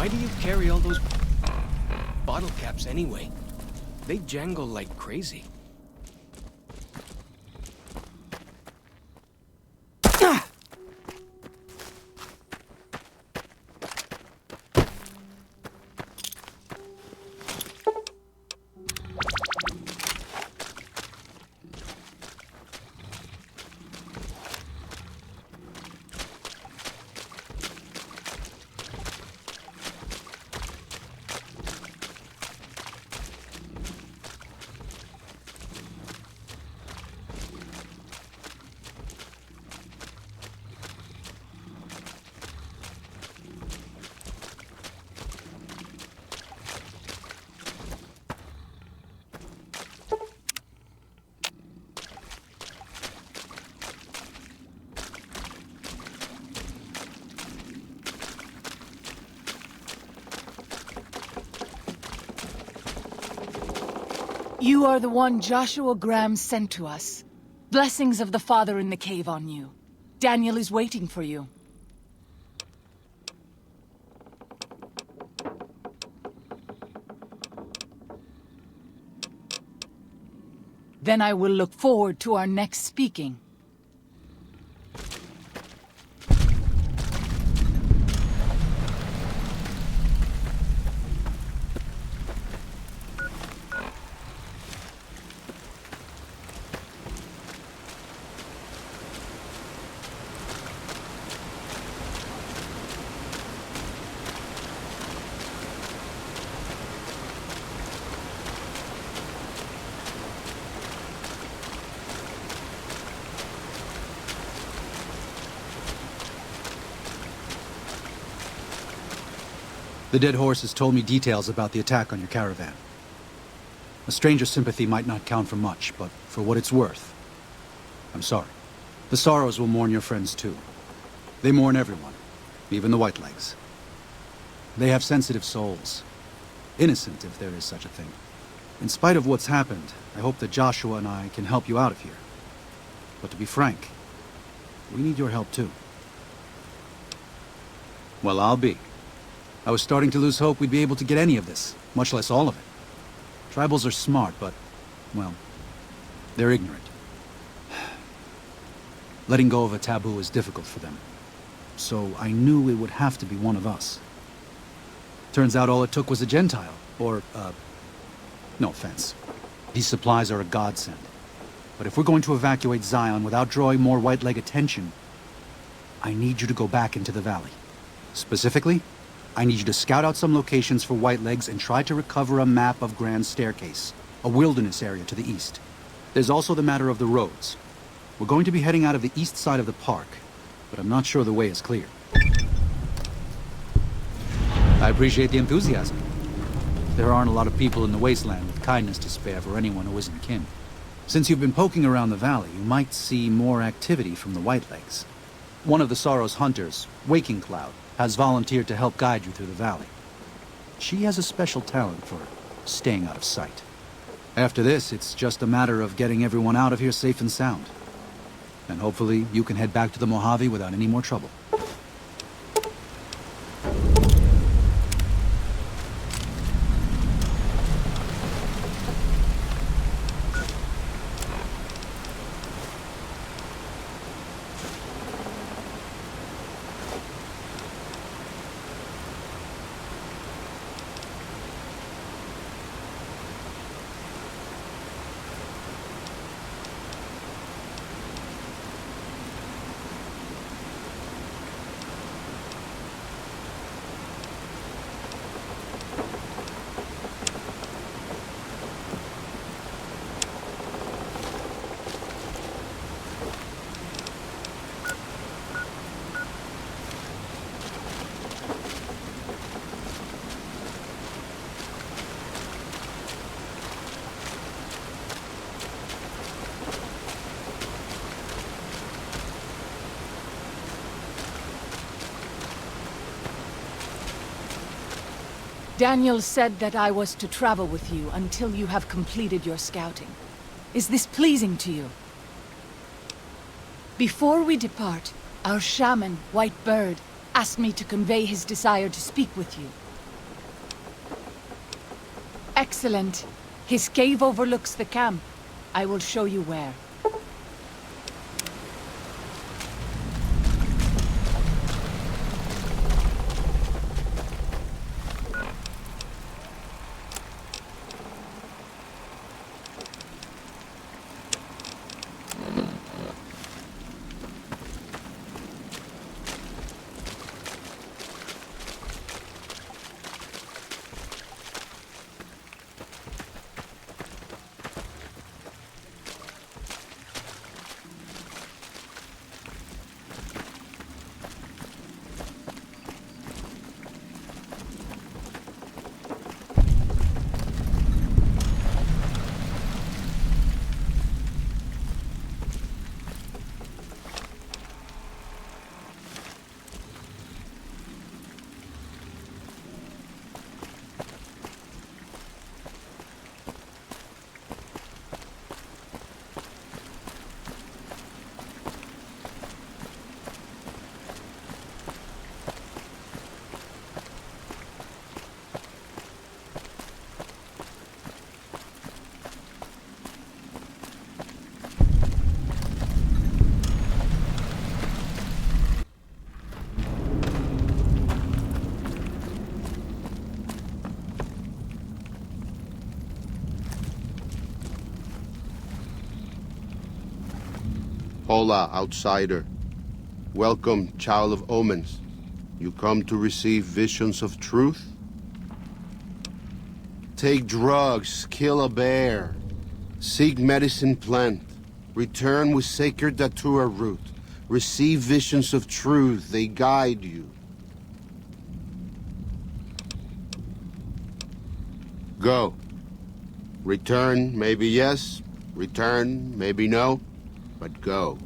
Why do you carry all those bottle caps anyway? They jangle like crazy. You are the one Joshua Graham sent to us. Blessings of the Father in the cave on you. Daniel is waiting for you. Then I will look forward to our next speaking. The dead horse has told me details about the attack on your caravan. A stranger's sympathy might not count for much, but for what it's worth, I'm sorry. The sorrows will mourn your friends too. They mourn everyone, even the Whitelegs. They have sensitive souls. Innocent, if there is such a thing. In spite of what's happened, I hope that Joshua and I can help you out of here. But to be frank, we need your help too. Well, I'll be. I was starting to lose hope we'd be able to get any of this, much less all of it. Tribals are smart, but, well, they're ignorant. Letting go of a taboo is difficult for them. So I knew it would have to be one of us. Turns out all it took was a Gentile, or, no offense. These supplies are a godsend. But if we're going to evacuate Zion without drawing more White-Leg attention, I need you to go back into the valley. Specifically, I need you to scout out some locations for White-Legs and try to recover a map of Grand Staircase, a wilderness area to the east. There's also the matter of the roads. We're going to be heading out of the east side of the park, but I'm not sure the way is clear. I appreciate the enthusiasm. There aren't a lot of people in the wasteland with kindness to spare for anyone who isn't kin. Since you've been poking around the valley, you might see more activity from the Whitelegs. One of the Sorrow's hunters, Waking Cloud, has volunteered to help guide you through the valley. She has a special talent for staying out of sight. After this, it's just a matter of getting everyone out of here safe and sound. And hopefully you can head back to the Mojave without any more trouble. Daniel said that I was to travel with you until you have completed your scouting. Is this pleasing to you? Before we depart, our shaman, White Bird, asked me to convey his desire to speak with you. Excellent. His cave overlooks the camp. I will show you where. Hola, outsider. Welcome, child of omens. You come to receive visions of truth? Take drugs, kill a bear. Seek medicine plant. Return with sacred datura root. Receive visions of truth, they guide you. Go. Return, maybe yes. Return, maybe no. But go.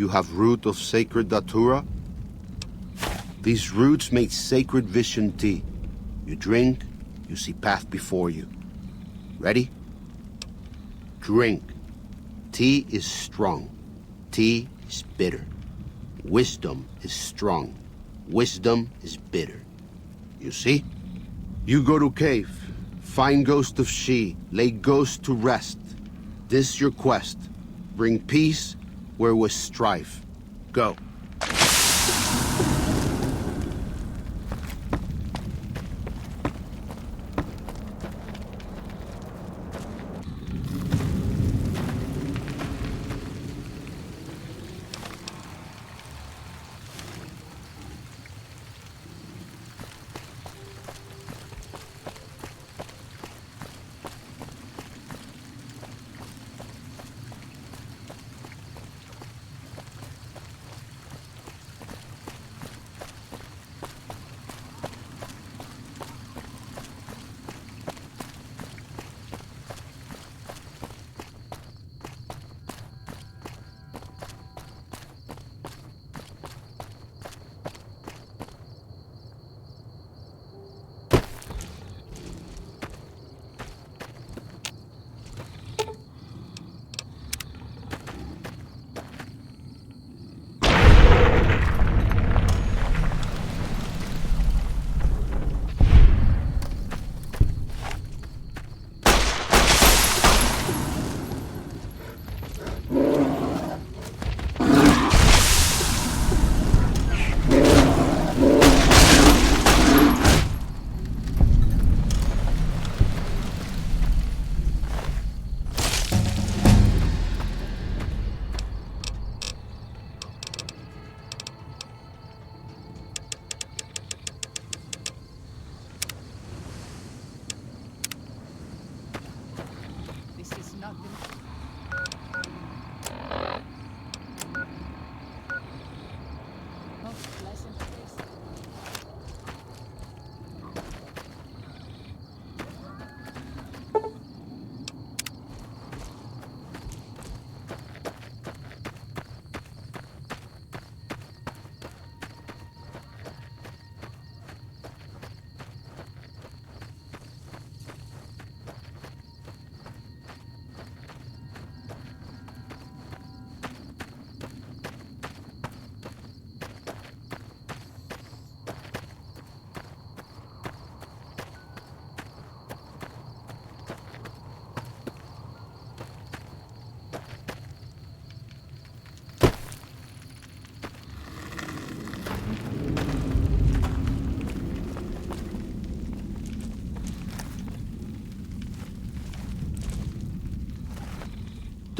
You have root of sacred datura? These roots make sacred vision tea. You drink, you see path before you. Ready? Drink. Tea is strong. Tea is bitter. Wisdom is strong. Wisdom is bitter. You see? You go to cave, find ghost of she, lay ghost to rest. This your quest. Bring peace where was strife. Go.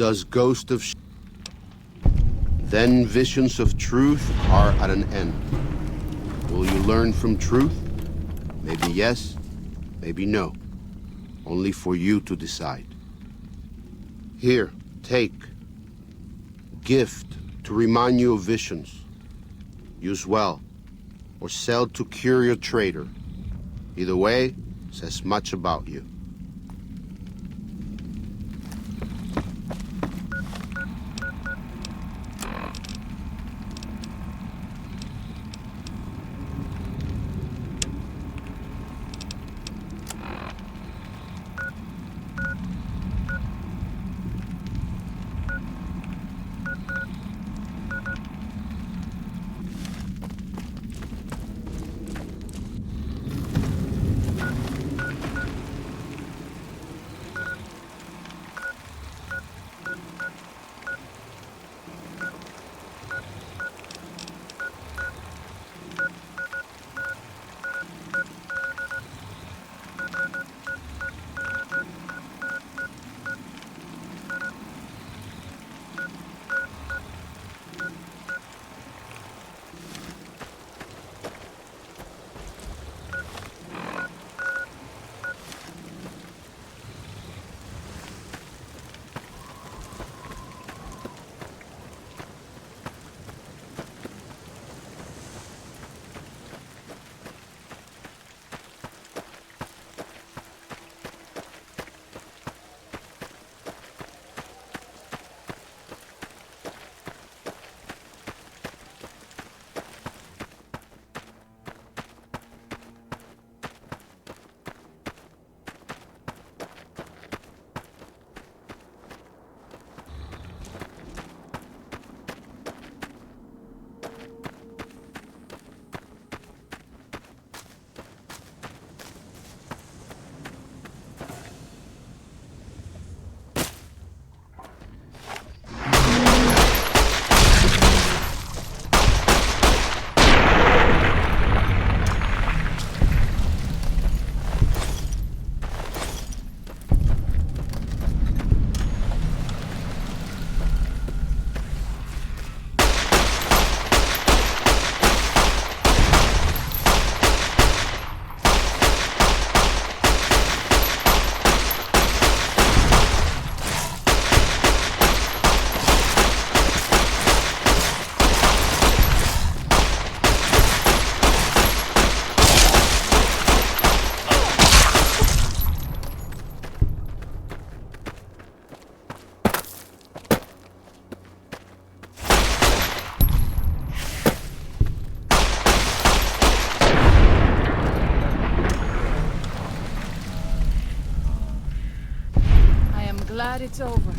Does ghost of then visions of truth are at an end. Will you learn from truth? Maybe yes, maybe no. Only for you to decide. Here, take. Gift to remind you of visions. Use well, or sell to curious trader. Either way, says much about you. glad it's over.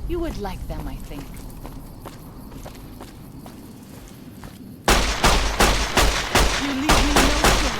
You would like them, I think. You leave me no choice.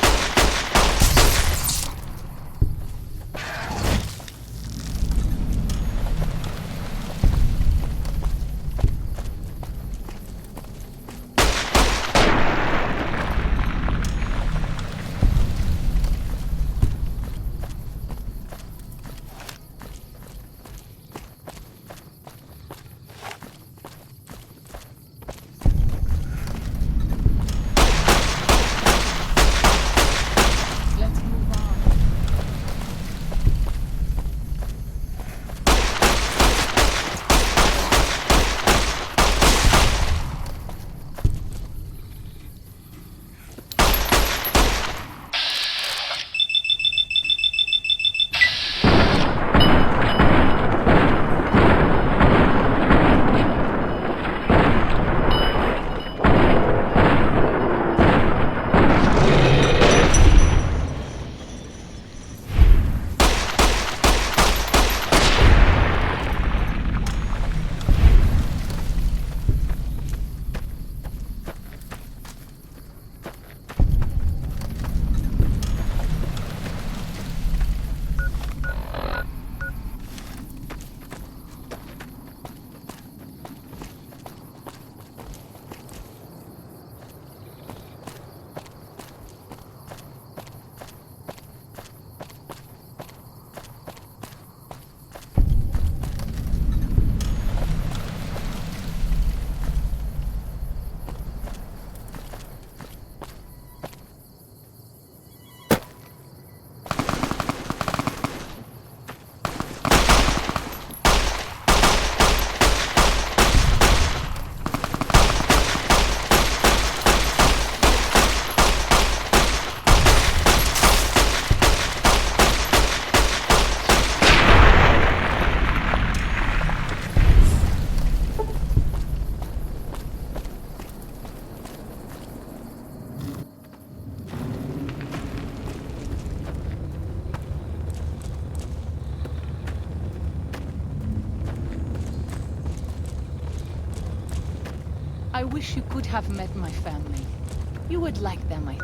I wish you could have met my family. You would like them, I think.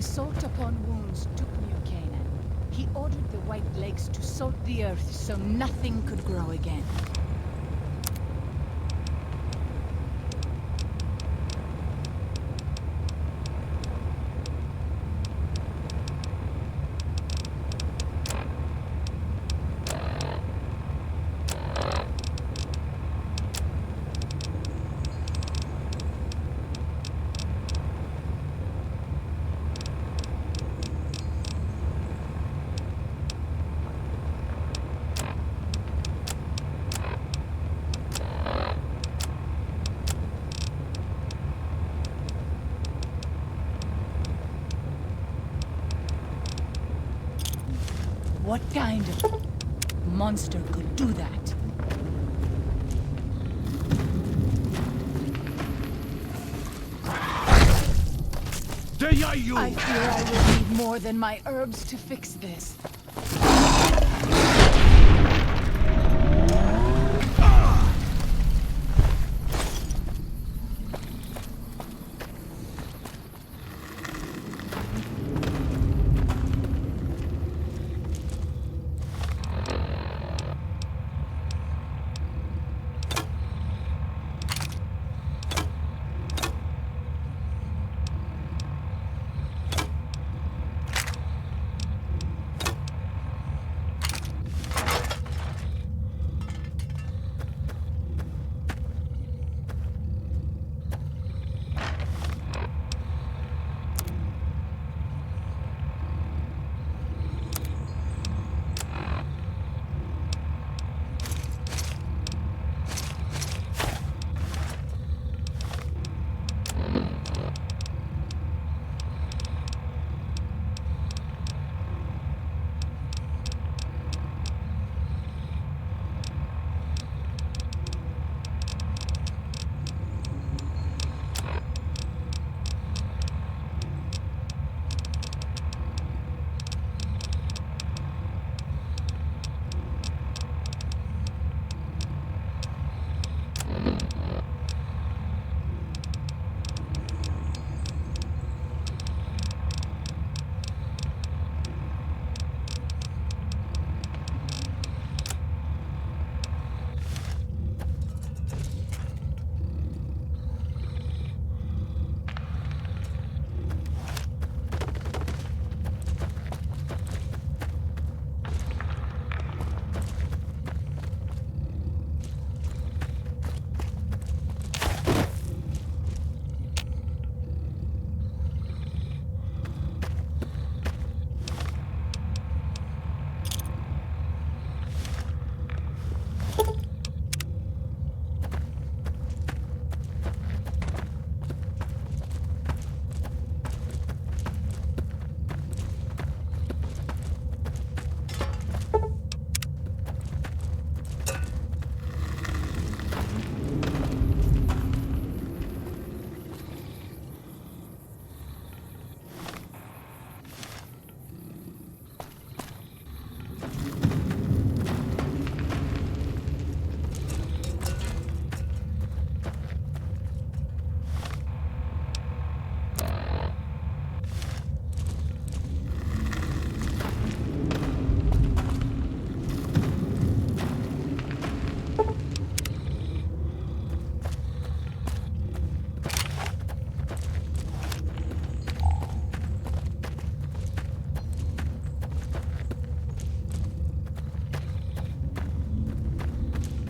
salt upon wounds took New Canaan. He ordered the White Lakes to salt the earth so nothing could grow again. What kind of monster could do that? I fear I will need more than my herbs to fix this.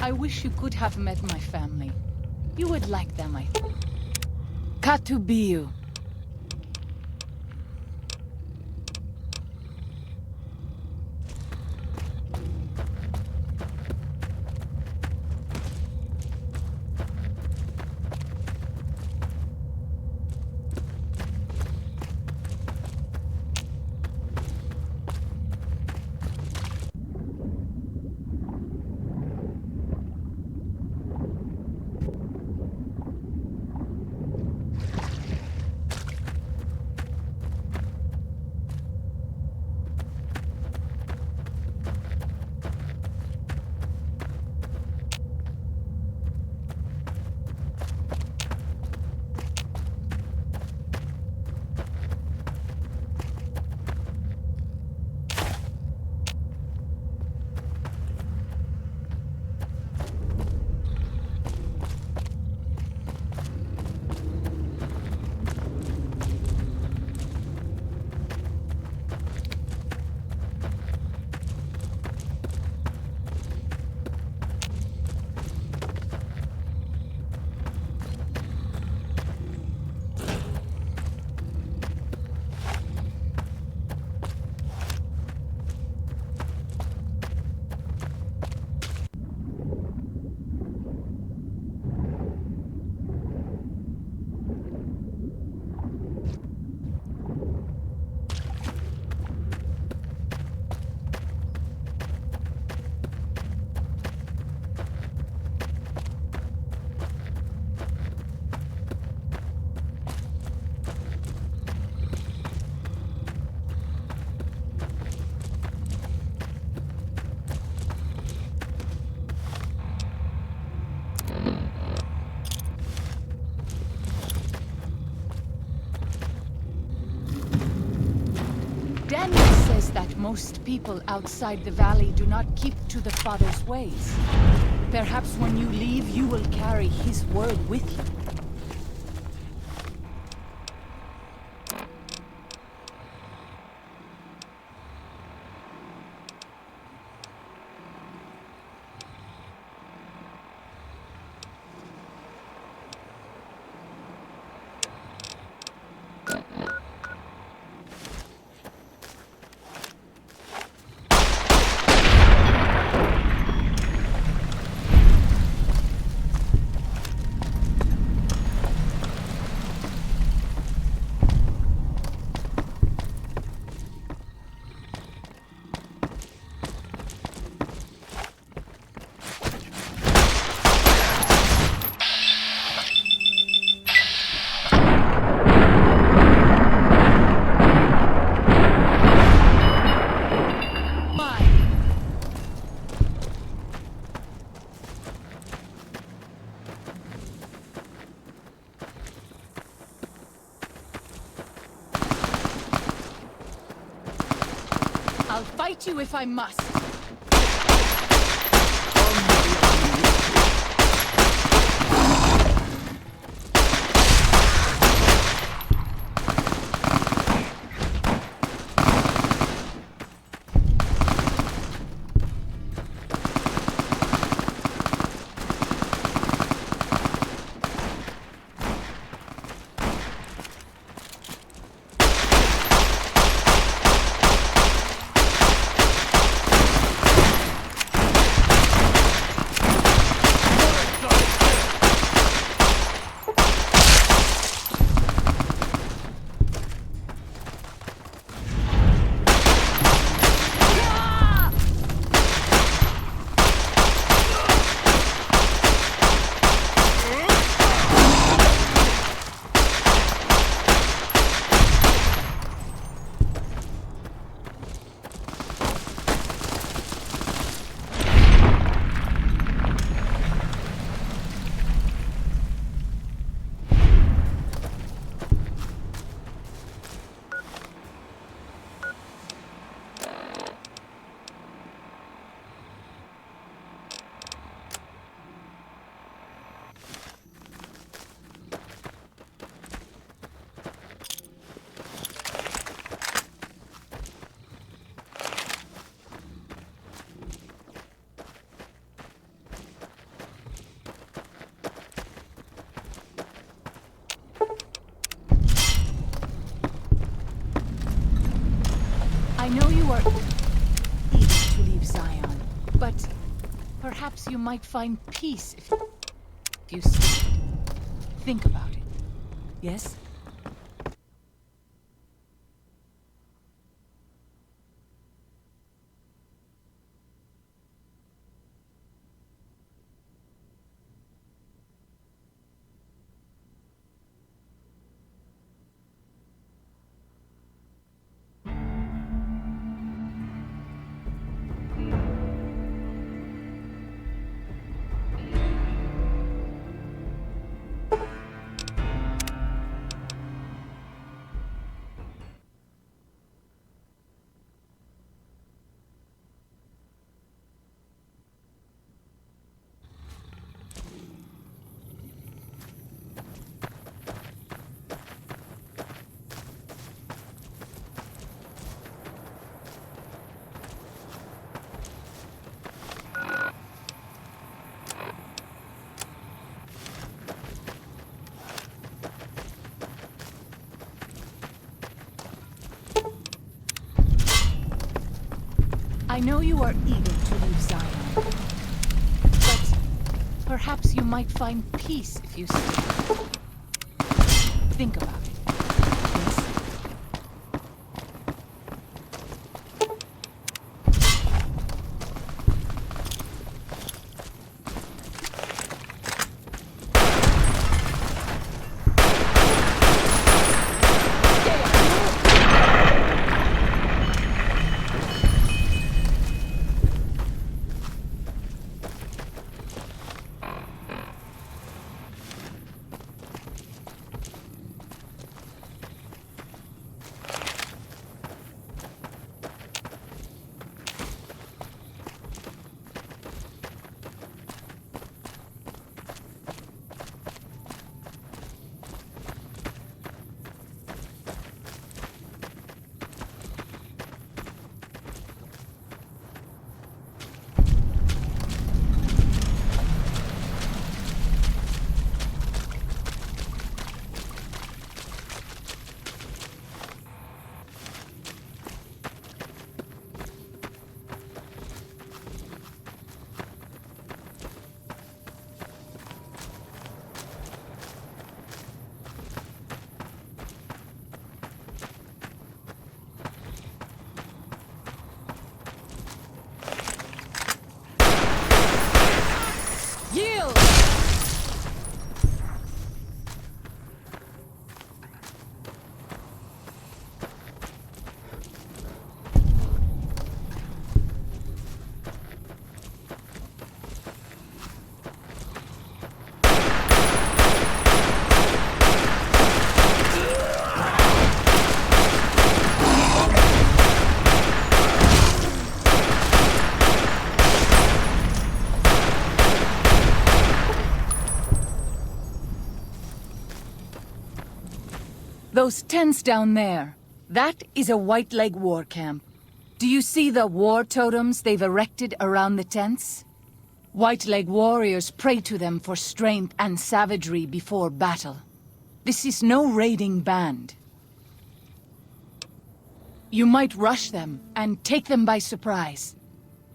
I wish you could have met my family. You would like them, I think. Katubiu. Daniel says that most people outside the valley do not keep to the Father's ways. Perhaps when you leave, you will carry his word with you. I'll fight you if I must. I know you are eager to leave Zion, but perhaps you might find peace if you stay. Think about it. Yes? I know you are eager to leave Zion, but perhaps you might find peace if you stay. Think about it. Yes? Those tents down there, that is a White Leg war camp. Do you see the war totems they've erected around the tents? White Leg warriors pray to them for strength and savagery before battle. This is no raiding band. You might rush them and take them by surprise.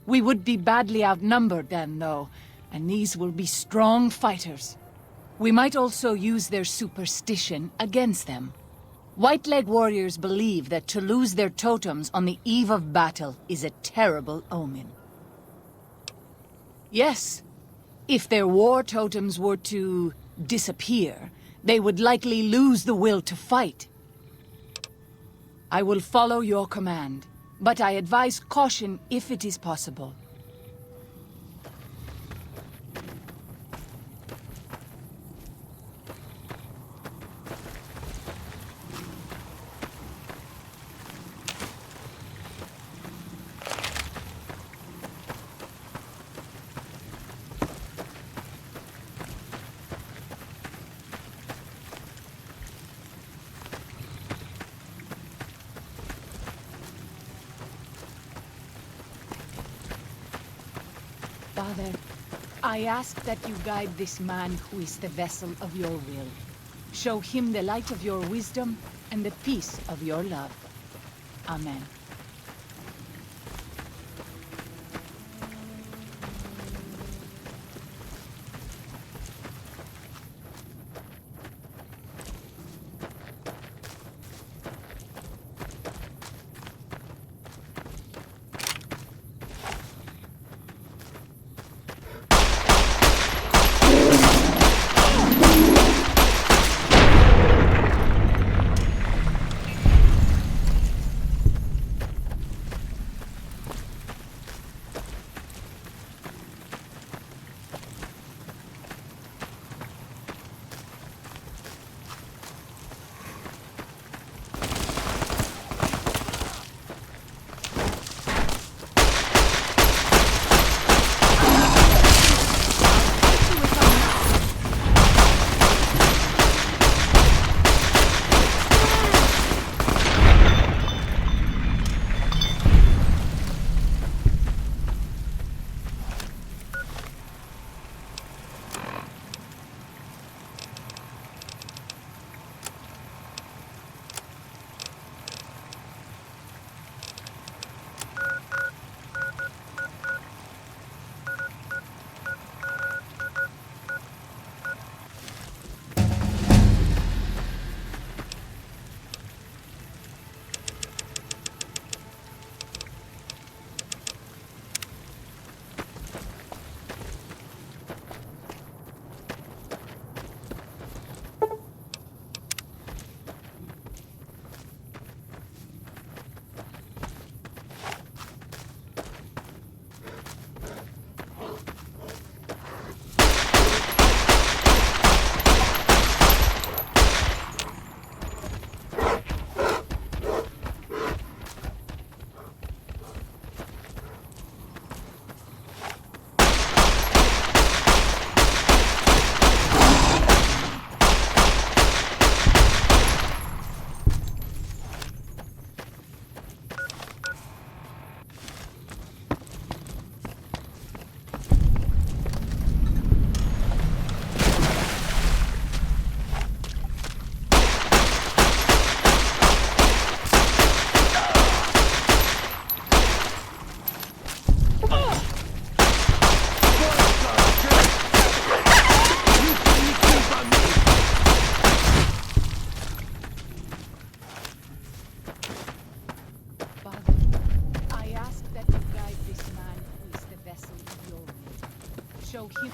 We would be badly outnumbered then, though, and these will be strong fighters. We might also use their superstition against them. White Leg warriors believe that to lose their totems on the eve of battle is a terrible omen. Yes, if their war totems were to disappear, they would likely lose the will to fight. I will follow your command, but I advise caution if it is possible. Father, I ask that you guide this man who is the vessel of your will. Show him the light of your wisdom and the peace of your love. Amen. Show him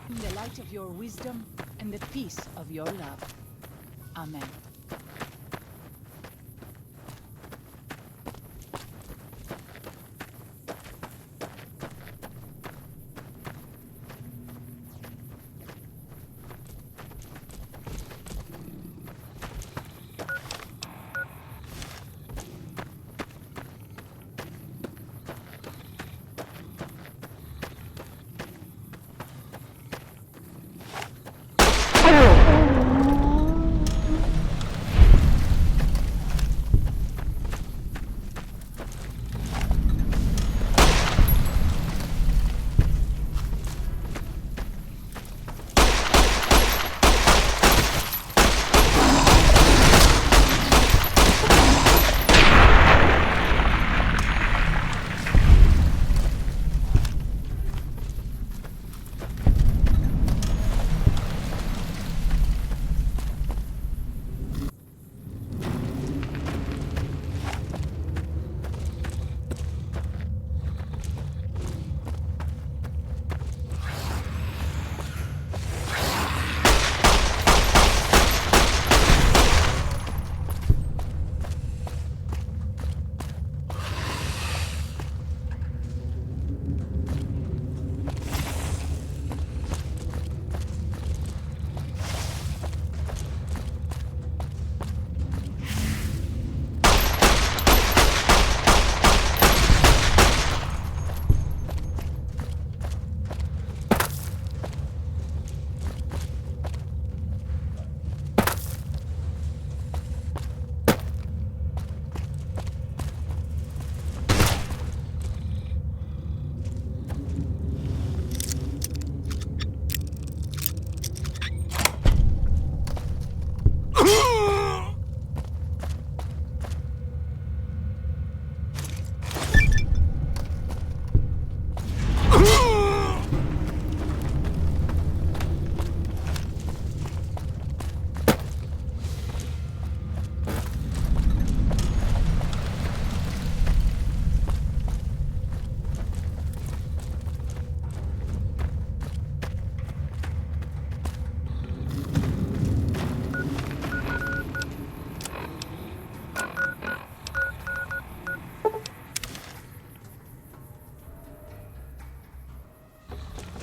the light of your wisdom and the peace of your love. Amen.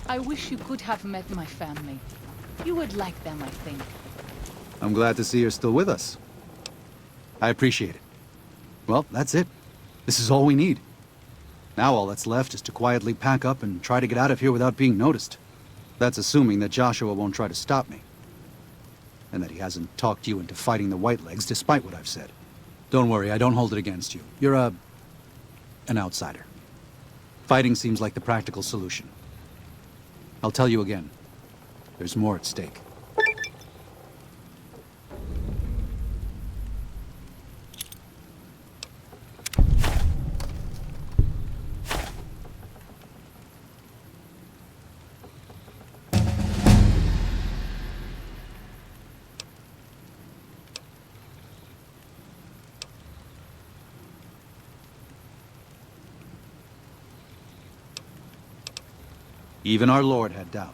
I wish you could have met my family. You would like them, I think. I'm glad to see you're still with us. I appreciate it. Well, that's it. This is all we need. Now all that's left is to quietly pack up and try to get out of here without being noticed. That's assuming that Joshua won't try to stop me. And that he hasn't talked you into fighting the Whitelegs despite what I've said. Don't worry, I don't hold it against you. You're an outsider. Fighting seems like the practical solution. I'll tell you again. There's more at stake. Even our Lord had doubt.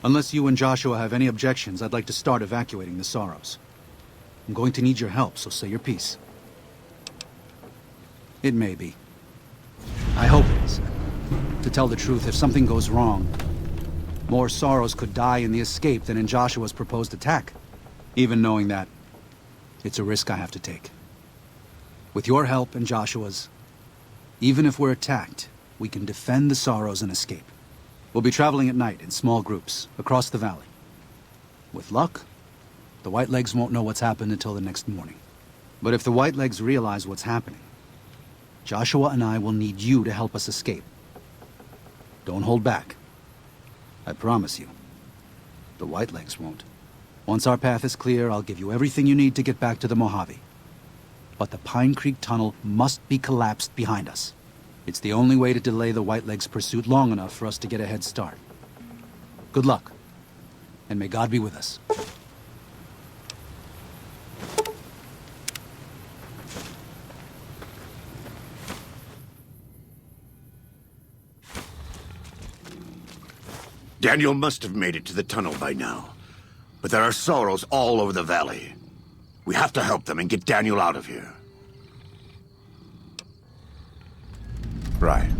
Unless you and Joshua have any objections, I'd like to start evacuating the Sorrows. I'm going to need your help, so say your piece. It may be. I hope it is. To tell the truth, if something goes wrong, more Sorrows could die in the escape than in Joshua's proposed attack. Even knowing that, it's a risk I have to take. With your help and Joshua's, even if we're attacked, we can defend the Sorrows and escape. We'll be traveling at night in small groups, across the valley. With luck, the Whitelegs won't know what's happened until the next morning. But if the Whitelegs realize what's happening, Joshua and I will need you to help us escape. Don't hold back. I promise you, the Whitelegs won't. Once our path is clear, I'll give you everything you need to get back to the Mojave. But the Pine Creek Tunnel must be collapsed behind us. It's the only way to delay the Whitelegs' pursuit long enough for us to get a head start. Good luck, and may God be with us. Daniel must have made it to the tunnel by now. But there are Sorrows all over the valley. We have to help them and get Daniel out of here. Right.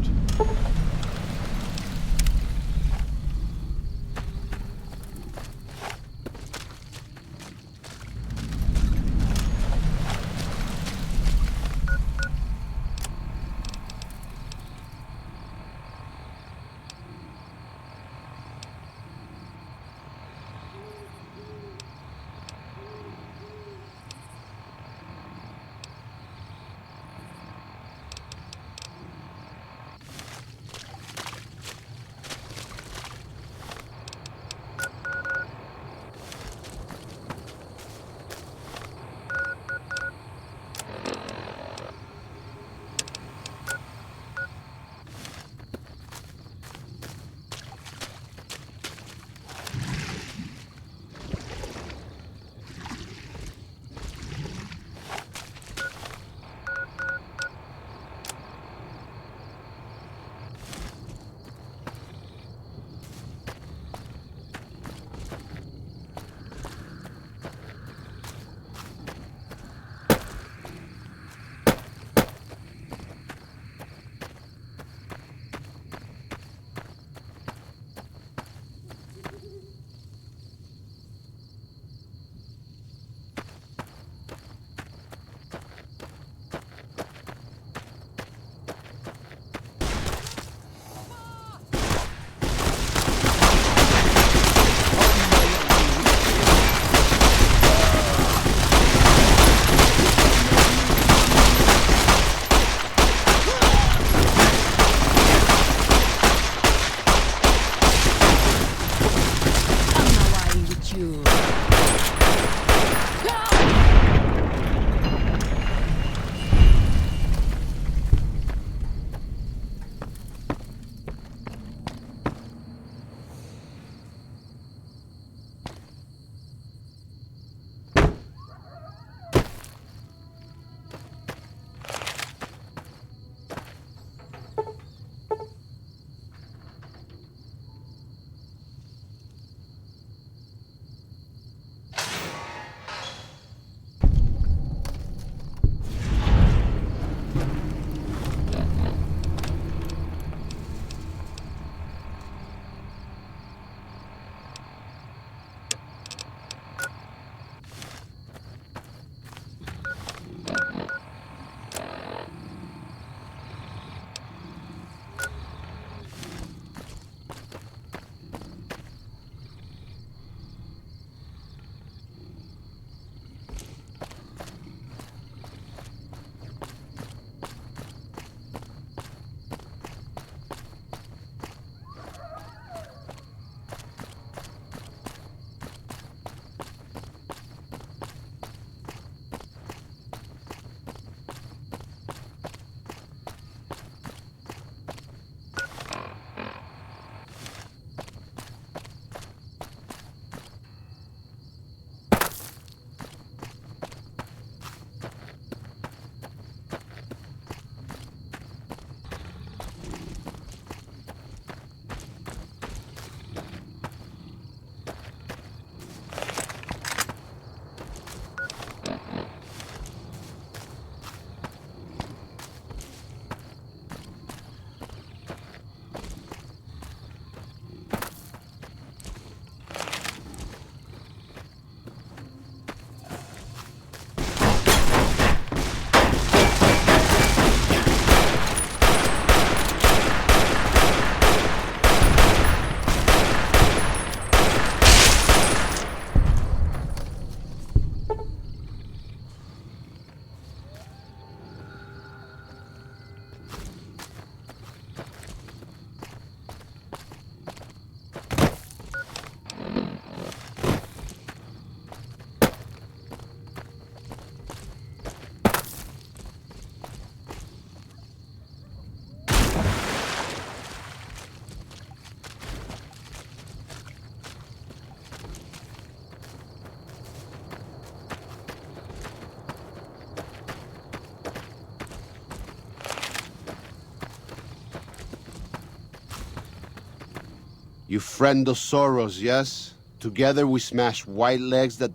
You friend the Soros, yes? Together we smash white legs that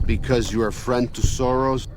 because you're a friend to Soros?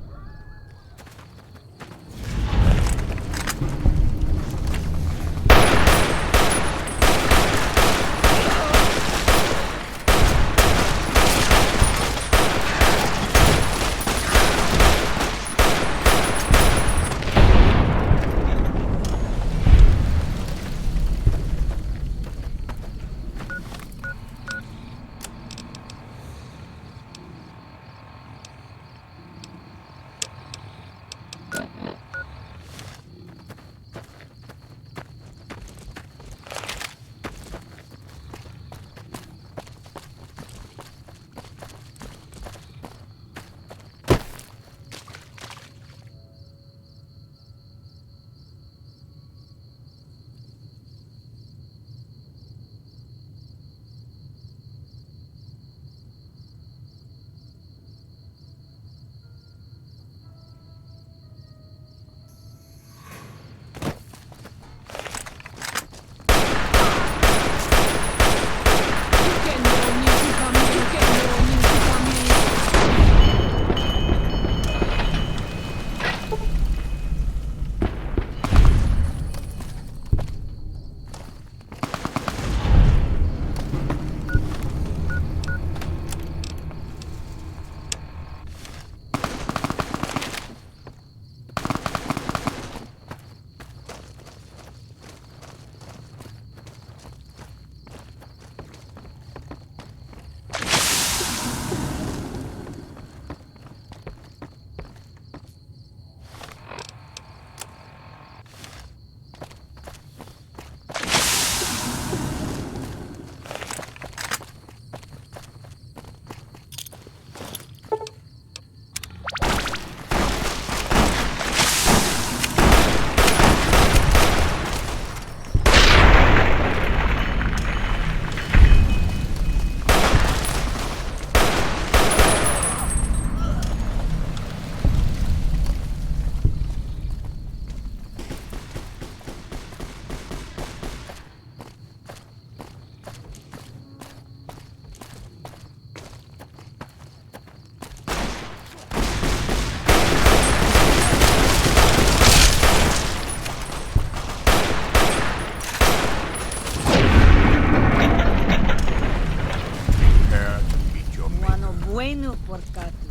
Bueno por Catus.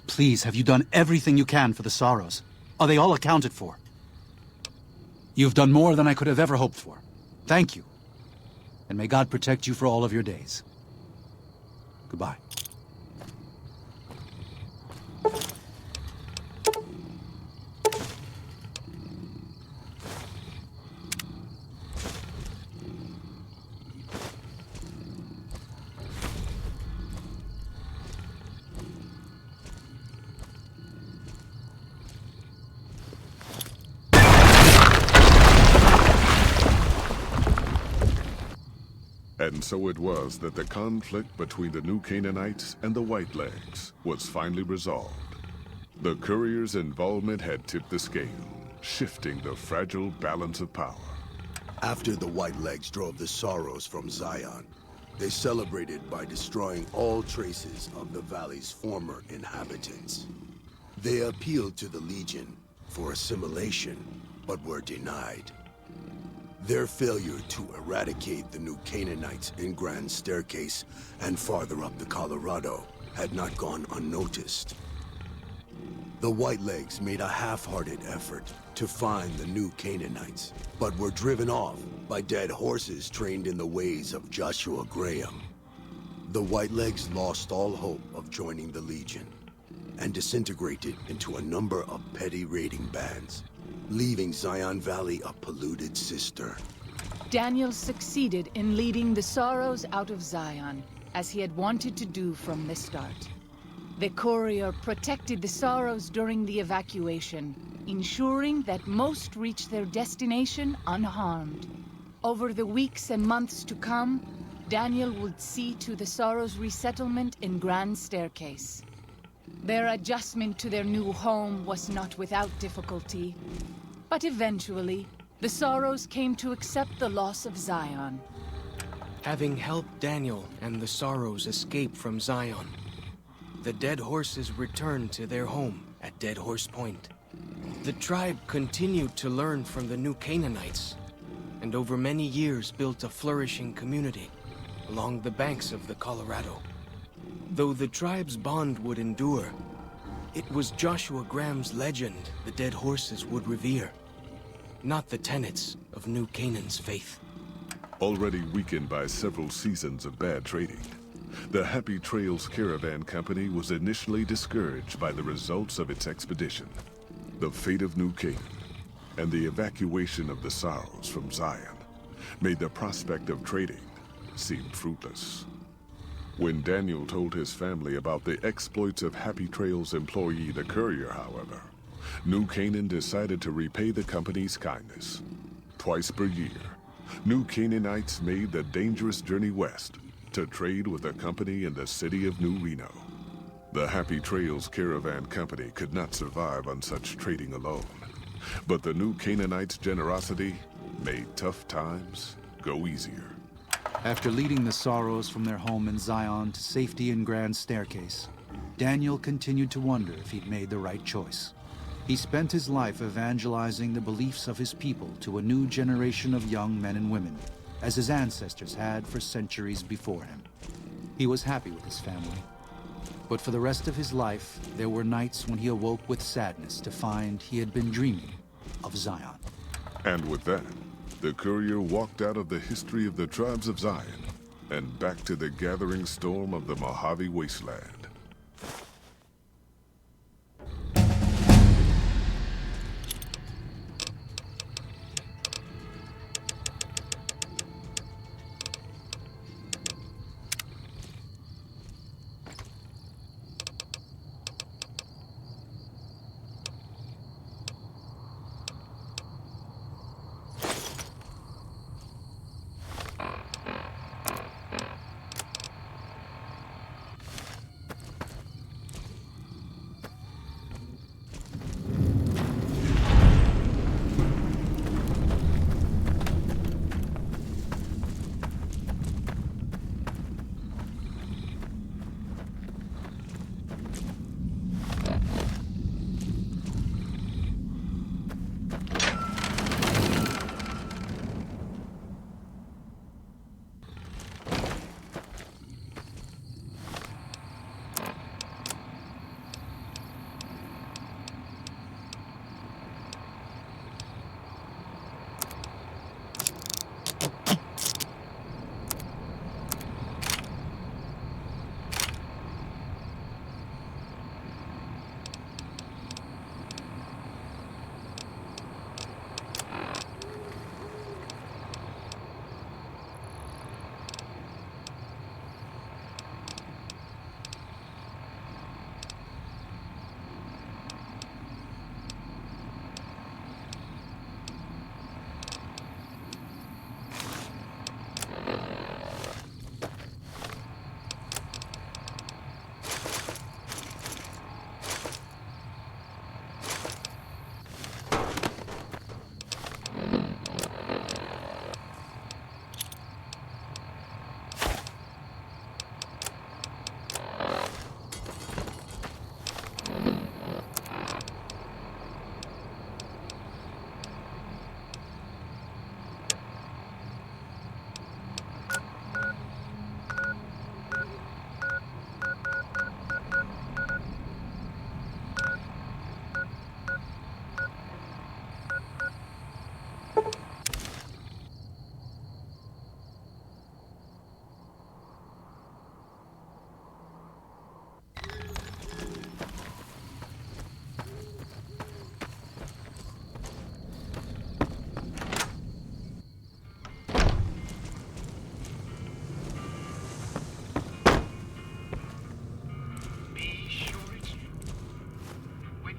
Please, have you done everything you can for the Sorrows? Are they all accounted for? You've done more than I could have ever hoped for. Thank you. And may God protect you for all of your days. Goodbye. And so it was that the conflict between the New Canaanites and the Whitelegs was finally resolved. The courier's involvement had tipped the scale, shifting the fragile balance of power. After the Whitelegs drove the Sorrows from Zion, they celebrated by destroying all traces of the valley's former inhabitants. They appealed to the Legion for assimilation, but were denied. Their failure to eradicate the new Canaanites in Grand Staircase and farther up the Colorado had not gone unnoticed. The Whitelegs made a half-hearted effort to find the new Canaanites, but were driven off by dead horses trained in the ways of Joshua Graham. The Whitelegs lost all hope of joining the Legion and disintegrated into a number of petty raiding bands, leaving Zion Valley a polluted sister. Daniel succeeded in leading the Sorrows out of Zion, as he had wanted to do from the start. The courier protected the Sorrows during the evacuation, ensuring that most reached their destination unharmed. Over the weeks and months to come, Daniel would see to the Sorrows' resettlement in Grand Staircase. Their adjustment to their new home was not without difficulty, but eventually, the Sorrows came to accept the loss of Zion. Having helped Daniel and the Sorrows escape from Zion, the Dead Horses returned to their home at Dead Horse Point. The tribe continued to learn from the new Canaanites, and over many years built a flourishing community along the banks of the Colorado. Though the tribe's bond would endure, it was Joshua Graham's legend the Dead Horses would revere, not the tenets of New Canaan's faith. Already weakened by several seasons of bad trading, the Happy Trails Caravan Company was initially discouraged by the results of its expedition, the fate of New Canaan, and the evacuation of the Sorrows from Zion made the prospect of trading seem fruitless. When Daniel told his family about the exploits of Happy Trails employee the courier, however, New Canaan decided to repay the company's kindness. Twice per year, New Canaanites made the dangerous journey west to trade with a company in the city of New Reno. The Happy Trails Caravan Company could not survive on such trading alone, but the New Canaanites' generosity made tough times go easier. After leading the Sorrows from their home in Zion to safety in Grand Staircase, Daniel continued to wonder if he'd made the right choice. He spent his life evangelizing the beliefs of his people to a new generation of young men and women, as his ancestors had for centuries before him. He was happy with his family, but for the rest of his life, there were nights when he awoke with sadness to find he had been dreaming of Zion. And with that, the courier walked out of the history of the tribes of Zion and back to the gathering storm of the Mojave Wasteland.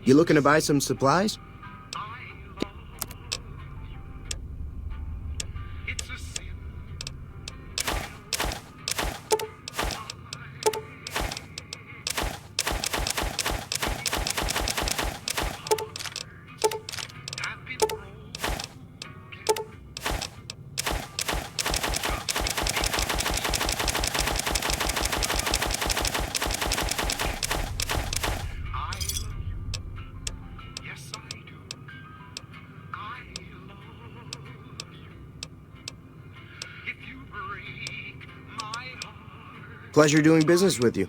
You looking to buy some supplies? Pleasure doing business with you.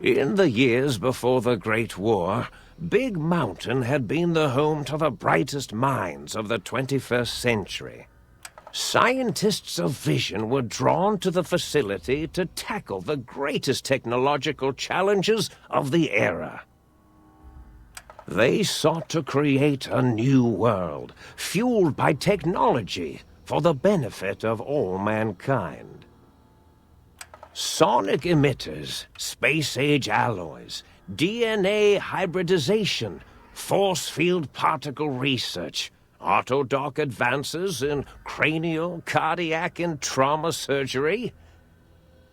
In the years before the Great War, Big Mountain had been the home to the brightest minds of the 21st century. Scientists of vision were drawn to the facility to tackle the greatest technological challenges of the era. They sought to create a new world, fueled by technology for the benefit of all mankind. Sonic emitters, space-age alloys, DNA hybridization, force field particle research, autodoc advances in cranial, cardiac, and trauma surgery.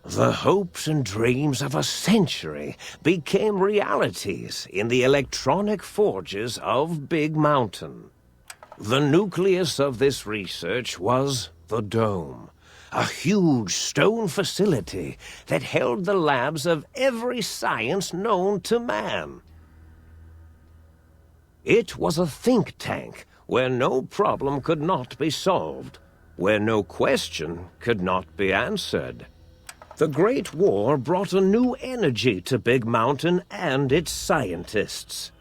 The hopes and dreams of a century became realities in the electronic forges of Big Mountain. The nucleus of this research was the Dome, a huge stone facility that held the labs of every science known to man. It was a think tank where no problem could not be solved, where no question could not be answered. The Great War brought a new energy to Big Mountain and its scientists.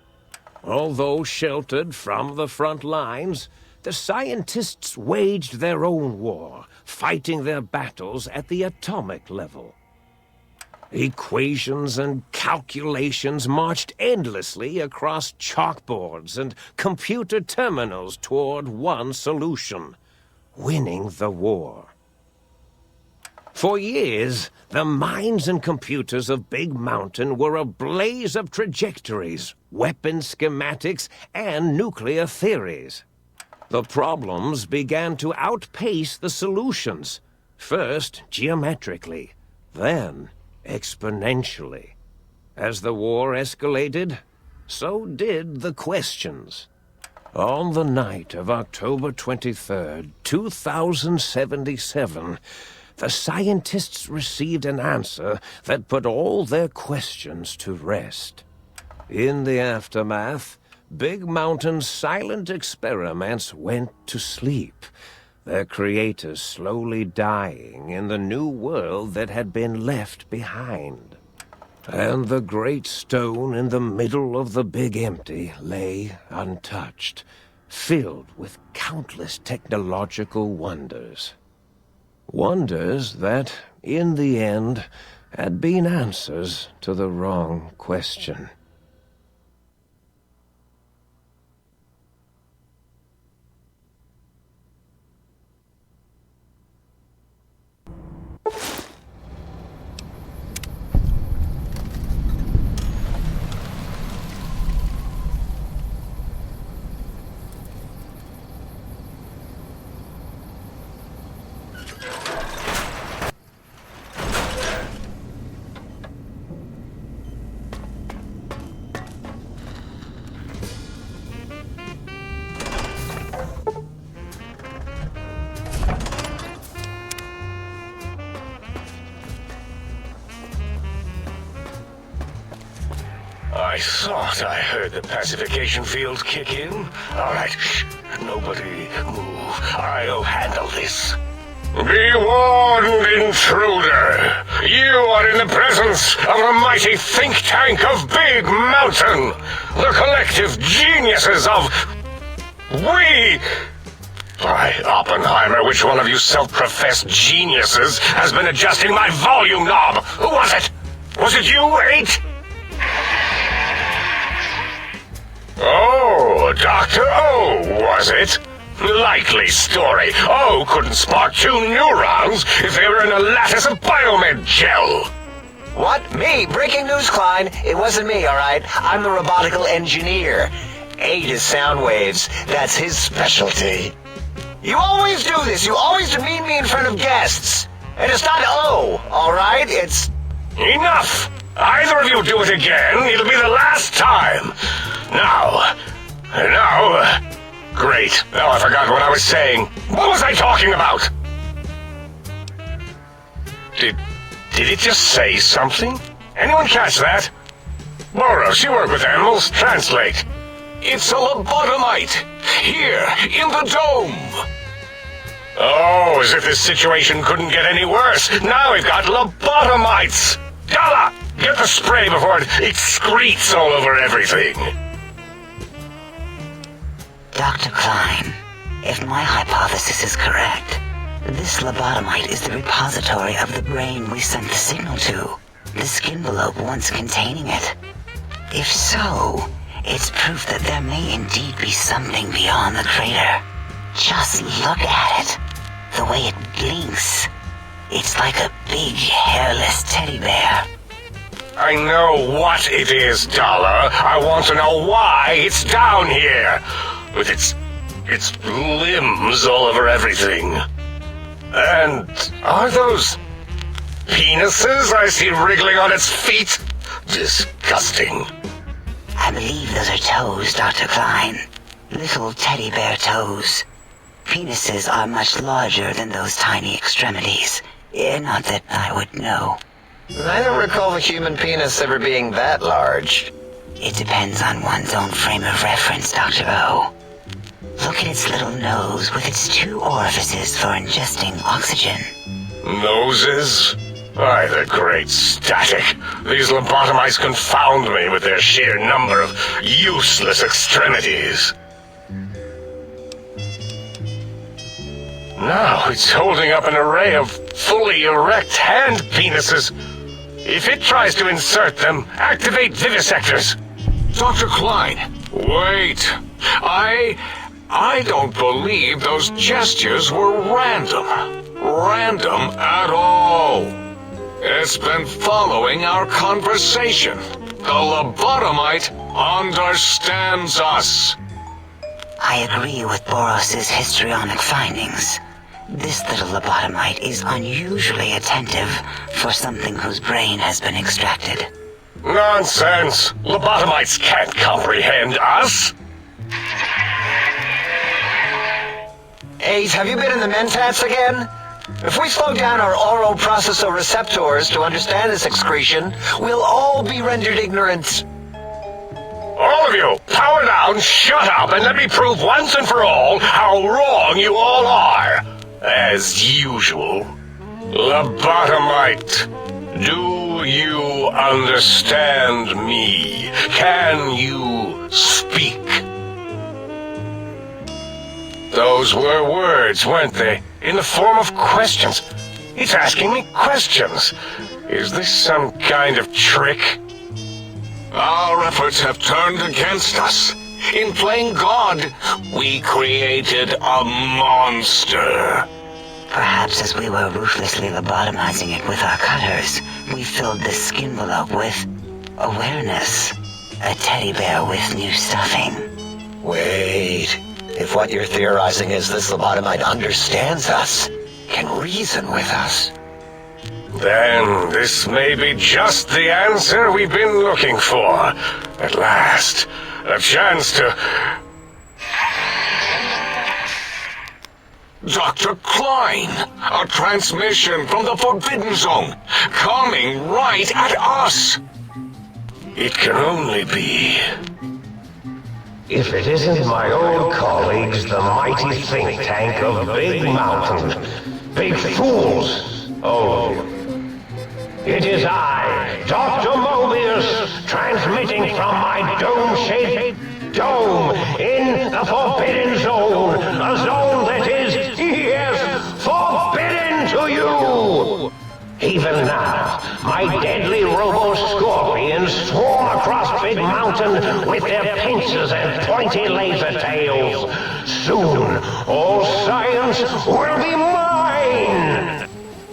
Although sheltered from the front lines, the scientists waged their own war, fighting their battles at the atomic level. Equations and calculations marched endlessly across chalkboards and computer terminals toward one solution: winning the war. For years, the minds and computers of Big Mountain were a blaze of trajectories, weapon schematics, and nuclear theories. The problems began to outpace the solutions, first geometrically, then exponentially. As the war escalated, so did the questions. On the night of October 23rd, 2077, the scientists received an answer that put all their questions to rest. In the aftermath, Big Mountain's silent experiments went to sleep, their creators slowly dying in the new world that had been left behind. And the great stone in the middle of the Big Empty lay untouched, filled with countless technological wonders. Wonders that, in the end, had been answers to the wrong question. I thought I heard the pacification field kick in. All right, shh, nobody move. I'll handle this. Be warned, intruder. You are in the presence of a mighty think tank of Big Mountain. The collective geniuses of... We... By Oppenheimer, which one of you self-professed geniuses has been adjusting my volume knob? Who was it? Was it you, 8? Oh, Dr. O, was it? Likely story. O couldn't spark 2 neurons if they were in a lattice of biomed gel. What? Me? Breaking news, Klein. It wasn't me, all right? I'm the robotical engineer. 8 is sound waves. That's his specialty. You always do this. You always demean me in front of guests. And it's not O, all right? It's... Enough! Either of you do it again, it'll be the last time. Now... Great. Now I forgot what I was saying. What was I talking about? Did it just say something? Anyone catch that? Boros, you work with animals. Translate. It's a lobotomite. Here, in the dome. Oh, as if this situation couldn't get any worse. Now we've got lobotomites. Gala, Get the spray before it excretes all over everything. Dr. Klein, if my hypothesis is correct, this lobotomite is the repository of the brain we sent the signal to, the skinvelope once containing it. If so, it's proof that there may indeed be something beyond the crater. Just look at it. The way it blinks. It's like a big, hairless teddy bear. I know what it is, Dollar. I want to know why it's down here. With its limbs all over everything. And are those penises I see wriggling on its feet? Disgusting. I believe those are toes, Dr. Klein. Little teddy bear toes. Penises are much larger than those tiny extremities. Not that I would know. I don't recall the human penis ever being that large. It depends on one's own frame of reference, Dr. O. Look at its little nose with its 2 orifices for ingesting oxygen. Noses? Why, the great static. These lobotomites confound me with their sheer number of useless extremities. Now it's holding up an array of fully erect hand penises. If it tries to insert them, activate vivisectors. Dr. Klein, wait. I don't believe those gestures were random. Random at all. It's been following our conversation. The lobotomite understands us. I agree with Boros's histrionic findings. This little lobotomite is unusually attentive for something whose brain has been extracted. Nonsense! Lobotomites can't comprehend us! 8, have you been in the mentats again? If we slow down our oroprocessoreceptors to understand this excretion, we'll all be rendered ignorant. All of you, power down, shut up, and let me prove once and for all how wrong you all are. As usual. Lobotomite, do you understand me? Can you speak? Those were words, weren't they? In the form of questions. It's asking me questions. Is this some kind of trick? Our efforts have turned against us. In playing God, we created a monster. Perhaps as we were ruthlessly lobotomizing it with our cutters, we filled the skinvelope with awareness. A teddy bear with new stuffing. Wait. If what you're theorizing is this lobotomite understands us, can reason with us, then this may be just the answer we've been looking for. At last, a chance to... Dr. Klein, a transmission from the Forbidden Zone, coming right at us. It can only be... If it isn't my old colleagues, the mighty think tank of Big Mountain. Big fools, all of you. It is I, Dr. Mobius, transmitting from my dome-shaped dome in the Forbidden Zone. A zone that is, yes, forbidden to you! Even now, my deadly robo-scorpions swarm across Big Mountain with their pincers and pointy laser tails. Soon, all science will be mine!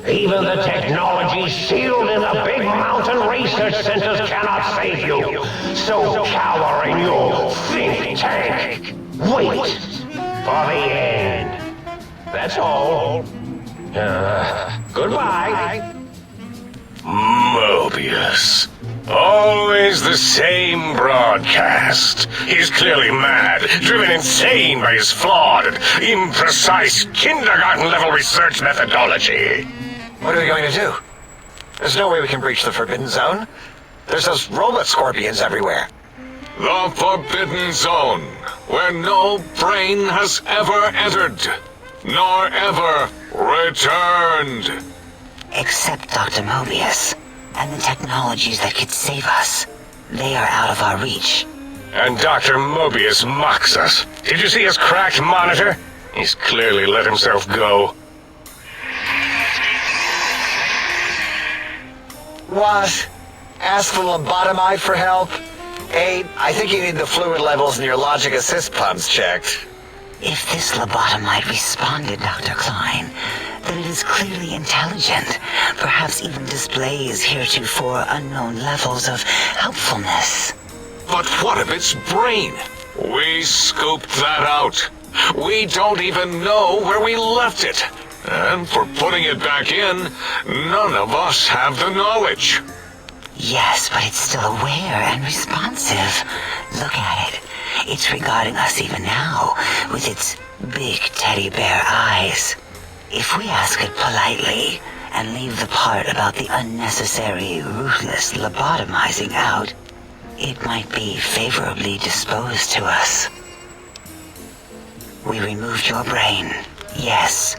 Even the technology sealed in the Big Mountain research centers cannot save you. So cower in your think tank. Wait for the end. That's all. Goodbye. Mobius. Always the same broadcast. He's clearly mad, driven insane by his flawed and imprecise kindergarten-level research methodology. What are we going to do? There's no way we can breach the Forbidden Zone. There's those robot scorpions everywhere. The Forbidden Zone, where no brain has ever entered, nor ever returned. Except Dr. Mobius. And the technologies that could save us, they are out of our reach. And Dr. Mobius mocks us. Did you see his cracked monitor? He's clearly let himself go. What? Ask the lobotomite for help? Aid, I think you need the fluid levels in your logic assist pumps checked. If this lobotomite responded, Dr. Klein, then it is clearly intelligent, perhaps even displays heretofore unknown levels of helpfulness. But what of its brain? We scooped that out. We don't even know where we left it. And for putting it back in, none of us have the knowledge. Yes, but it's still aware and responsive. Look at it. It's regarding us even now, with its big teddy bear eyes. If we ask it politely, and leave the part about the unnecessary, ruthless lobotomizing out, it might be favorably disposed to us. We removed your brain, yes.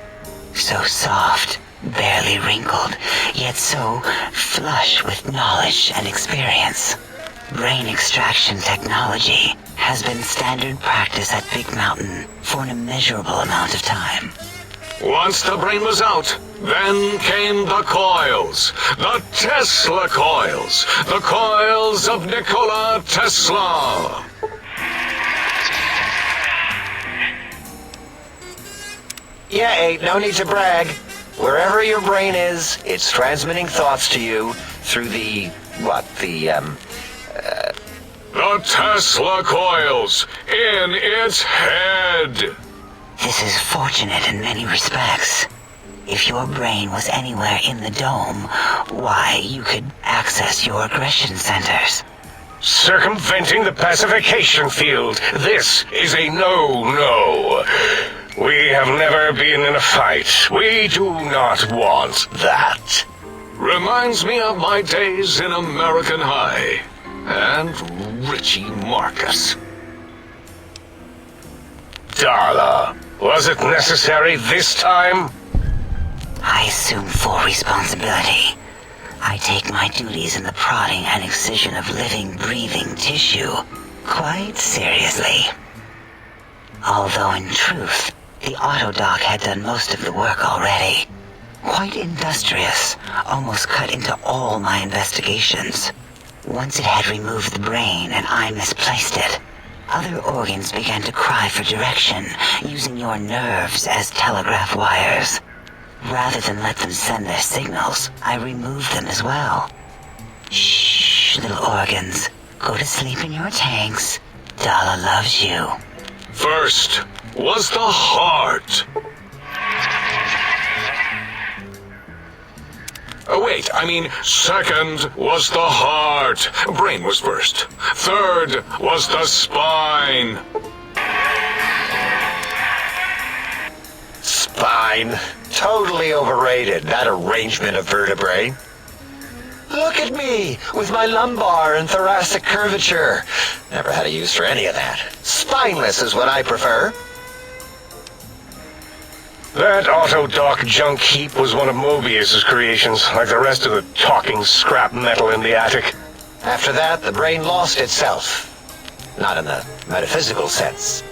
So soft, barely wrinkled, yet so flush with knowledge and experience. Brain extraction technology has been standard practice at Big Mountain for an immeasurable amount of time. Once the brain was out, then came the coils. The Tesla coils. The coils of Nikola Tesla. Yeah, Aid, no need to brag. Wherever your brain is, it's transmitting thoughts to you through the Tesla coils in its head. This is fortunate in many respects. If your brain was anywhere in the dome, why, you could access your aggression centers. Circumventing the pacification field. This is a no-no. We have never been in a fight. We do not want that. Reminds me of my days in American High. And Richie Marcus. Darla, was it necessary this time? I assume full responsibility. I take my duties in the prodding and excision of living, breathing tissue quite seriously. Although in truth, the autodoc had done most of the work already. Quite industrious, almost cut into all my investigations. Once it had removed the brain and I misplaced it, other organs began to cry for direction, using your nerves as telegraph wires. Rather than let them send their signals, I removed them as well. Shh, little organs. Go to sleep in your tanks. Dala loves you. First was the heart. Wait, I mean, second was the heart. Brain was first. Third was the spine. Spine? Totally overrated, that arrangement of vertebrae. Look at me, with my lumbar and thoracic curvature. Never had a use for any of that. Spineless is what I prefer. That autodoc junk heap was one of Mobius's creations, like the rest of the talking scrap metal in the attic. After that, the brain lost itself. Not in the metaphysical sense.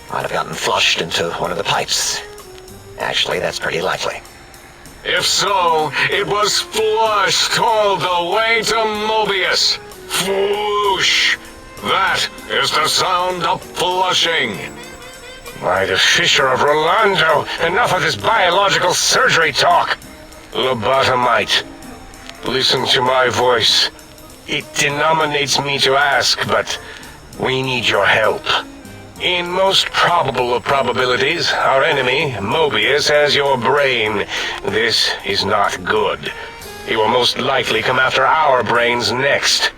Might have gotten flushed into one of the pipes. Actually, that's pretty likely. If so, it was flushed all the way to Mobius. Flush! That is the sound of flushing. By the Fisher of Rolando, enough of this biological surgery talk. Lobotomite, listen to my voice. It denominates me to ask, but we need your help. In most probable of probabilities, our enemy, Mobius, has your brain. This is not good. He will most likely come after our brains next.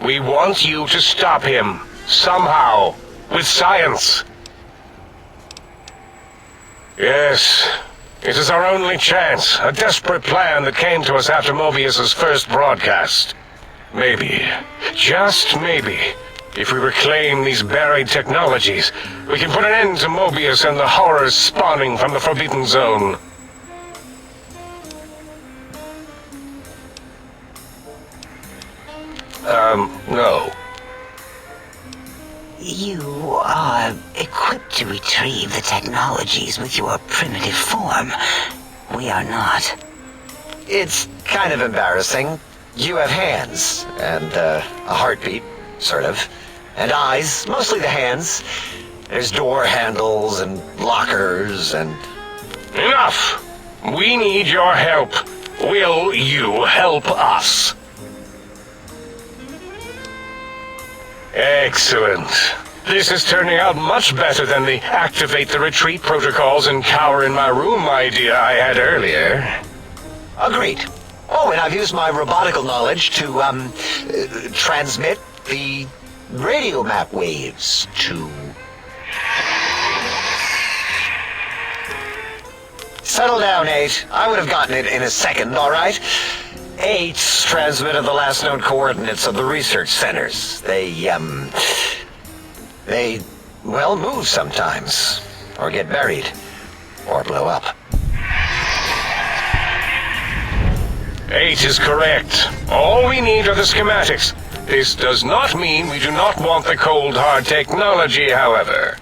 We want you to stop him, somehow, with science. Yes, it is our only chance, a desperate plan that came to us after Mobius's first broadcast. Maybe, just maybe, if we reclaim these buried technologies, we can put an end to Mobius and the horrors spawning from the Forbidden Zone. No. You are equipped to retrieve the technologies with your primitive form. We are not. It's kind of embarrassing. You have hands, and a heartbeat, sort of, and eyes, mostly the hands. There's door handles and lockers and... Enough! We need your help. Will you help us? Excellent. This is turning out much better than the activate the retreat protocols and cower in my room idea I had earlier. Agreed. Oh, and I've used my robotical knowledge to, transmit the radio map waves to... Settle down, 8. I would have gotten it in a second, all right? 8's transmitted the last known coordinates of the research centers. They, well, move sometimes. Or get buried. Or blow up. 8 is correct. All we need are the schematics. This does not mean we do not want the cold hard technology, however.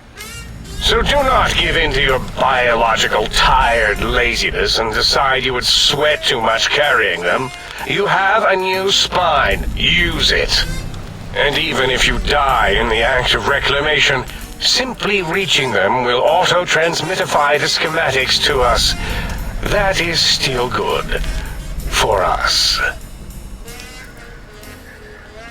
So do not give in to your biological tired laziness and decide you would sweat too much carrying them. You have a new spine. Use it. And even if you die in the act of reclamation, simply reaching them will auto-transmitify the schematics to us. That is still good. For us.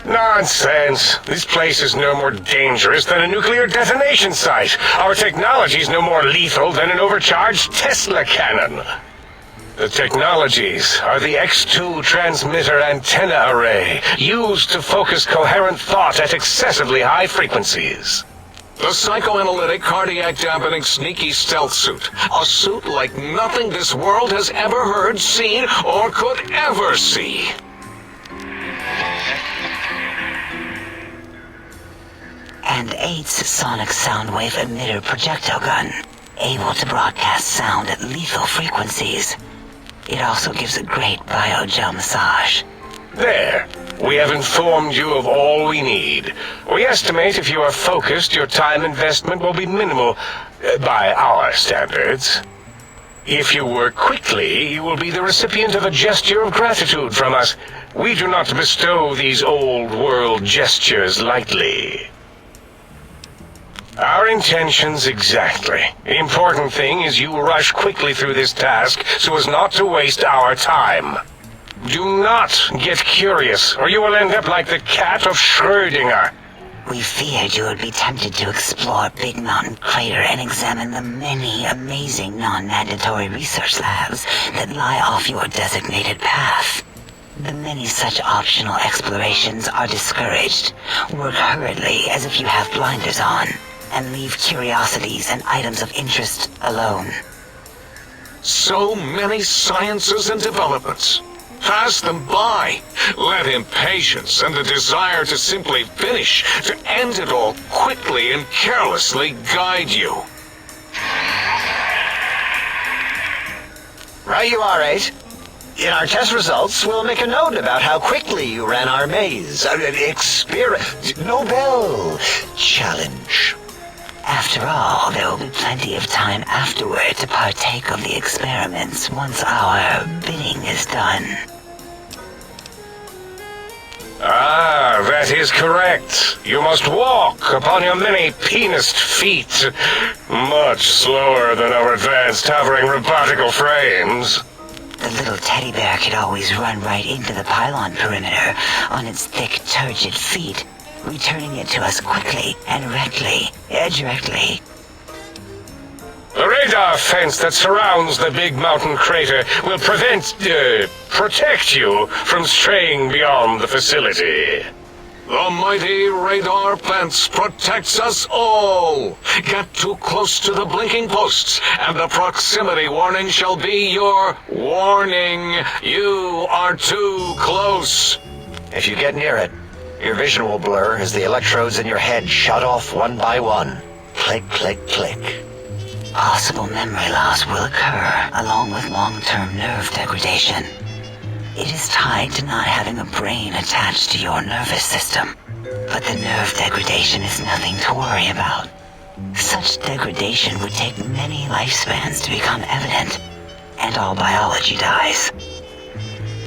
Nonsense. This place is no more dangerous than a nuclear detonation site. Our technology is no more lethal than an overcharged Tesla cannon. The technologies are the X2 transmitter antenna array, used to focus coherent thought at excessively high frequencies. The psychoanalytic, cardiac-dampening, sneaky stealth suit. A suit like nothing this world has ever heard, seen, or could ever see. And 8's sonic soundwave emitter projectile gun, able to broadcast sound at lethal frequencies. It also gives a great biogel massage. There. We have informed you of all we need. We estimate if you are focused, your time investment will be minimal, by our standards. If you work quickly, you will be the recipient of a gesture of gratitude from us. We do not bestow these old-world gestures lightly. Our intentions exactly. The important thing is you rush quickly through this task so as not to waste our time. Do not get curious, or you will end up like the cat of Schrödinger. We feared you would be tempted to explore Big Mountain Crater and examine the many amazing non-mandatory research labs that lie off your designated path. The many such optional explorations are discouraged. Work hurriedly as if you have blinders on, and leave curiosities and items of interest alone. So many sciences and developments. Pass them by. Let impatience and the desire to simply finish, to end it all quickly and carelessly guide you. Right you are, 8. In our test results, we'll make a note about how quickly you ran our maze. Nobel challenge. After all, there will be plenty of time afterward to partake of the experiments once our bidding is done. Ah, that is correct. You must walk upon your many penised feet, much slower than our advanced hovering robotical frames. The little teddy bear could always run right into the pylon perimeter on its thick, turgid feet, returning it to us quickly and directly. The radar fence that surrounds the Big Mountain Crater will protect you from straying beyond the facility. The mighty radar fence protects us all. Get too close to the blinking posts, and the proximity warning shall be your warning. You are too close. If you get near it, your vision will blur as the electrodes in your head shut off one by one. Click, click, click. Possible memory loss will occur, along with long-term nerve degradation. It is tied to not having a brain attached to your nervous system. But the nerve degradation is nothing to worry about. Such degradation would take many lifespans to become evident, and all biology dies.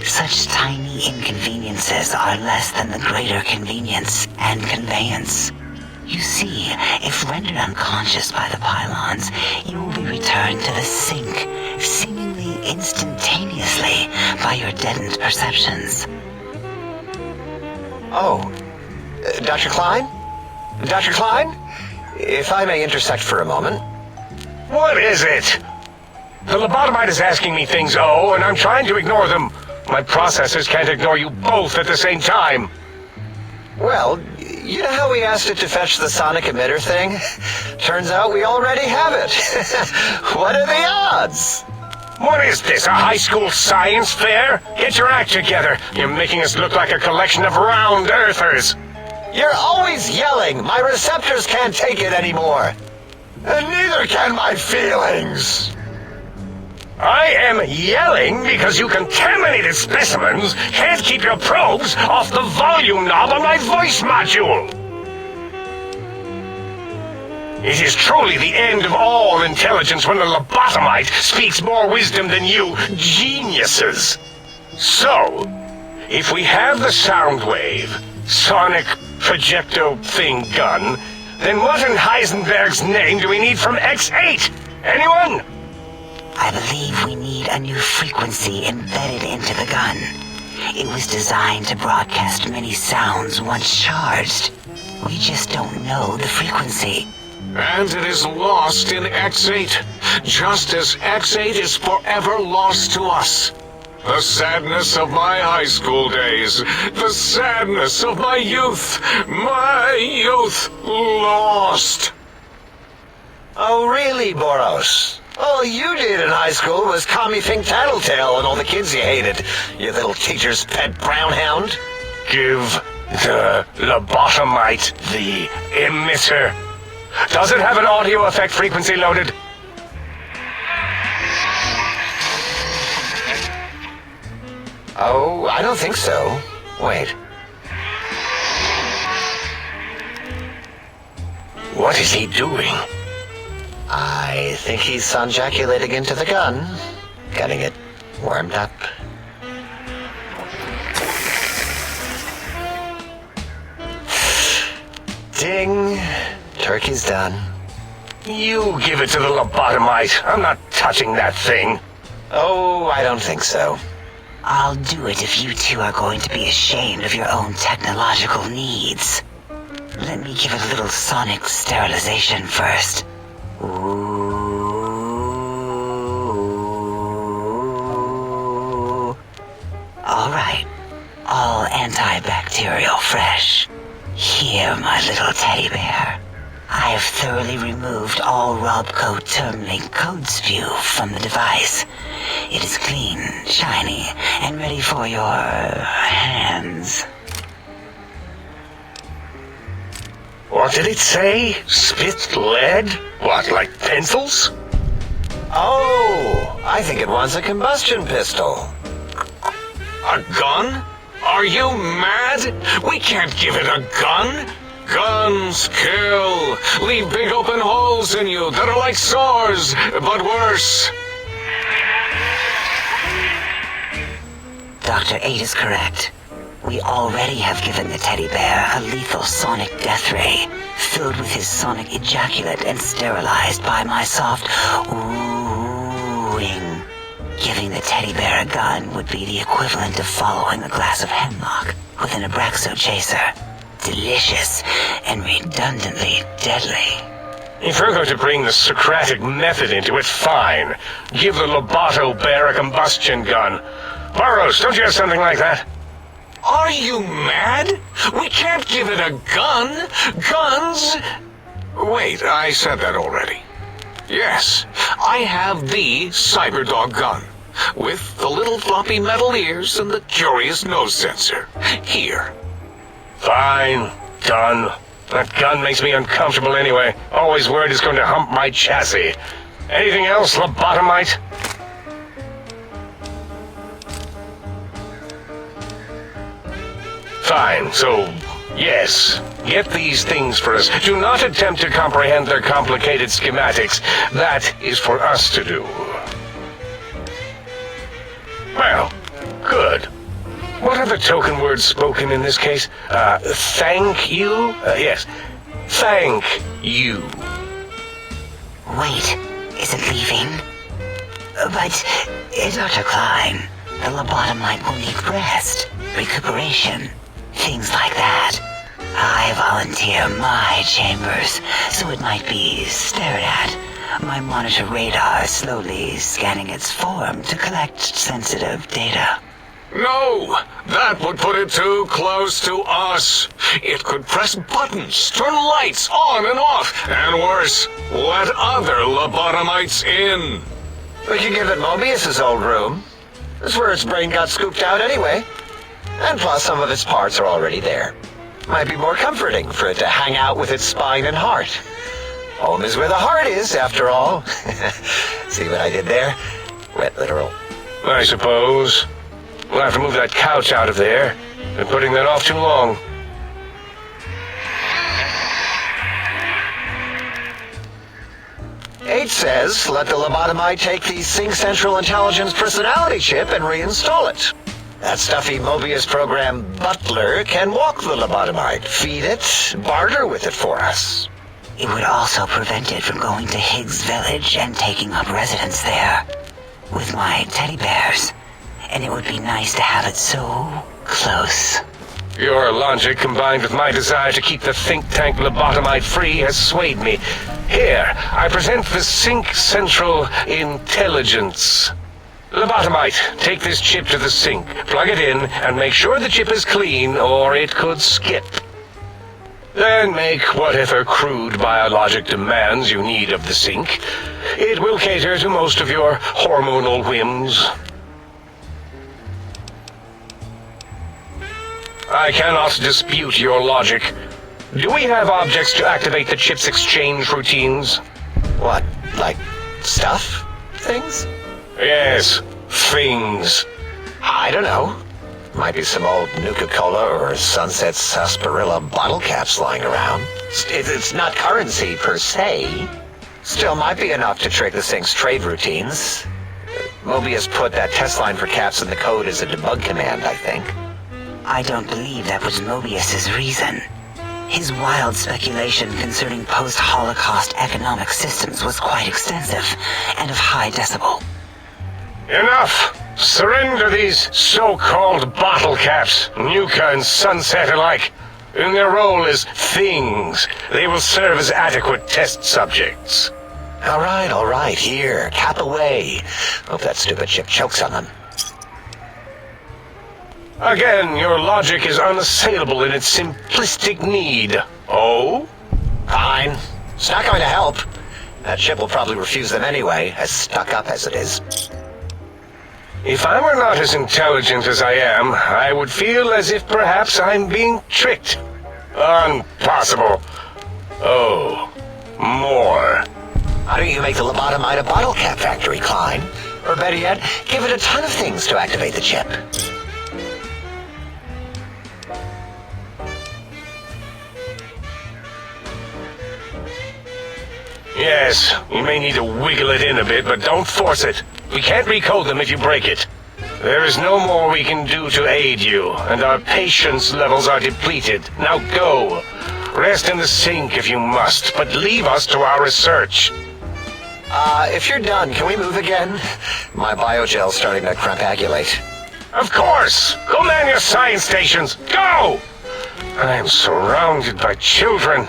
Such tiny inconveniences are less than the greater convenience and conveyance. You see, if rendered unconscious by the pylons, you will be returned to the sink, seemingly instantaneously by your deadened perceptions. Oh, Dr. Klein? Dr. Klein? If I may intersect for a moment. What is it? The lobotomite is asking me things, and I'm trying to ignore them. My processors can't ignore you both at the same time. Well, you know how we asked it to fetch the sonic emitter thing? Turns out we already have it. What are the odds? What is this, a high school science fair? Get your act together. You're making us look like a collection of round earthers. You're always yelling. My receptors can't take it anymore. And neither can my feelings. I am yelling because you contaminated specimens can't keep your probes off the volume knob on my voice module. It is truly the end of all intelligence when the lobotomite speaks more wisdom than you geniuses. So, if we have the sound wave, sonic projecto thing gun, then what in Heisenberg's name do we need from X8? Anyone? I believe we need a new frequency embedded into the gun. It was designed to broadcast many sounds once charged. We just don't know the frequency. And it is lost in X8, just as X8 is forever lost to us. The sadness of my high school days, the sadness of my youth lost. Oh, really, Boros? All you did in high school was call me Fink Tattletale and all the kids you hated, you little teacher's pet brown hound. Give the lobotomite the emitter. Does it have an audio effect frequency loaded? Oh, I don't think so. Wait. What is he doing? I think he's sonjaculating into the gun. Getting it warmed up. Ding. Turkey's done. You give it to the lobotomite. I'm not touching that thing. Oh, I don't think so. I'll do it if you two are going to be ashamed of your own technological needs. Let me give it a little sonic sterilization first. Ooh. All right. All antibacterial fresh. Here, my little teddy bear. I have thoroughly removed all Robco Termlink code spew from the device. It is clean, shiny, and ready for your hands. What did it say? Spit lead? What, like pencils? Oh, I think it wants a combustion pistol. A gun? Are you mad? We can't give it a gun. Guns kill. Leave big open holes in you that are like sores, but worse. Dr. 8 is correct. We already have given the teddy bear a lethal sonic death ray, filled with his sonic ejaculate and sterilized by my soft oohing. Giving the teddy bear a gun would be the equivalent of following a glass of hemlock with an Abraxo chaser. Delicious and redundantly deadly. If we're going to bring the Socratic method into it, fine. Give the Loboto bear a combustion gun. Burroughs, don't you have something like that? Are you mad? We can't give it a gun. Guns... Wait, I said that already. Yes, I have the Cyberdog gun, with the little floppy metal ears and the curious nose sensor. Here. Fine. Done. That gun makes me uncomfortable anyway. Always worried it's going to hump my chassis. Anything else, lobotomite? Fine, so, yes. Get these things for us. Do not attempt to comprehend their complicated schematics. That is for us to do. Well, good. What are the token words spoken in this case? Thank you? Yes. Thank you. Wait, is it leaving? But, Dr. Klein, the lobotomite will need rest, recuperation, things like that. I volunteer my chambers, so it might be stared at. My monitor radar slowly scanning its form to collect sensitive data. No! That would put it too close to us. It could press buttons, turn lights on and off, and worse, let other lobotomites in. We could give it Mobius's old room. That's where its brain got scooped out anyway. And plus some of its parts are already there. Might be more comforting for it to hang out with its spine and heart. Home is where the heart is, after all. See what I did there? Wet literal. I suppose. We'll have to move that couch out of there. Been putting that off too long. H says, let the lobotomite take the Sync Central Intelligence personality chip and reinstall it. That stuffy Mobius program butler can walk the lobotomite, feed it, barter with it for us. It would also prevent it from going to Higgs Village and taking up residence there with my teddy bears. And it would be nice to have it so close. Your logic, combined with my desire to keep the think tank lobotomite free, has swayed me. Here, I present the Sync Central Intelligence. Lobotomite, take this chip to the sink, plug it in, and make sure the chip is clean, or it could skip. Then make whatever crude biologic demands you need of the sink. It will cater to most of your hormonal whims. I cannot dispute your logic. Do we have objects to activate the chip's exchange routines? What, like stuff? Things? Yes, things. I don't know. Might be some old Nuka-Cola or Sunset Sarsaparilla bottle caps lying around. It's not currency per se. Still might be enough to trick the Sync's trade routines. Mobius put that test line for caps in the code as a debug command, I think. I don't believe that was Mobius's reason. His wild speculation concerning post-Holocaust economic systems was quite extensive and of high decibel. Enough! Surrender these so-called bottle caps, Nuka and Sunset alike. In their role as things, they will serve as adequate test subjects. All right, here, cap away. Hope that stupid chip chokes on them. Again, your logic is unassailable in its simplistic need. Oh? Fine. It's not going to help. That chip will probably refuse them anyway, as stuck up as it is. If I were not as intelligent as I am, I would feel as if perhaps I'm being tricked. Impossible. Oh, more. Why don't you make the lobotomite a bottle cap factory, Klein? Or better yet, give it a ton of things to activate the chip. Yes, you may need to wiggle it in a bit, but don't force it. We can't recode them if you break it. There is no more we can do to aid you, and our patience levels are depleted. Now go. Rest in the sink if you must, but leave us to our research. If you're done, can we move again? My biogel's starting to crampagulate. Of course! Go man your science stations! Go! I am surrounded by children.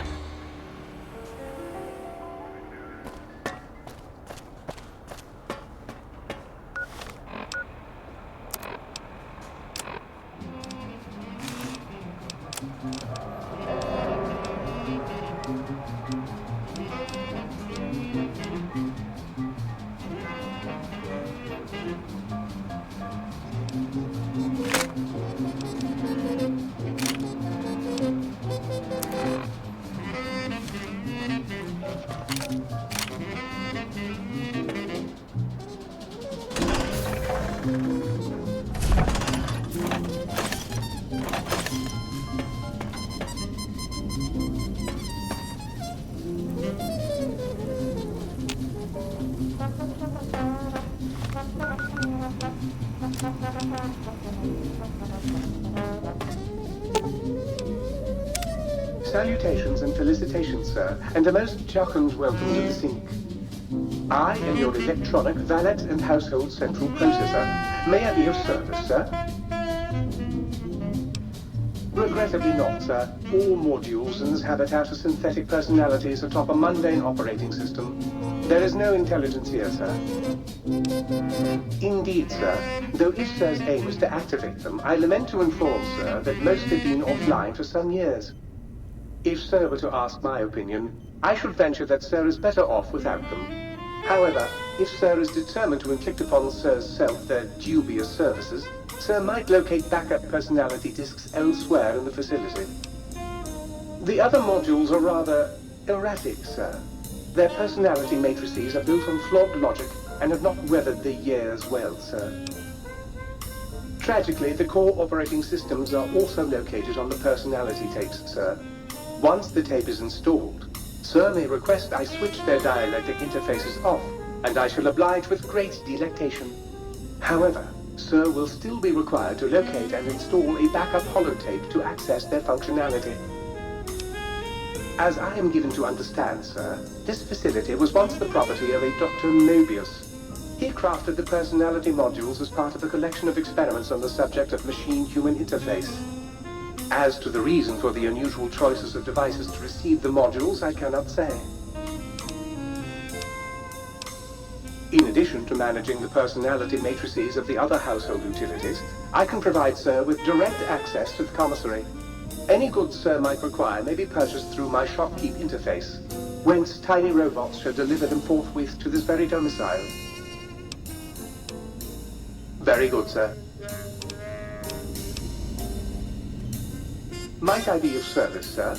Salutations and felicitations, sir, and a most jocund welcome to the Sync. I am your electronic valet and household central processor. May I be of service, sir? Regrettably not, sir. All modules in this habitat are synthetic personalities atop a mundane operating system. There is no intelligence here, sir. Indeed, sir. Though if Sir's aim is to activate them, I lament to inform, sir, that most have been offline for some years. If Sir were to ask my opinion, I should venture that Sir is better off without them. However, if Sir is determined to inflict upon Sir's self their dubious services, Sir might locate backup personality disks elsewhere in the facility. The other modules are rather erratic, sir. Their personality matrices are built on flawed logic and have not weathered the years well, sir. Tragically, the core operating systems are also located on the personality tapes, sir. Once the tape is installed, Sir may request I switch their dialectic interfaces off, and I shall oblige with great delectation. However, Sir will still be required to locate and install a backup holotape to access their functionality. As I am given to understand, sir, this facility was once the property of a Dr. Mobius. He crafted the personality modules as part of a collection of experiments on the subject of machine-human interface. As to the reason for the unusual choices of devices to receive the modules, I cannot say. In addition to managing the personality matrices of the other household utilities, I can provide Sir with direct access to the commissary. Any goods Sir might require may be purchased through my shopkeep interface, whence tiny robots shall deliver them forthwith to this very domicile. Very good, sir. Might I be of service, sir?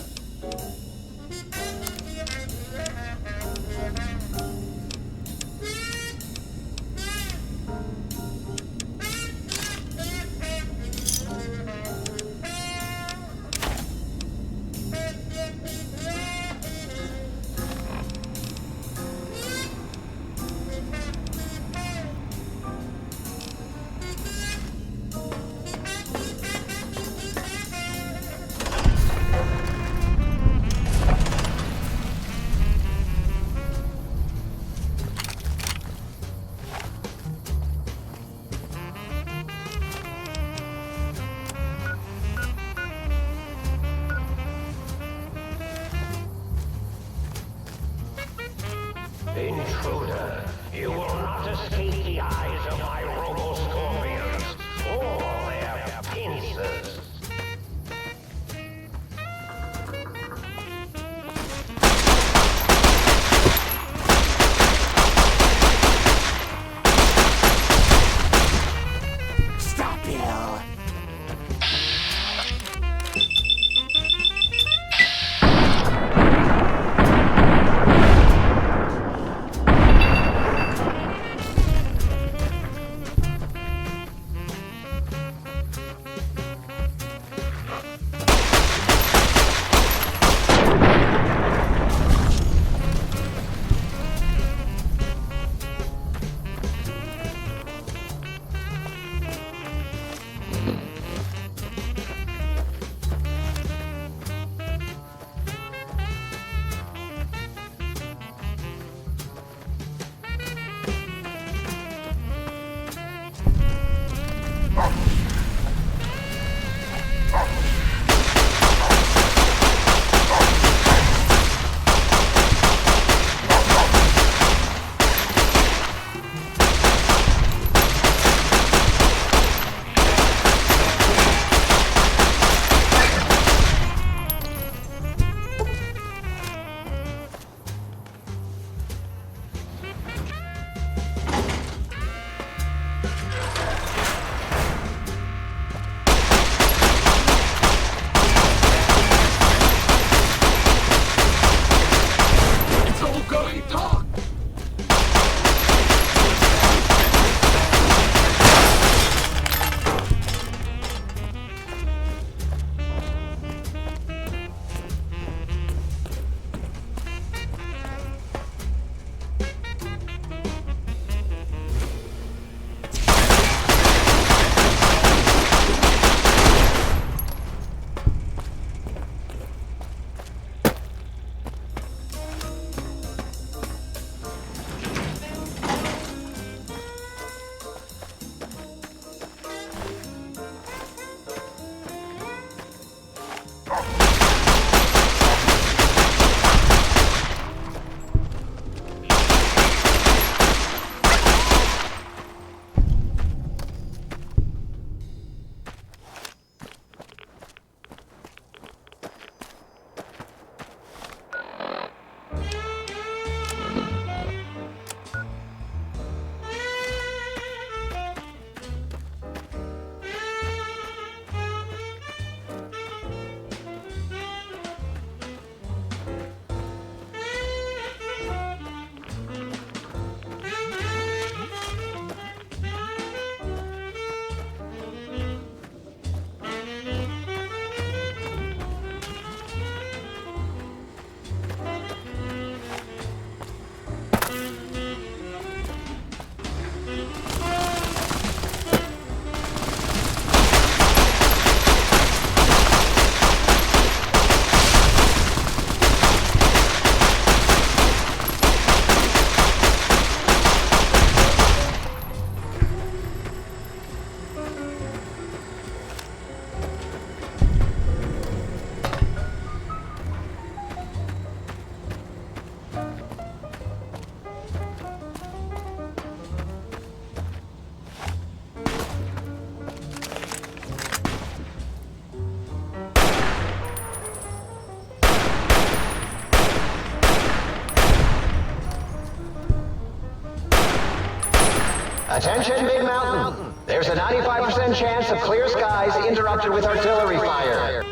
Attention, Big Mountain. There's a 95% chance of clear skies interrupted with artillery fire.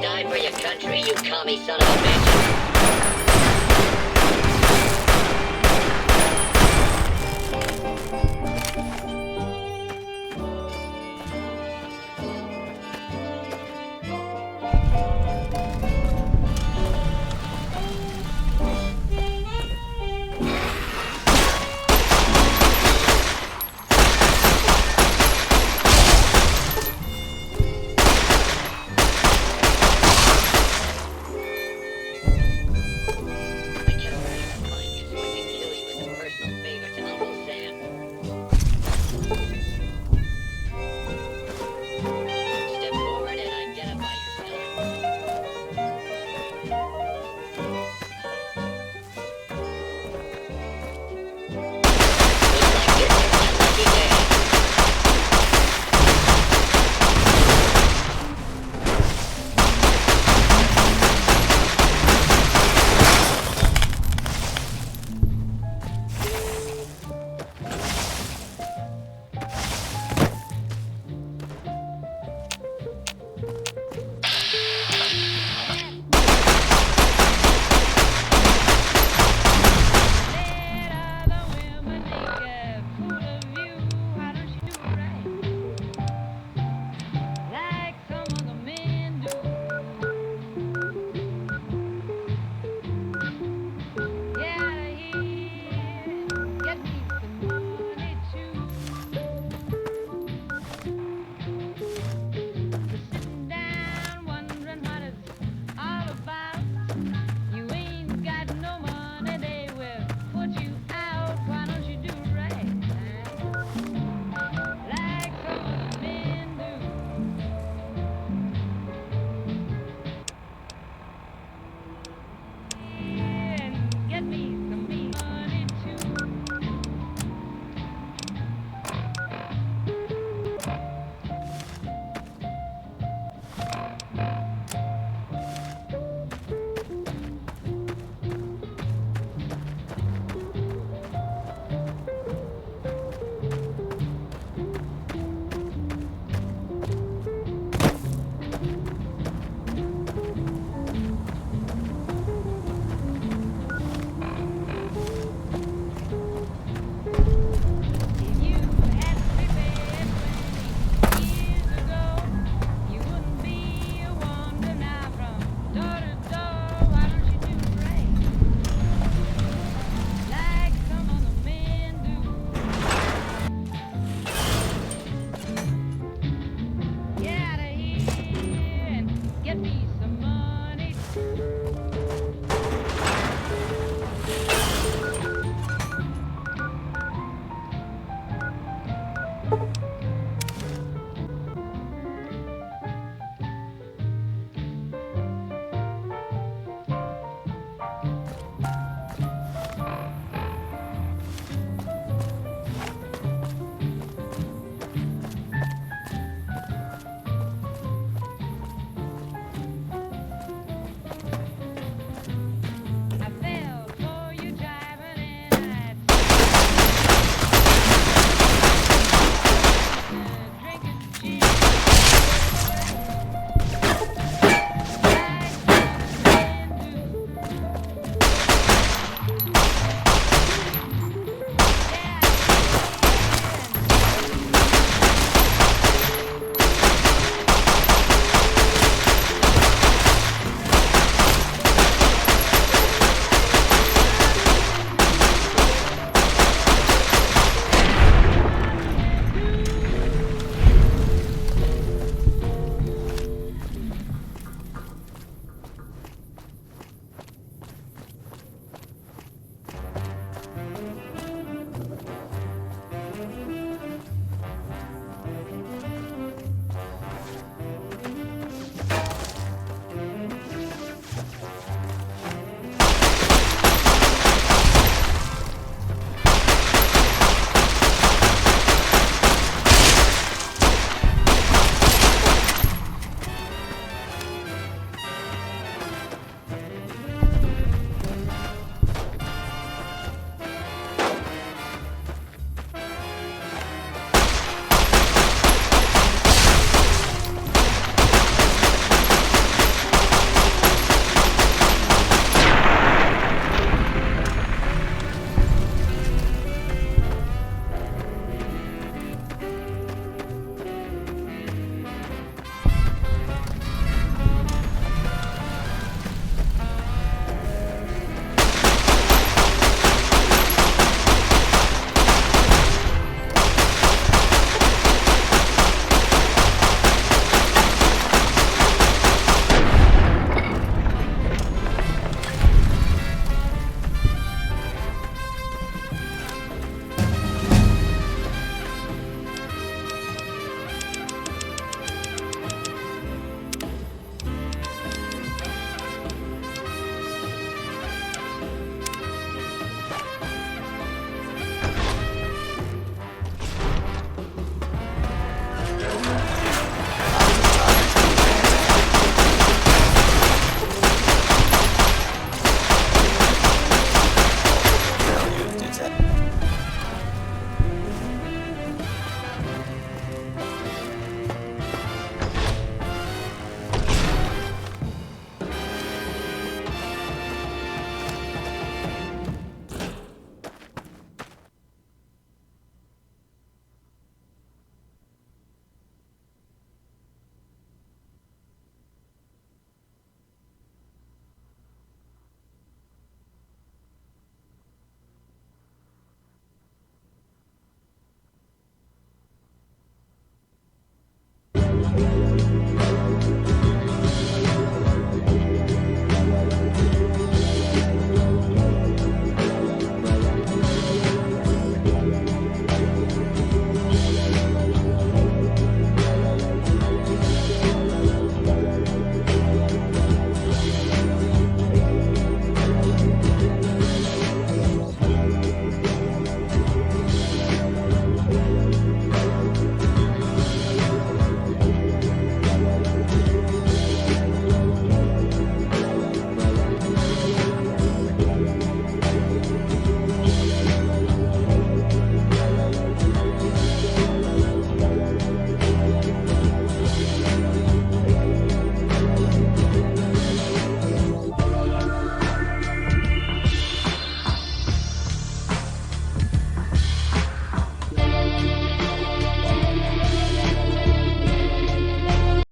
Die for your country, you commie son of a bitch.